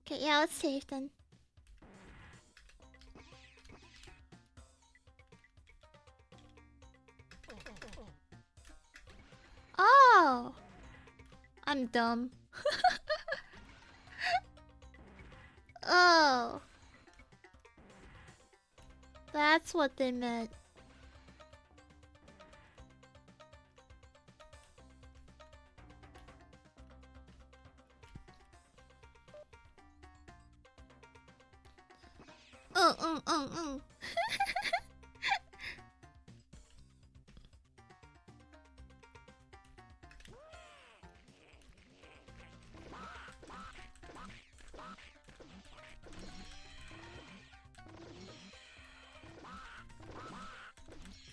[SPEAKER 1] Okay, yeah, let's save then. Oh! I'm dumb. Oh. That's what they meant. Mm.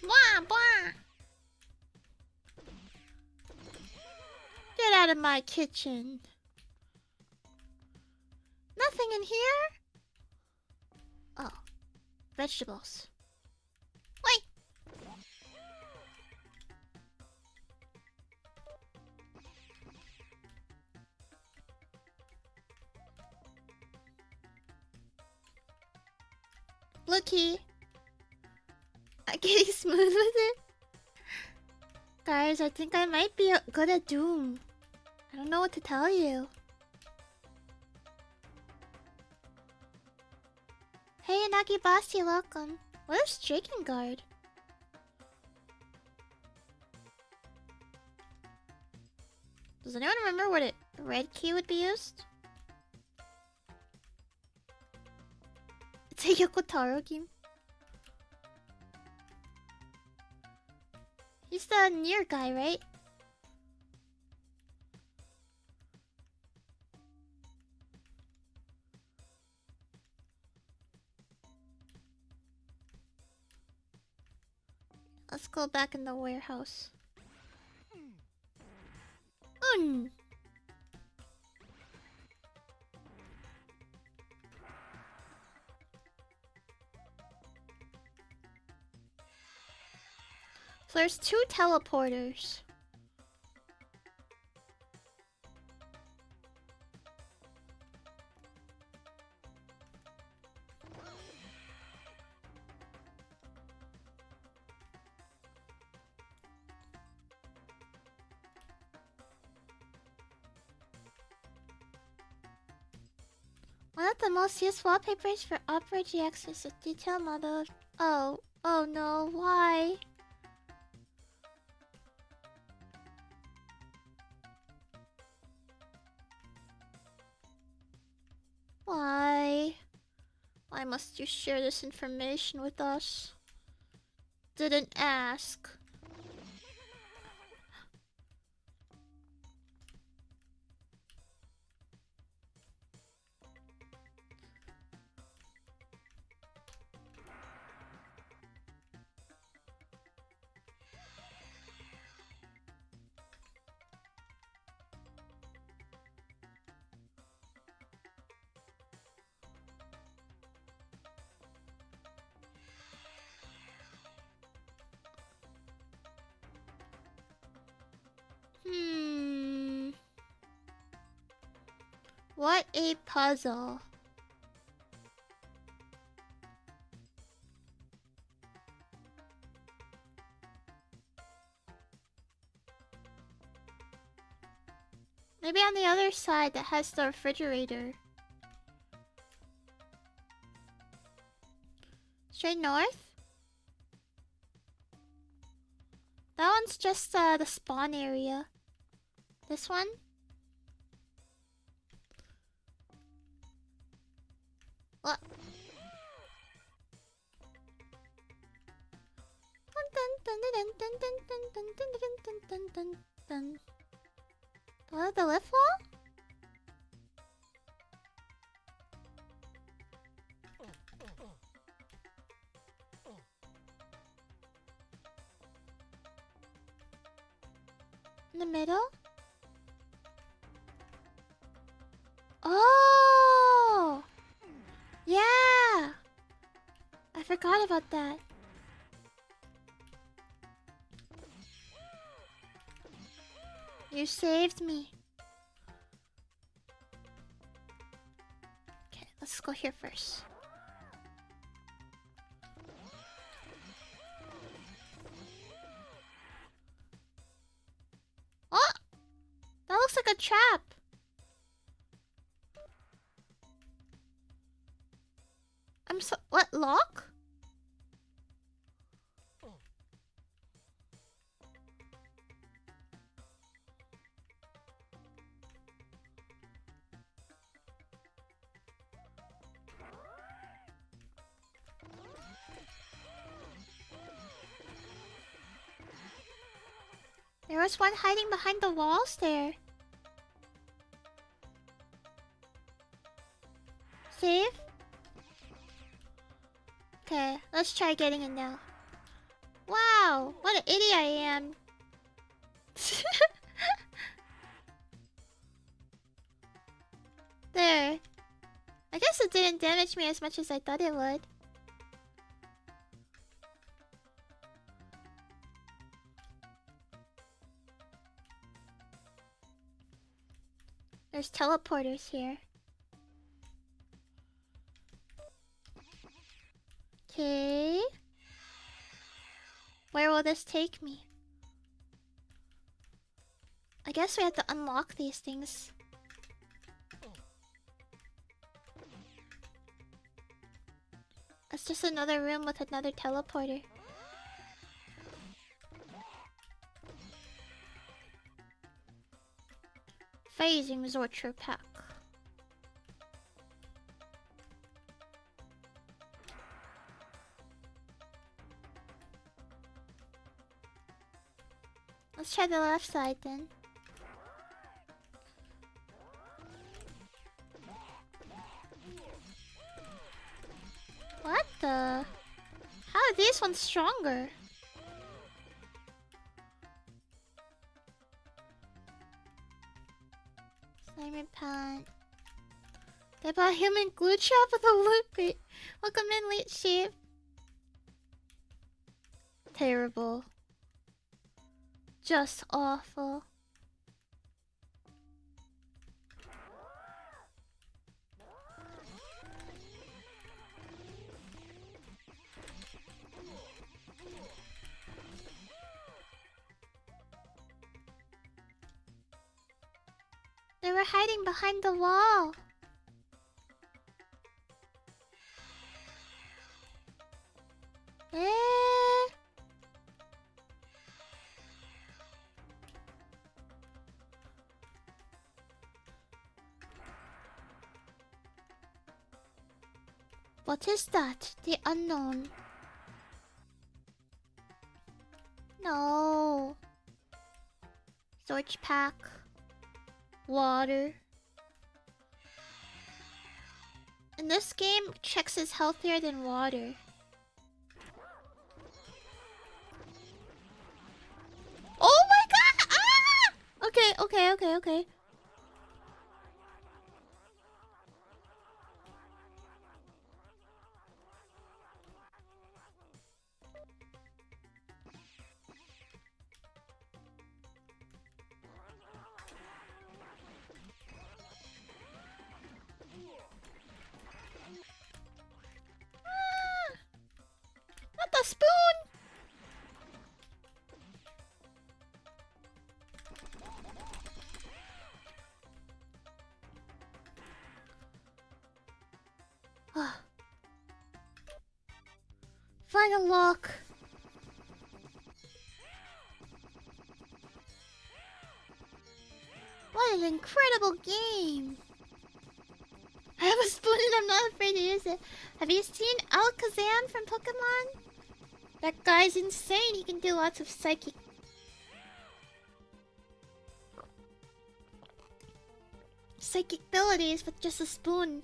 [SPEAKER 1] Blah, blah. Get out of my kitchen. Nothing in here? Oh. Vegetables. Wait! Looky. I'm getting smooth with it. Guys, I think I might be good at Doom. I don't know what to tell you. Hey, Nagi Basti, welcome. Where's Drakengard? Does anyone remember what a red key would be used? It's a Yokotaro game. He's the near guy, right? Let's go back in the warehouse.
[SPEAKER 4] So there's 2 teleporters. One of the most used wallpapers for Opera GX is a detail model of... Oh no, why? Why? Why must you share this information with us? Didn't ask. What a puzzle. Maybe on the other side that has the refrigerator. Straight north? That one's just the spawn area. This one? What? What, the lift wall? In the middle? Oh! Yeah! I forgot about that. You saved me. Okay, let's go here first. Oh! That looks like a trap. I'm so... What? Lock? There was one hiding behind the walls there. Save? Okay, let's try getting it now. Wow, what an idiot I am. There. I guess it didn't damage me as much as I thought it would. There's teleporters here. Okay. Where will this take me? I guess we have to unlock these things. It's just another room with another teleporter. Phasing Zorcher Pack. Let's try the left side then. What the? How are these ones stronger? Slime pant. They bought human glue trap with a loop. Welcome in, late sheep. Terrible. just awful. They were hiding behind the wall. Eh? What is that? The unknown. No. Storage pack. Water. In this game, Chex is healthier than water. Oh my god! Ah! Okay. Ah! Not the spoon! Final lock. What an incredible game! I have a spoon and I'm not afraid to use it. Have you seen Alakazam from Pokemon? That guy's insane. He can do lots of psychic abilities with just a spoon.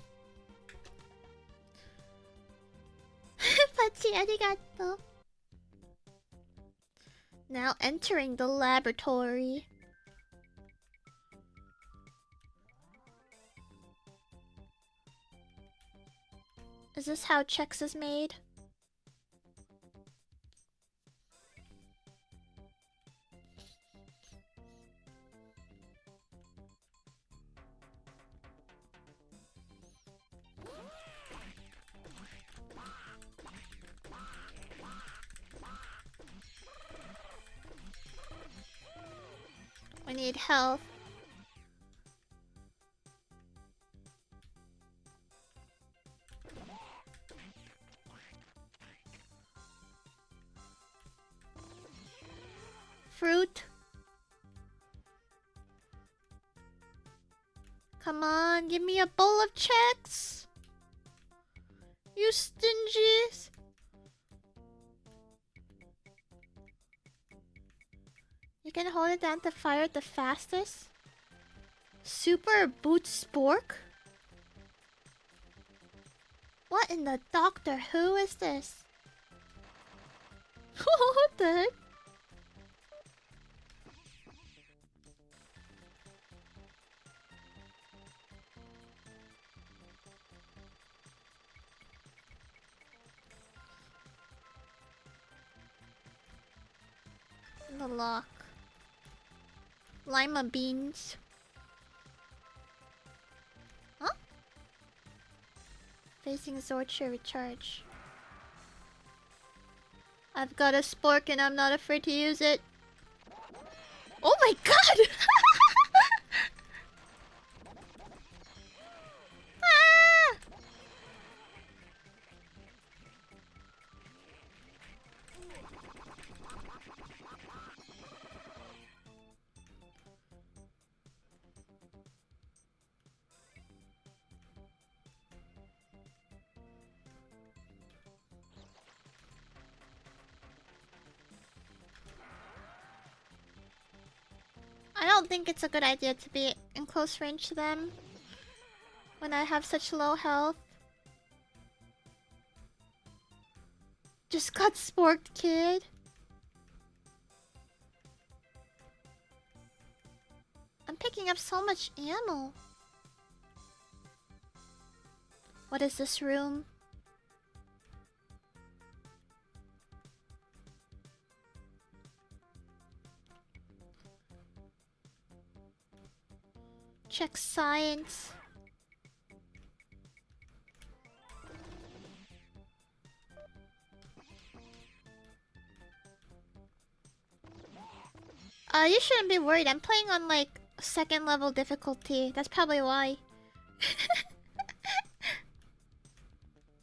[SPEAKER 4] Pachi, arigato. Now entering the laboratory. Is this how Chex is made? We need health. Fruit. Come on, give me a bowl of Chex. You stingies. You can hold it down to fire it the fastest. Super Boot Spork? What in the Doctor Who is this? What the heck? The lock. Lima beans. Huh? Facing Zorcha recharge. I've got a spork and I'm not afraid to use it. Oh my god! Ah! I don't think it's a good idea to be in close range to them when I have such low health. Just got sporked, kid. I'm picking up so much ammo. What is this room?
[SPEAKER 1] Check science. You shouldn't be worried. I'm playing on like second level difficulty. That's probably why.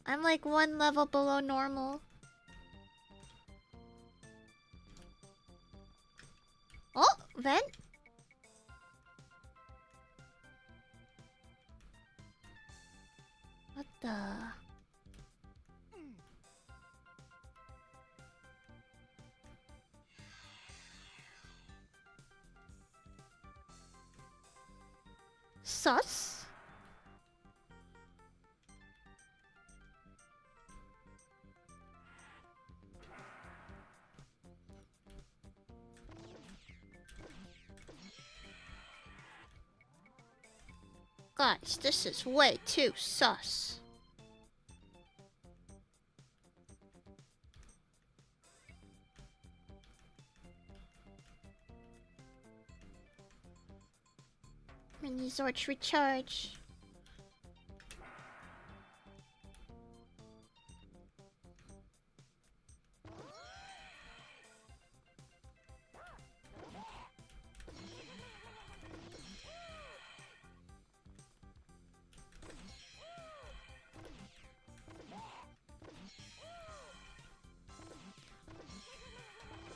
[SPEAKER 1] I'm like one level below normal. Oh, vent? What the? Sus? Guys, this is way too sus. Mini Zorch recharge.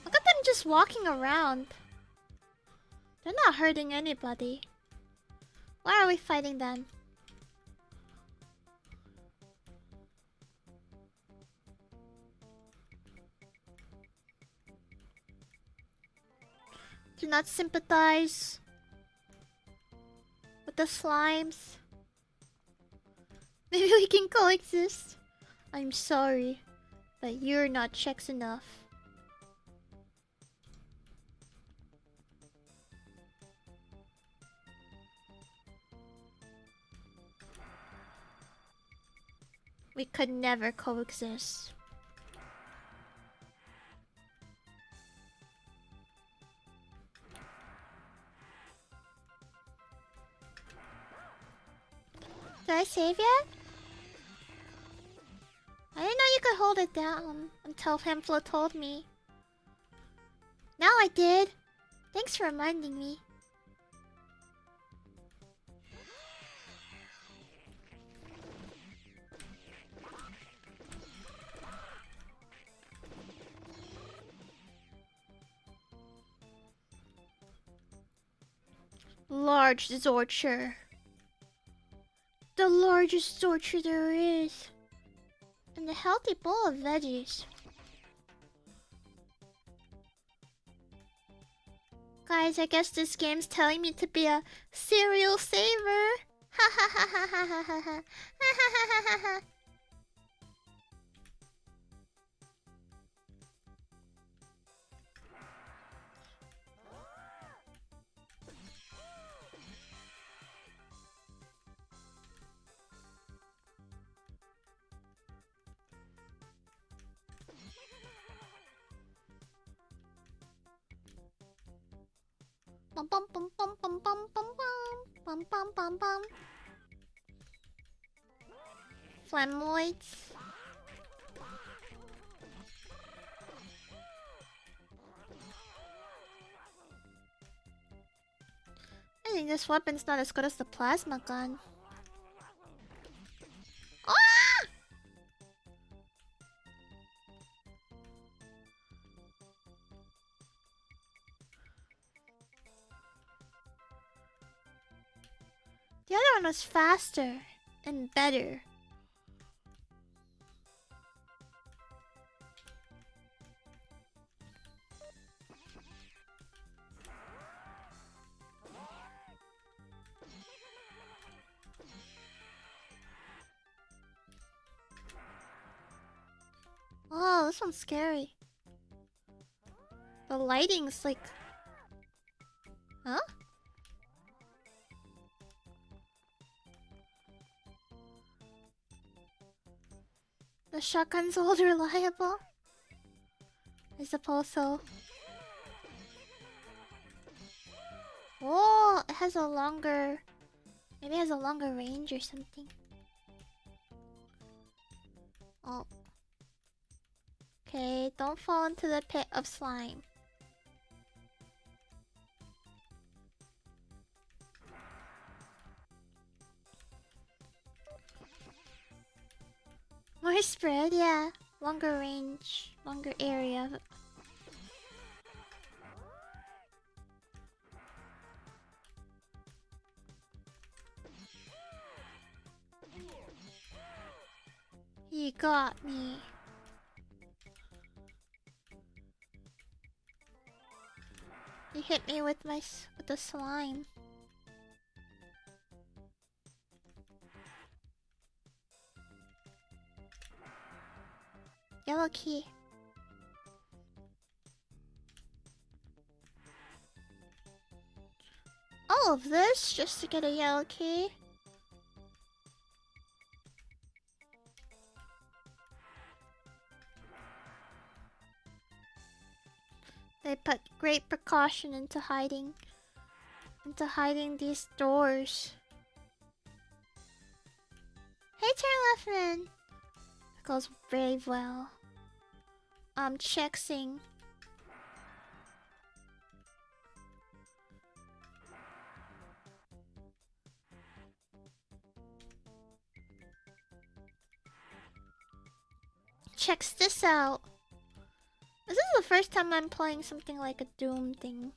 [SPEAKER 1] Look at them just walking around. They're not hurting anybody. Why are we fighting them? Do not sympathize with the slimes. Maybe we can coexist. I'm sorry, but you're not Chex enough. We could never coexist. Did I save yet? I didn't know you could hold it down until Pamphlet told me. Now I did. Thanks for reminding me. Large Zorcher. The largest Zorcher there is. And a healthy bowl of veggies. Guys, I guess this game's telling me to be a cereal saver. Ha ha ha ha ha ha ha ha ha ha ha. Bum bum bum bum bum bum bum bum bum bum bum. Flamoids. I think this weapon's not as good as the plasma gun. Ah! The other one was faster and better. Oh, this one's scary. The lighting's like... Huh? The shotgun's old reliable? I suppose so. Oh, it has a longer Maybe it has a longer range or something. Oh. Okay, don't fall into the pit of slime. More spread, yeah. Longer range, longer area. You got me. You hit me with with the slime. Yellow key. All of this just to get a yellow key. They put great precaution into hiding these doors. Hey, turn left man. That goes very well. Chexing. Checks this out. This is the first time I'm playing something like a Doom thing.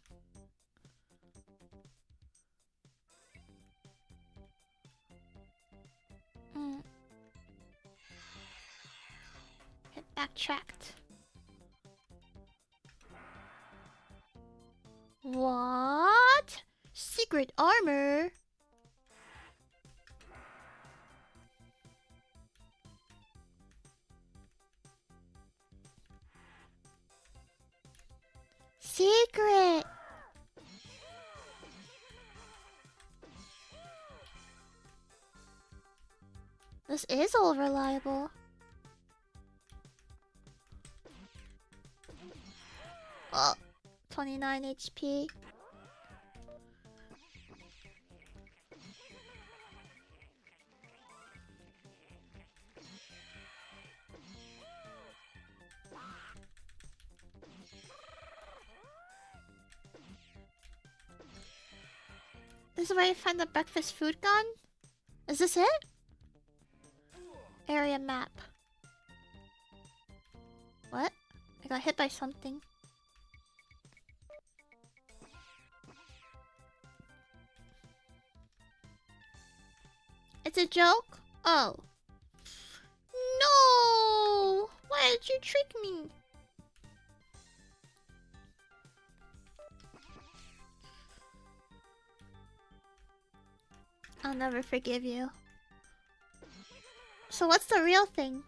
[SPEAKER 1] Get backtracked. What? Secret armor? Secret! This is all reliable. Oh, 29 HP. This is where you find the breakfast food gun? Is this it? Area map. What? I got hit by something. It's a joke? Oh. No! Why did you trick me? I'll never forgive you. So what's the real thing?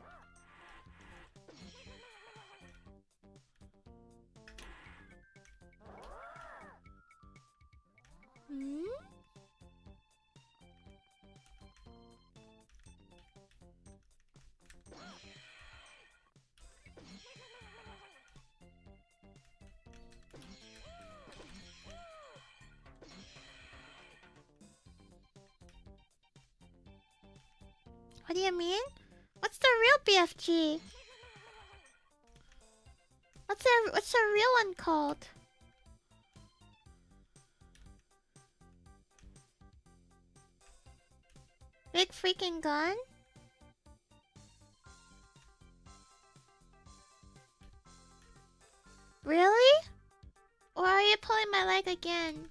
[SPEAKER 1] Hmm? What do you mean? What's the real BFG? What's the real one called? Big freaking gun? Really? Or are you pulling my leg again?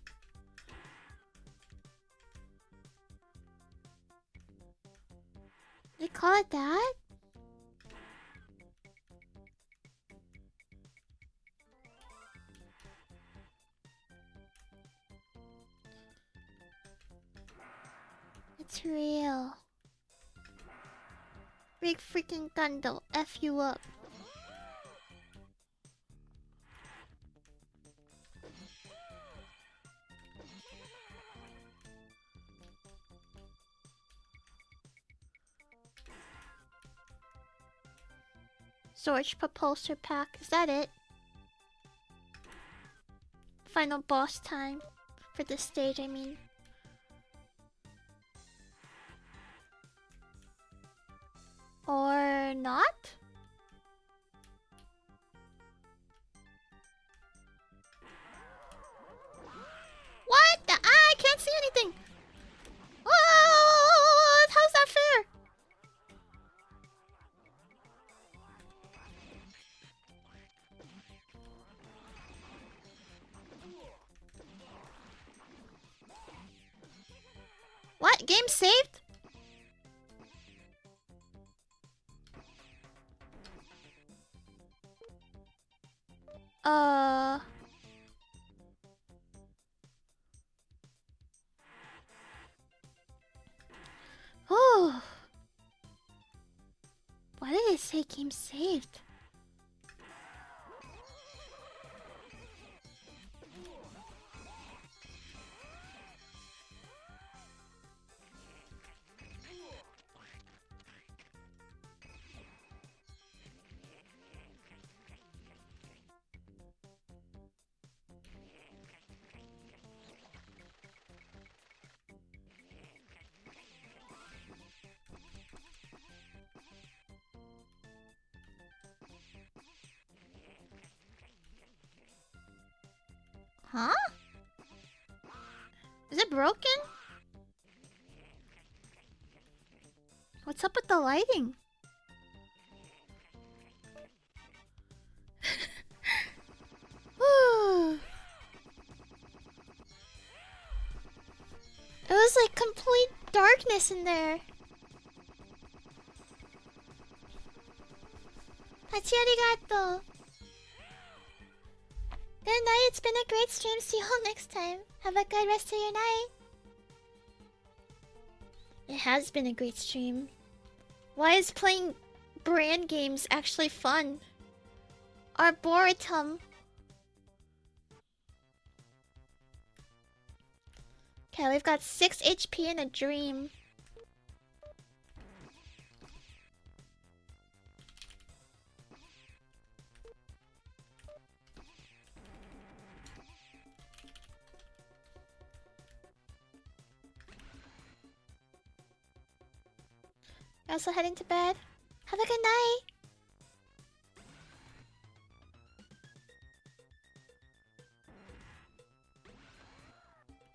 [SPEAKER 1] They call it that? It's real. Big freaking gun though, F you up. Storage propulsor pack, is that it? Final boss time. For this stage, I mean.
[SPEAKER 4] Or not? What? I can't see anything. Oh, how's that fair? What? Game saved? Oh. Why did it say game saved? Huh? Is it broken? What's up with the lighting? It was like complete darkness in there. Hachi arigato. Good night, it's been a great stream. See you all next time. Have a good rest of your night. It has been a great stream. Why is playing brand games actually fun? Arboretum. Okay, we've got 6 HP and a dream. You're also heading to bed. Have a good night.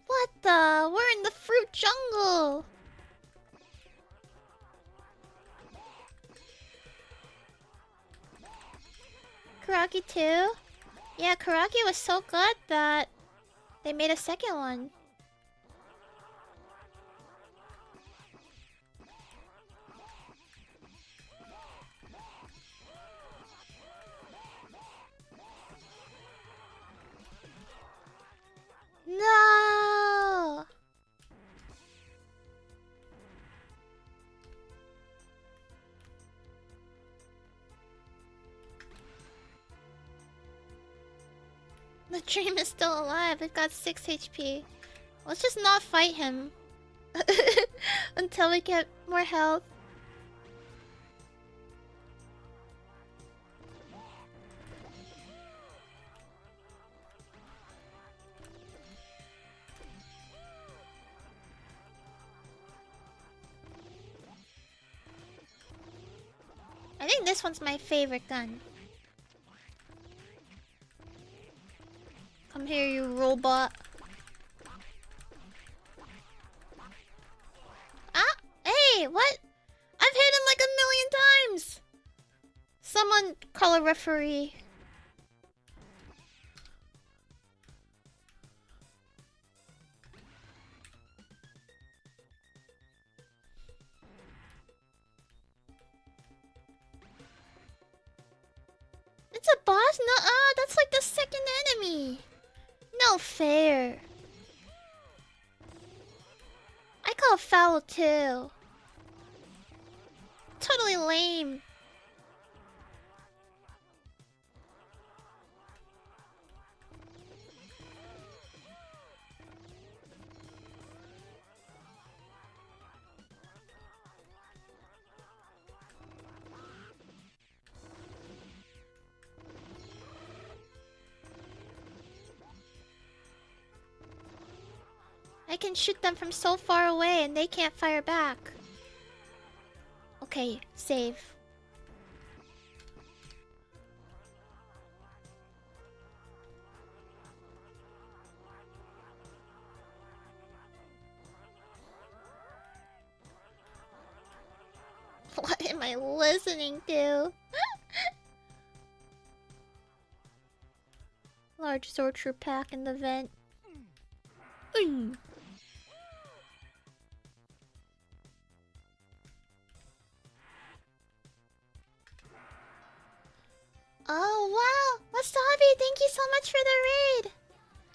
[SPEAKER 4] What the? We're in the fruit jungle. Koragi 2? Yeah, Koragi was so good that they made a second one. No! The dream is still alive. We've got 6 HP. Let's just not fight him. Until we get more health. I think this one's my favorite gun. Come here, you robot. Ah! Hey, what? I've hit him like a million times! Someone call a referee. It's a boss? No, that's like the second enemy. No fair. I call foul too. Totally lame. I can shoot them from so far away and they can't fire back. Okay, save. What am I listening to? Large Sorcerer pack in the vent. Mm. Oh wow! Wasabi, thank you so much for the raid!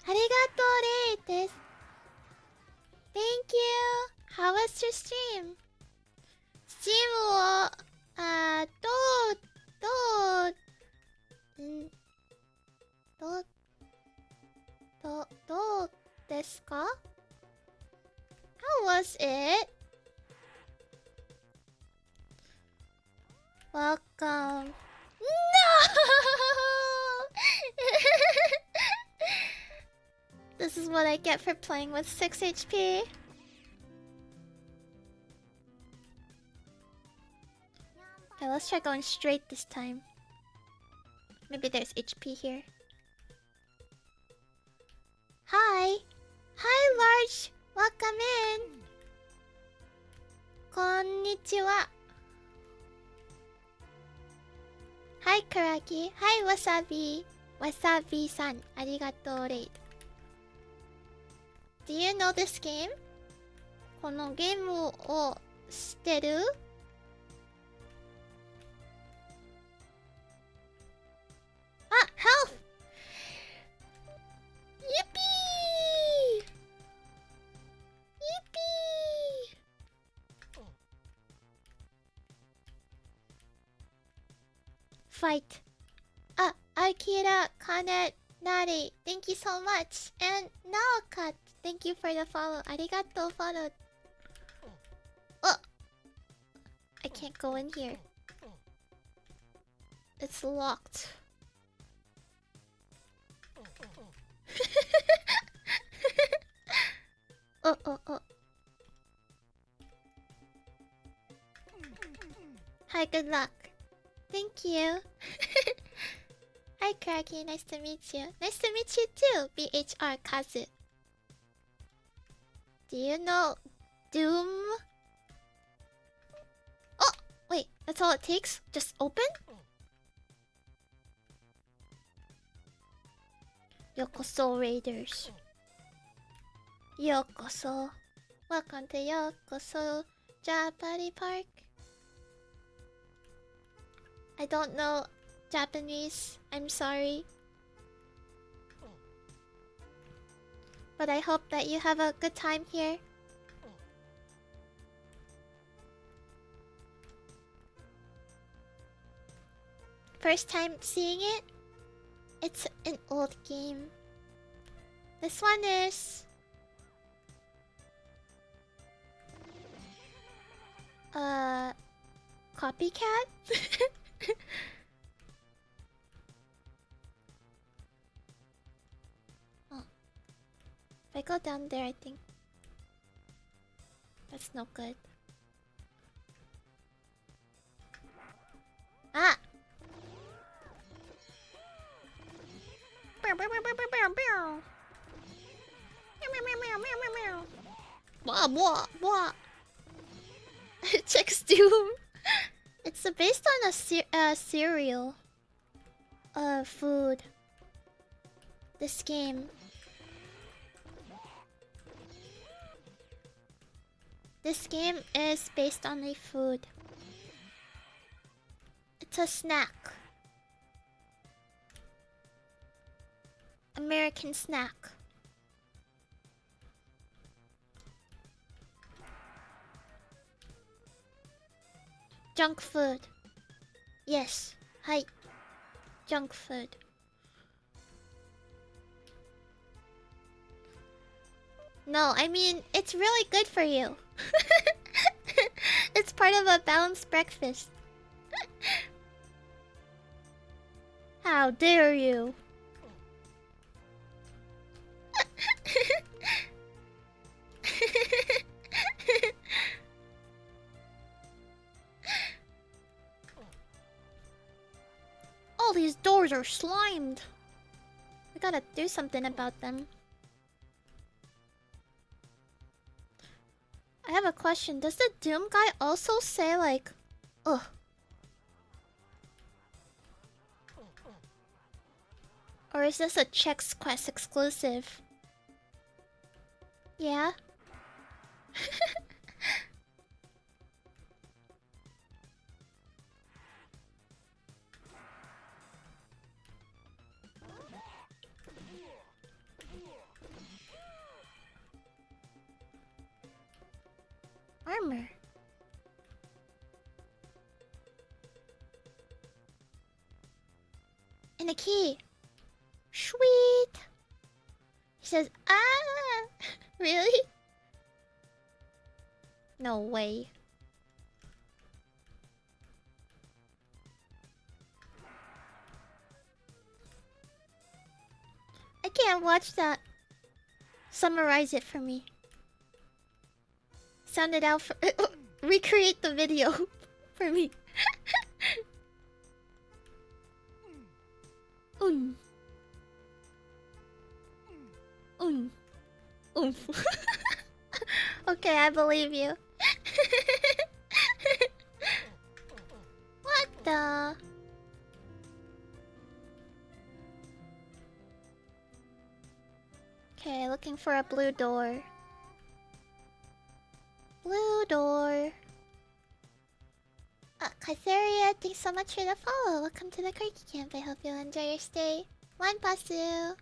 [SPEAKER 4] Arigato raid desu. Thank you! How was your stream? Stream wo... どうですか? How was it? Welcome. No! This is what I get for playing with 6 HP. Okay, let's try going straight this time. Maybe there's HP here. Hi! Hi, Large! Welcome in! Konnichiwa! Hi, Koragi! Hi, Wasabi! Wasabi-san, arigato raid. Do you know this game? このゲームを知ってる? Ah, health! Yippee! Yippee! Fight. Ah, Akira Kanenari, thank you so much. And Naokat, thank you for the follow. Arigato follow. Oh! I can't go in here. It's locked. Oh. Hi, good luck. Thank you. Hi, Koragi. Nice to meet you. Nice to meet you too, BHR Kazu. Do you know Doom? Oh, wait. That's all it takes? Just open? Yokoso Raiders. Yokoso. Welcome to Yokoso Japari Park. I don't know Japanese. I'm sorry. But I hope that you have a good time here. First time seeing it? It's an old game. This one is... copycat? Oh. If I go down there, I think... That's no good. Ah! Blah. Chex Doom. It's based on a cereal. Food. This game. This game is based on a food. It's a snack. American snack. Junk food. Yes. Hi. Junk food. No, I mean, it's really good for you. It's part of a balanced breakfast. How dare you? These doors are slimed. We gotta do something about them. I have a question. Does the Doom guy also say like, ugh? Or is this a Chex Quest exclusive? Yeah? Armor. And a key. Sweet. He says, ah! Really? No way. I can't watch that. Summarize it for me. Sound it out for... recreate the video for me. Un. Un. Oomph. Okay, I believe you. What the? Okay, looking for a blue door. Blue door. Kaiseria, thanks so much for the follow. Welcome to the Koragi camp. I hope you'll enjoy your stay. Wanpasu.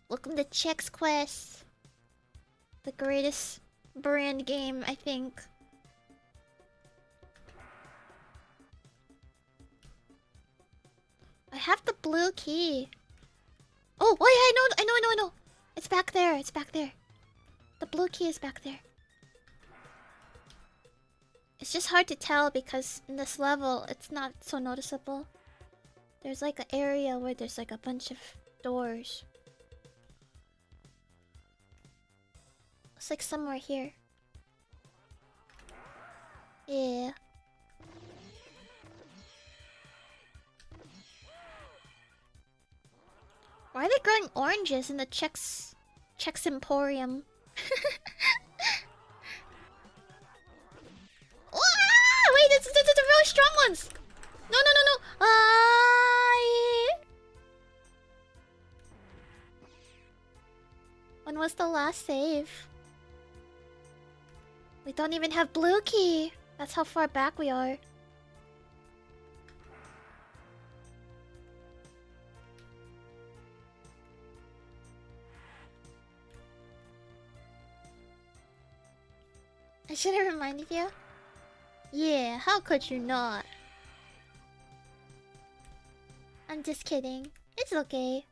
[SPEAKER 4] Welcome to Chex Quest. The greatest brand game, I think. I have the blue key. Oh, yeah, I know. It's back there. It's back there. The blue key is back there. It's just hard to tell because in this level, it's not so noticeable. There's like an area where there's like a bunch of doors. It's like somewhere here. Yeah. Why are they growing oranges in the Chex Emporium? Wait, it's the really strong ones. No. When was the last save? We don't even have blue key. That's how far back we are. I should have reminded you. Yeah, how could you not? I'm just kidding. It's okay.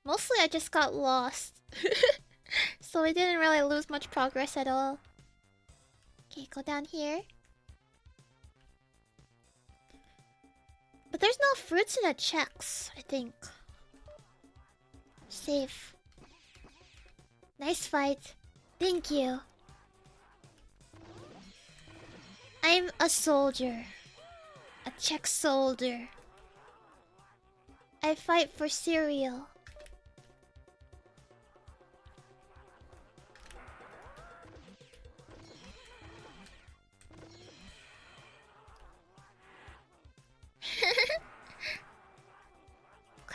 [SPEAKER 4] Mostly I just got lost. So we didn't really lose much progress at all. Okay, go down here. But there's no fruits in the Chex, I think. Safe. Nice fight. Thank you. I'm a soldier. A Chex soldier. I fight for cereal.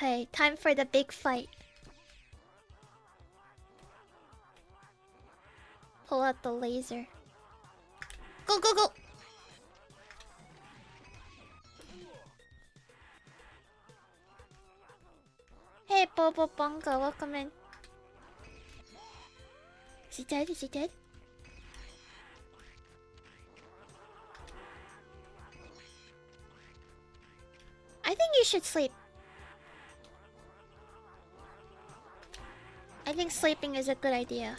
[SPEAKER 4] Okay, time for the big fight. Pull out the laser. Go! Hey, Bobo Bongo, welcome in. Is he dead? I think you should sleep. I think sleeping is a good idea.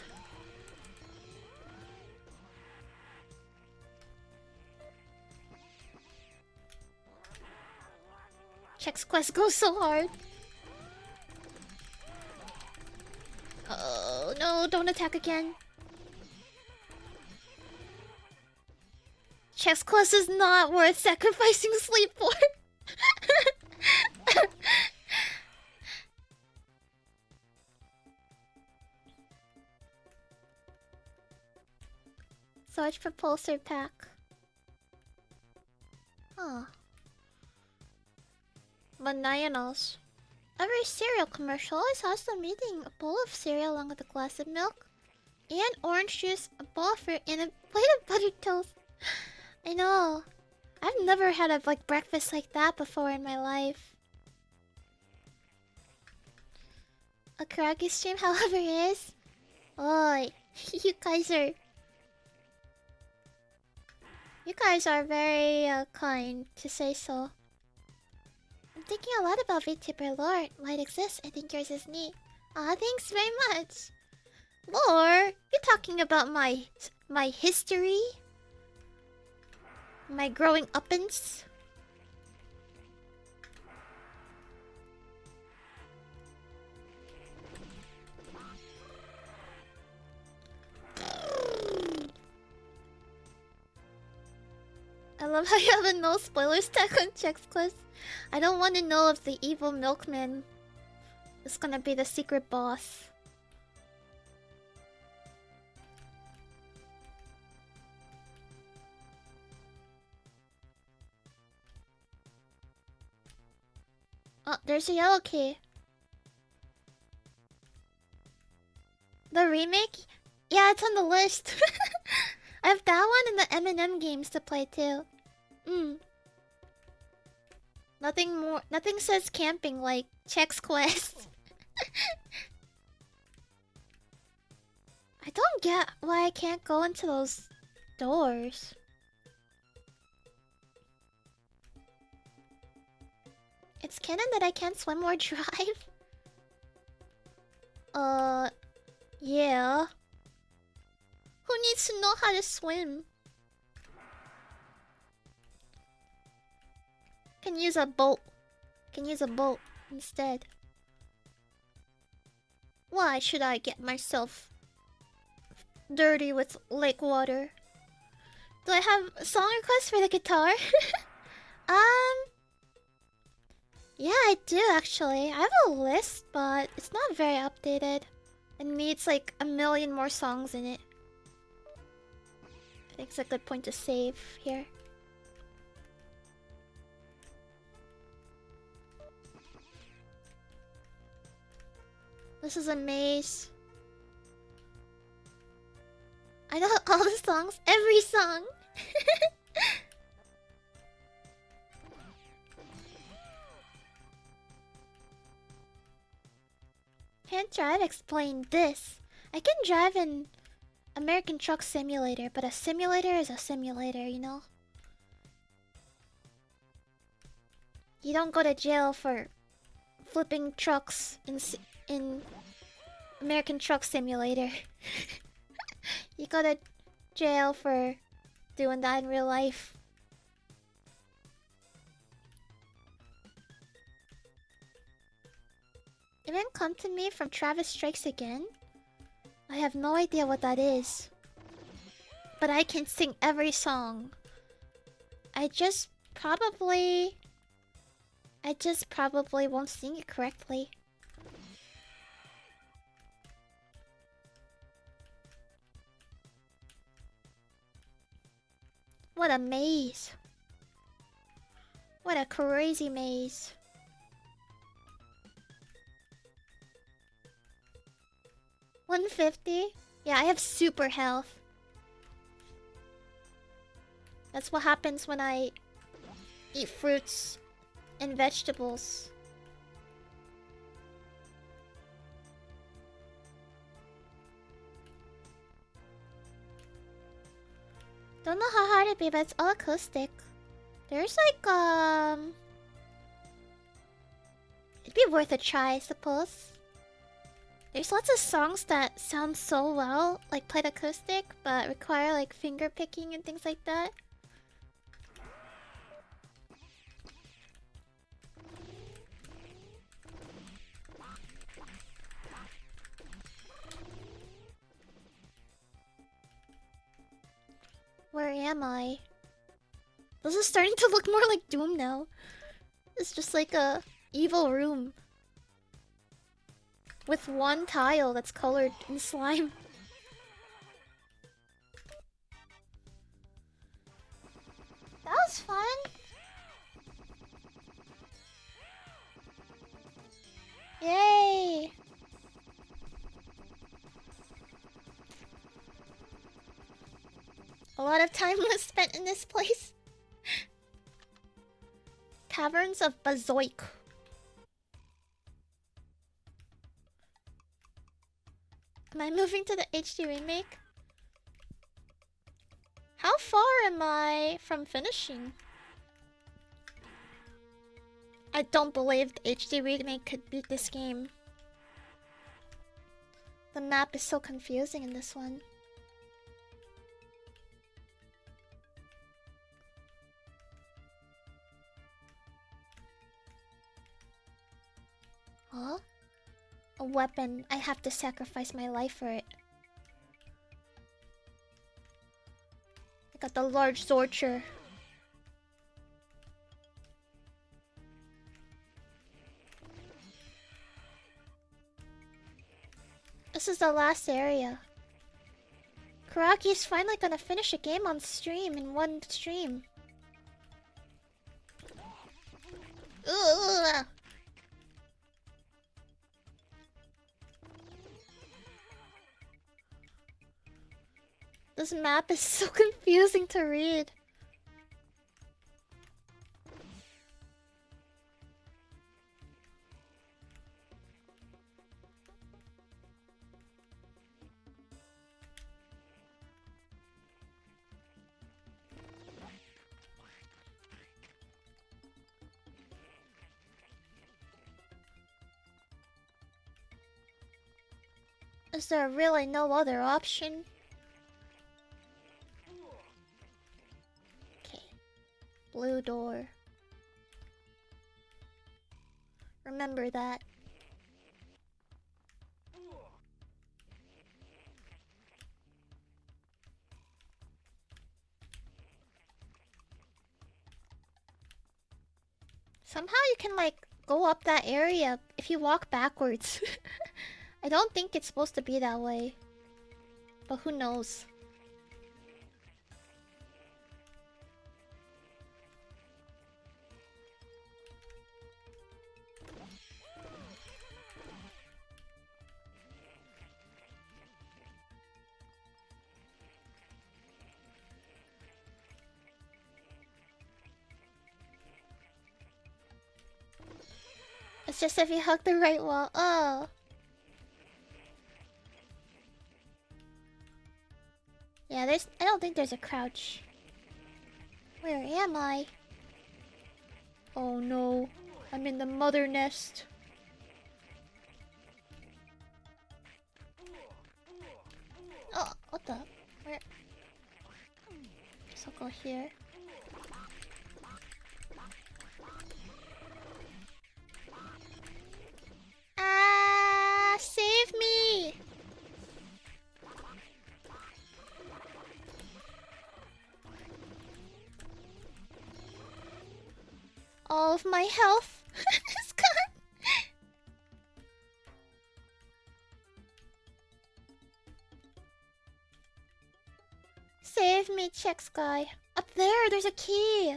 [SPEAKER 4] Chex Quest goes so hard. Oh no, don't attack again. Chex Quest is not worth sacrificing sleep for. Search Propulsor Pack. Huh. Bananas. Every cereal commercial always has them eating a bowl of cereal along with a glass of milk and orange juice, a bowl of fruit, and a plate of buttered toast. I know. I've never had a breakfast like that before in my life. A Koragi stream, however, is. Oi, you guys are. You guys are very kind to say so. I'm thinking a lot about VTuber lore. Might exist. I think yours is neat. Aw, thanks very much. Lore? You're talking about my history? My growing uppance? I love how you have a no spoilers tag on Chex Quest. I don't want to know if the evil milkman is gonna be the secret boss. Oh, there's a yellow key. The remake? Yeah, it's on the list. I have that one and the M&M games to play too. Nothing says camping like Chex Quest. I don't get why I can't go into those doors. It's canon that I can't swim or drive. Yeah. Who needs to know how to swim? Can use a boat. Can use a boat instead. Why should I get myself dirty with lake water? Do I have a song request for the guitar? Yeah, I do actually. I have a list, but it's not very updated. It needs like a million more songs in it. I think it's a good point to save here. This is a maze. I know all the songs, every song. Can't drive? Explain this. I can drive in American Truck Simulator, but a simulator is a simulator, you know? You don't go to jail for flipping trucks in American Truck Simulator. You go to jail for doing that in real life. Even Come to Me from Travis Strikes Again? I have no idea what that is. But I can sing every song. I just probably won't sing it correctly. What a maze. What a crazy maze. $150? Yeah, I have super health. That's what happens when I eat fruits and vegetables. Don't know how hard it'd be, but it's all acoustic. There's like, it'd be worth a try, I suppose. There's lots of songs that sound so well, like played acoustic, but require like finger picking and things like that. Where am I? This is starting to look more like Doom now. It's just like a evil room. With one tile that's colored in slime. That was fun. Yay! A lot of time was spent in this place. Caverns of Bazoik. Am I moving to the HD remake? How far am I from finishing? I don't believe the HD remake could beat this game. The map is so confusing in this one. Huh? A weapon. I have to sacrifice my life for it. I got the large Zorcher. This is the last area. Koragi's finally gonna finish a game on stream in one stream. Ugh. This map is so confusing to read. Is there really no other option? Okay. Blue door. Remember that. Somehow you can like go up that area if you walk backwards. I don't think it's supposed to be that way. But who knows? It's just if you hug the right wall. Oh. Yeah, I don't think there's a crouch. Where am I? Oh no. I'm in the mother nest. Oh, what the? Where? Guess I'll go here. Ah, save me! All of my health is gone. Save me, Chex guy. Up there's a key.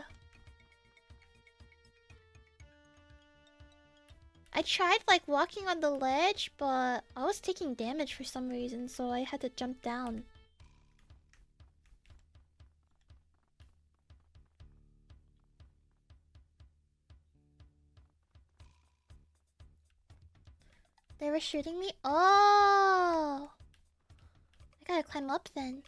[SPEAKER 4] I tried like walking on the ledge, but I was taking damage for some reason, so I had to jump down. They were shooting me? Oh! I gotta climb up then.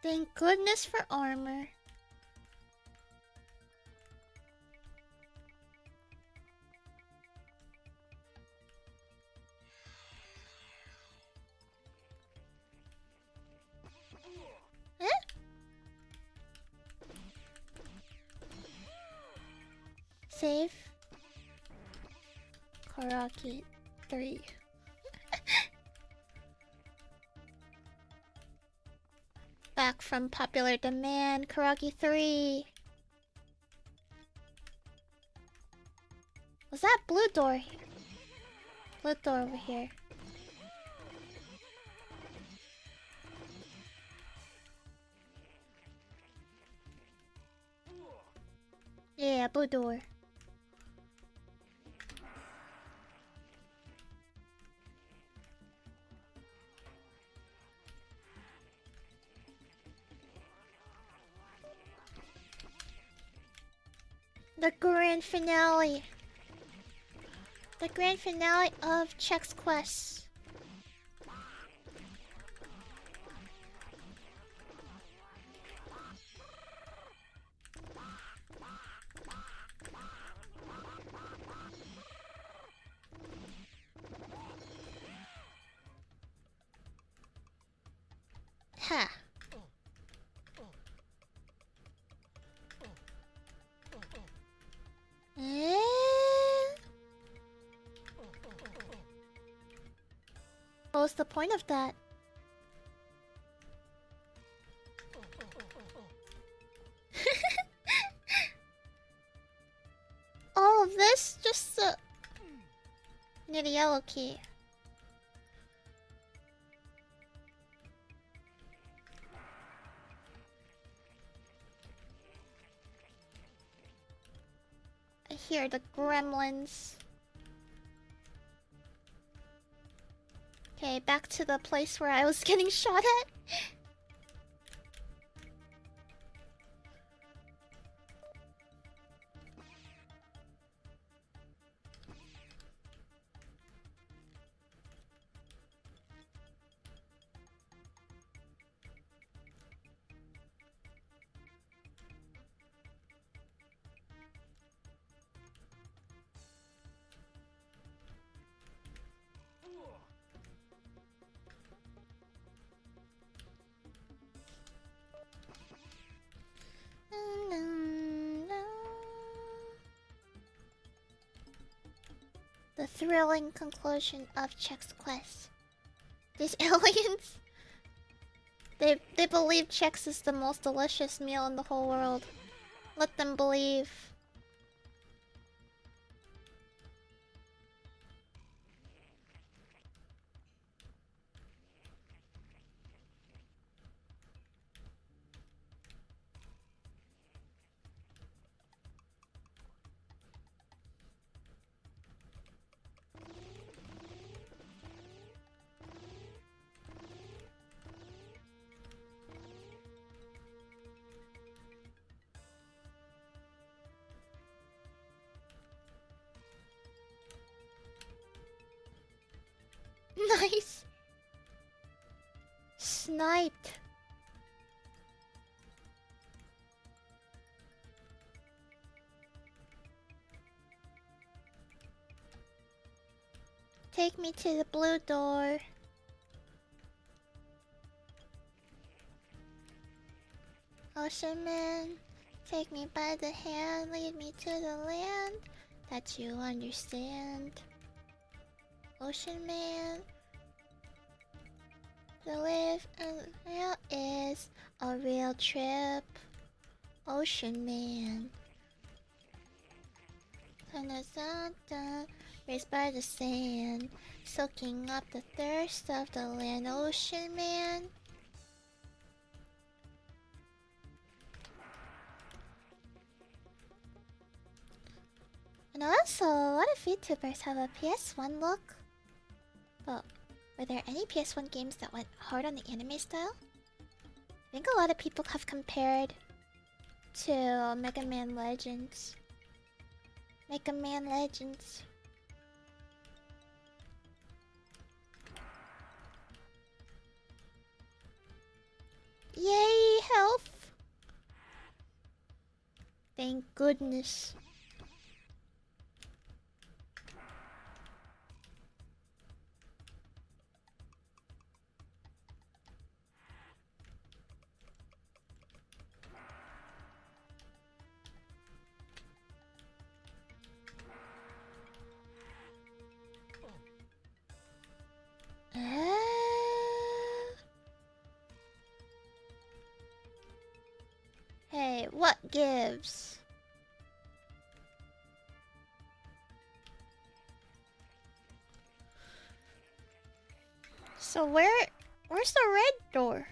[SPEAKER 4] Thank goodness for armor.
[SPEAKER 1] save. Koragi 3. Back from popular demand, Koragi 3. Was that blue door? Blue door over here. Yeah, blue door. The grand finale. The grand finale of Chex Quest. Ha. Eh? What was the point of that? All of this just need a yellow key. I hear the gremlins. Okay, back to the place where I was getting shot at. The thrilling conclusion of Chex Quest. These aliens, they believe Chex is the most delicious meal in the whole world. Let them believe. Nice. Sniped. Take me to the blue door. Ocean Man, take me by the hand, lead me to the land that you understand. Ocean Man, to live real is a real trip. Ocean Man. Raised by the sand, soaking up the thirst of the land. Ocean Man. I know also a lot of YouTubers have a PS1 look. But were there any PS1 games that went hard on the anime style? I think a lot of people have compared to Mega Man Legends. Mega Man Legends. Yay, health! Thank goodness. What gives? So where's the red door?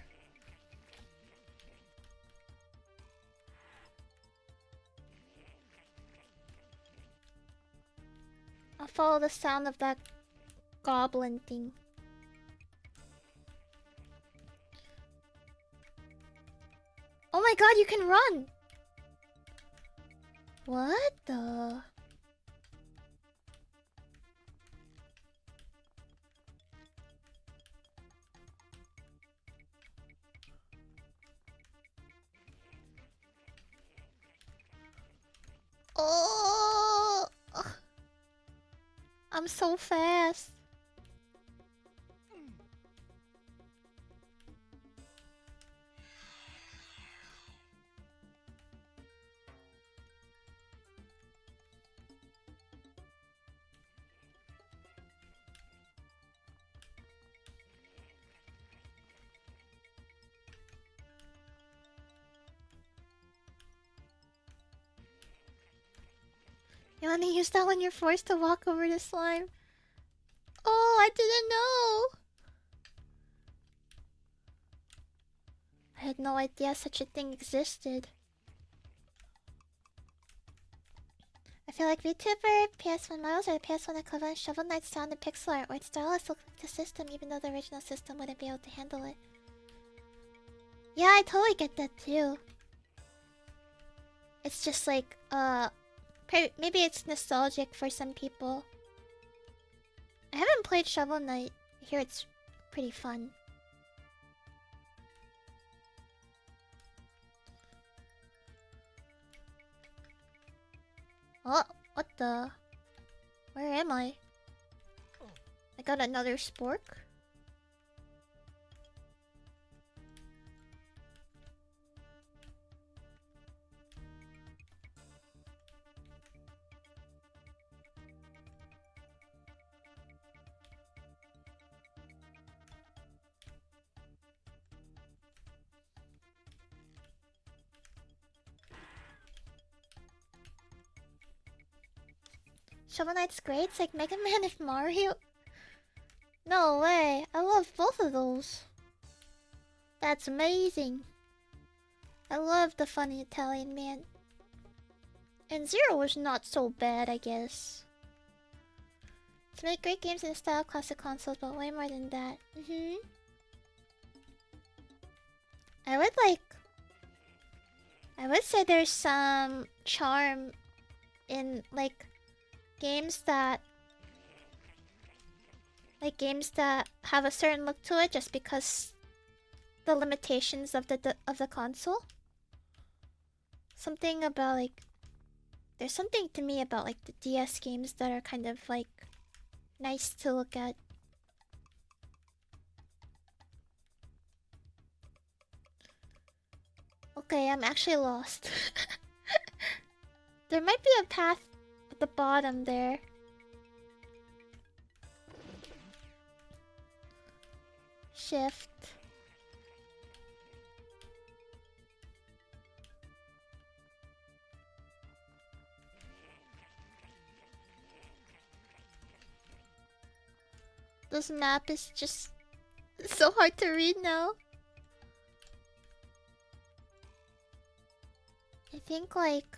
[SPEAKER 1] I'll follow the sound of that goblin thing. Oh my god, you can run! What the? Oh! I'm so fast. You wanna use that when you're forced to walk over the slime? Oh, I didn't know! I had no idea such a thing existed. I feel like VTuber PS1 models are the PS1 equivalent. Shovel Knight's sound and pixel art, where its stylus looks like the system, even though the original system wouldn't be able to handle it. Yeah, I totally get that too. It's just like, maybe it's nostalgic for some people. I haven't played Shovel Knight. I hear it's pretty fun. Oh, what the? Where am I? I got another spork? Shovel Knight's great. It's like Mega Man if Mario. No way. I love both of those. That's amazing. I love the funny Italian man. And Zero was not so bad, I guess. To make great games in the style of classic consoles, but way more than that. I would say there's some charm in like games that have a certain look to it just because the limitations of the console. Something about like there's something to me about like the DS games that are kind of like nice to look at. Okay, I'm actually lost. There might be a path at the bottom there. Shift. This map is just so hard to read now. I think like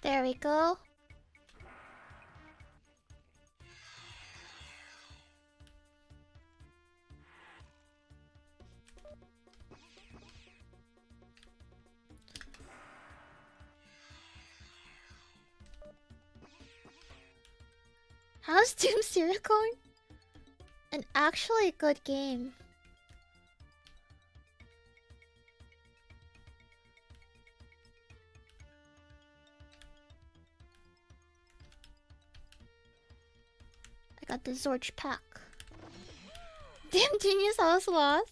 [SPEAKER 1] there we go. How's Doom Zero going? An actually good game. got the Zorch pack. Damn genius, I was lost.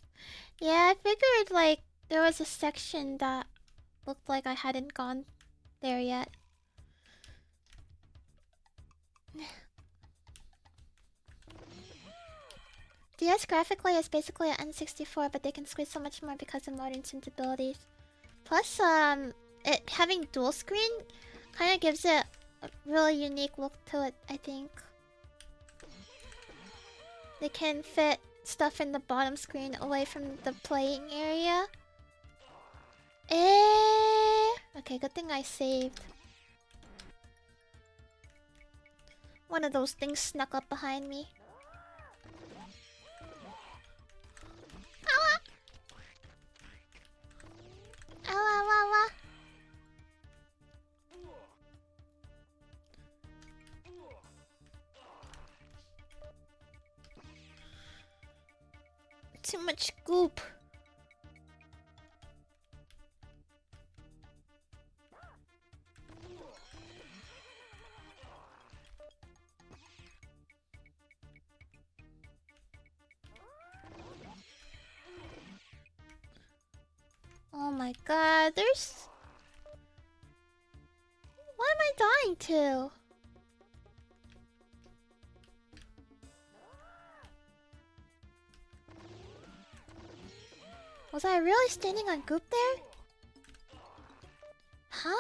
[SPEAKER 1] Yeah, I figured like there was a section that looked like I hadn't gone there yet. DS graphically is basically an N64, but they can squeeze so much more because of modern sensibilities. Plus, it having dual screen kind of gives it a really unique look to it, I think. They can fit stuff in the bottom screen away from the playing area. Okay, good thing I saved. One of those things snuck up behind me. Ow! Ow, ow, ow, ow. Too much goop. Oh my god, there's... What am I dying to? Was I really standing on goop there? Huh?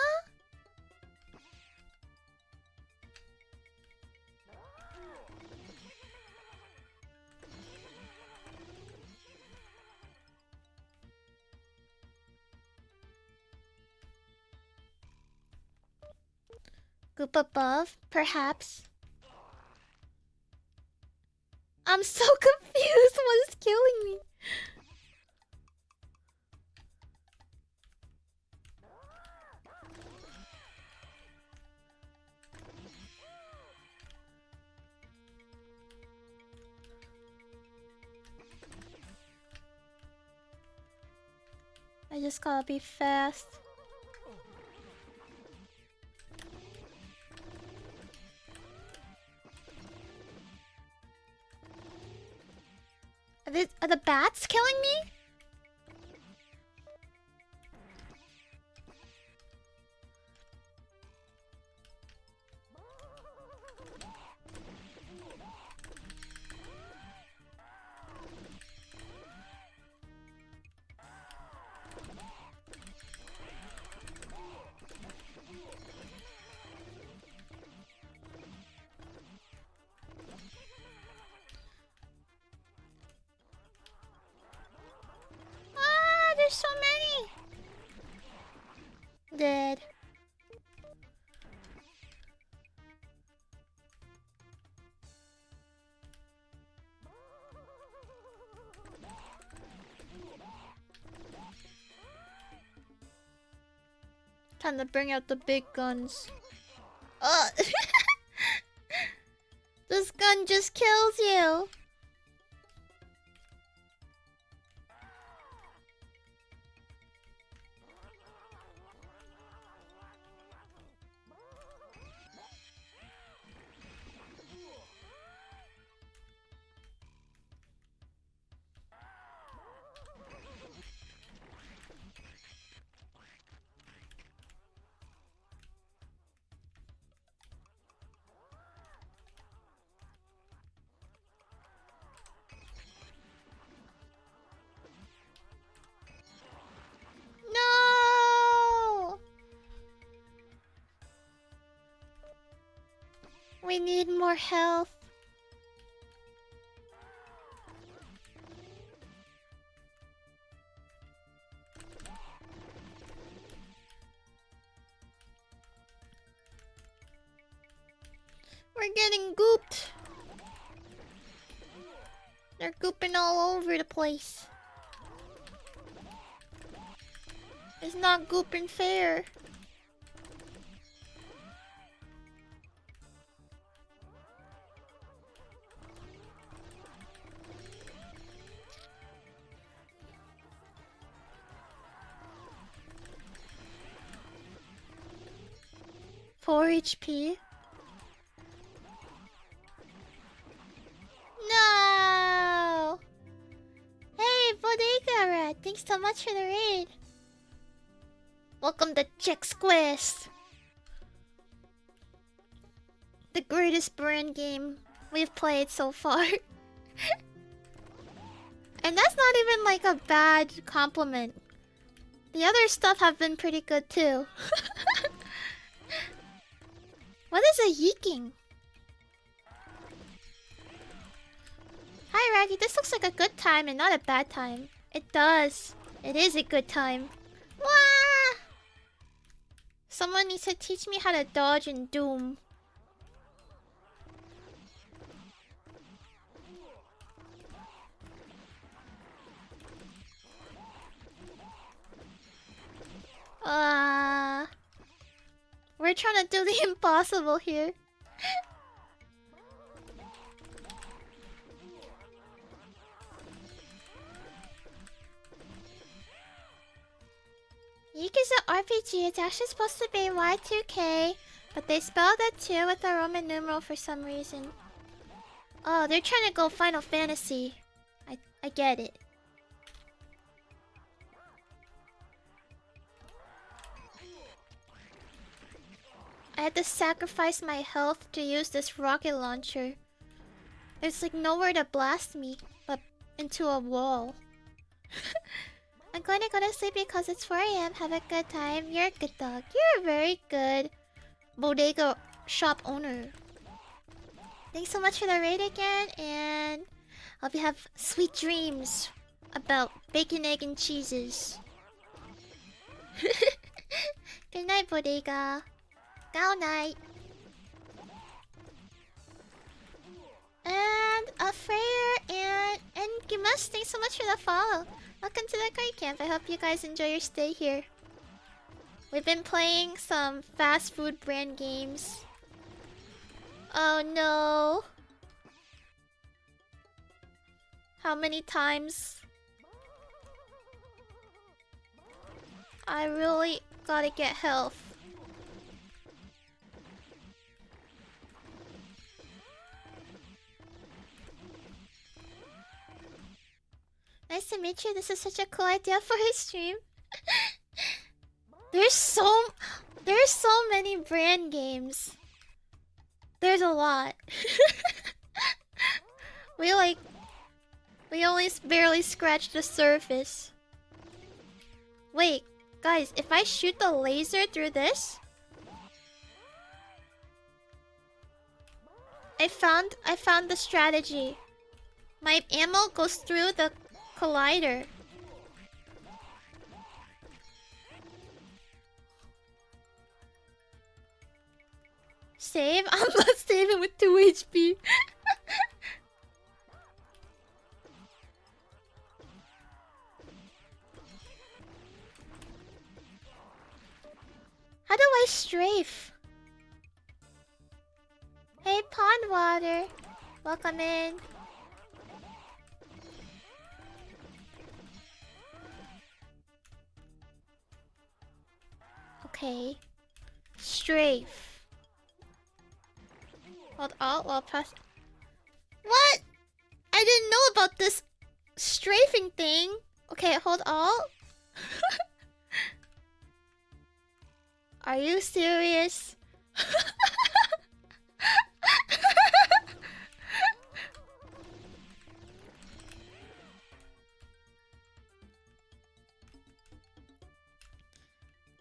[SPEAKER 1] Goop above, perhaps. I'm so confused. What is killing me? I just gotta be fast. Are the bats killing me? Ah, there's so many. Dead. Time to bring out the big guns. This gun just kills you. No! We need more health. We're getting gooped. They're gooping all over the place. It's not gooping fair. Four HP. Thanks so much for the raid. Welcome to Chex Quest. The greatest brand game we've played so far. And that's not even like a bad compliment. The other stuff have been pretty good too. What is a yeeking? Hi Raggy, this looks like a good time and not a bad time. It does. It is a good time. Wah! Someone needs to teach me how to dodge in Doom. We're trying to do the impossible here. Yeek is an RPG. It's actually supposed to be Y2K, but they spelled it 2 with a Roman numeral for some reason. Oh, they're trying to go Final Fantasy. I get it. I had to sacrifice my health to use this rocket launcher. There's like nowhere to blast me, but into a wall. I'm going to go to sleep because it's 4 AM. Have a good time. You're a good dog. You're a very good bodega shop owner. Thanks so much for the raid again, and hope you have sweet dreams about bacon, egg, and cheeses. Good night, bodega. Good night. And a Freyr and Gimus, thanks so much for the follow. Welcome to the Kite Camp. I hope you guys enjoy your stay here. We've been playing some fast food brand games. Oh no. How many times? I really gotta get health. Nice to meet you. This is such a cool idea for a stream. There's so many brand games. There's a lot. We only barely scratched the surface. Wait, guys, if I shoot the laser through this, I found the strategy. My ammo goes through the collider. Save? I'm not saving with 2 HP. How do I strafe? Hey, Pond Water. Welcome in. Okay. Strafe. Hold Alt while press. What? I didn't know about this strafing thing. Okay, hold Alt. Are you serious?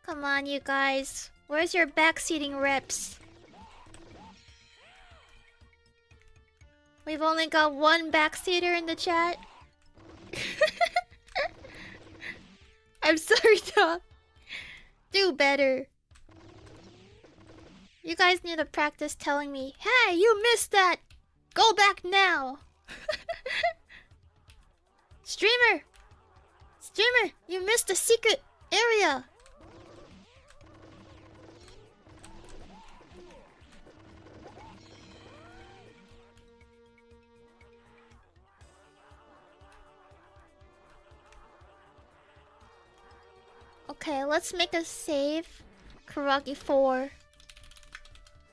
[SPEAKER 1] Come on, you guys. Where's your backseating reps? We've only got one backseater in the chat. I'm sorry, Doc. Do better. You guys need to practice telling me, hey, you missed that! Go back now! Streamer! Streamer, you missed a secret area! Okay, let's make a save. Koragi 4.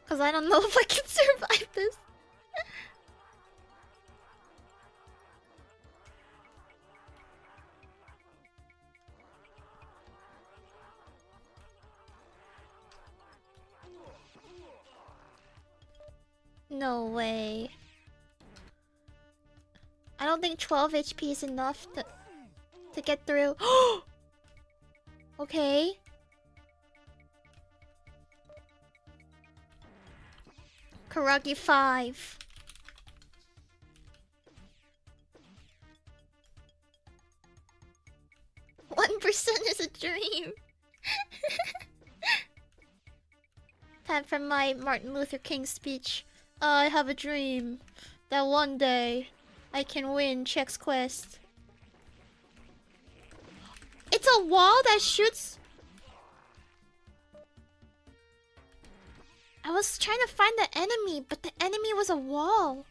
[SPEAKER 1] Cause I don't know if I can survive this. No way. I don't think 12 HP is enough to get through. Okay. Koragi 5. 1% is a dream. Time for my Martin Luther King speech. I have a dream that one day I can win Chex Quest. It's a wall that shoots. I was trying to find the enemy, but the enemy was a wall.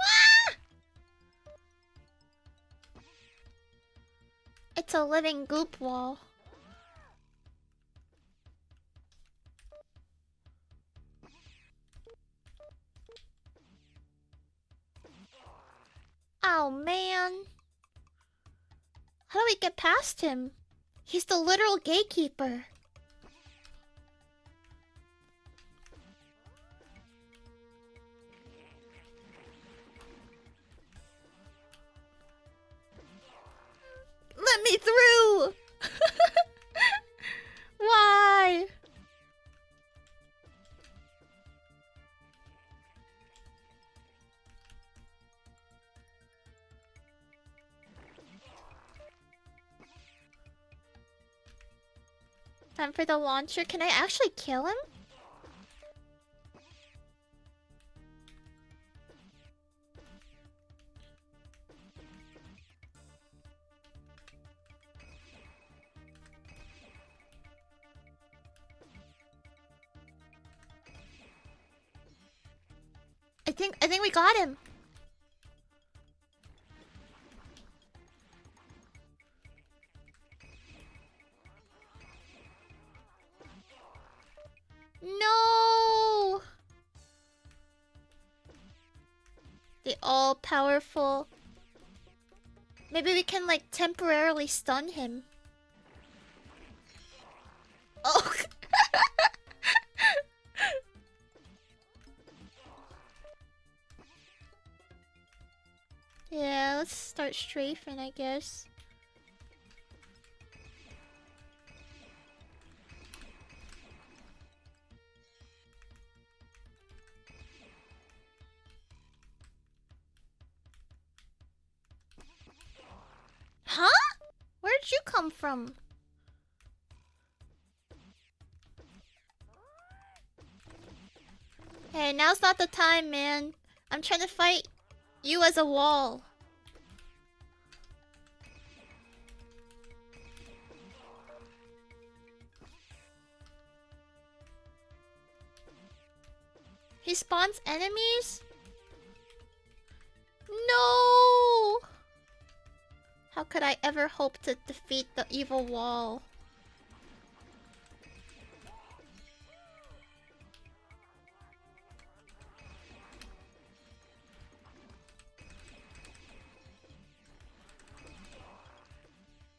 [SPEAKER 1] Ah! It's a living goop wall. Oh man. How do we get past him? He's the literal gatekeeper. Let me through! Why? Time for the launcher. Can I actually kill him? I think we got him. No! The all-powerful. Maybe we can like temporarily stun him. Oh. Yeah, let's start strafing, I guess. Huh? Where'd you come from? Hey, now's not the time, man. I'm trying to fight you as a wall. He spawns enemies? No! How could I ever hope to defeat the evil wall?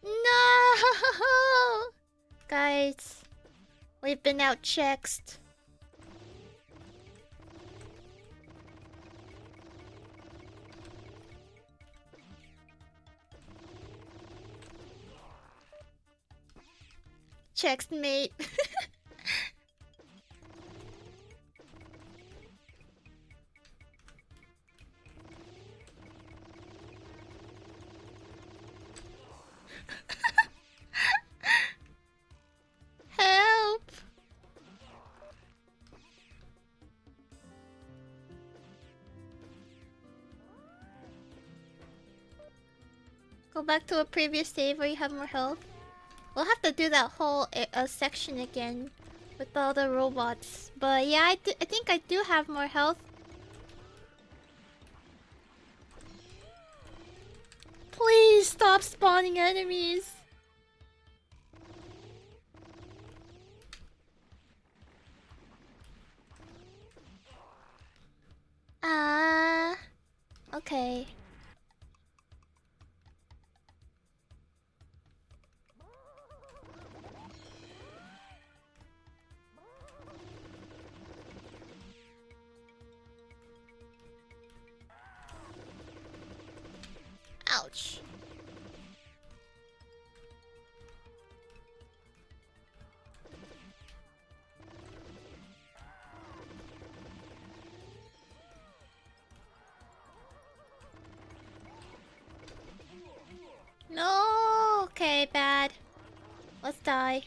[SPEAKER 1] No! Guys, we've been out-checked. Checked, mate. Help! Go back to a previous save where you have more health. We'll have to do that whole section again with all the robots. But yeah, I think I do have more health. Please stop spawning enemies. Ah, okay.
[SPEAKER 4] much. No, okay, bad. Let's die.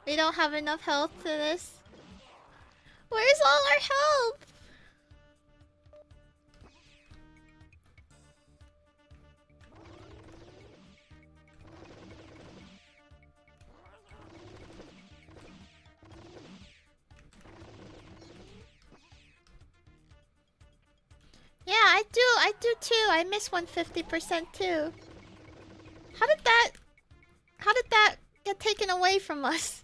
[SPEAKER 4] We don't have enough health to this. Where's all our health? Yeah, I do too. I miss 150% too. How did that get taken away from us?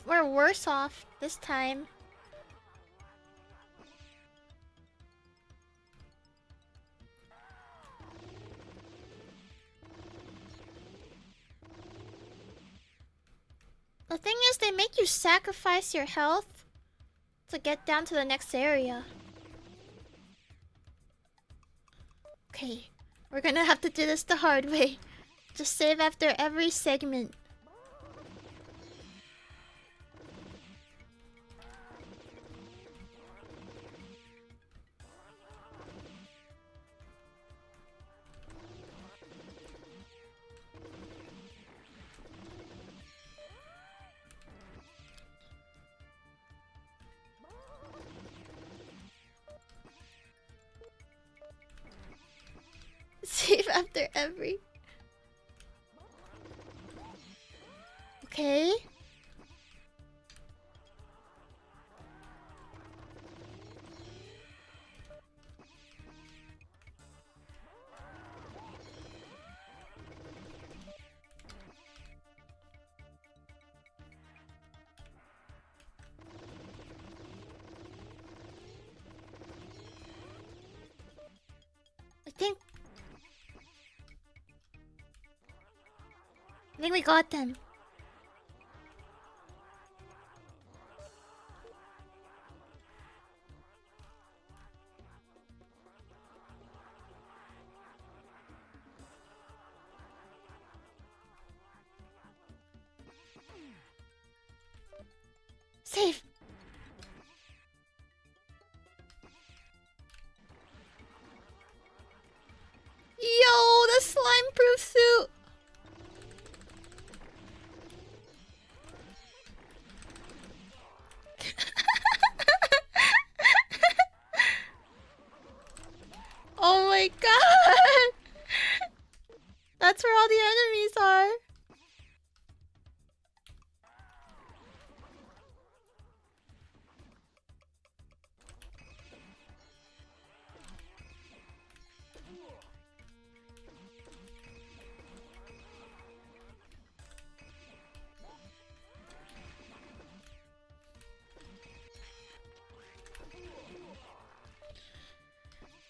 [SPEAKER 4] We're worse off this time. The thing is, they make you sacrifice your health to get down to the next area. Okay, we're gonna have to do this the hard way. Just save after every segment. Save after every. Okay. I think we got them. Save. Yo, the slime-proof suit. Oh my god! That's where all the enemies are.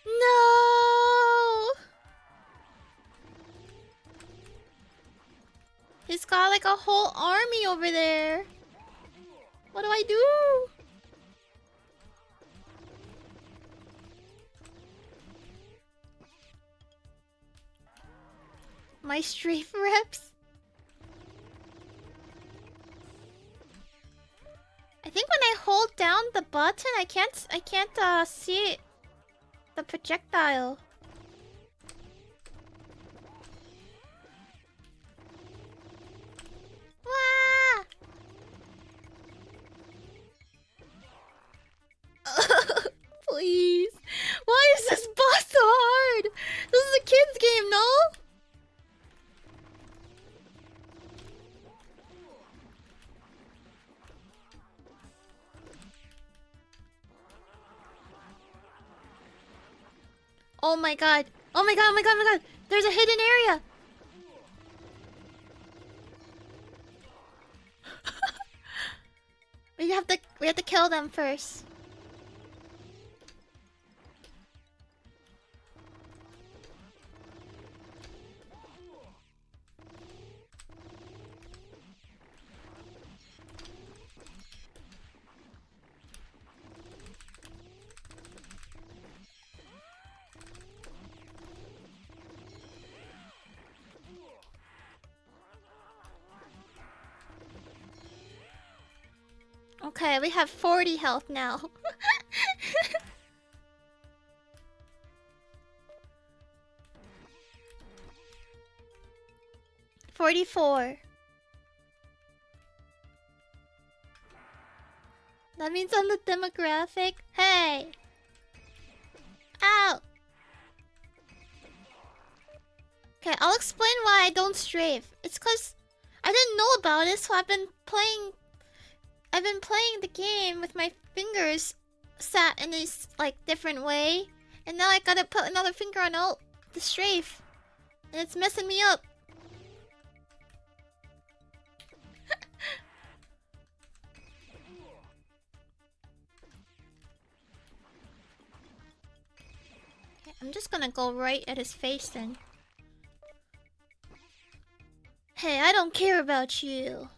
[SPEAKER 4] No! He's got like a whole army over there. What do I do? My strafe reps? I think when I hold down the button, I can't see the projectile. Wah! Please. Why is this boss so hard? This is a kid's game, no? Oh my god. Oh my god, oh my god, oh my god. There's a hidden area.
[SPEAKER 1] kill them first. Okay, we have 40 health now. 44. That means on the demographic. Hey! Ow! Okay, I'll explain why I don't strafe. It's cause I didn't know about it, so I've been playing the game with my fingers sat in this like different way, and now I gotta put another finger on alt to strafe, and it's messing me up. Okay, I'm just gonna go right at his face then. Hey, I don't care about you.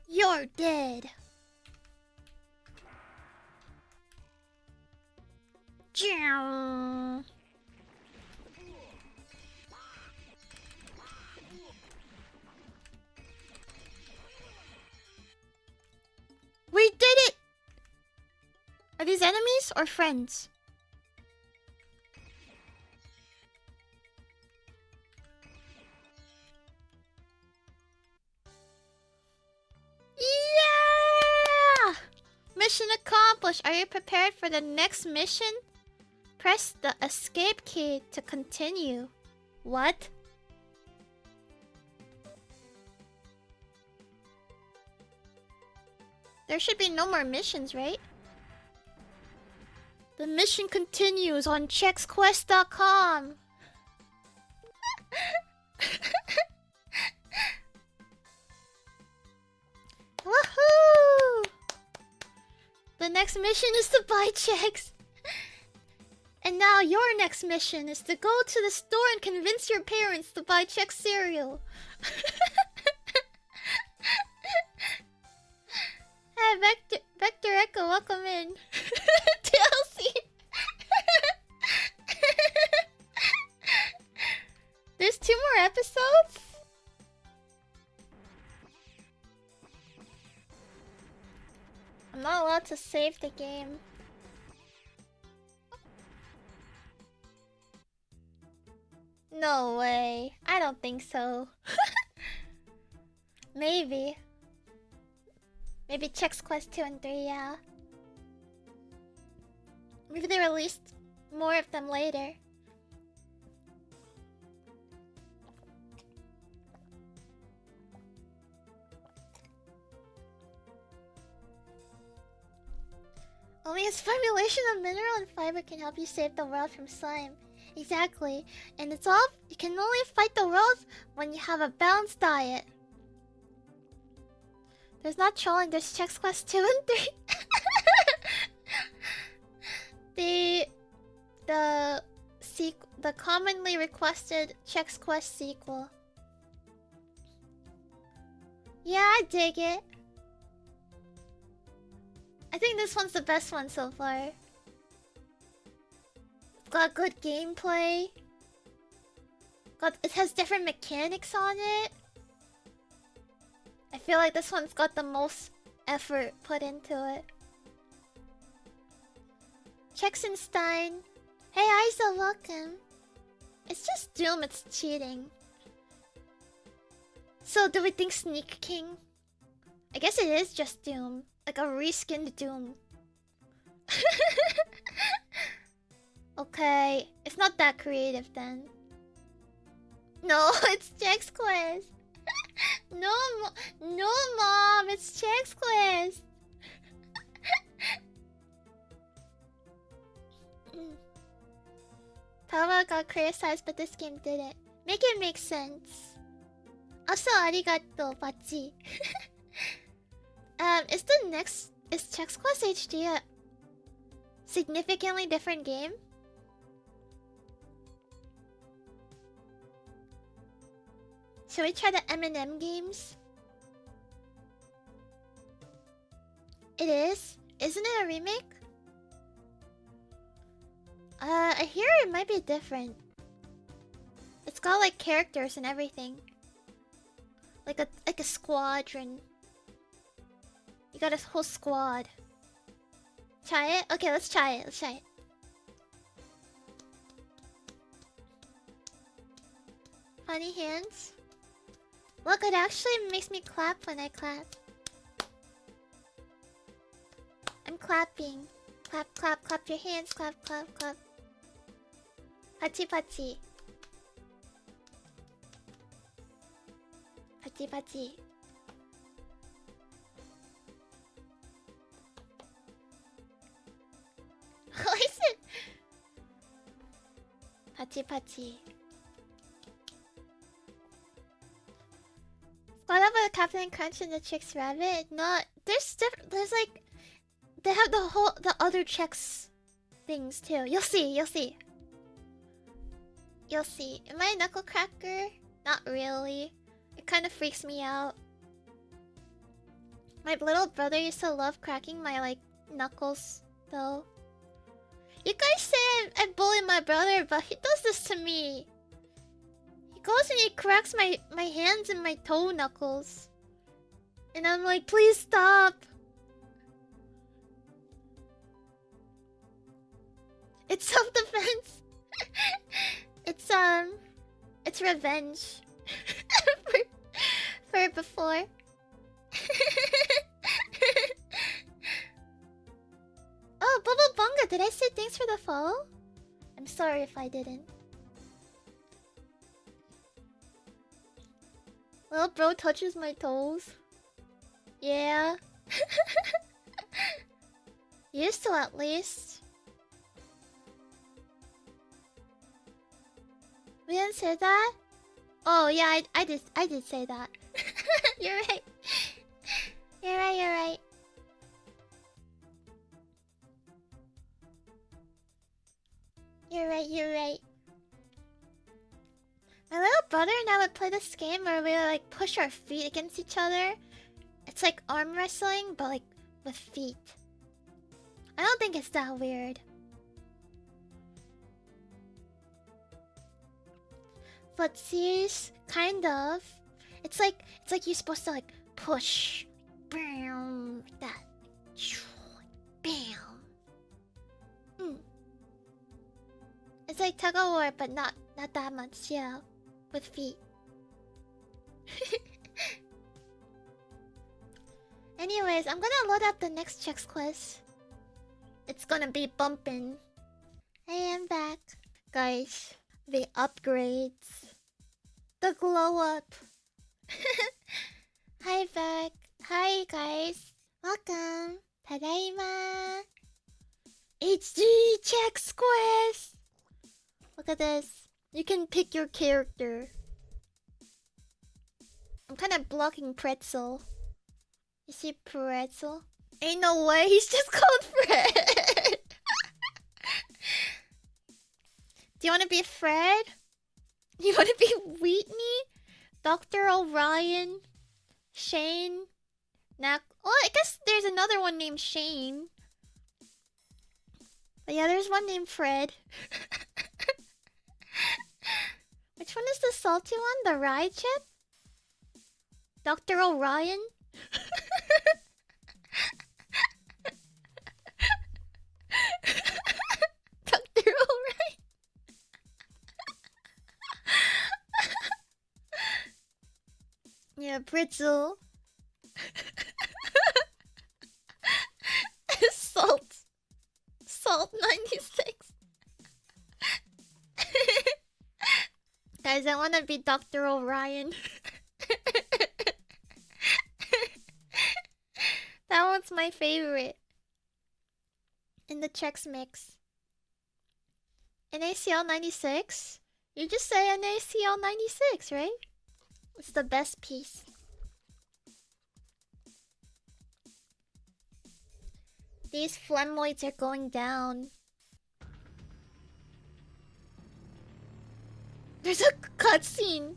[SPEAKER 1] You're dead. Jow. We did it! Are these enemies or friends? Yeah! Mission accomplished. Are you prepared for the next mission? Press the escape key to continue. What? There should be no more missions, right? The mission continues on chexquest.com. Woohoo! The next mission is to buy Chex. And now your next mission is to go to the store and convince your parents to buy Chex cereal. Hey, Vector Echo, welcome in. DLC. There's 2 more episodes? I'm not allowed to save the game. No way. I don't think so. Maybe. Maybe Chex Quest 2 and 3, yeah. Maybe they released more of them later. Only his formulation of mineral and fiber can help you save the world from slime. Exactly. And it's all you can only fight the world when you have a balanced diet. There's not trolling, there's Chex Quest 2 and 3. The commonly requested Chex Quest sequel. Yeah, I dig it. I think this one's the best one so far. It's got good gameplay. It has different mechanics on it. I feel like this one's got the most effort put into it. Chexenstein. Hey Isa, welcome. It's just Doom, it's cheating. So do we think Sneak King? I guess it is just Doom. Like a reskinned Doom. Okay, it's not that creative then. No, it's Chex Quest. No, Mom, it's Chex Quest. Power got criticized, but this game didn't. Make it make sense. Also, arigato, Bachi. Is the next Is Chex Quest HD a significantly different game? Should we try the M&M games? It is? Isn't it a remake? I hear it might be different. It's got like characters and everything. Like a squadron. You got a whole squad. Try it? Okay, let's try it. Let's try it. Funny hands. Look, it actually makes me clap when I clap. I'm clapping. Clap, clap, clap your hands. Clap, clap, clap. Pachi, pachi. Pachi, pachi. What is it? Pachi, pachi. What about Captain Crunch and the Chex Rabbit? No, there's like they have the other Chex things too. You'll see, you'll see. You'll see. Am I a knuckle cracker? Not really. It kind of freaks me out. My little brother used to love cracking my like knuckles though. You guys say I bully my brother, but he does this to me. He goes and he cracks my hands and my toe knuckles. And I'm like, please stop. It's self-defense. It's revenge. for before. Oh, Bubble Bunga, did I say thanks for the follow? I'm sorry if I didn't. Little bro touches my toes. Yeah. Used to at least. We didn't say that? Oh yeah, I did say that. You're right. You're right, you're right. You're right, you're right. My little brother and I would play this game where we would like push our feet against each other. It's like arm wrestling, but like with feet. I don't think it's that weird. Footsies, kind of. It's like you're supposed to like push, bam, like that, bam. It's like tug of war, but not that much, yeah, with feet. Anyways, I'm gonna load up the next Chex Quest. It's gonna be bumpin'. I am back, guys. The upgrades. The glow up. Hi back. Hi guys. Welcome. Tadaima. HD Chex Quest. Look at this. You can pick your character. I'm kind of blocking Pretzel. You see Pretzel? Ain't no way. He's just called Fred. Do you want to be Fred? You want to be Wheatney? Dr. Orion? Shane? Oh, I guess there's another one named Shane. But yeah, there's one named Fred. Which one is the salty one? The rye chip? Dr. Orion? Dr. Orion? Yeah, Britzel. Salt. Salt 96. Guys, I wanna be Dr. Orion. That one's my favorite. In the Chex mix. NaCl 96? You just say NaCl 96, right? It's the best piece. These phlegmoids are going down. There's a cutscene.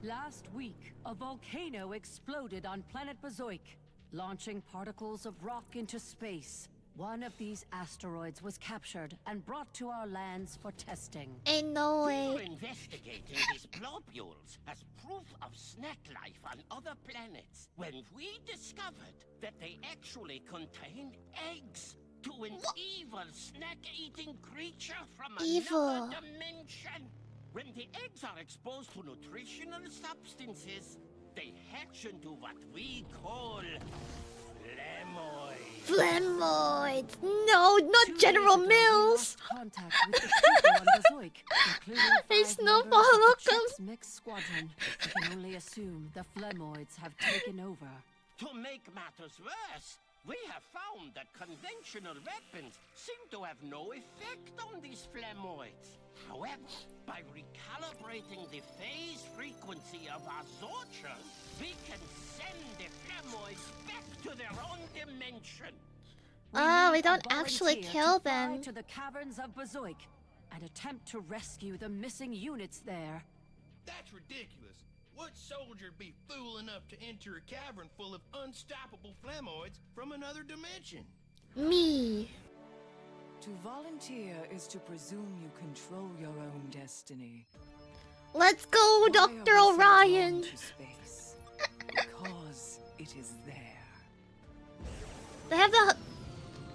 [SPEAKER 5] Last week, a volcano exploded on planet Bazoik, launching particles of rock into space. One of these asteroids was captured and brought to our lands for testing.
[SPEAKER 1] Ain't no
[SPEAKER 6] We were
[SPEAKER 1] way.
[SPEAKER 6] investigating these globules as proof of snack life on other planets when we discovered that they actually contained eggs to an evil snack-eating creature from
[SPEAKER 1] Evil.
[SPEAKER 6] another dimension. When the eggs are exposed to nutritional substances, they hatch into what we call flemoids.
[SPEAKER 1] Phlegmoids. No,
[SPEAKER 5] 2
[SPEAKER 1] not
[SPEAKER 5] days
[SPEAKER 1] General
[SPEAKER 5] ago, we
[SPEAKER 1] Mills.
[SPEAKER 5] lost contact with the people on Bazoik, including
[SPEAKER 1] Hey,
[SPEAKER 5] 5
[SPEAKER 1] Snowball,
[SPEAKER 5] members of
[SPEAKER 1] look
[SPEAKER 5] the
[SPEAKER 1] 'em.
[SPEAKER 5] Chex Mix Squadron. We can only assume the Flemoids have taken over.
[SPEAKER 6] To make matters worse, we have found that conventional weapons seem to have no effect on these flemoids. However, by recalibrating the phase frequency of our Zorcher, we can send the flemoids back to their own dimension.
[SPEAKER 1] Oh, we
[SPEAKER 5] need a
[SPEAKER 1] don't actually
[SPEAKER 5] volunteer
[SPEAKER 1] kill
[SPEAKER 5] to fly
[SPEAKER 1] them.
[SPEAKER 5] to the caverns of Bazoik and attempt to rescue the missing units there.
[SPEAKER 7] That's ridiculous. What soldier'd be fool enough to enter a cavern full of unstoppable flemoids from another dimension?
[SPEAKER 1] Me.
[SPEAKER 8] To volunteer is to presume you control your own destiny.
[SPEAKER 1] Let's go,
[SPEAKER 8] Why are
[SPEAKER 1] Dr.
[SPEAKER 8] we so drawn
[SPEAKER 1] Orion.
[SPEAKER 8] to space? Because it is there.
[SPEAKER 1] They have the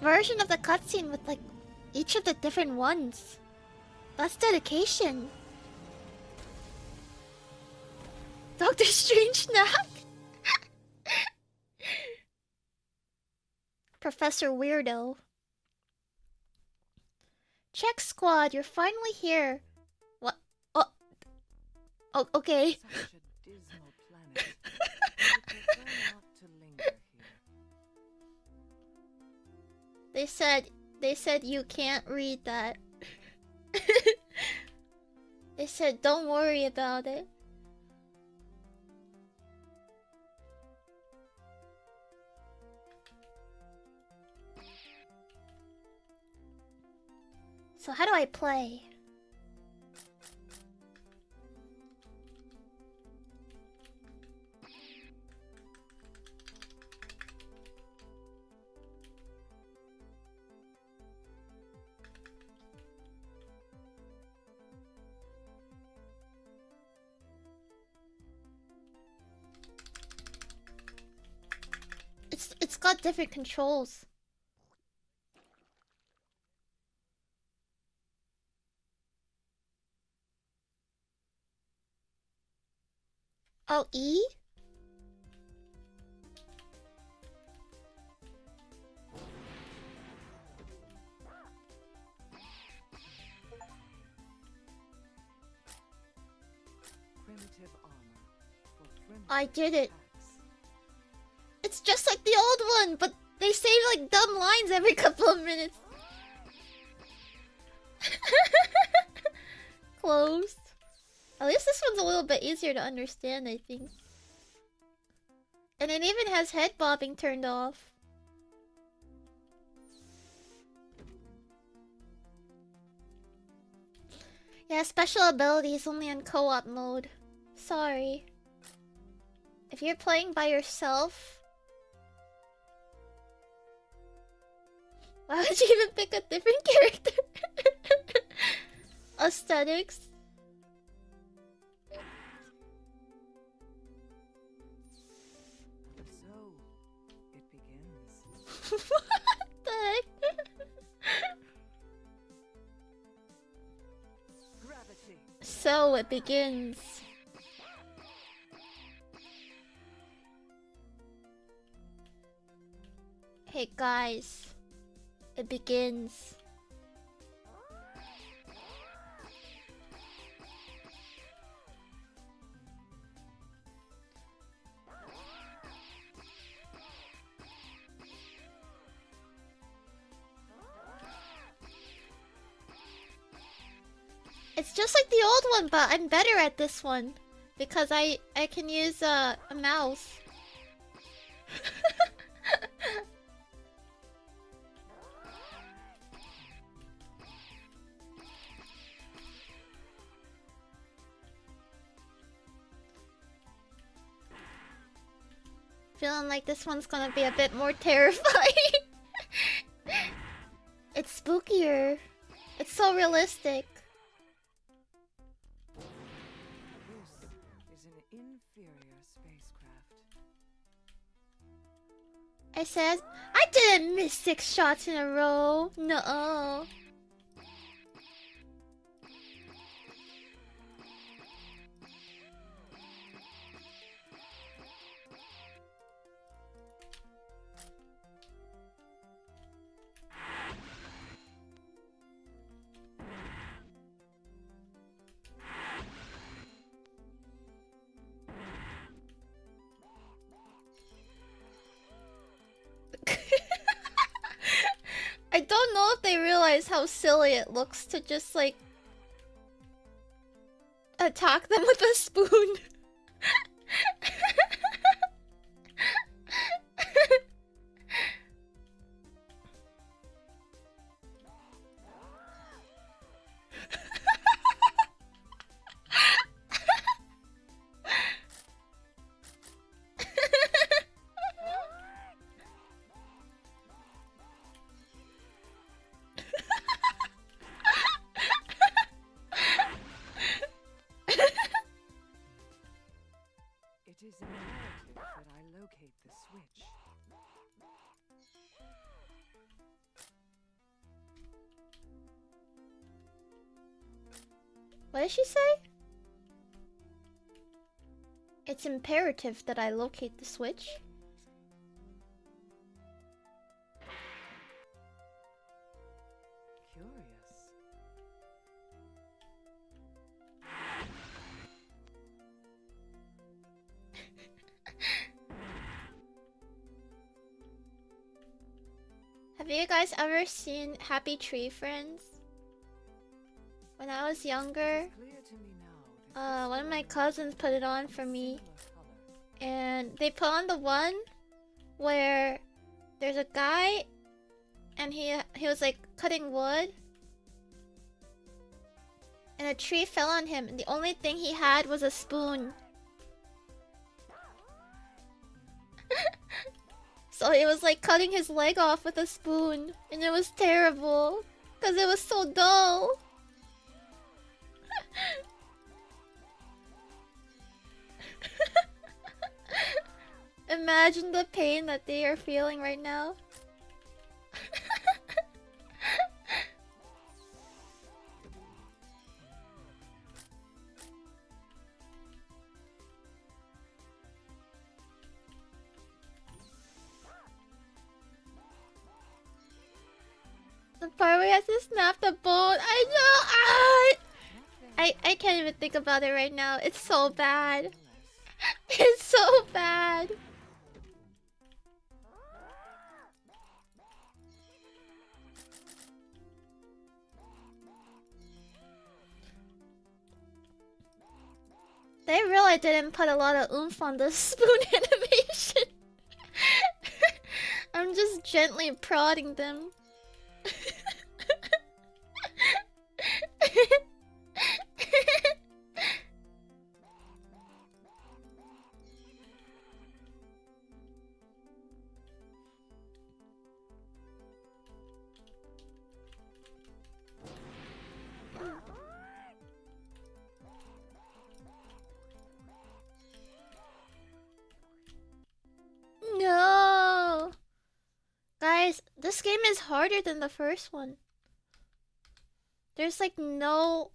[SPEAKER 1] version of the cutscene with like each of the different ones. That's dedication. Doctor Strange snack. Professor Weirdo. Check Squad, you're finally here. What? Oh, okay.
[SPEAKER 8] Such a dismal planet. I would prefer not to linger here.
[SPEAKER 1] They said you can't read that. They said don't worry about it. So how do I play? It's got different controls. Oh, E?
[SPEAKER 8] Primitive armor for primitive
[SPEAKER 1] I did it.
[SPEAKER 8] attacks.
[SPEAKER 1] It's just like the old one, but they say like dumb lines every couple of minutes. Closed. At least this one's a little bit easier to understand, I think. And it even has head bobbing turned off. Yeah, special ability is only on co-op mode. Sorry. If you're playing by yourself... Why would you even pick a different character? Aesthetics.
[SPEAKER 8] So, it begins.
[SPEAKER 1] What the heck?
[SPEAKER 8] Gravity.
[SPEAKER 1] So it begins. Hey guys, it begins. It's just like the old one, but I'm better at this one because I can use a mouse.
[SPEAKER 4] Feeling like this one's gonna be a bit more terrifying. It's spookier. It's so realistic.
[SPEAKER 8] This is an inferior spacecraft.
[SPEAKER 4] I said, I didn't miss 6 shots in a row. No. I don't know if they realize how silly it looks to just like attack them with a spoon.
[SPEAKER 8] It is imperative that I locate the switch.
[SPEAKER 4] What did she say? It's imperative that I locate the switch.
[SPEAKER 8] Curious.
[SPEAKER 4] Have you guys ever seen Happy Tree Friends? When I was younger,
[SPEAKER 8] Clear to me now that
[SPEAKER 4] one of my cousins put it on for me,
[SPEAKER 8] similar color.
[SPEAKER 4] and they put on the one where there's a guy and he was like cutting wood and a tree fell on him and the only thing he had was a spoon. So he was like cutting his leg off with a spoon and it was terrible because it was so dull. Imagine the pain that they are feeling right now. The part where he has to snap the bone. I know. I can't even think about it right now. It's so bad. It's so bad. They really didn't put a lot of oomph on the spoon animation. I'm just gently prodding them. No! Guys, this game is harder than the first one. There's like no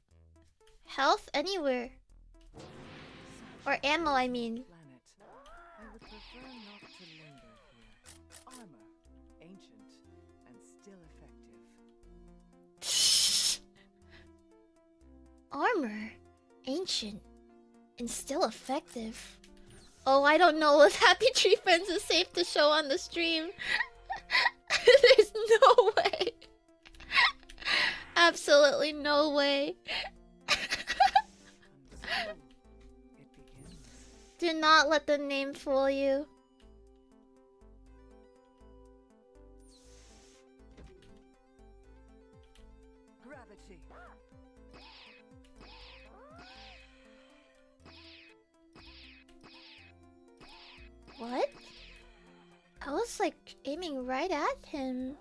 [SPEAKER 4] health anywhere. Or ammo, I mean.
[SPEAKER 8] Planet. I would prefer not to linger here. Armor, ancient, and still effective.
[SPEAKER 4] Armor, ancient, and still effective. Oh, I don't know if Happy Tree Friends is safe to show on the stream. There's no way. Absolutely no way.
[SPEAKER 8] And so, it begins.
[SPEAKER 4] Do not let the name fool you.
[SPEAKER 8] Gravity.
[SPEAKER 4] What? just like aiming right at him.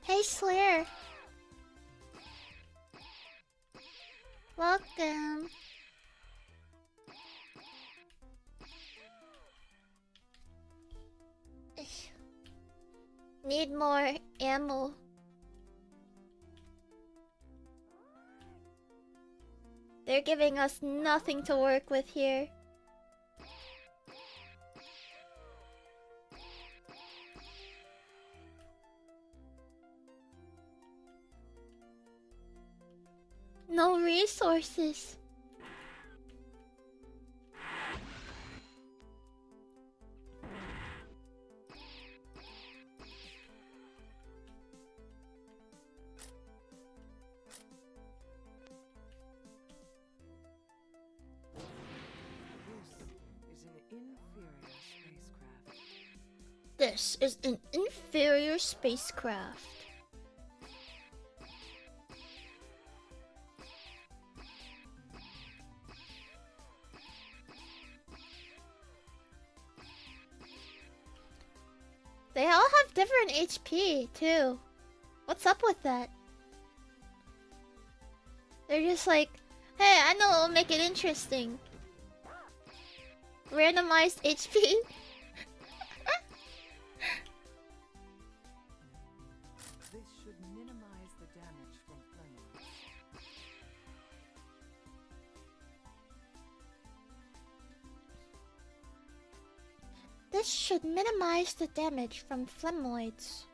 [SPEAKER 4] Hey Slayer. Welcome. Need more ammo. They're giving us nothing to work with here. No resources.
[SPEAKER 8] This is an inferior spacecraft.
[SPEAKER 4] This is an inferior spacecraft. They all have different HP too. What's up with that? They're just like, hey, I know it'll make it interesting. Randomized HP.
[SPEAKER 8] This should minimize the damage from Flemings.
[SPEAKER 4] This should minimize the damage from phlemoids.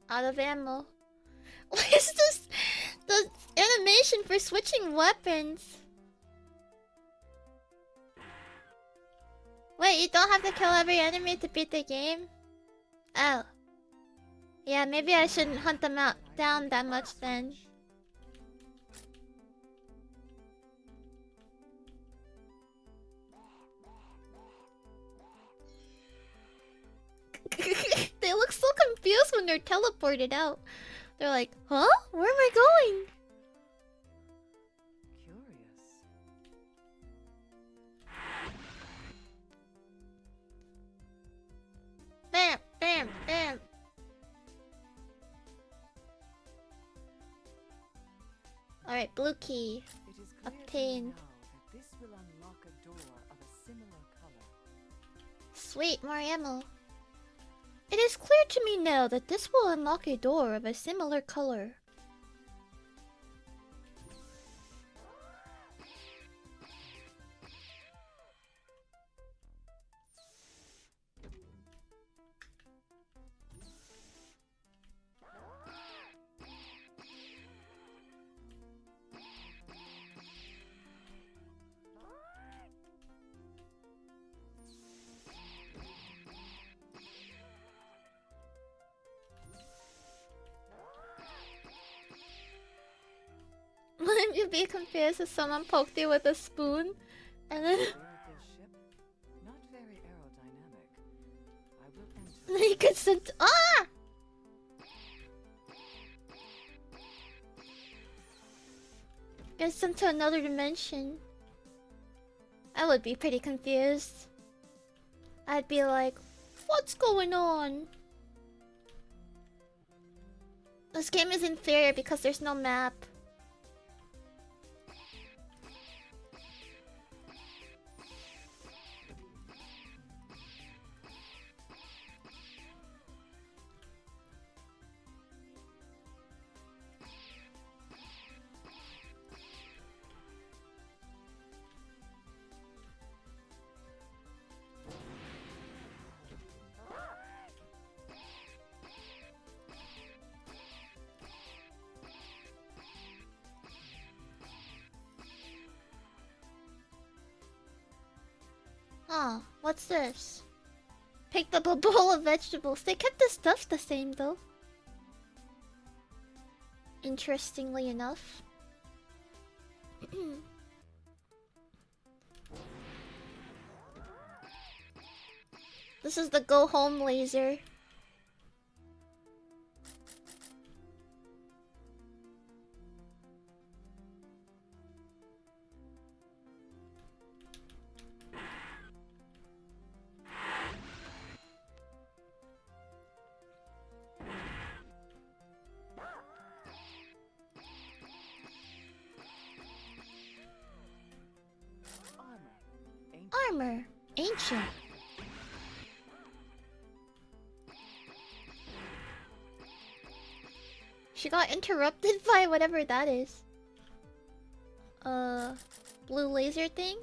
[SPEAKER 4] Out of ammo. What is this? The animation for switching weapons. Wait, you don't have to kill every enemy to beat the game? Oh. Yeah, maybe I shouldn't hunt them down that much then. They look so confused when they're teleported out. They're like, huh? Where am I going?
[SPEAKER 8] Curious.
[SPEAKER 4] Bam, bam, bam. Alright, blue key.
[SPEAKER 8] It is clear to me
[SPEAKER 4] Obtained.
[SPEAKER 8] now that this will unlock a door of a similar color.
[SPEAKER 4] Sweet, more ammo. It is clear to me now that this will unlock a door of a similar color. Wouldn't you be confused if someone poked you with a spoon? And then
[SPEAKER 8] Spherical ship, not very aerodynamic. I will enter.
[SPEAKER 4] you could send. Ah! Get sent to another dimension. I would be pretty confused. I'd be like, what's going on? This game is inferior because there's no map. Huh. What's this? Picked up a bowl of vegetables. They kept the stuff the same though. Interestingly enough. This is the go home laser. Armor. Ancient. She got interrupted by whatever that is. Blue laser thing?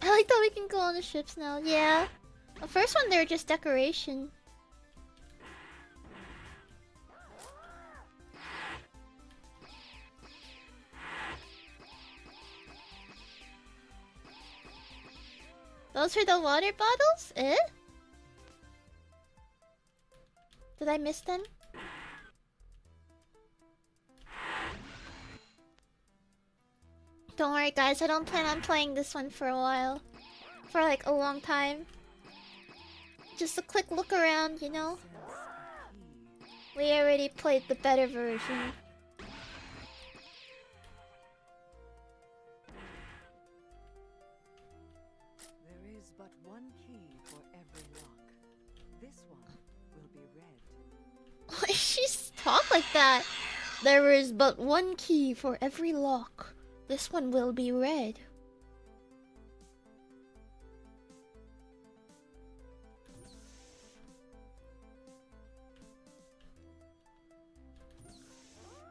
[SPEAKER 4] I like that we can go on the ships now. Yeah. The first one, they were just decoration. Those are the water bottles? Eh? Did I miss them? Don't worry guys, I don't plan on playing this one for a while. For like a long time. Just a quick look around, you know? We already played the better version.
[SPEAKER 8] There is but one key for every lock. This one will be red.
[SPEAKER 4] Why does she talk like that? There is but one key for every lock. This one will be red.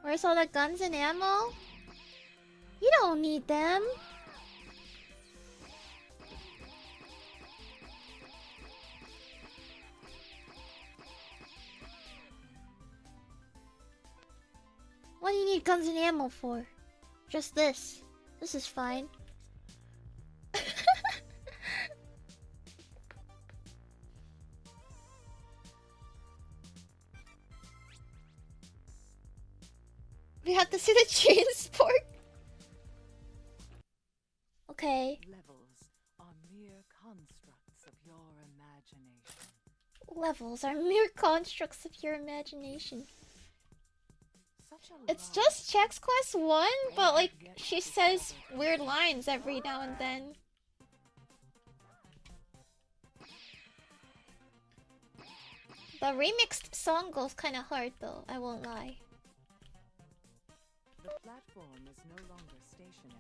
[SPEAKER 4] Where's all the guns and ammo? You don't need them. What do you need guns and ammo for? Just this. This is fine. We have to see the chain sport. Okay.
[SPEAKER 8] Levels are mere constructs of your imagination.
[SPEAKER 4] Levels are mere constructs of your imagination.
[SPEAKER 8] Such a
[SPEAKER 4] It's
[SPEAKER 8] large
[SPEAKER 4] just Chex Quest 1, but like she says weird lines every now and then. The remixed song goes kind of hard though, I won't lie.
[SPEAKER 8] The platform is no longer stationary.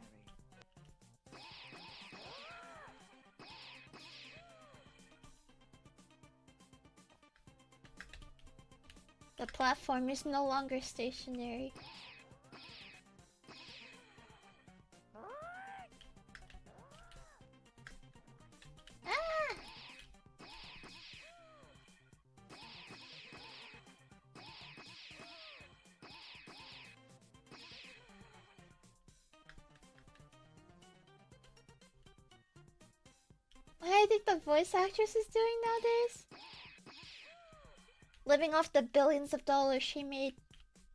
[SPEAKER 4] The platform is no longer stationary. Ah! What do I think the voice actress is doing nowadays? Living off the billions of dollars she made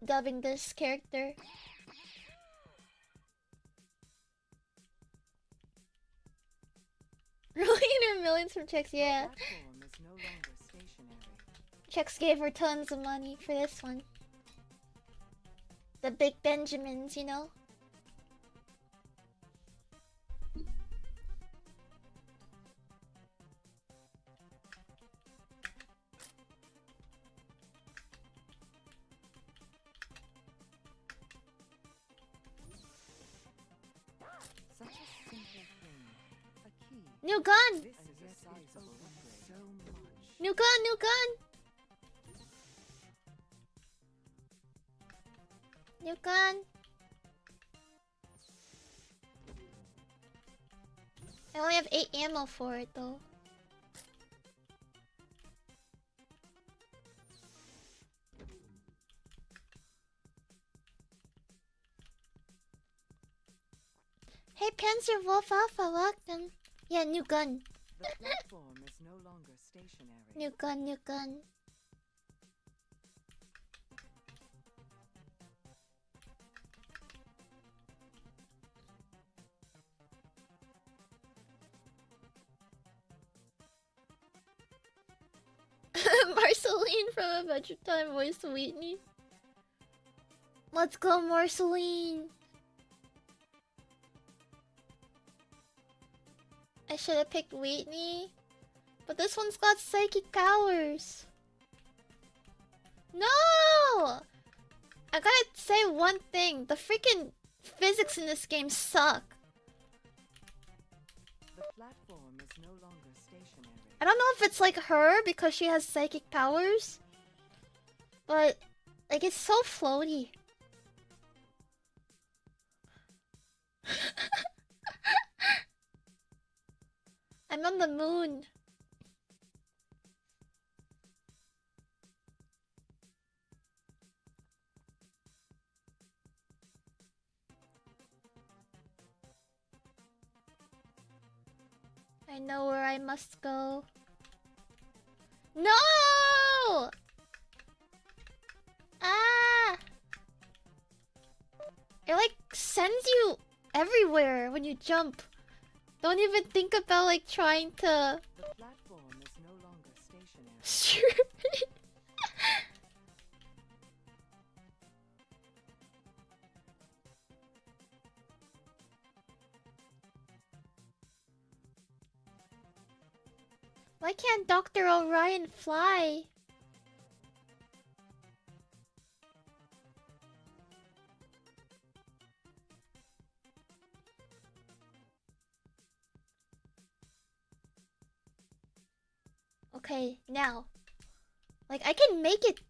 [SPEAKER 4] dubbing this character. Million or millions from Chex, yeah.
[SPEAKER 8] The platform is no longer stationary.
[SPEAKER 4] Chex gave her tons of money for this one. The big Benjamins, you know?
[SPEAKER 8] Such a simple thing. A key.
[SPEAKER 4] New gun!
[SPEAKER 8] This is a sizable upgrade. So much.
[SPEAKER 4] New gun! New gun! New gun! I only have 8 ammo for it though.
[SPEAKER 1] Hey, Panzer Wolf Alpha, welcome. Yeah, new gun.
[SPEAKER 8] The platform is no longer stationary.
[SPEAKER 1] New gun, new gun. Marceline from Adventure Time voiced Whitney. Let's go, Marceline. I should have picked Whitney, but this one's got psychic powers. No! I gotta say one thing. The freaking physics in this game suck.
[SPEAKER 8] The platform is no longer stationary.
[SPEAKER 1] I don't know if it's like her because she has psychic powers, but like it's so floaty. I'm on the moon. I know where I must go. No! Ah! It like sends you everywhere when you jump. Don't even think about like trying to.
[SPEAKER 8] The platform is no longer stationary.
[SPEAKER 1] Sure. Why can't Dr. Orion fly? Okay, now. Like, I can make it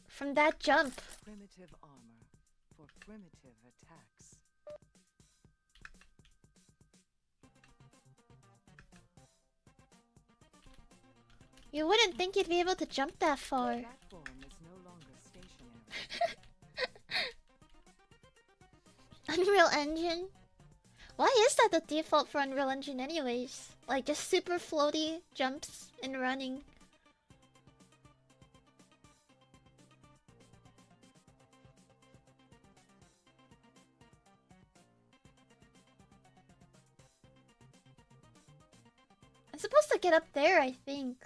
[SPEAKER 1] from that jump.
[SPEAKER 8] Primitive armor for primitive attacks.
[SPEAKER 1] You wouldn't think you'd be able to jump that far.
[SPEAKER 8] The platform is no longer stationary.
[SPEAKER 1] Unreal Engine? Why is that the default for Unreal Engine anyways? Like, just super floaty jumps and running. I'm supposed to get up there, I think.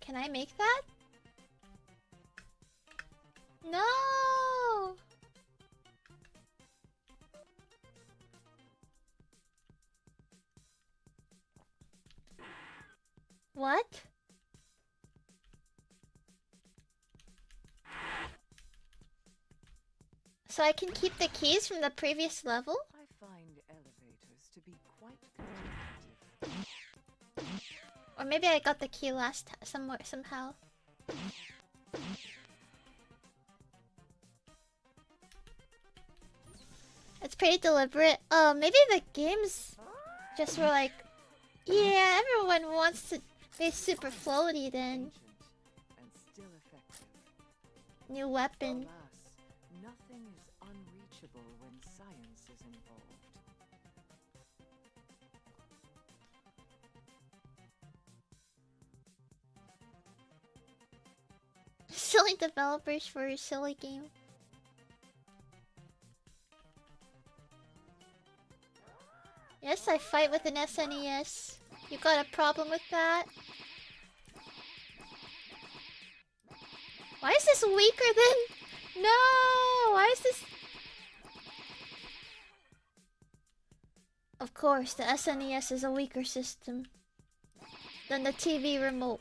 [SPEAKER 1] Can I make that? No! What? So I can keep the keys from the previous level?
[SPEAKER 8] I find elevators to be quite conductive.
[SPEAKER 1] Or maybe I got the key last somewhere somehow. It's pretty deliberate. Oh, maybe the games just were like, yeah, everyone wants to be super floaty then.
[SPEAKER 8] Ancient and still effective.
[SPEAKER 1] New weapon.
[SPEAKER 8] Alas, nothing is unreachable when science is involved.
[SPEAKER 1] Silly developers for a silly game. Yes, I fight with an SNES. You got a problem with that? Why is this weaker than... No! Why is this... Of course, the SNES is a weaker system than the TV remote.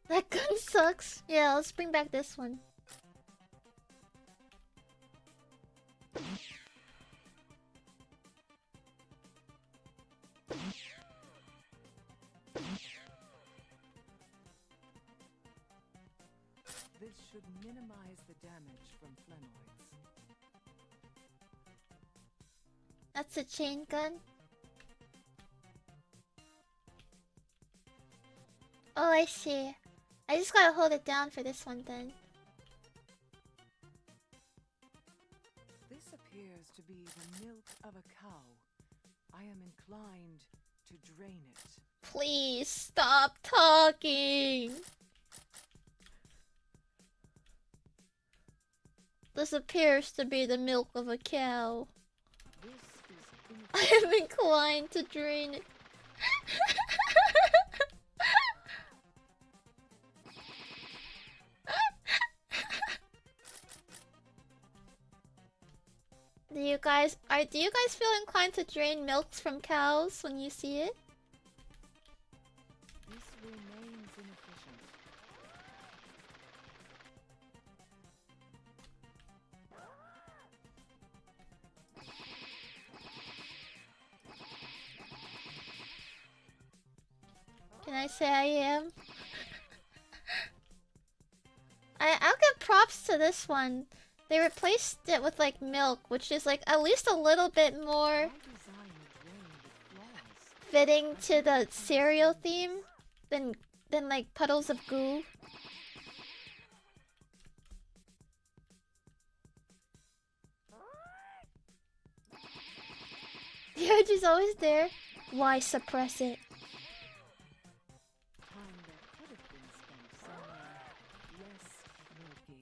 [SPEAKER 1] That gun sucks. Yeah, let's bring back this one.
[SPEAKER 8] This should minimize the damage from phlemoids.
[SPEAKER 1] That's a chain gun. Oh, I see. I just gotta hold it down for this one then.
[SPEAKER 8] This appears to be the milk of a cow. I am inclined to drain it.
[SPEAKER 4] Please stop talking. This appears to be the milk of a cow.
[SPEAKER 8] This is
[SPEAKER 4] I am inclined to drain it. Do you guys feel inclined to drain milks from cows when you see it?
[SPEAKER 8] This remains inefficient.
[SPEAKER 1] Can I say I am? I'll give props to this one. They replaced it with like milk, which is like at least a little bit more
[SPEAKER 8] I design a drain with flaws.
[SPEAKER 1] fitting to the cereal theme than like puddles of goo. The urge is always there. Why suppress it?
[SPEAKER 8] Time that could have been spent somewhere less milky.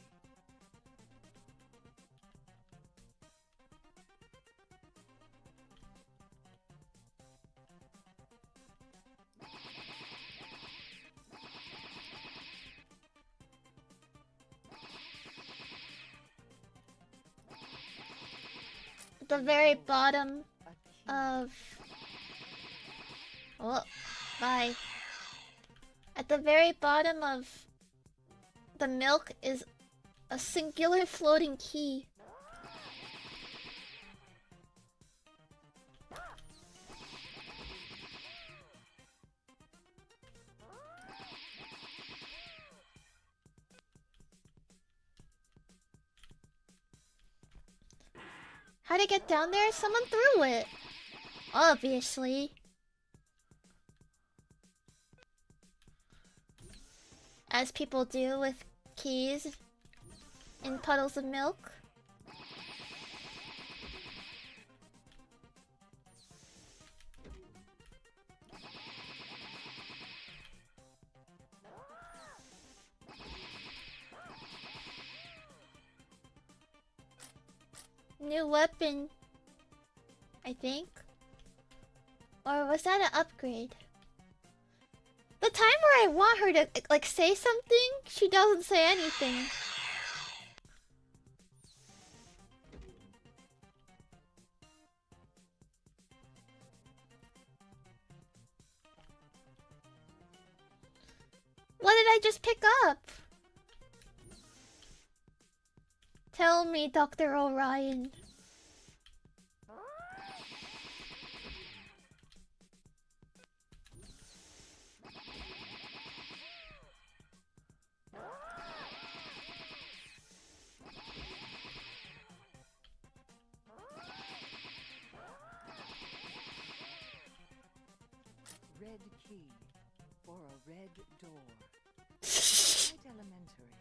[SPEAKER 1] At the very bottom
[SPEAKER 8] A key.
[SPEAKER 1] of... Oh, bye. At the very bottom of the milk is a singular floating key. How to get down there? Someone threw it. Obviously. As people do with keys in puddles of milk. New weapon, I think. Or was that an upgrade? The time where I want her to like say something, she doesn't say anything. What did I just pick up? Tell me, Dr. Orion.
[SPEAKER 8] Red key for a red door. Quite elementary.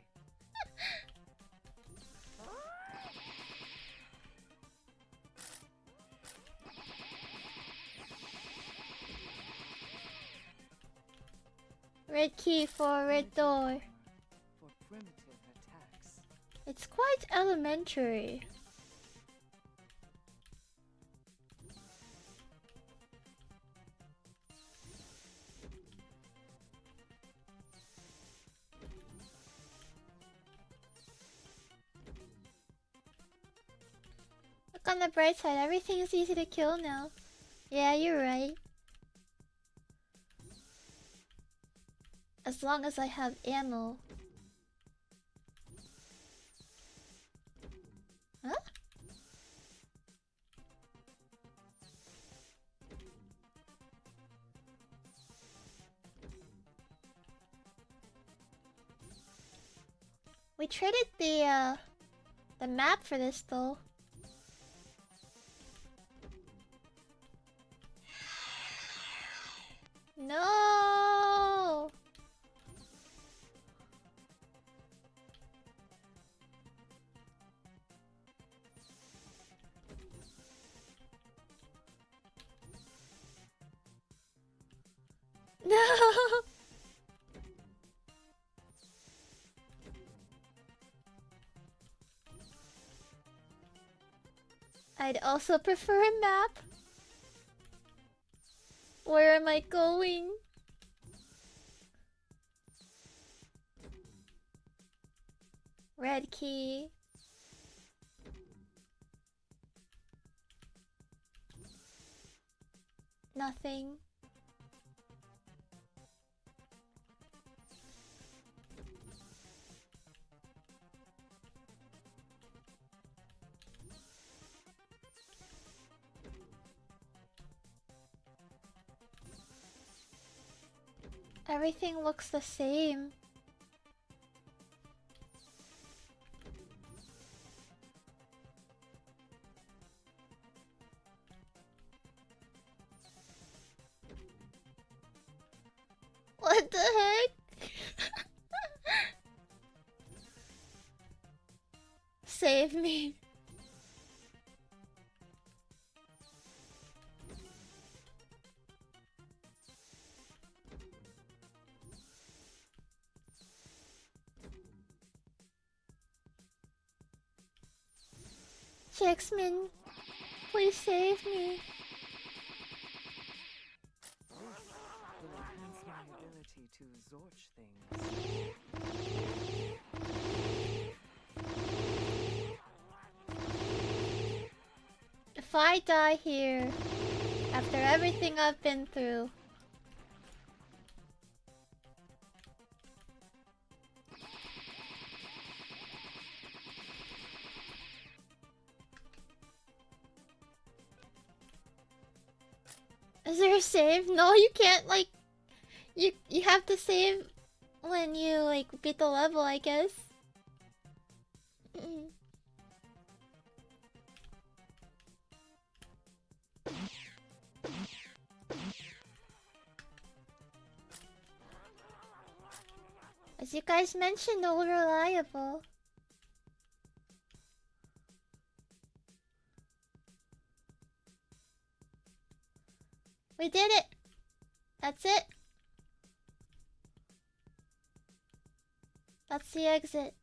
[SPEAKER 1] Red key for a red door.
[SPEAKER 8] For primitive attacks.
[SPEAKER 1] It's quite elementary. Look on the bright side, everything is easy to kill now. Yeah, you're right. As long as I have ammo. Huh? We traded the map for this though. No.
[SPEAKER 4] I'd also prefer a map. Where am I going? Red key. Nothing. Everything looks the same. What the heck? Save me. Chexman, please save me.
[SPEAKER 8] This will enhance my ability to Zorch things.
[SPEAKER 4] If I die here, after everything I've been through, is there a save? No, you can't, like, you have to save when you, like, beat the level, I guess. As you guys mentioned, no reliable. We did it! That's it! That's the exit.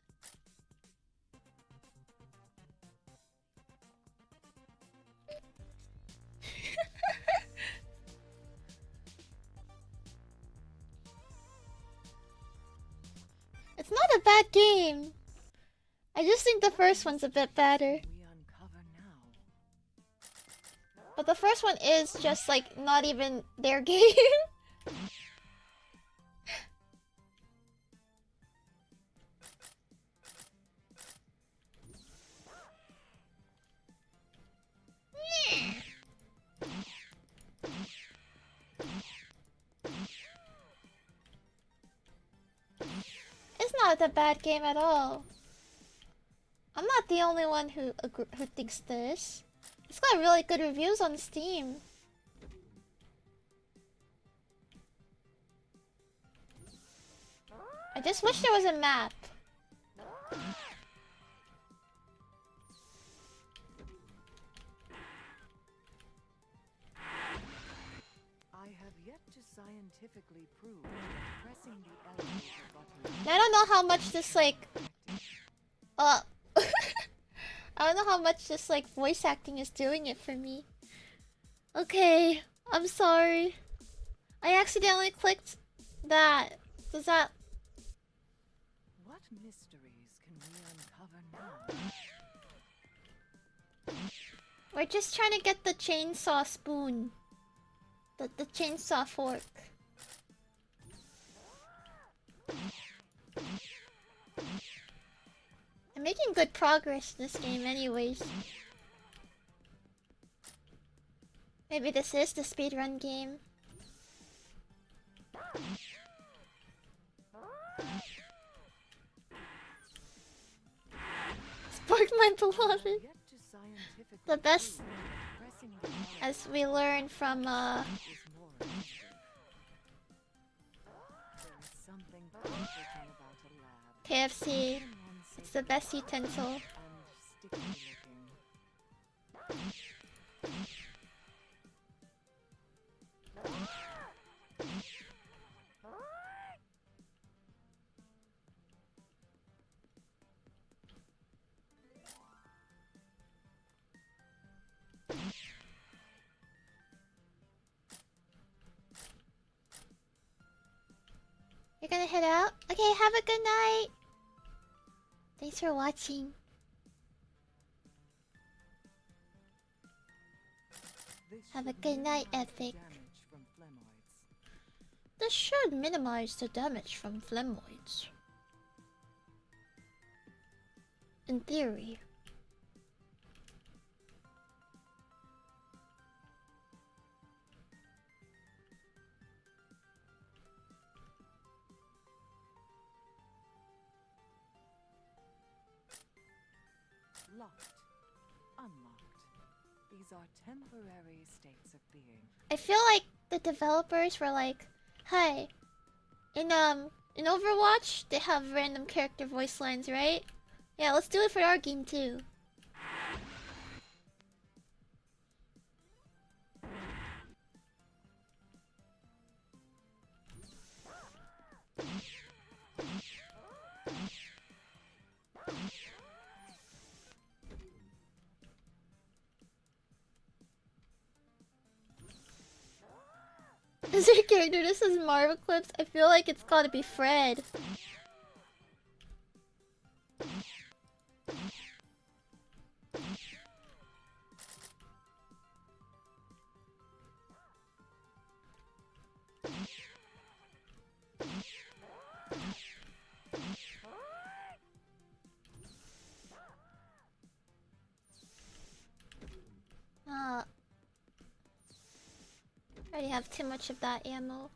[SPEAKER 4] It's not a bad game. I just think the first one's a bit better.
[SPEAKER 8] We uncover now.
[SPEAKER 4] But the first one is just like not even their game. It's not a bad game at all. I'm not the only one who thinks this. It's got really good reviews on Steam. I just wish there was a map.
[SPEAKER 8] I have yet to scientifically prove that pressing the elevator button.
[SPEAKER 4] I don't know how much this like I don't know how much this like voice acting is doing it for me. Okay, I'm sorry. I accidentally clicked that. Does that...
[SPEAKER 8] What mysteries can we uncover now?
[SPEAKER 4] We're just trying to get the chainsaw spoon. The chainsaw fork. I'm making good progress in this game anyways. Maybe this is the speedrun game. Spark my beloved.
[SPEAKER 8] Yet to scientifically
[SPEAKER 4] The best,
[SPEAKER 8] prove that pressing the elevator
[SPEAKER 4] as we learned from
[SPEAKER 8] is more effective. There is something comforting about a lab.
[SPEAKER 4] KFC.
[SPEAKER 8] Even one
[SPEAKER 4] It's the best utensil.
[SPEAKER 8] and sticky looking.
[SPEAKER 1] gonna head out? Okay, have a good night. Thanks for watching.
[SPEAKER 8] This
[SPEAKER 1] Have a
[SPEAKER 8] should
[SPEAKER 1] good night,
[SPEAKER 8] minimize the
[SPEAKER 1] Epic.
[SPEAKER 8] damage from phlemoids.
[SPEAKER 4] This should minimize the damage from phlemoids. In theory.
[SPEAKER 8] Locked. Unlocked. These are temporary states of being.
[SPEAKER 1] I feel like the developers were like, "Hi, in Overwatch they have random character voice lines, right? Yeah, let's do it for our game too." Is your character this is Marvel Clips? I feel like it's gotta be Fred. I already have too much of that ammo.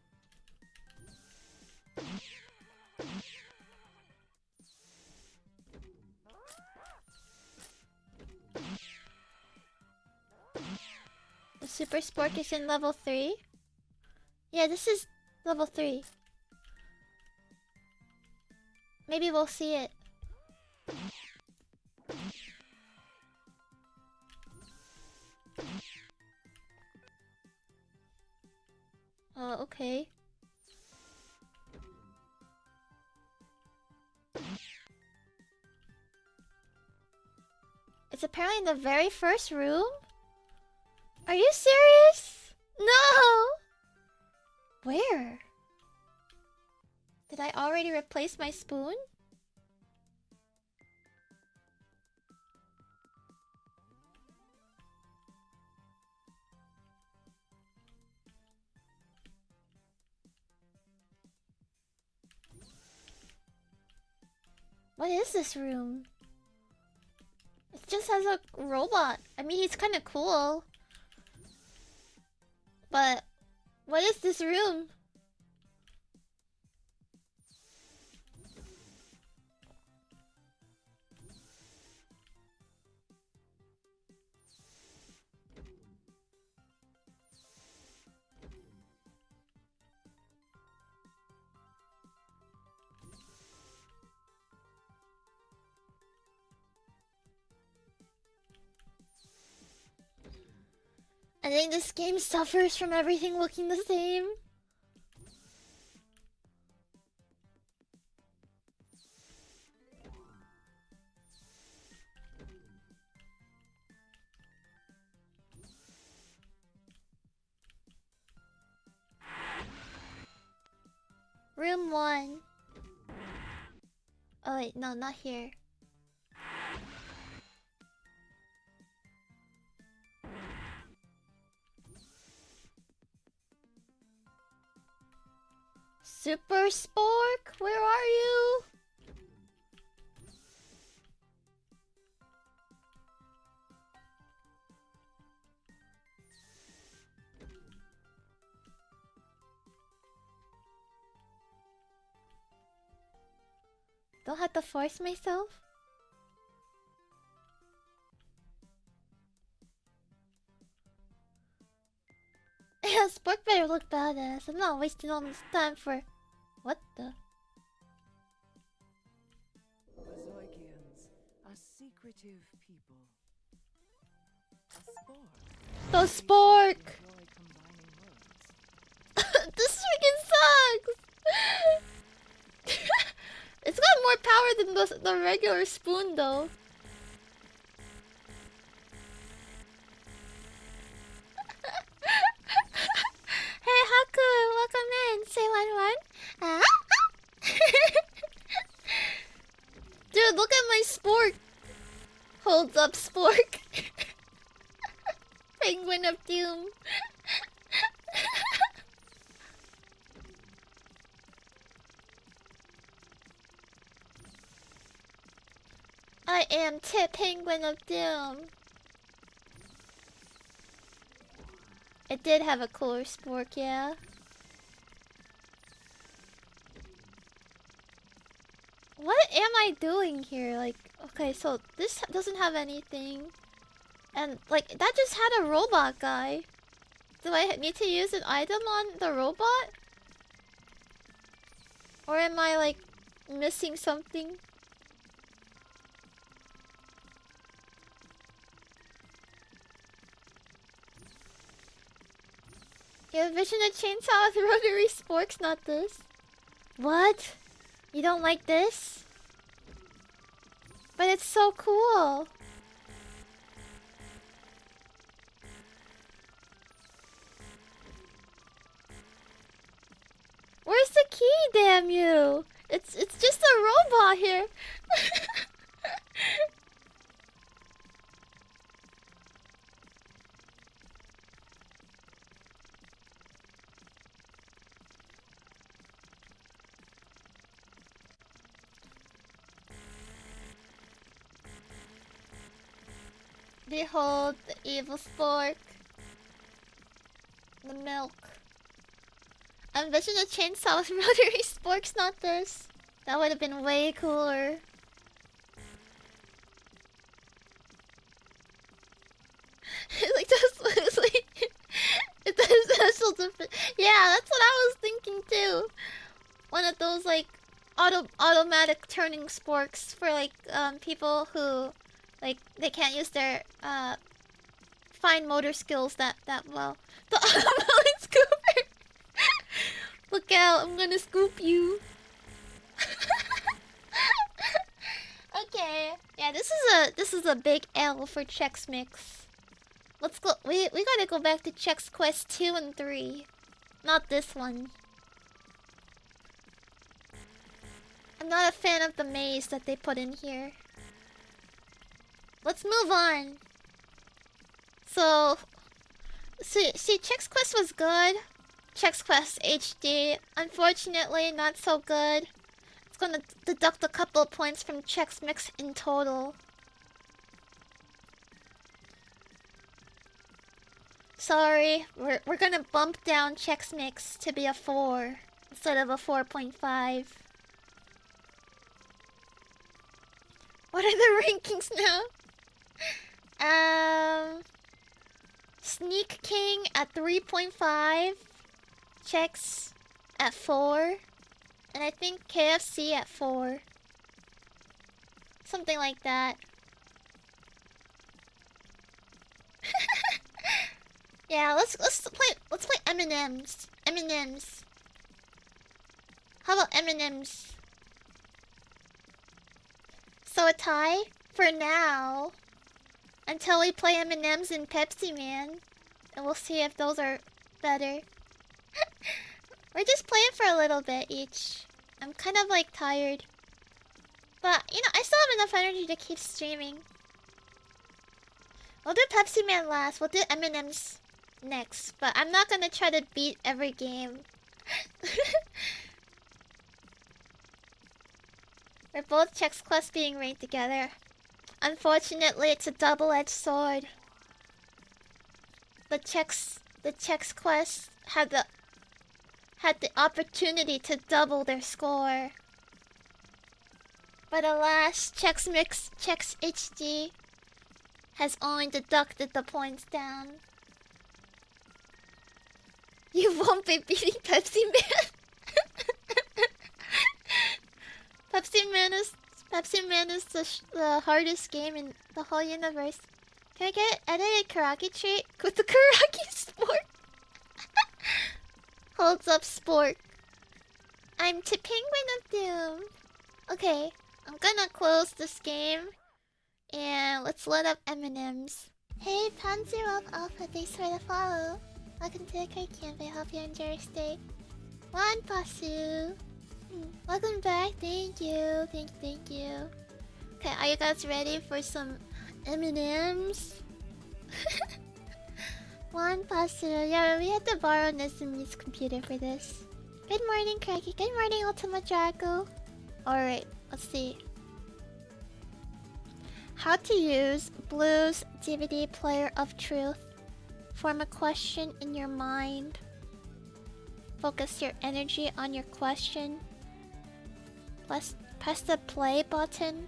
[SPEAKER 1] The Super Spork is in level 3? Yeah, this is level 3. Maybe we'll see it. Oh, okay. It's apparently in the very first room? Are you serious? No! Where? Did I already replace my spoon? What is this room? It just has a robot. I mean, he's kind of cool. But what is this room? I think this game suffers from everything looking the same. Room 1. Oh wait, no, not here. Super Spork, where are you? Don't have to force myself. Yeah, Spork better look badass. I'm not wasting all this time for... What the?
[SPEAKER 8] Bazoikians, a secretive people. A spork.
[SPEAKER 1] The Spork!
[SPEAKER 8] Enjoy combining words.
[SPEAKER 1] This freaking sucks! It's got more power than the regular spoon though. Hey Haku, welcome in. Say one.
[SPEAKER 4] Penguin of Doom. I am Tip Penguin of Doom. It did have a cooler spork, yeah. What am I doing here? Like, okay, so this doesn't have anything. And, like, that just had a robot guy. Do I need to use an item on the robot? Or am I, like, missing something? You envision a chainsaw with rotary sporks, not this. What? You don't like this? But it's so cool. Where's the key, damn you? It's just a robot here. Behold the evil spork. The milk. Envision a chainsaw with rotary sporks, not this. That would have been way cooler. Like that's like it does special defense. Yeah, that's what I was thinking too. One of those like automatic turning sporks for like people who like they can't use their fine motor skills that well. The automatic scooper. Look out! I'm gonna scoop you. Okay. Yeah, this is a big L for Chex Mix. Let's go. We gotta go back to Chex Quest 2 and 3, not this one. I'm not a fan of the maze that they put in here. Let's move on. So, see, Chex Quest was good. Chex Quest HD, unfortunately, not so good. It's gonna deduct a couple of points from Chex Mix in total. Sorry, we're gonna bump down Chex Mix to be a 4 instead of a 4.5. What are the rankings now? Sneak King at 3.5, Chex at 4, and I think KFC at 4. Something like that. Yeah, let's play M&M's. M&M's. How about M&M's? So a tie for now until we play M&M's and Pepsiman, and we'll see if those are better. We're just playing for a little bit each. I'm kind of like tired, but you know I still have enough energy to keep streaming. We'll do Pepsiman last. We'll do M&M's next, but I'm not gonna try to beat every game. We're both Chex Quest being ranked together. Unfortunately, it's a double-edged sword. The Chex Quest had the opportunity to double their score, but alas, Chex Mix, Chex HD has only deducted the points down. You won't be beating Pepsiman. Pepsiman is the hardest game in the whole universe. Can I get edited Koragi trait with the Koragi sport? Holds up sport. I'm to Penguin of Doom. Okay, I'm gonna close this game and let's load up M&M's. Hey, Panzer Alpha, thanks for the follow. Welcome to the Card Camp. I hope you enjoy your stay. Juan Pasu. Welcome back. Thank you. Thank you. Okay, are you guys ready for some M&M's?
[SPEAKER 1] on, Pastor. Yeah, we had to borrow Nezumi's computer for this. Good morning, Craigie. Good morning, Ultima Draco. Alright, let's see. How to use Blue's DVD player of truth. Form a question in your mind. Focus your energy on your question. Press the play button.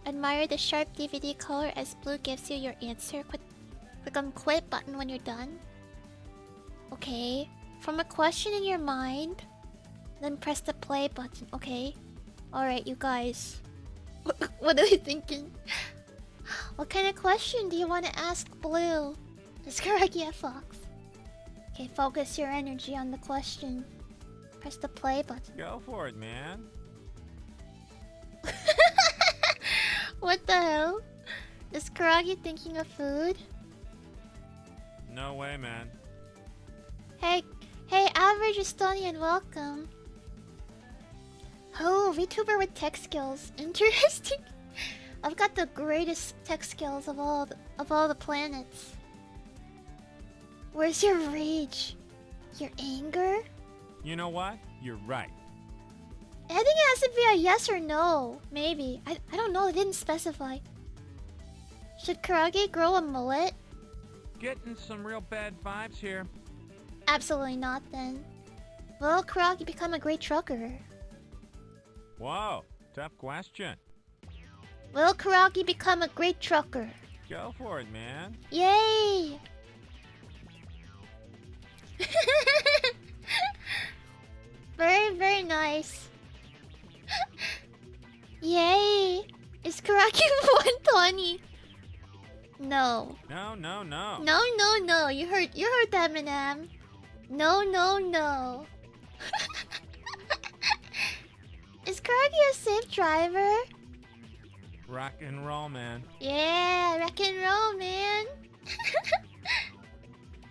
[SPEAKER 1] Admire the sharp DVD color as Blue gives you your answer. Click on quit button when you're done. Okay. Form a question in your mind. Then press the play button. Okay. Alright, you guys. What are we thinking? What kind of question do you want to ask Blue? Is Koragi a fox? Okay, focus your energy on the question. Press the play button.
[SPEAKER 9] Go for it, man.
[SPEAKER 1] What the hell? Is Koragi thinking of food?
[SPEAKER 9] No way, man.
[SPEAKER 1] Hey, average Estonian, welcome. Oh, VTuber with tech skills. Interesting. I've got the greatest tech skills of all the planets. Where's your rage? Your anger?
[SPEAKER 9] You know what? You're right.
[SPEAKER 1] I think it has to be a yes or no. Maybe. I don't know. It didn't specify. Should Koragi grow a mullet?
[SPEAKER 9] Getting some real bad vibes here.
[SPEAKER 1] Absolutely not then. Will Koragi become a great trucker?
[SPEAKER 9] Whoa, tough question.
[SPEAKER 1] Will Koragi become a great trucker?
[SPEAKER 9] Go for it, man.
[SPEAKER 1] Yay! Very, very nice. Yay! Is Koraki 120? No.
[SPEAKER 9] No.
[SPEAKER 1] No. You heard that, Eminem. No. Is Koragi a safe driver?
[SPEAKER 9] Rock and roll, man.
[SPEAKER 1] Yeah, rock and roll, man.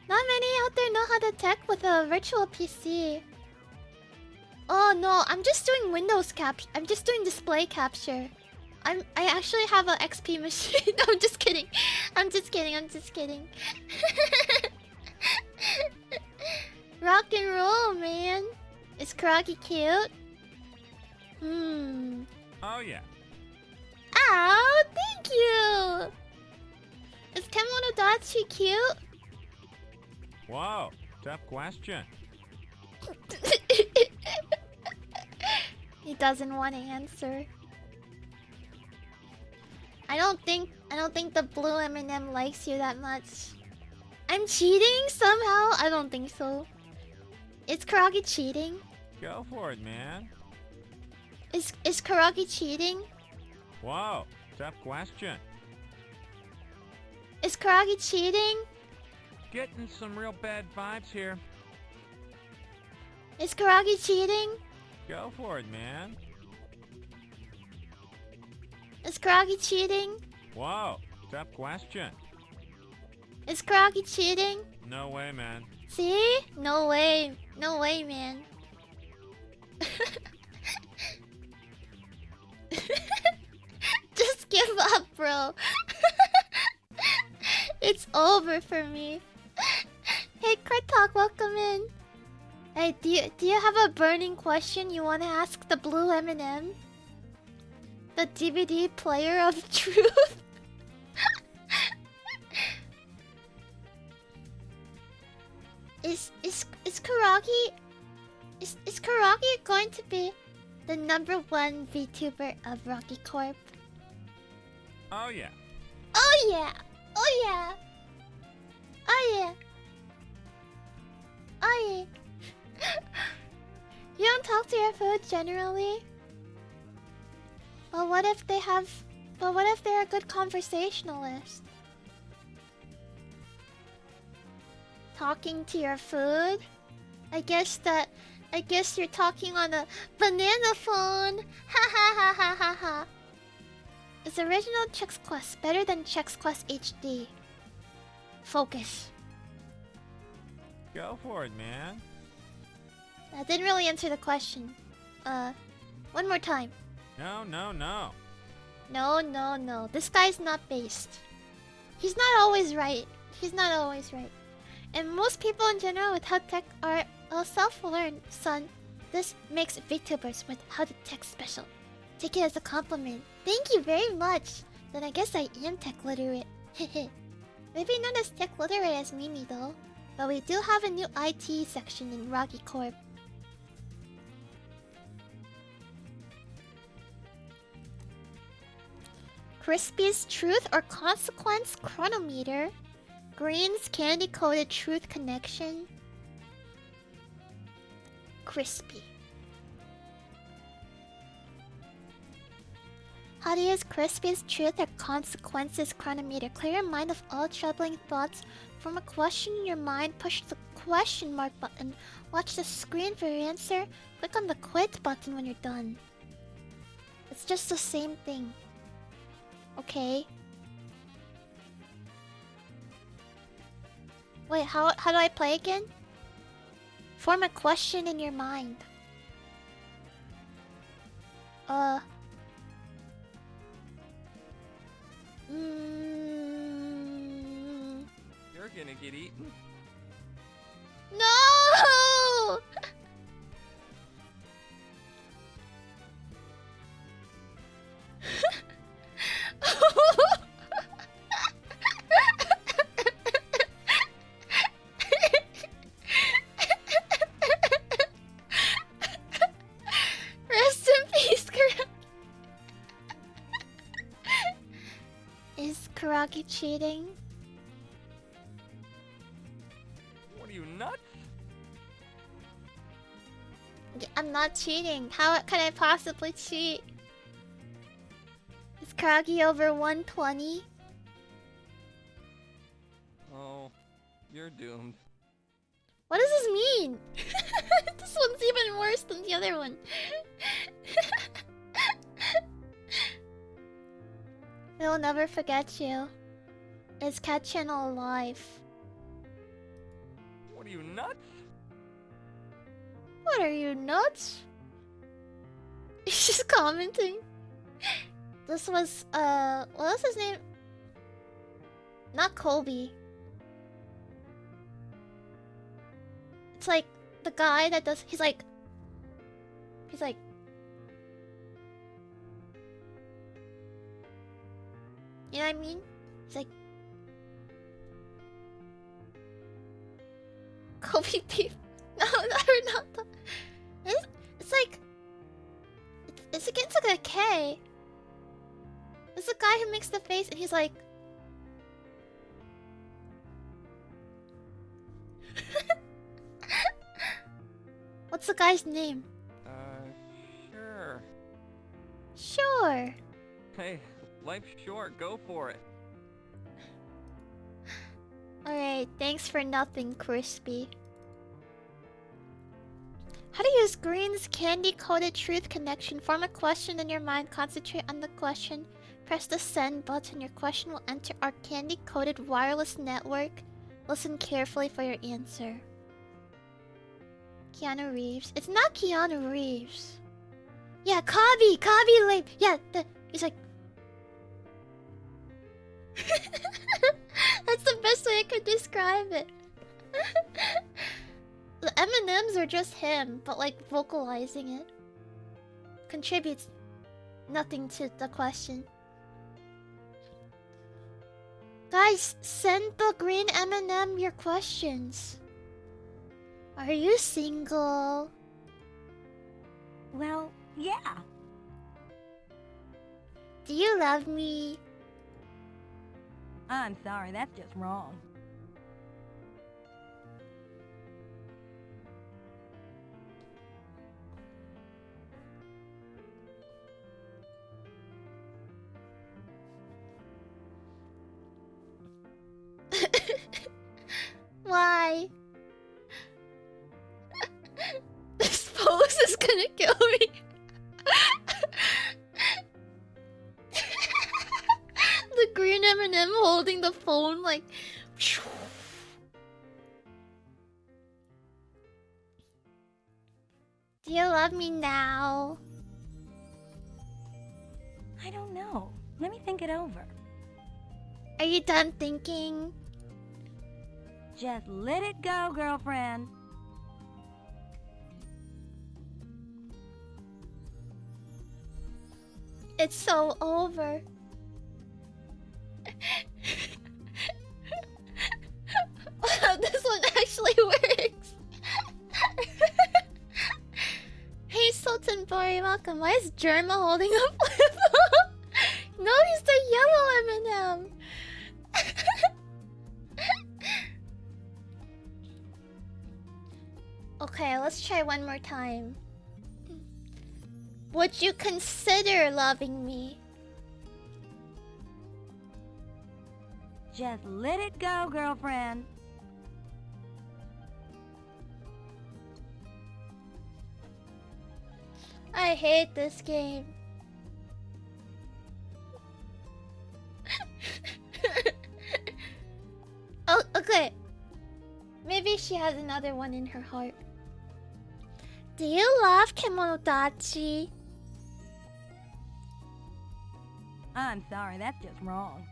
[SPEAKER 1] Not many out there know how to tech with a virtual PC. Oh no, I'm just doing Windows capture. I'm just doing display capture. I actually have an XP machine. No, I'm just kidding. I'm just kidding. Rock and roll, man. Is Koragi cute?
[SPEAKER 9] Oh yeah.
[SPEAKER 1] Ow, thank you. Is Kemonodachi cute?
[SPEAKER 9] Whoa, tough question.
[SPEAKER 1] He doesn't want to answer. I don't think the blue M&M likes you that much. I'm cheating somehow? I don't think so. Is Koragi cheating?
[SPEAKER 9] Go for it, man.
[SPEAKER 1] Is Koragi cheating?
[SPEAKER 9] Whoa, tough question.
[SPEAKER 1] Is Koragi cheating?
[SPEAKER 9] Getting some real bad vibes here.
[SPEAKER 1] Is Koragi cheating?
[SPEAKER 9] Go for it, man.
[SPEAKER 1] Is Koragi cheating?
[SPEAKER 9] Whoa, tough question.
[SPEAKER 1] Is Koragi cheating?
[SPEAKER 9] No way, man.
[SPEAKER 1] See? No way, man. Just give up, bro. It's over for me. Hey, Kratok, welcome in. Hey, do you have a burning question you want to ask the blue M&M? The DVD player of truth? Is Koragi... Is Koragi going to be the #1 VTuber of Rocky Corp?
[SPEAKER 9] Oh yeah.
[SPEAKER 1] Oh yeah! Oh yeah! Oh yeah! Oh yeah! You don't talk to your food generally? But what if they're a good conversationalist? Talking to your food? I guess you're talking on a banana phone. Ha ha ha ha ha ha. Is original Chex Quest better than Chex Quest HD? Focus.
[SPEAKER 9] Go for it, man.
[SPEAKER 1] That didn't really answer the question. One more time.
[SPEAKER 9] No.
[SPEAKER 1] No. This guy's not based. He's not always right. And most people in general with how tech are self-learned, son. This makes VTubers with how to tech special. Take it as a compliment. Thank you very much. Then I guess I am tech literate. Maybe not as tech literate as Mimi though. But we do have a new IT section in Rocky Corp. Crispy's Truth or Consequence Chronometer. Green's Candy Coated Truth Connection. Crispy. How to use Crispy's Truth or Consequences Chronometer. Clear your mind of all troubling thoughts. From a question in your mind, push the question mark button. Watch the screen for your answer. Click on the quit button when you're done. It's just the same thing. Okay. Wait, how do I play again? Form a question in your mind.
[SPEAKER 10] You're gonna get eaten.
[SPEAKER 1] No! Rest in peace, Koragi. Is Koragi cheating?
[SPEAKER 10] What are you, nuts?
[SPEAKER 1] I'm not cheating. How can I possibly cheat? Is Koragi over 120?
[SPEAKER 10] Oh, you're doomed.
[SPEAKER 1] What does this mean? This one's even worse than the other one. We'll never forget you. Is Cat Channel alive?
[SPEAKER 10] What are you, nuts?
[SPEAKER 1] What are you, nuts? He's just commenting. This was, what was his name? Not Colby. It's like the guy that does. He's like. You know what I mean? He's like. Kobe beef. No, not the. It's like. It's against like a K. It's the guy who makes the face, and he's like. What's the guy's name?
[SPEAKER 10] Sure.
[SPEAKER 1] Sure.
[SPEAKER 10] Hey, life's short, go for it.
[SPEAKER 1] Alright, thanks for nothing, Crispy. How to use Green's candy-coated truth connection. Form a question in your mind, concentrate on the question. Press the send button. Your question will enter our candy-coated wireless network. Listen carefully for your answer. Keanu Reeves. It's not Keanu Reeves. Yeah, Kabi lame. Yeah, he's like. That's the best way I could describe it. The M&Ms are just him, but like vocalizing it contributes nothing to the question. Guys, send the green M&M your questions. Are you single?
[SPEAKER 11] Well, yeah.
[SPEAKER 1] Do you love me?
[SPEAKER 11] I'm sorry, that's just wrong.
[SPEAKER 1] Why? This pose is gonna kill me. The green M&M holding the phone like. Do you love me now?
[SPEAKER 11] I don't know. Let me think it over.
[SPEAKER 1] Are you done thinking?
[SPEAKER 11] Just let it go, girlfriend.
[SPEAKER 4] It's so over. Wow, this one actually works. Hey, Sultan Bori, welcome. Why is Germa holding up flip? No, he's the yellow M&M. Okay, let's try one more time. Would you consider loving me?
[SPEAKER 11] Just let it go, girlfriend.
[SPEAKER 4] I hate this game. Oh, okay. Maybe she has another one in her heart. Do you love Kemonodachi?
[SPEAKER 11] I'm sorry, that's just wrong.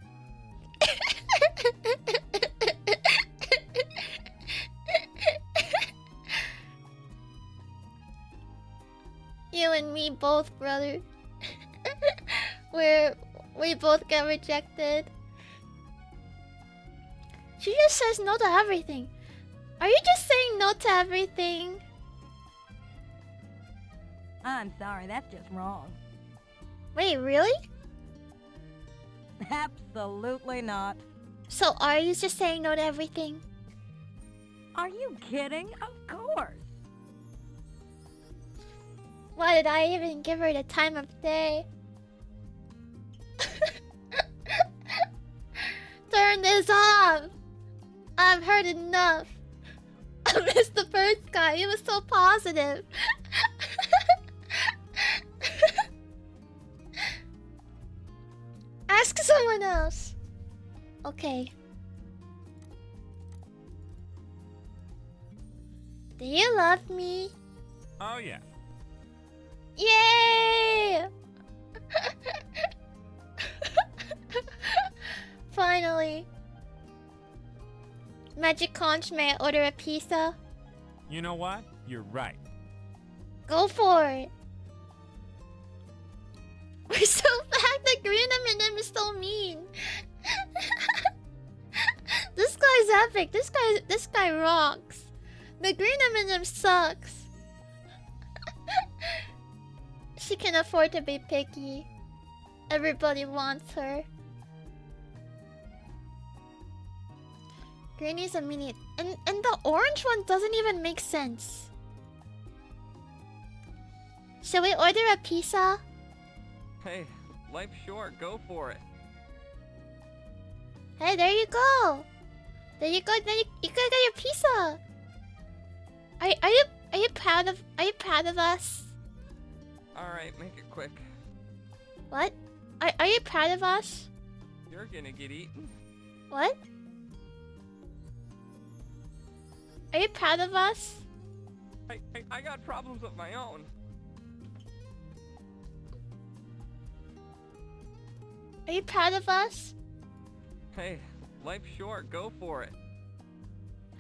[SPEAKER 4] You and me both, brother. We both get rejected. She just says no to everything. Are you just saying no to everything?
[SPEAKER 11] I'm sorry, that's just wrong.
[SPEAKER 4] Wait, really?
[SPEAKER 11] Absolutely not.
[SPEAKER 4] So are you just saying no to everything?
[SPEAKER 11] Are you kidding? Of course.
[SPEAKER 4] Why did I even give her the time of day? Turn this off! I've heard enough. I missed the first guy. He was so positive. Ask someone else. Okay. Do you love me?
[SPEAKER 9] Oh, yeah.
[SPEAKER 4] Yay! Finally. Magic Conch, may I order a pizza?
[SPEAKER 9] You know what? You're right.
[SPEAKER 4] Go for it. We're so bad. The green M&M is so mean. This guy's epic. This guy rocks. The green M&M sucks. She can afford to be picky. Everybody wants her. Granny's a mini, and the orange one doesn't even make sense. Shall we order a pizza?
[SPEAKER 10] Hey, life's short, go for it.
[SPEAKER 4] Hey, there you go. There you go. Then you gotta get your pizza. Are you proud of us?
[SPEAKER 10] Alright, make it quick.
[SPEAKER 4] What? Are you proud of us?
[SPEAKER 10] You're gonna get eaten.
[SPEAKER 4] What? Are you proud of us?
[SPEAKER 10] I got problems of my own.
[SPEAKER 4] Are you proud of us?
[SPEAKER 10] Hey, life's short, go for it.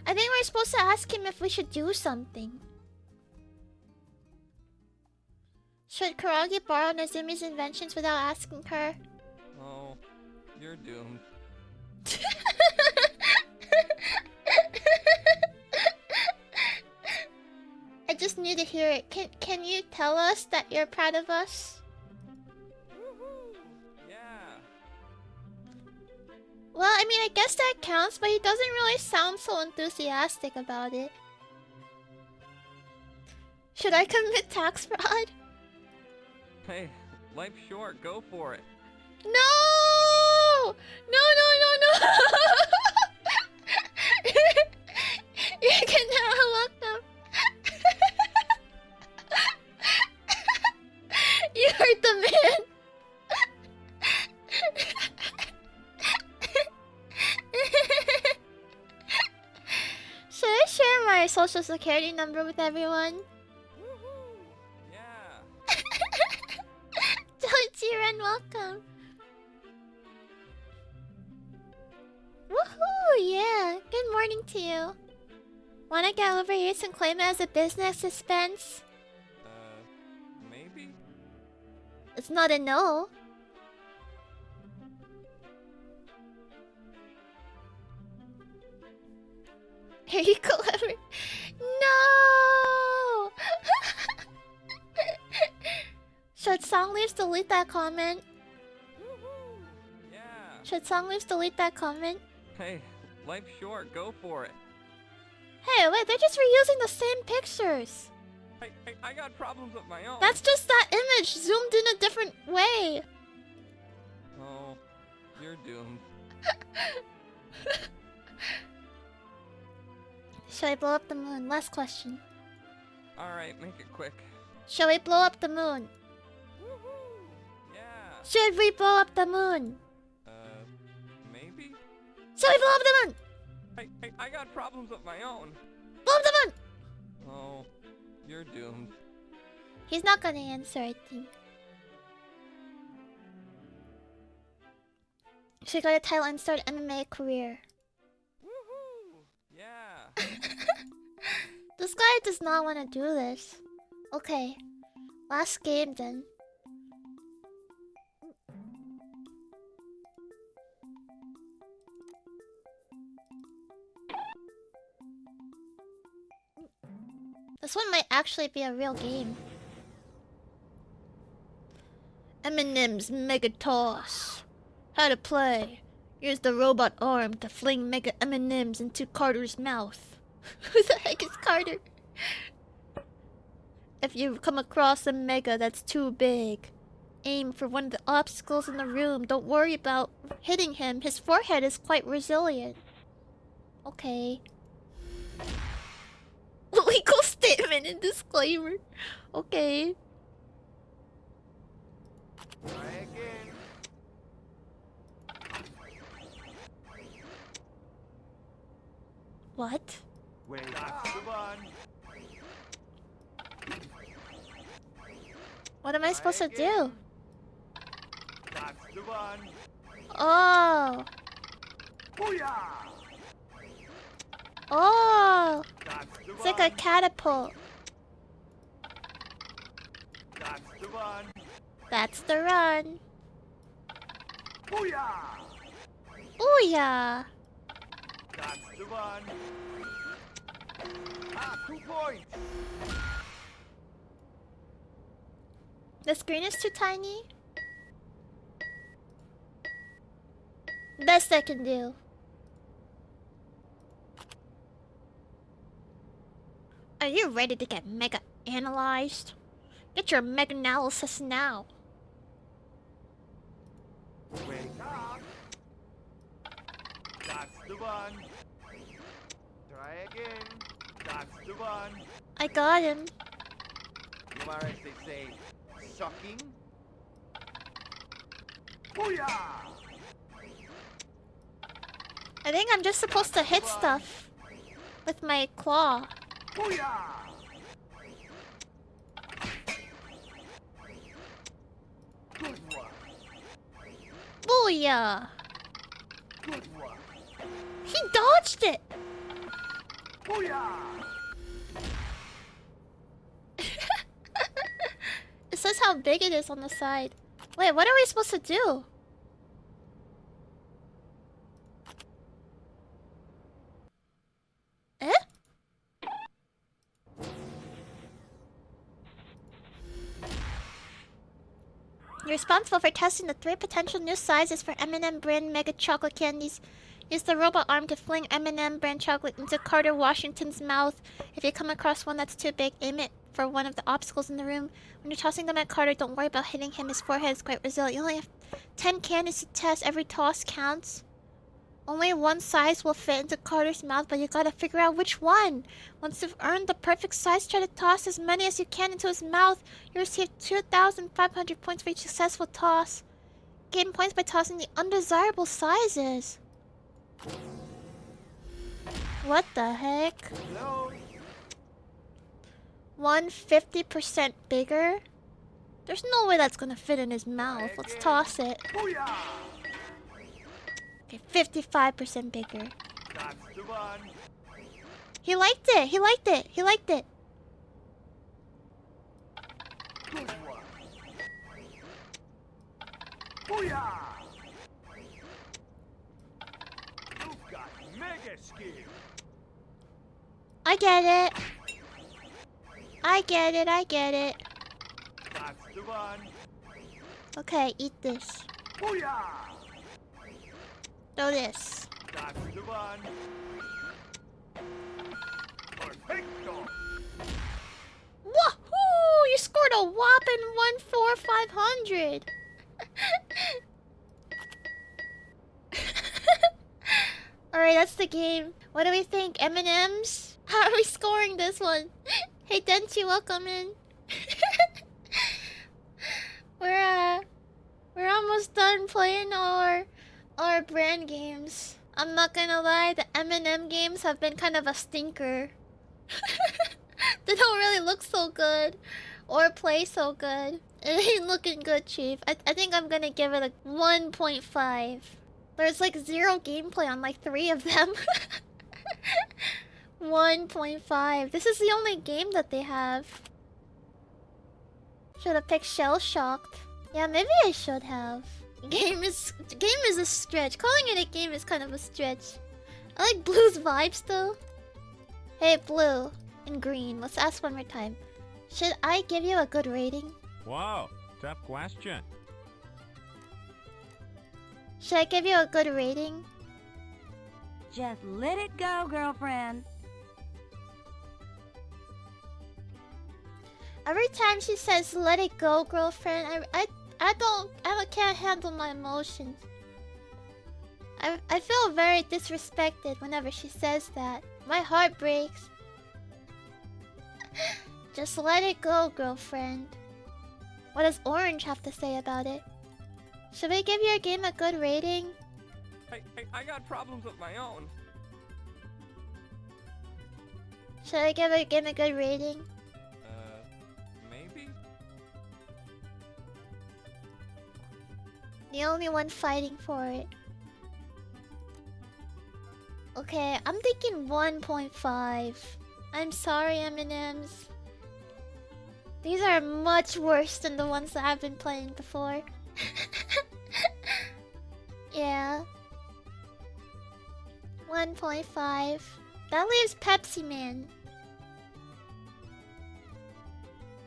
[SPEAKER 4] I think we're supposed to ask him if we should do something. Should Koragi borrow Nazumi's inventions without asking her?
[SPEAKER 10] Oh, you're doomed.
[SPEAKER 4] I just need to hear it. Can you tell us that you're proud of us?
[SPEAKER 10] Yeah.
[SPEAKER 4] Well, I mean, I guess that counts, but he doesn't really sound so enthusiastic about it. Should I commit tax fraud?
[SPEAKER 10] Hey, life's short, go for it.
[SPEAKER 4] No! No! You can never look them. You heard the man. Should I share my social security number with everyone?
[SPEAKER 10] Yeah.
[SPEAKER 4] Jiren, welcome. Woohoo! Yeah. Good morning.
[SPEAKER 1] morning to you. Wanna get overused and claim it as a business expense?
[SPEAKER 10] Maybe?
[SPEAKER 1] It's not a no. Here you go, Ever. No! Should Song Leaves delete that comment?
[SPEAKER 10] Yeah.
[SPEAKER 1] Should Song Leaves delete that comment?
[SPEAKER 10] Hey, life's short, go for it.
[SPEAKER 1] Hey, wait, they're just reusing the same pictures.
[SPEAKER 10] I got problems of my own.
[SPEAKER 1] That's just that image zoomed in a different way.
[SPEAKER 10] Oh, you're doomed.
[SPEAKER 1] Shall we blow up the moon? Last question.
[SPEAKER 10] Alright, make it quick.
[SPEAKER 1] Shall we blow up the moon?
[SPEAKER 10] Yeah.
[SPEAKER 1] Should we blow up the moon?
[SPEAKER 10] Maybe?
[SPEAKER 1] Shall we blow up the moon?
[SPEAKER 10] I got problems of my own.
[SPEAKER 1] Blow up the moon!
[SPEAKER 10] Oh, you're doomed.
[SPEAKER 1] He's not gonna answer, I think. Should go to Thailand and start MMA career.
[SPEAKER 10] Yeah.
[SPEAKER 1] This guy does not want to do this. Okay. Last game then. This one might actually be a real game. Eminem's Mega Toss. How to play. Use the robot arm to fling Mega M&Ms into Carter's mouth. Who the heck is Carter? If you come across a Mega that's too big, aim for one of the obstacles in the room. Don't worry about hitting him. His forehead is quite resilient. Okay. Legal statement and disclaimer. Okay.
[SPEAKER 12] Try again.
[SPEAKER 1] What?
[SPEAKER 12] Wait, that's the one.
[SPEAKER 1] What am I supposed to do?
[SPEAKER 12] That's the one.
[SPEAKER 1] Oh.
[SPEAKER 12] Booyah!
[SPEAKER 1] Oh.
[SPEAKER 12] That's the
[SPEAKER 1] It's like a catapult.
[SPEAKER 12] That's the one.
[SPEAKER 1] That's the run.
[SPEAKER 12] Booyah!
[SPEAKER 1] Booyah.
[SPEAKER 12] That's the one. Ah, 2 points.
[SPEAKER 1] The screen is too tiny. Best I can do. Are you ready to get mega analyzed? Get your mega analysis now.
[SPEAKER 12] Wake up. That's the one. Try again. That's the one.
[SPEAKER 1] I got him.
[SPEAKER 12] You are, as they say, sucking. Booyah!
[SPEAKER 1] I think I'm just supposed to hit stuff with my claw.
[SPEAKER 12] Booyah! Good one.
[SPEAKER 1] Booyah!
[SPEAKER 12] Good one.
[SPEAKER 1] He dodged it!
[SPEAKER 12] Booyah!
[SPEAKER 1] It says how big it is on the side. Wait, what are we supposed to do? Eh? You're responsible for testing the 3 potential new sizes for M&M brand mega chocolate candies. Use the robot arm to fling M&M brand chocolate into Carter Washington's mouth. If you come across one that's too big, aim it for one of the obstacles in the room. When you're tossing them at Carter, don't worry about hitting him. His forehead is quite resilient. You only have 10 candies to test. Every toss counts. Only one size will fit into Carter's mouth, but you gotta figure out which one. Once you've earned the perfect size, try to toss as many as you can into his mouth. You receive 2,500 points for each successful toss. Gain points by tossing the undesirable sizes. What the heck?
[SPEAKER 12] No.
[SPEAKER 1] 150% bigger? There's no way that's gonna fit in his mouth. Let's toss it.
[SPEAKER 12] Booyah!
[SPEAKER 1] Okay, 55% bigger.
[SPEAKER 12] That's the one.
[SPEAKER 4] He liked it. He liked it. He liked it.
[SPEAKER 12] Good one. Booyah! You've got mega skill.
[SPEAKER 4] I get it. I get it. I get it.
[SPEAKER 12] That's the one.
[SPEAKER 4] Okay, eat this.
[SPEAKER 12] Booyah!
[SPEAKER 4] Throw this.
[SPEAKER 12] That's the one. Perfecto.
[SPEAKER 4] Wahoo! You scored a whopping 14500. Alright, that's the game. What do we think? M&M's? How are we scoring this one? Hey Denchi, welcome in. We're almost done playing our brand games. I'm not gonna lie, the M&M games have been kind of a stinker. They don't really look so good or play so good. It ain't looking good, Chief. I think I'm gonna give it a 1.5. There's like 0 gameplay on like 3 of them. 1.5. This is the only game that they have. Should have picked Shell Shocked. Yeah, maybe I should have. Game is a stretch. Calling it a game is kind of a stretch. I like Blue's vibes though. Hey Blue and Green, let's ask one more time. Should I give you a good rating?
[SPEAKER 9] Whoa, tough question.
[SPEAKER 4] Should I give you a good rating?
[SPEAKER 11] Just let it go, girlfriend.
[SPEAKER 4] Every time she says "let it go, girlfriend," I can't handle my emotions. I feel very disrespected whenever she says that. My heart breaks. Just let it go, girlfriend. What does Orange have to say about it? Should we give your game a good rating?
[SPEAKER 10] I got problems of my own.
[SPEAKER 4] Should I give your game a good rating?
[SPEAKER 10] Maybe?
[SPEAKER 4] The only one fighting for it. Okay, I'm thinking 1.5. I'm sorry, M&M's. These are much worse than the ones that I've been playing before. Yeah. 1.5. That leaves Pepsiman.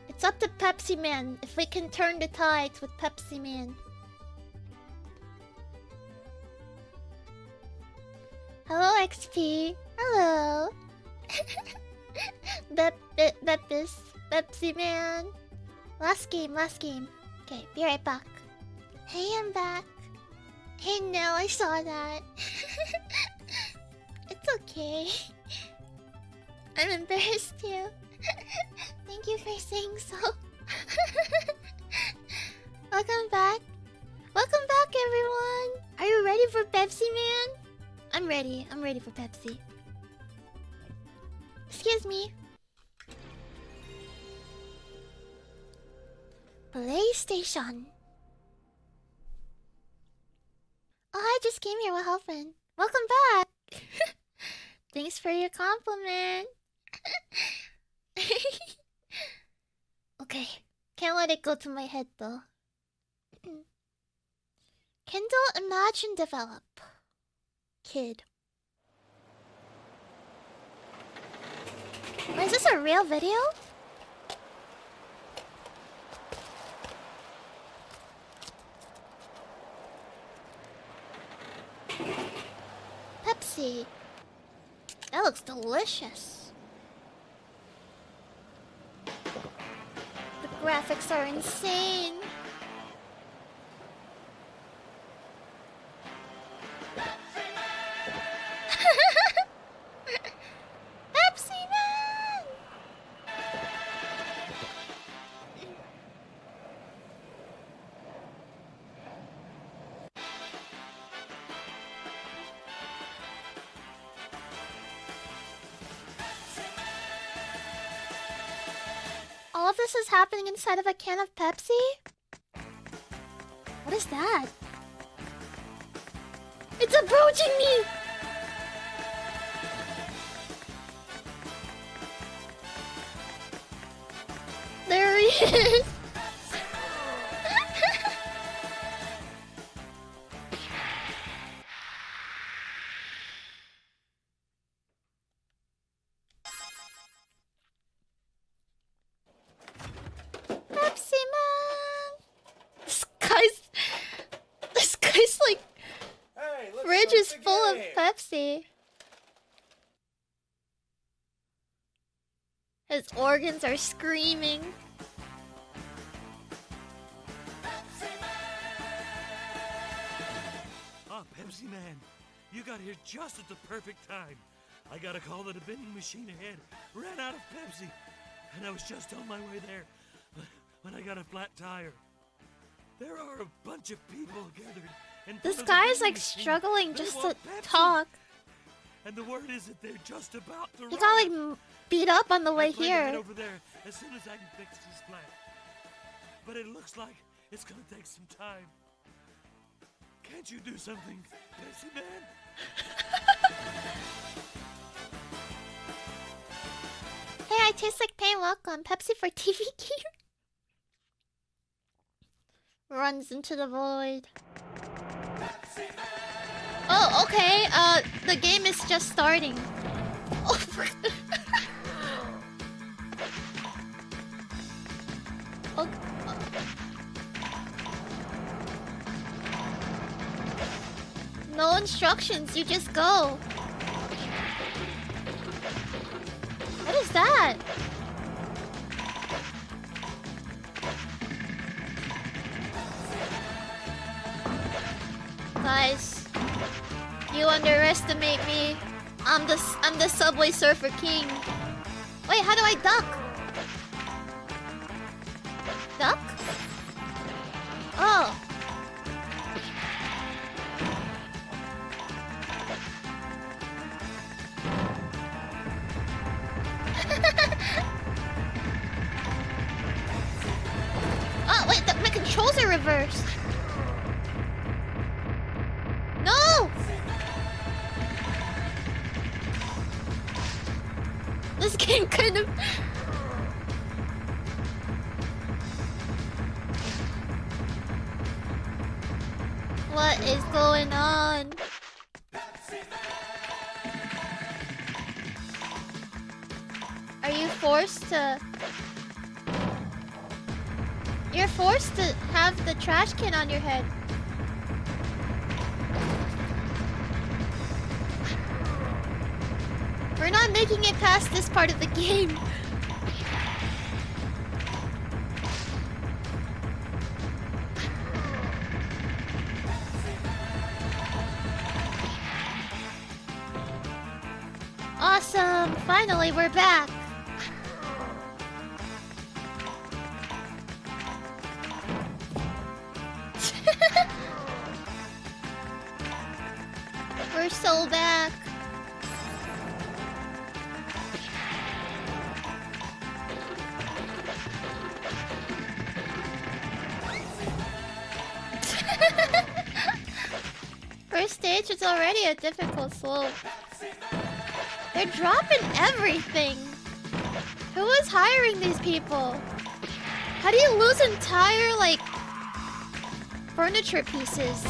[SPEAKER 4] It's up to Pepsiman if we can turn the tides with Pepsiman. Hello, XP. Hello. Pepsi Man. Last game. Okay, be right back. Hey, I'm back. Hey, no, I saw that. It's okay. I'm embarrassed too. Thank you for saying so. Welcome back. Welcome back, everyone. Are you ready for Pepsi Man? I'm ready. I'm ready for Pepsi. Excuse me. PlayStation. Oh, I just came here. What happened? Welcome back. Thanks for your compliment. Okay. Can't let it go to my head though. Kindle, imagine, develop. Kid. Wait, is this a real video? Pepsi. That looks delicious. The graphics are insane. Pepsi Man! All of this is happening inside of a can of Pepsi? What is that? It's approaching me! Pepsiman! This guy's like,
[SPEAKER 13] Hey, let's
[SPEAKER 4] fridge
[SPEAKER 13] start
[SPEAKER 4] is
[SPEAKER 13] the
[SPEAKER 4] full of
[SPEAKER 13] game.
[SPEAKER 4] Pepsi. His organs are screaming.
[SPEAKER 14] Ah, Pepsi Man, you got here just at the perfect time. I got a call that a vending machine ahead ran out of Pepsi, and I was just on my way there when I got a flat tire. There are a bunch of people gathered. In front
[SPEAKER 4] This
[SPEAKER 14] of the
[SPEAKER 4] guy is
[SPEAKER 14] vending
[SPEAKER 4] like
[SPEAKER 14] machine.
[SPEAKER 4] struggling
[SPEAKER 14] They
[SPEAKER 4] just to
[SPEAKER 14] want Pepsi.
[SPEAKER 4] talk.
[SPEAKER 14] And the word is that they're just about to
[SPEAKER 4] He
[SPEAKER 14] run
[SPEAKER 4] got like
[SPEAKER 14] out.
[SPEAKER 4] beat up on the
[SPEAKER 14] I
[SPEAKER 4] way
[SPEAKER 14] plan to head
[SPEAKER 4] here.
[SPEAKER 14] over there as soon as I can fix this flat. But it looks like it's gonna take some time. Can't you do something, Pepsi Man?
[SPEAKER 4] Hey, I taste like pain. Welcome. Pepsi for TV gear. Runs into the void. Oh, okay. The game is just starting. Oh, oh, no instructions. You just go. What is that? Guys, you underestimate me. I'm the Subway Surfer King. Wait, how do I duck? Duck? Oh. Oh, wait, my controls are reversed. No! This game kind of... What is going on? Are you forced to... You're forced to have the trash can on your head. We're not making it past this part of the game. Awesome! Finally, we're back! We're so back! First stage is already a difficult slope. They're dropping everything! Who is hiring these people? How do you lose entire, like, furniture pieces?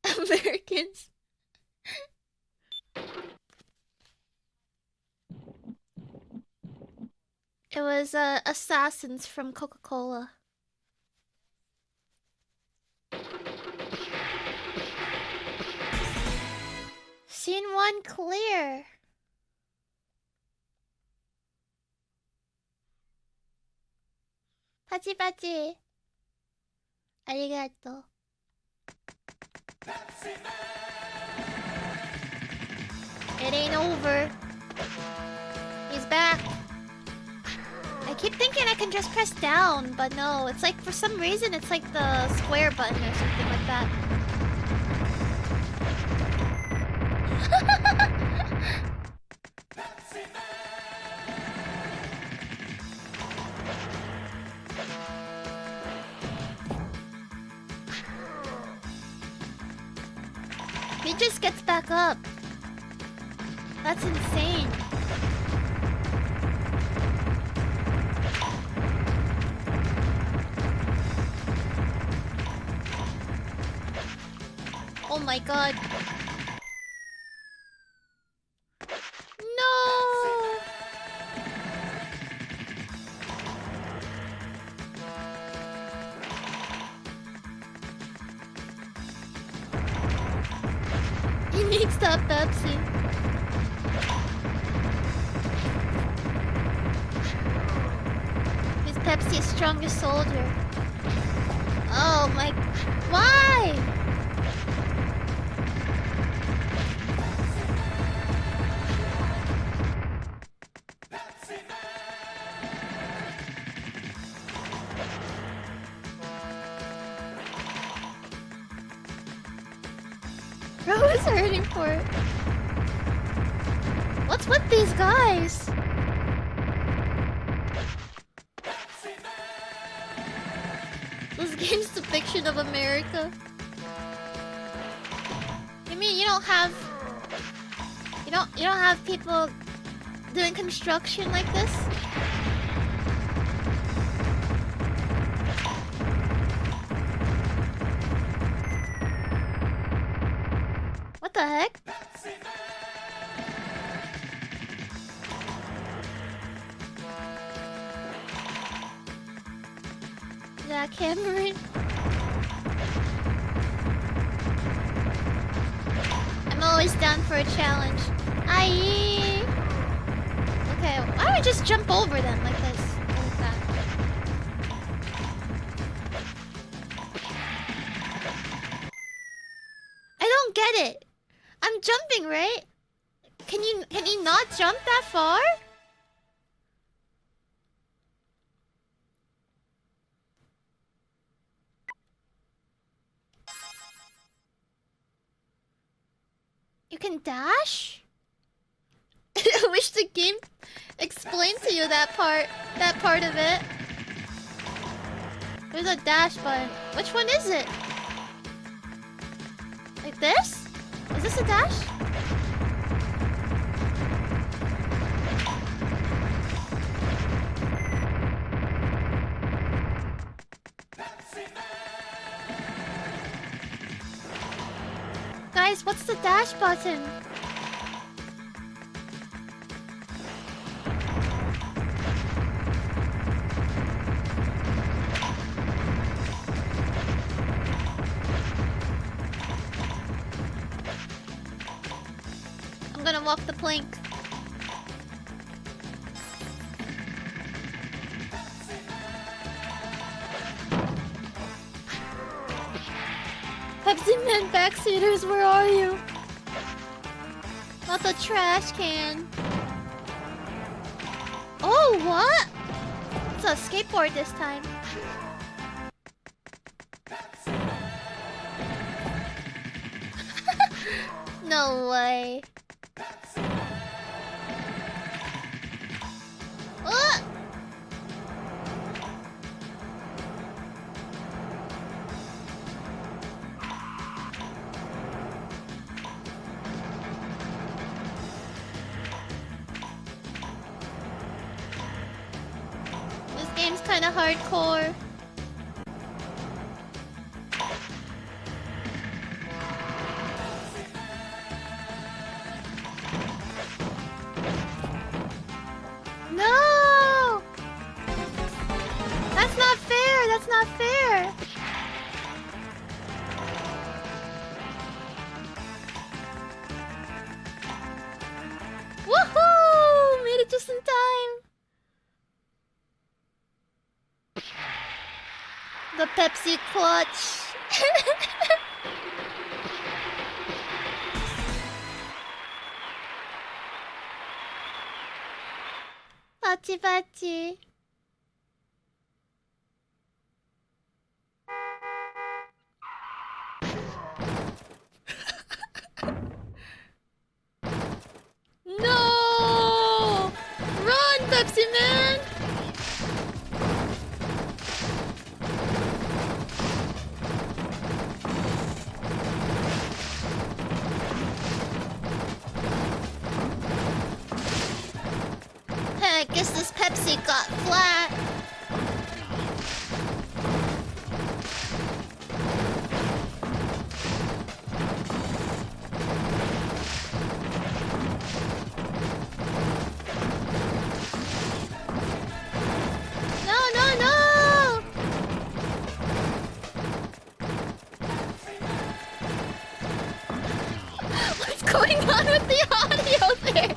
[SPEAKER 4] Americans. It was assassins from Coca-Cola. Scene 1 clear. 파치파치. 아리가또. It ain't over. He's back. I keep thinking I can just press down, but no, it's like for some reason it's like the square button or something like that. He just gets back up. That's insane. Oh my god. No! He needs that Pepsi. His Pepsi's strongest soldier. Oh my... Why? Bro is hurting for it. What's with these guys? This game's depiction of America. You mean you don't have people doing construction like this? What the heck? Jackhammering. I'm always down for a challenge. Aye. Okay, why don't we just jump over them like this? Like that. I don't get it. I'm jumping, right? Can you not jump that far? You can dash? I wish the game explained to you that part of it. There's a dash button. Which one is it? Like this? Is this a dash? Guys, what's the dash button? I'm gonna walk the plank. Pepsiman backseaters, where are you? Not the trash can. Oh, what? It's a skateboard this time. No way. What? This game's kind of hardcore. No! That's not fair. That's not fair. Woohoo! Made it just in time. The Pepsi clutch. Pachi pachi. No! Run, Pepsiman!
[SPEAKER 1] guess this Pepsi got flat. No, no, no! What's going on with the audio there?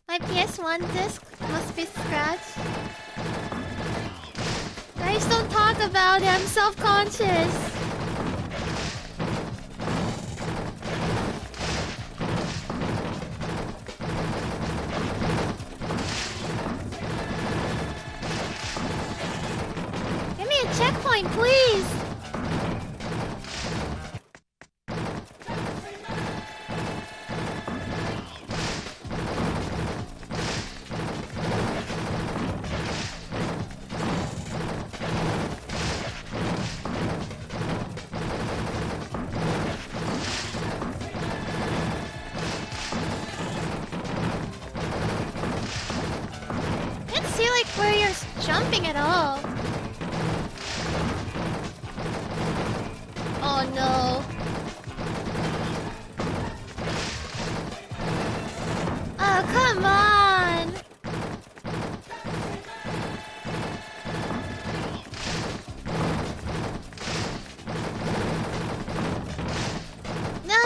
[SPEAKER 1] My PS1 disc must be scratched. Guys, don't talk about it. I'm self-conscious. Give me a checkpoint, please. Can't see like where you're jumping at all. Oh no. Oh, come on. No.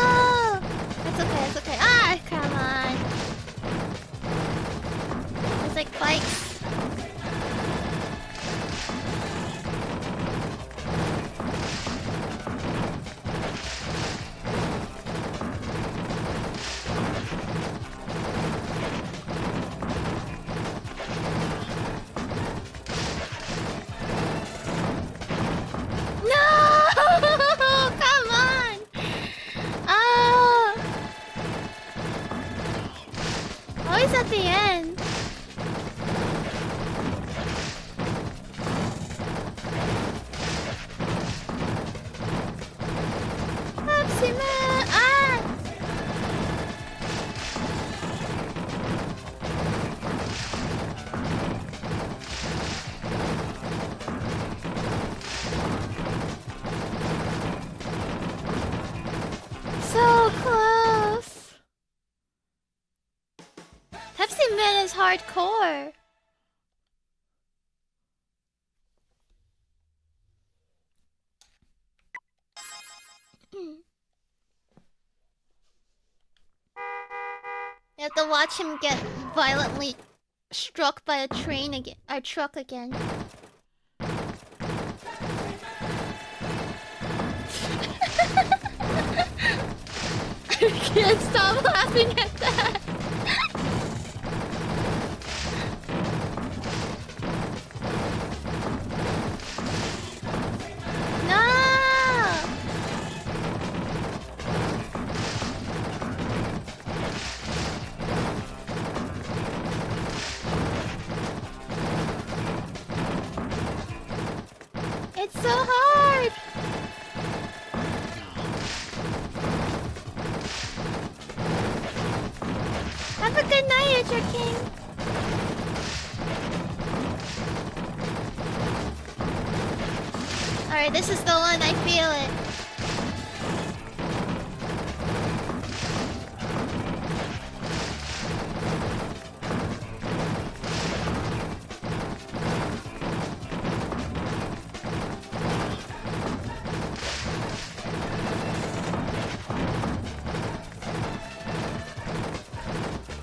[SPEAKER 1] It's okay, it's okay. Ah, come on. It's like bikes. No! Come on! Oh! Always at the end. Pepsiman! Ah! So close. Pepsiman is hardcore. You have to watch him get violently struck by a train again, or truck again. I can't stop laughing at that. No! It's so hard. Have a good night, Ultra King. Alright, this is the one. I feel it.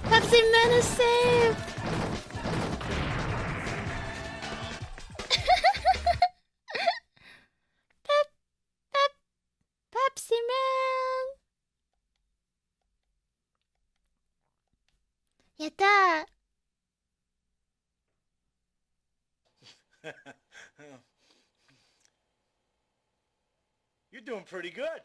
[SPEAKER 1] Pepsiman is saved. Pepsiman.
[SPEAKER 13] You're doing pretty good.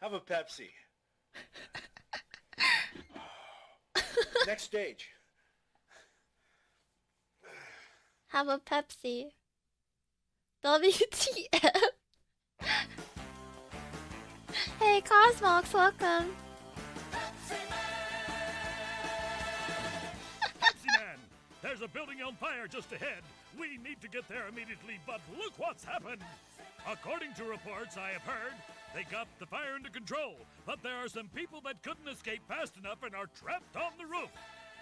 [SPEAKER 13] Have a Pepsi. Next stage.
[SPEAKER 4] Have a Pepsi. WTF? Hey, Cosmox, welcome.
[SPEAKER 14] Pepsiman! There's a building on fire just ahead. We need to get there immediately, but look what's happened! According to reports I have heard, they got the fire under control, but there are some people that couldn't escape fast enough and are trapped on the roof.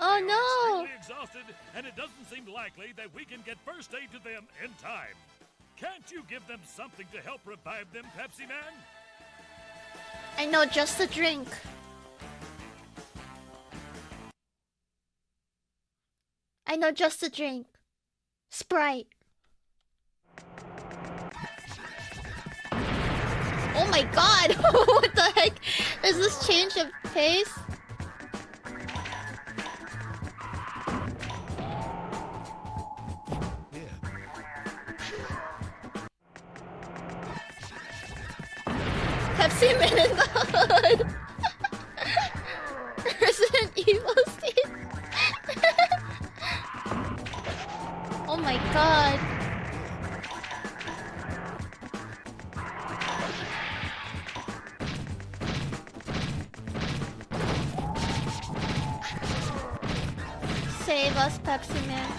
[SPEAKER 4] Oh
[SPEAKER 14] They are
[SPEAKER 4] no!
[SPEAKER 14] extremely exhausted, and it doesn't seem likely that we can get first aid to them in time. Can't you give them something to help revive them, Pepsi Man?
[SPEAKER 4] I know just a drink. I know just a drink. Sprite. Oh my god! What the heck? Is this change of pace? Pepsiman in the hood! Resident Evil Steve! Oh my god. Save us, Pepsi Man.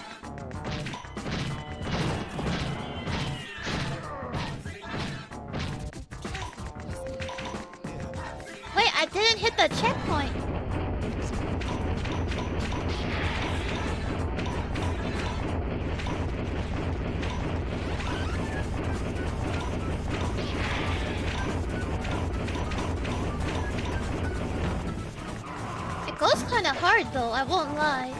[SPEAKER 4] Wait, I didn't hit the checkpoint. It goes kind of hard though, I won't lie.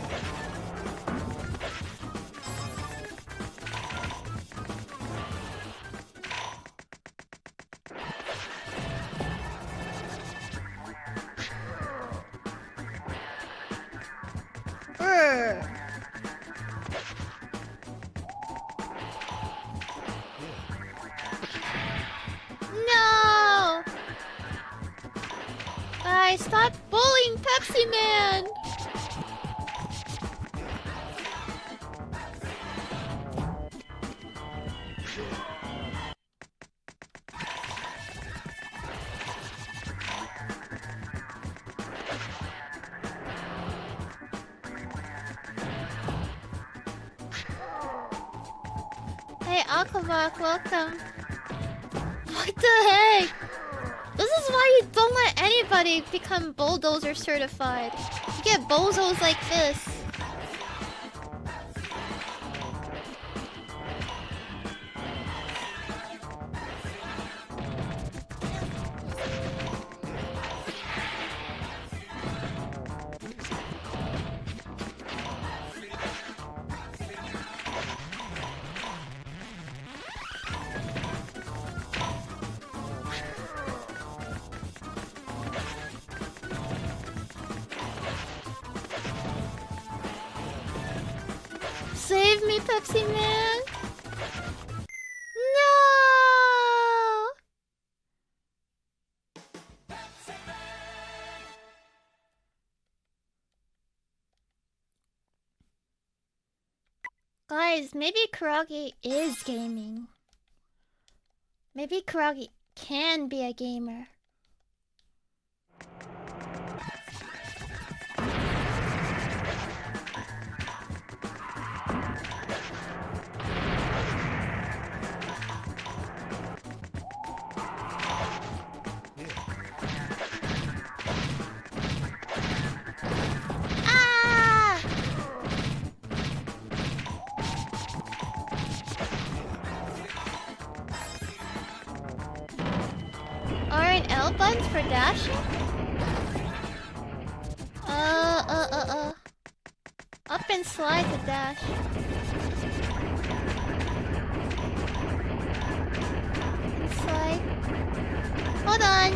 [SPEAKER 4] Brr. No! Guys, stop bullying Pepsi Man! Hey, Aquavac, welcome. What the heck? This is why you don't let anybody become bulldozer certified. You get bozos like this. Save me, Pepsi Man! No! Guys, maybe Koragi is gaming. Maybe Koragi can be a gamer. Ah! Aren't L buttons for dashing? Up and slide to dash. And slide. Hold on.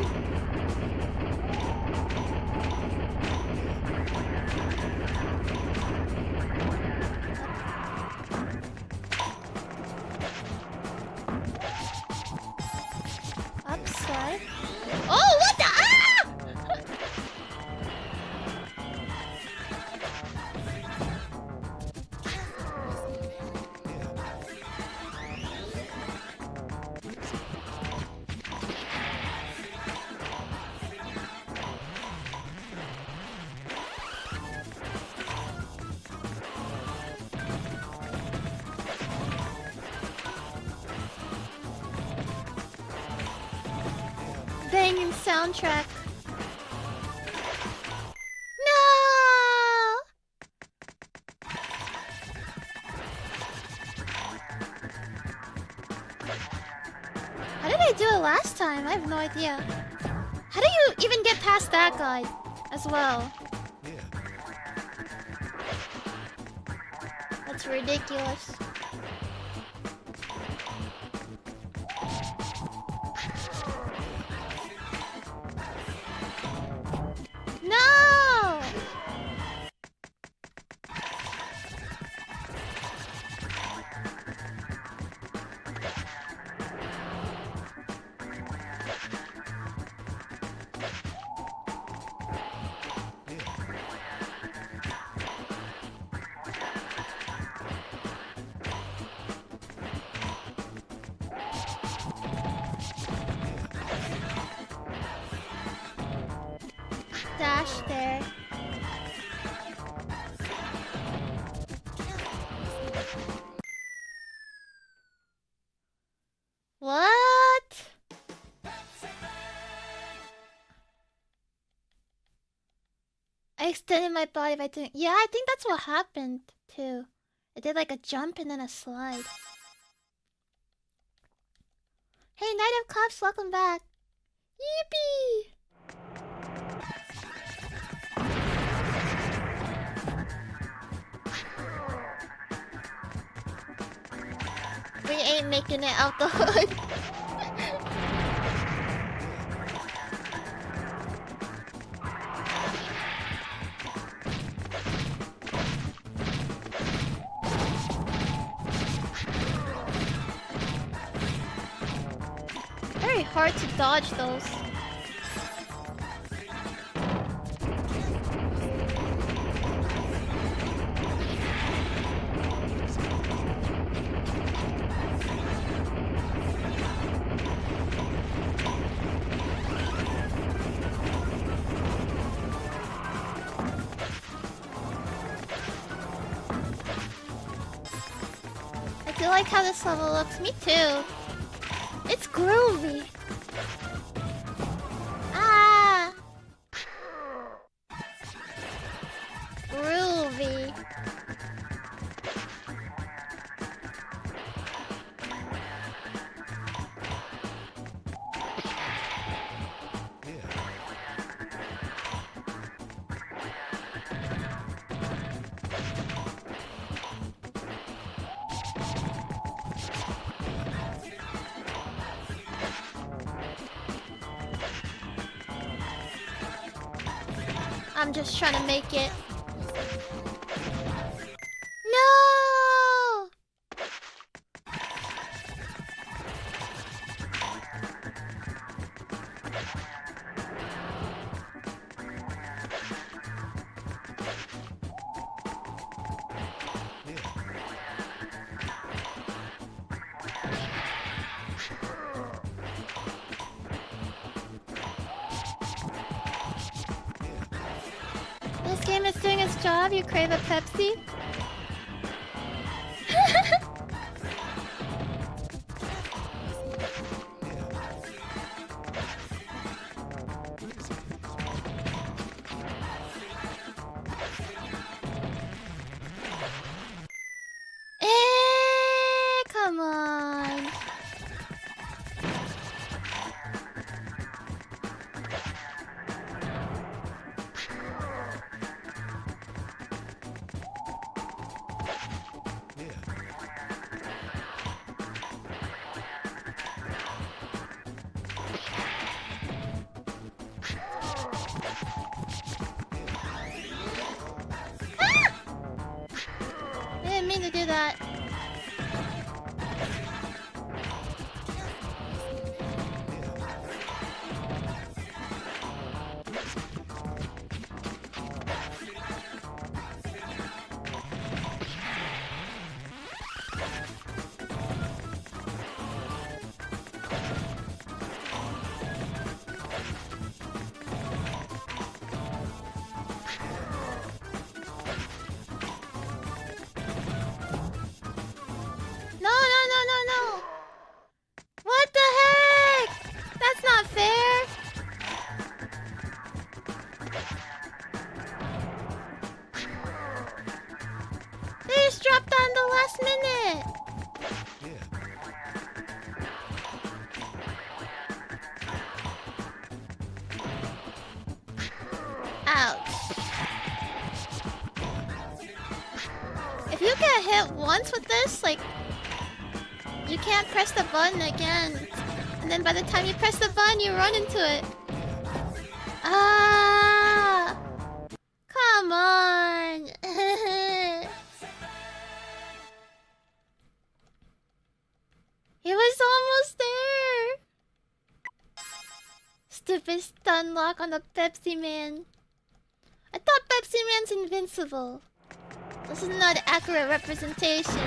[SPEAKER 4] soundtrack. No! How did I do it last time? I have no idea. How do you even get past that guy as well? That's ridiculous. No! Dash there. What? I extended my body by doing. Yeah, I think that's what happened too. I did like a jump and then a slide. Hey, Night of Cops, welcome back. Yippee! We ain't making it out the hood. Very hard to dodge those. I do like how this level looks. Me too. It's groovy. Ah. Groovy. I'm just trying to make it. No! This game is doing its job. You crave a Pepsi? Come on. I didn't mean to do that.
[SPEAKER 1] you get hit once with this, like, you can't press the button again. And then by the time you press the button, you run into it. Ah! Come on! It was almost there! Stupid stun lock on the Pepsiman. I thought Pepsiman's invincible. This is not accurate representation.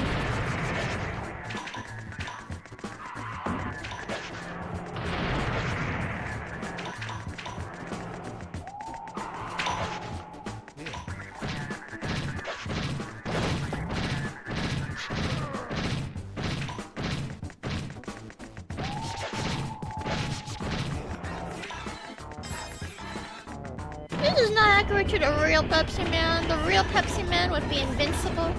[SPEAKER 1] This is not accurate to the real Pepsiman. The real Pepsiman would be invincible.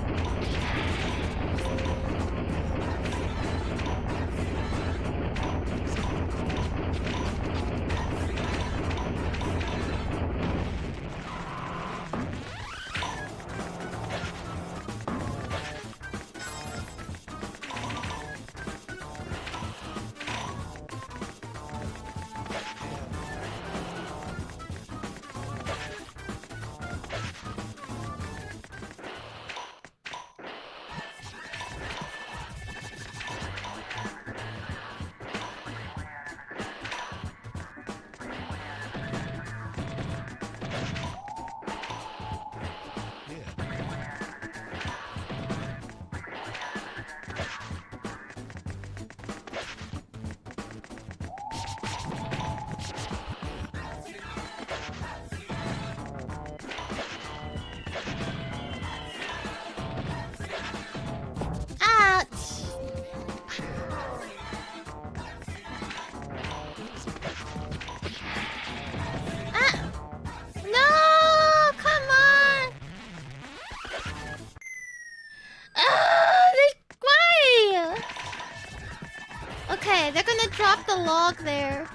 [SPEAKER 1] Okay, they're gonna drop the log there.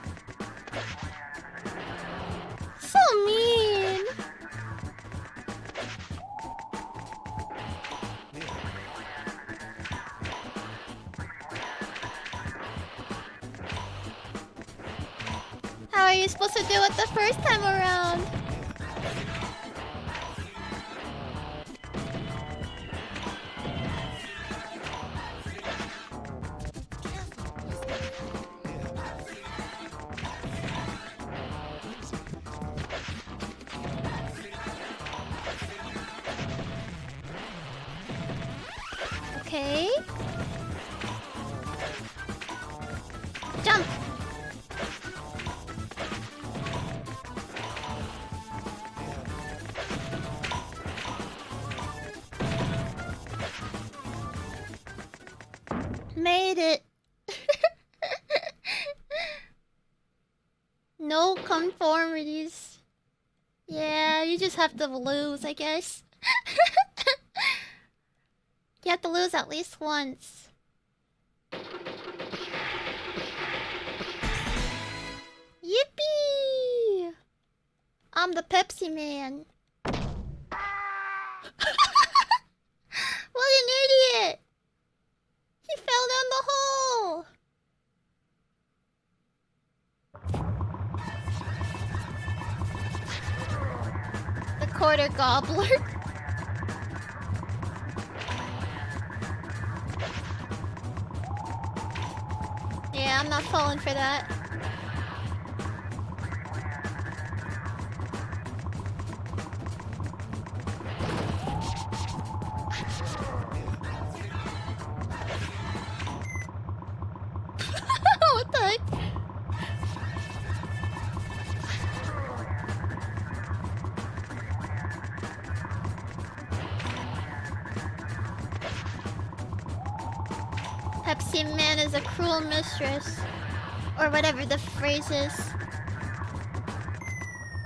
[SPEAKER 1] So mean. How are you supposed to do it the first time around? Okay. Jump. Made it. No conformities. Yeah, you just have to lose, I guess. You have to lose at least once. Yippee! I'm the Pepsi Man. What an idiot! He fell down the hole! The quarter gobbler. Yeah, I'm not falling for that. What the heck? Pepsi Man is a cruel mistress. Or whatever the phrase is.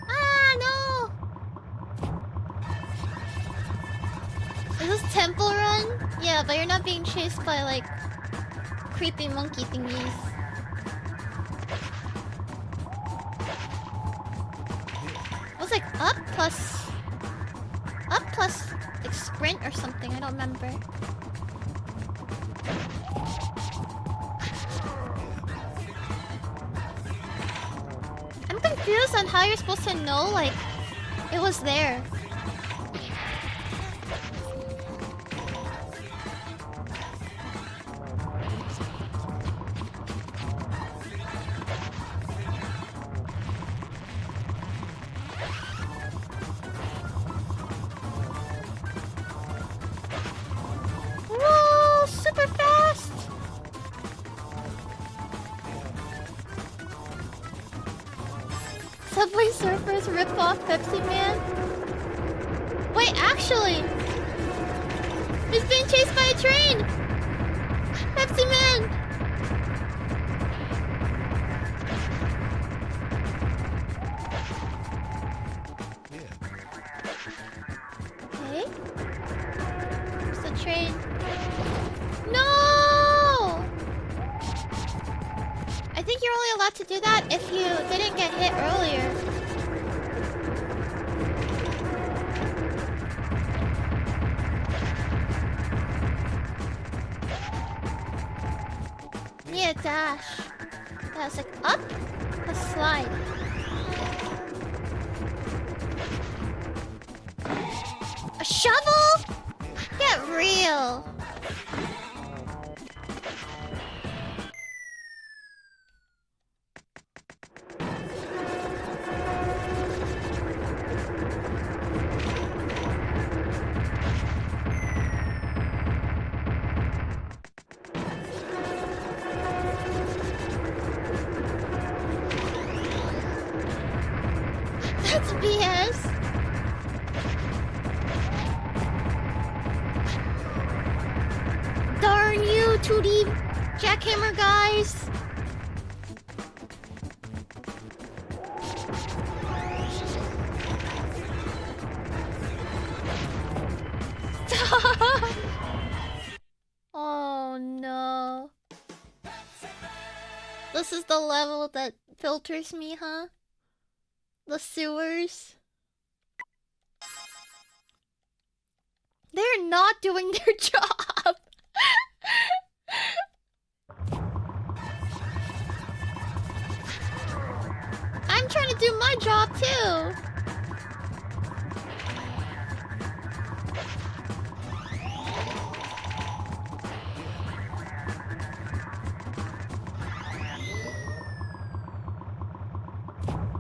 [SPEAKER 1] Ah, no! Is this Temple Run? Yeah, but you're not being chased by, like, creepy monkey thingies. It was like up plus
[SPEAKER 4] like sprint or something. I don't remember. I'm confused on how you're supposed to know, like, it was there. Whoa, super fast! Subway Surfers rip off Pepsiman? Wait, actually! He's being chased by a train! Pepsiman! Okay. It's the train. No! I think you're only allowed to do that if you didn't get hit earlier. Yeah, dash. That's like up, a slide. A shovel? Get real. That's BS. Darn you, 2D jackhammer guys. Oh no. This is the level that filters me, huh? The sewers. They're not doing their job. I'm trying to do my job too.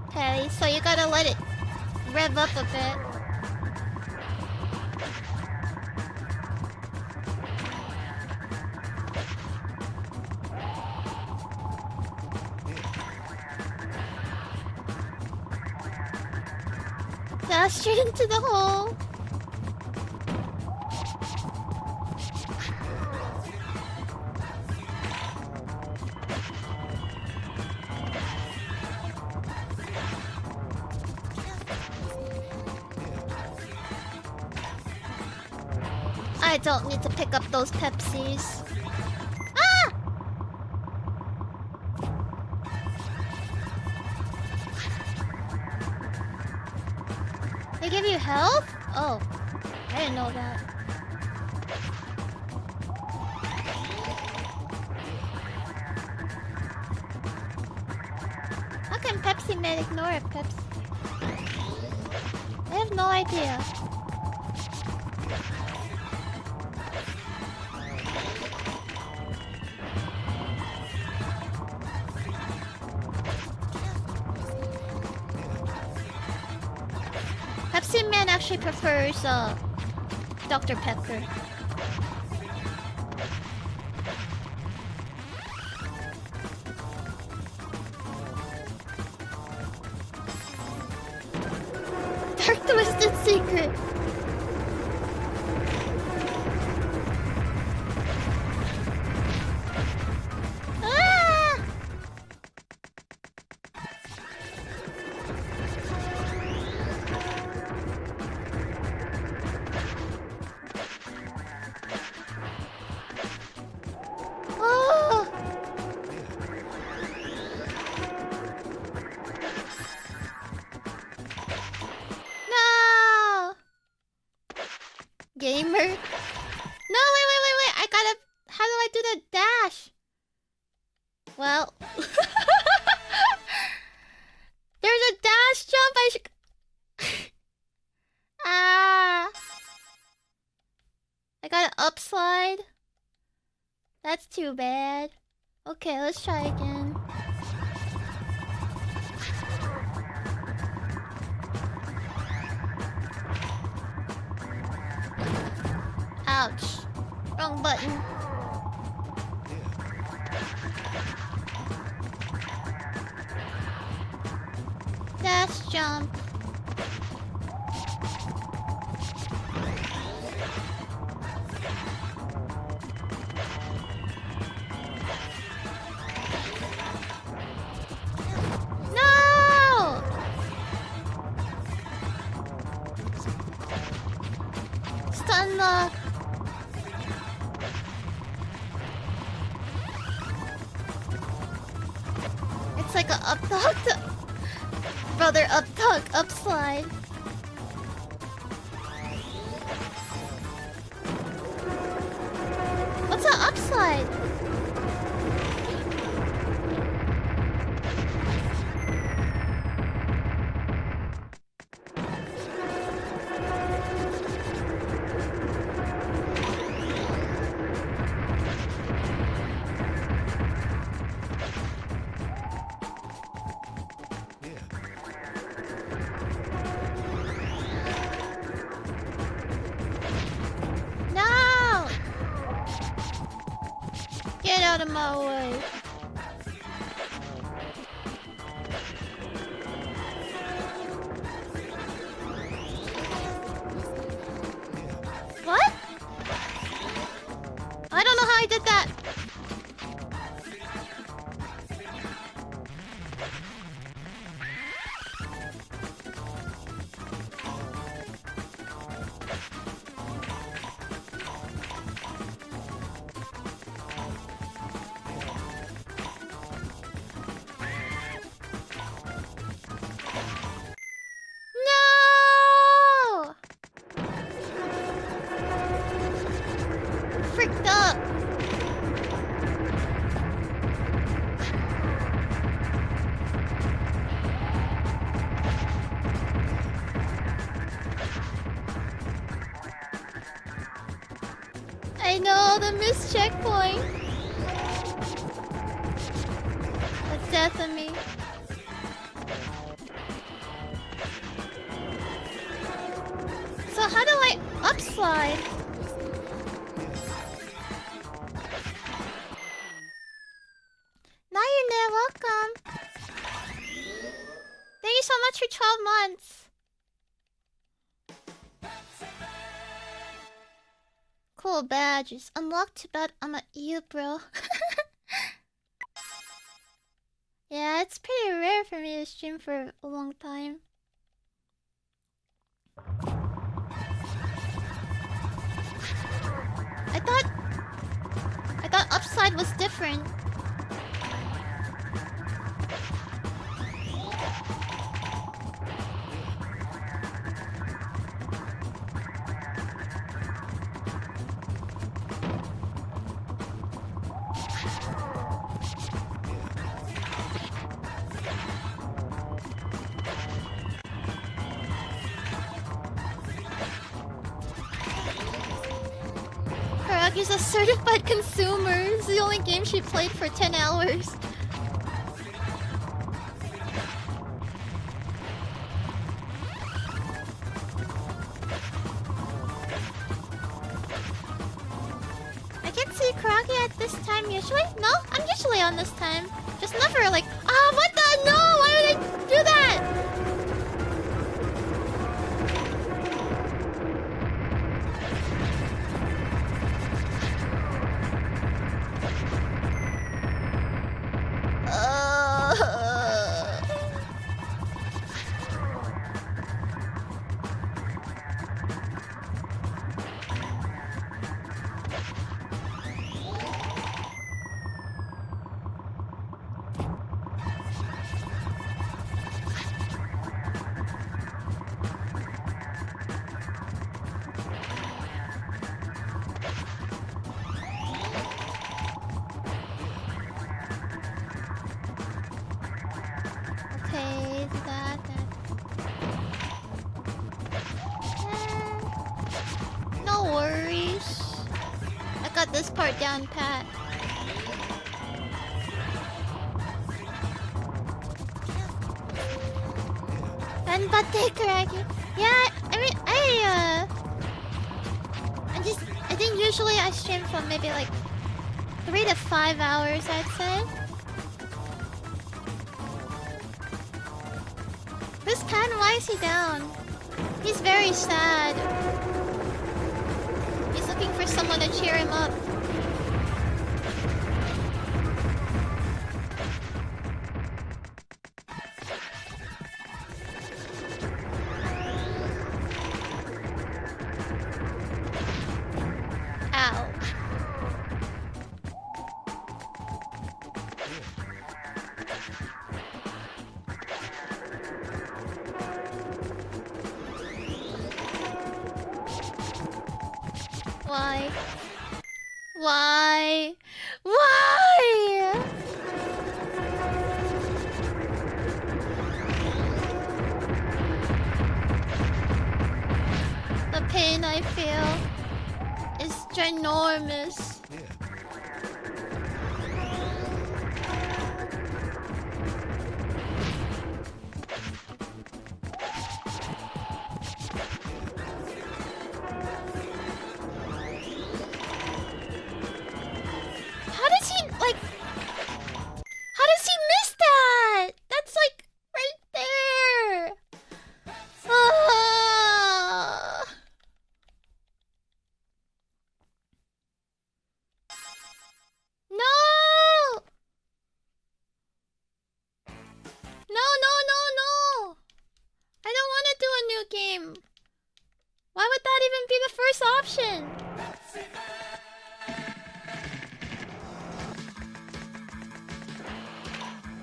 [SPEAKER 4] Okay, so you gotta let it rev up a bit. Dash straight into the hole. I don't need to pick up those Pepsis. Ah! They give you health? Oh, I didn't know that. How can Pepsiman ignore a Pepsi? I have no idea. Pepsiman actually prefers Dr. Pepper. Dark Twisted Secret. Ah! Oh! No!
[SPEAKER 1] Gamer. No, wait. I gotta. How do I do the dash? Well, there's a dash jump. I should. Ah. I got an upslide. That's too bad. Okay, let's try again. Ouch. Wrong button. Dash jump. No! Stun lock. It's like a up dog. Brother up dog, up slide. What's an upslide? No! Get out of my way. What? I don't know how I did that. No! Freaked up. I know the missed checkpoint. The death of me. So how do I upslide? Now you're there, welcome. Thank you so much for 12 months. Cool badges. Unlocked to bet I'm a you, bro. Yeah, it's pretty rare for me to stream for a long time. I thought upside was different. Koragi's a certified consumer. It's the only game she played for 10 hours. I can't see Koragi at this time usually. No, I'm usually on this time. Just never like, what the? No! Why did I do that?
[SPEAKER 4] No worries. I got this part down pat. Ganbatte, Koragi. Yeah, I mean, I think usually I stream for maybe like 3 to 5 hours, I'd say. This cat, why is he down? He's very sad. He's looking for someone to cheer him up. Ow. Why? Why? Why? The pain I feel is ginormous. How does he, like... How does he miss that? That's, like, right there. Ah. No! No, no, no, no! I don't want to do a new game. Why would that even be the first option?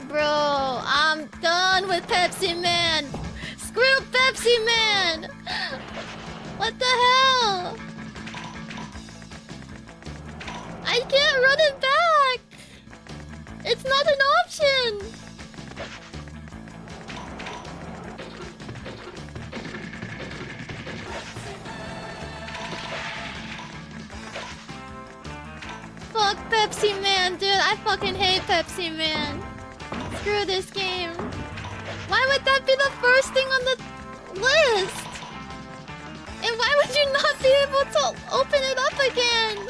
[SPEAKER 4] Bro, I'm done with Pepsiman. Screw Pepsiman. What the hell? I can't run it back. It's not an option. Fuck Pepsi Man, dude. I fucking hate Pepsi Man. Screw this game. Why would that be the first thing on the list? And why would you not be able to open it up again?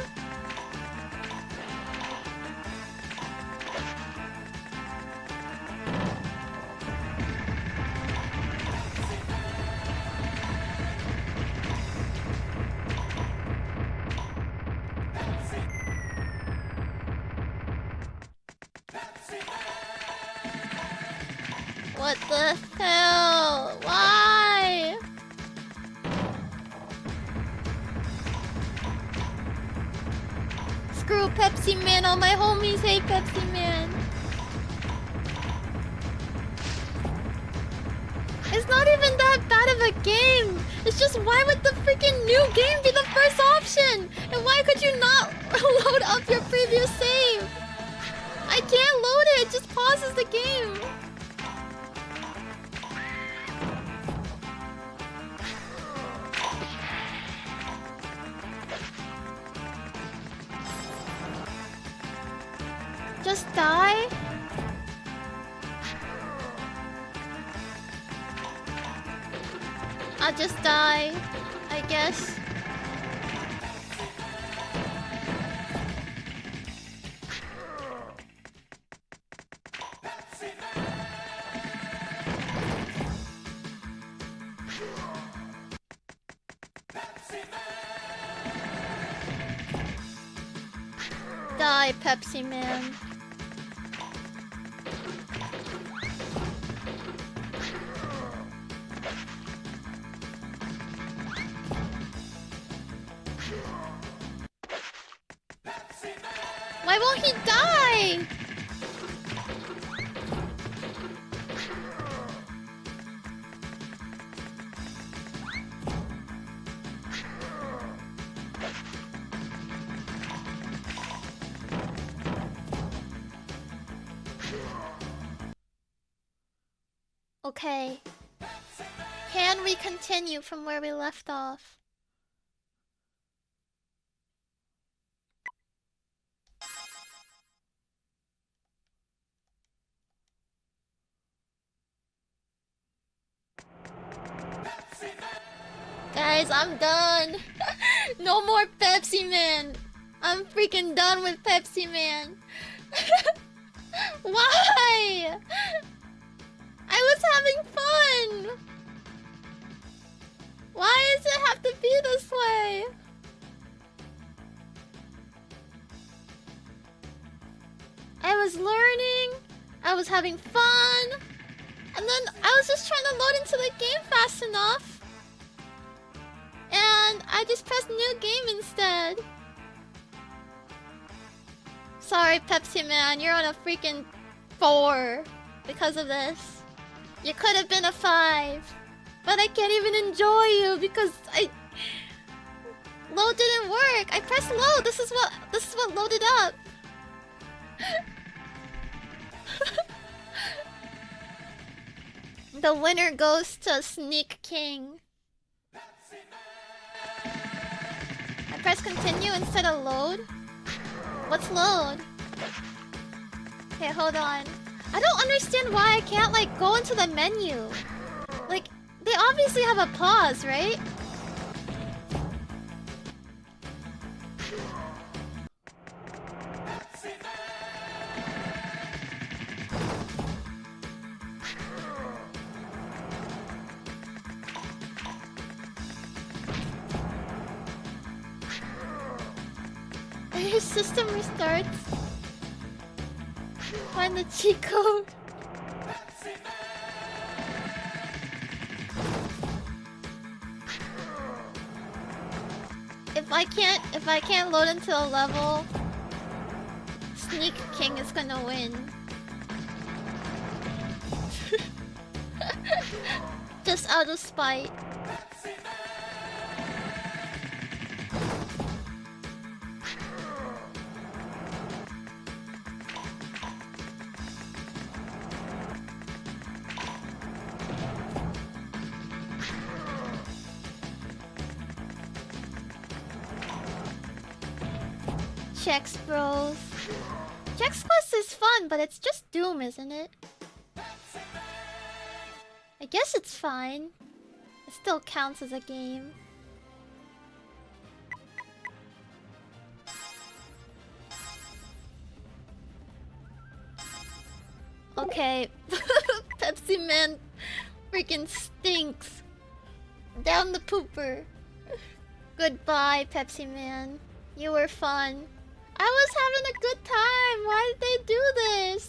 [SPEAKER 4] What the hell? Why? Screw Pepsi Man. All my homies hate Pepsi Man. It's not even that bad of a game. It's just, why would the freaking new game be the first option? And why could you not load up your previous save? I can't load it. It just pauses the game. Just die? I'll just die, I guess. Die, Pepsi Man. Why won't he die? Okay. Can we continue from where we left off? Guys, I'm done. No more Pepsi Man. I'm freaking done with Pepsi Man. Why? I was having fun. Why does it have to be this way? I was learning. I was having fun. And then I was just trying to load into the game fast enough. And I just pressed new game instead. Sorry, Pepsi Man, you're on a freaking 4 because of this. You could have been a 5. But I can't even enjoy you because load didn't work. I pressed load. This is what loaded up. The winner goes to Sneak King. I press continue instead of load. What's load? Okay, hold on. I don't understand why I can't like go into the menu. Like, they obviously have a pause, right? Your system restarts. Find the cheat code. If I can't load into a level, Sneak King is gonna win. Just out of spite. Chex Bros. Chex Quest is fun, but it's just Doom, isn't it? I guess it's fine. It still counts as a game. Okay. Pepsi Man freaking stinks. Down the pooper. Goodbye, Pepsi Man. You were fun. I was having a good time. Why did they do this?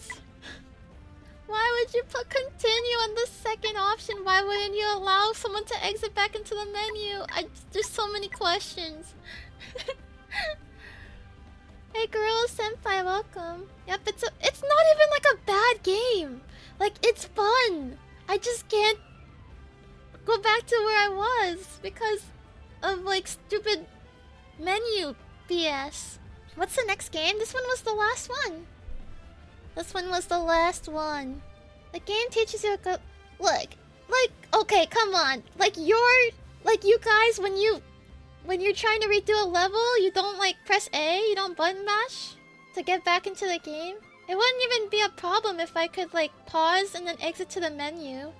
[SPEAKER 4] Why would you put continue on the second option? Why wouldn't you allow someone to exit back into the menu? There's so many questions. Hey, Gorilla Senpai, welcome. Yep, it's not even like a bad game. Like, it's fun. I just can't go back to where I was because of like stupid menu BS. What's the next game? This one was the last one. This one was the last one. The game teaches you a good look. Like, okay, come on. Like you guys when you're trying to redo a level, you don't like press A, you don't button mash to get back into the game. It wouldn't even be a problem if I could like pause and then exit to the menu.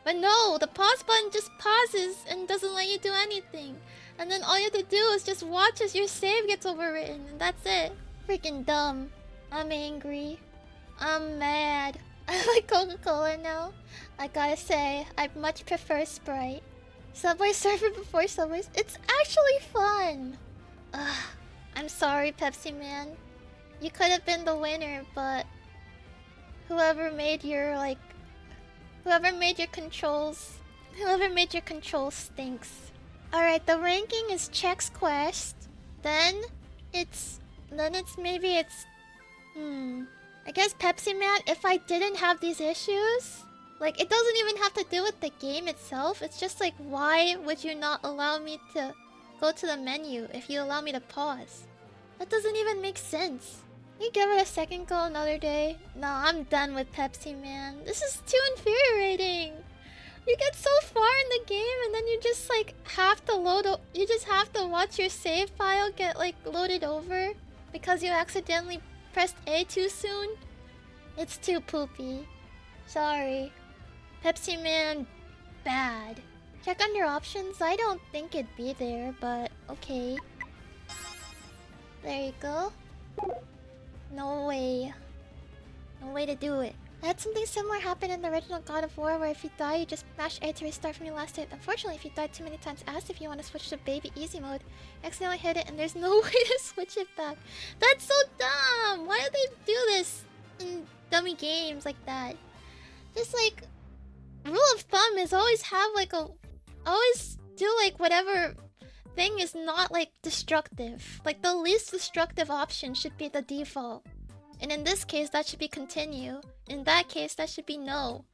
[SPEAKER 4] But no, the pause button just pauses and doesn't let you do anything. And then all you have to do is just watch as your save gets overwritten, and that's it. Freaking dumb. I'm angry. I'm mad. I like Coca-Cola now. I gotta say, I much prefer Sprite. Subway Surfer before Subways. It's actually fun. Ugh. I'm sorry, Pepsi Man. You could have been the winner, but whoever made your controls stinks. Alright, the ranking is Chex Quest. Then it's I guess Pepsi Man. If I didn't have these issues, like it doesn't even have to do with the game itself. It's just like, why would you not allow me to go to the menu if you allow me to pause? That doesn't even make sense. Can you give it a second go another day? No, I'm done with Pepsi Man. This is too infuriating. You get so far in the game and then you just like have to you just have to watch your save file get like loaded over because you accidentally pressed A too soon. It's too poopy. Sorry. Pepsi Man, bad. Check under options. I don't think it'd be there, but okay. There you go. No way. No way to do it. I had something similar happen in the original God of War where if you die, you just mash A to restart from your last hit. Unfortunately, if you die too many times, ask if you want to switch to baby easy mode. You accidentally hit it and there's no way to switch it back. That's so dumb! Why do they do this in dummy games like that? Just like, rule of thumb is always have like a... Always do like whatever thing is not like destructive. Like the least destructive option should be the default. And in this case, that should be continue. In that case, that should be no.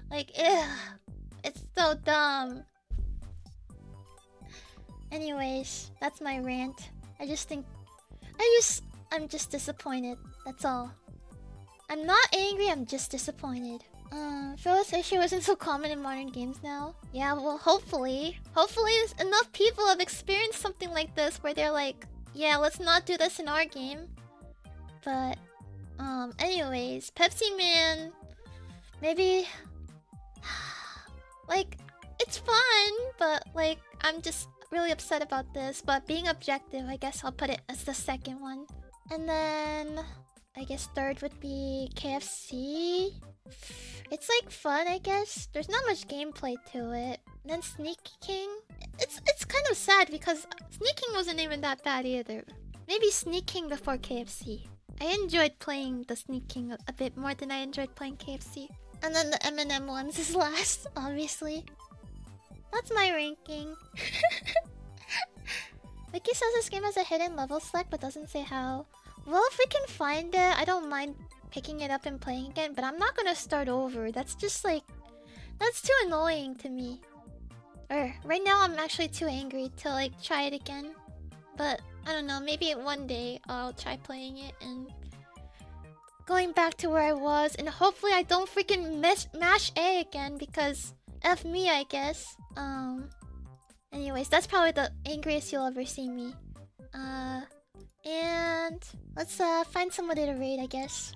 [SPEAKER 4] Like, ugh. It's so dumb. Anyways, that's my rant. I'm just disappointed. That's all. I'm not angry, I'm just disappointed. Phyllis issue isn't so common in modern games now. Yeah, well, hopefully. Hopefully enough people have experienced something like this where they're like, yeah, let's not do this in our game. But, anyways, Pepsiman, maybe, like, it's fun, but, like, I'm just really upset about this. But being objective, I guess I'll put it as the second one. And then, I guess third would be KFC. It's, like, fun, I guess. There's not much gameplay to it. And then Sneaking. It's kind of sad because Sneaking wasn't even that bad either. Maybe Sneaking before KFC. I enjoyed playing the Sneaking a bit more than I enjoyed playing KFC. And then the M&M ones is last, obviously. That's my ranking. Vicky says this game has a hidden level select but doesn't say how. Well, if we can find it, I don't mind picking it up and playing again, but I'm not gonna start over. That's just like... That's too annoying to me. Right now I'm actually too angry to like try it again. But I don't know, maybe one day I'll try playing it and going back to where I was, and hopefully I don't freaking mash A again because F me, I guess. Anyways, that's probably the angriest you'll ever see me. And let's find somebody to raid, I guess.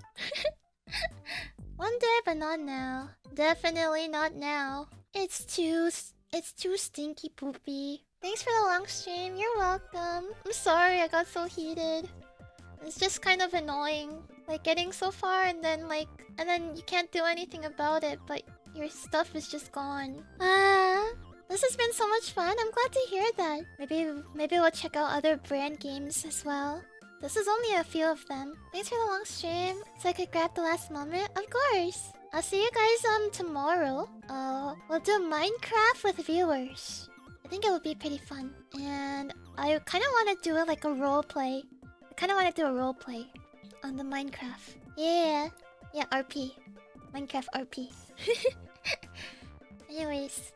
[SPEAKER 4] One day, but not now. Definitely not now. It's too stinky poopy. Thanks for the long stream. You're welcome. I'm sorry I got so heated. It's just kind of annoying. Like getting so far and then you can't do anything about it, but your stuff is just gone. This has been so much fun. I'm glad to hear that. Maybe we'll check out other brand games as well. This is only a few of them. Thanks for the long stream. So I could grab the last moment? Of course. I'll see you guys tomorrow. We'll do Minecraft with viewers. I think it would be pretty fun. And I kind of want to do it like a role play. I kind of want to do a role play on the Minecraft. Yeah. Yeah, RP. Minecraft RP. Anyways.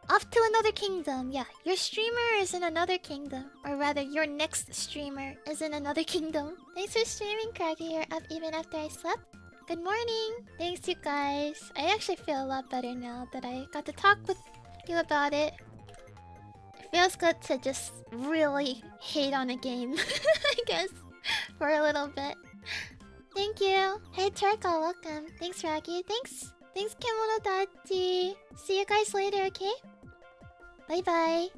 [SPEAKER 4] Off to another kingdom. Yeah, your streamer is in another kingdom. Or rather, your next streamer is in another kingdom. Thanks for streaming, Koragi here, up even after I slept. Good morning. Thanks, you guys. I actually feel a lot better now that I got to talk with you about it. It feels good to just really hate on a game, I guess, for a little bit. Thank you. Hey, Turko, welcome. Thanks, Raggy. Thanks, Kemono Dachi. See you guys later, okay? Bye-bye.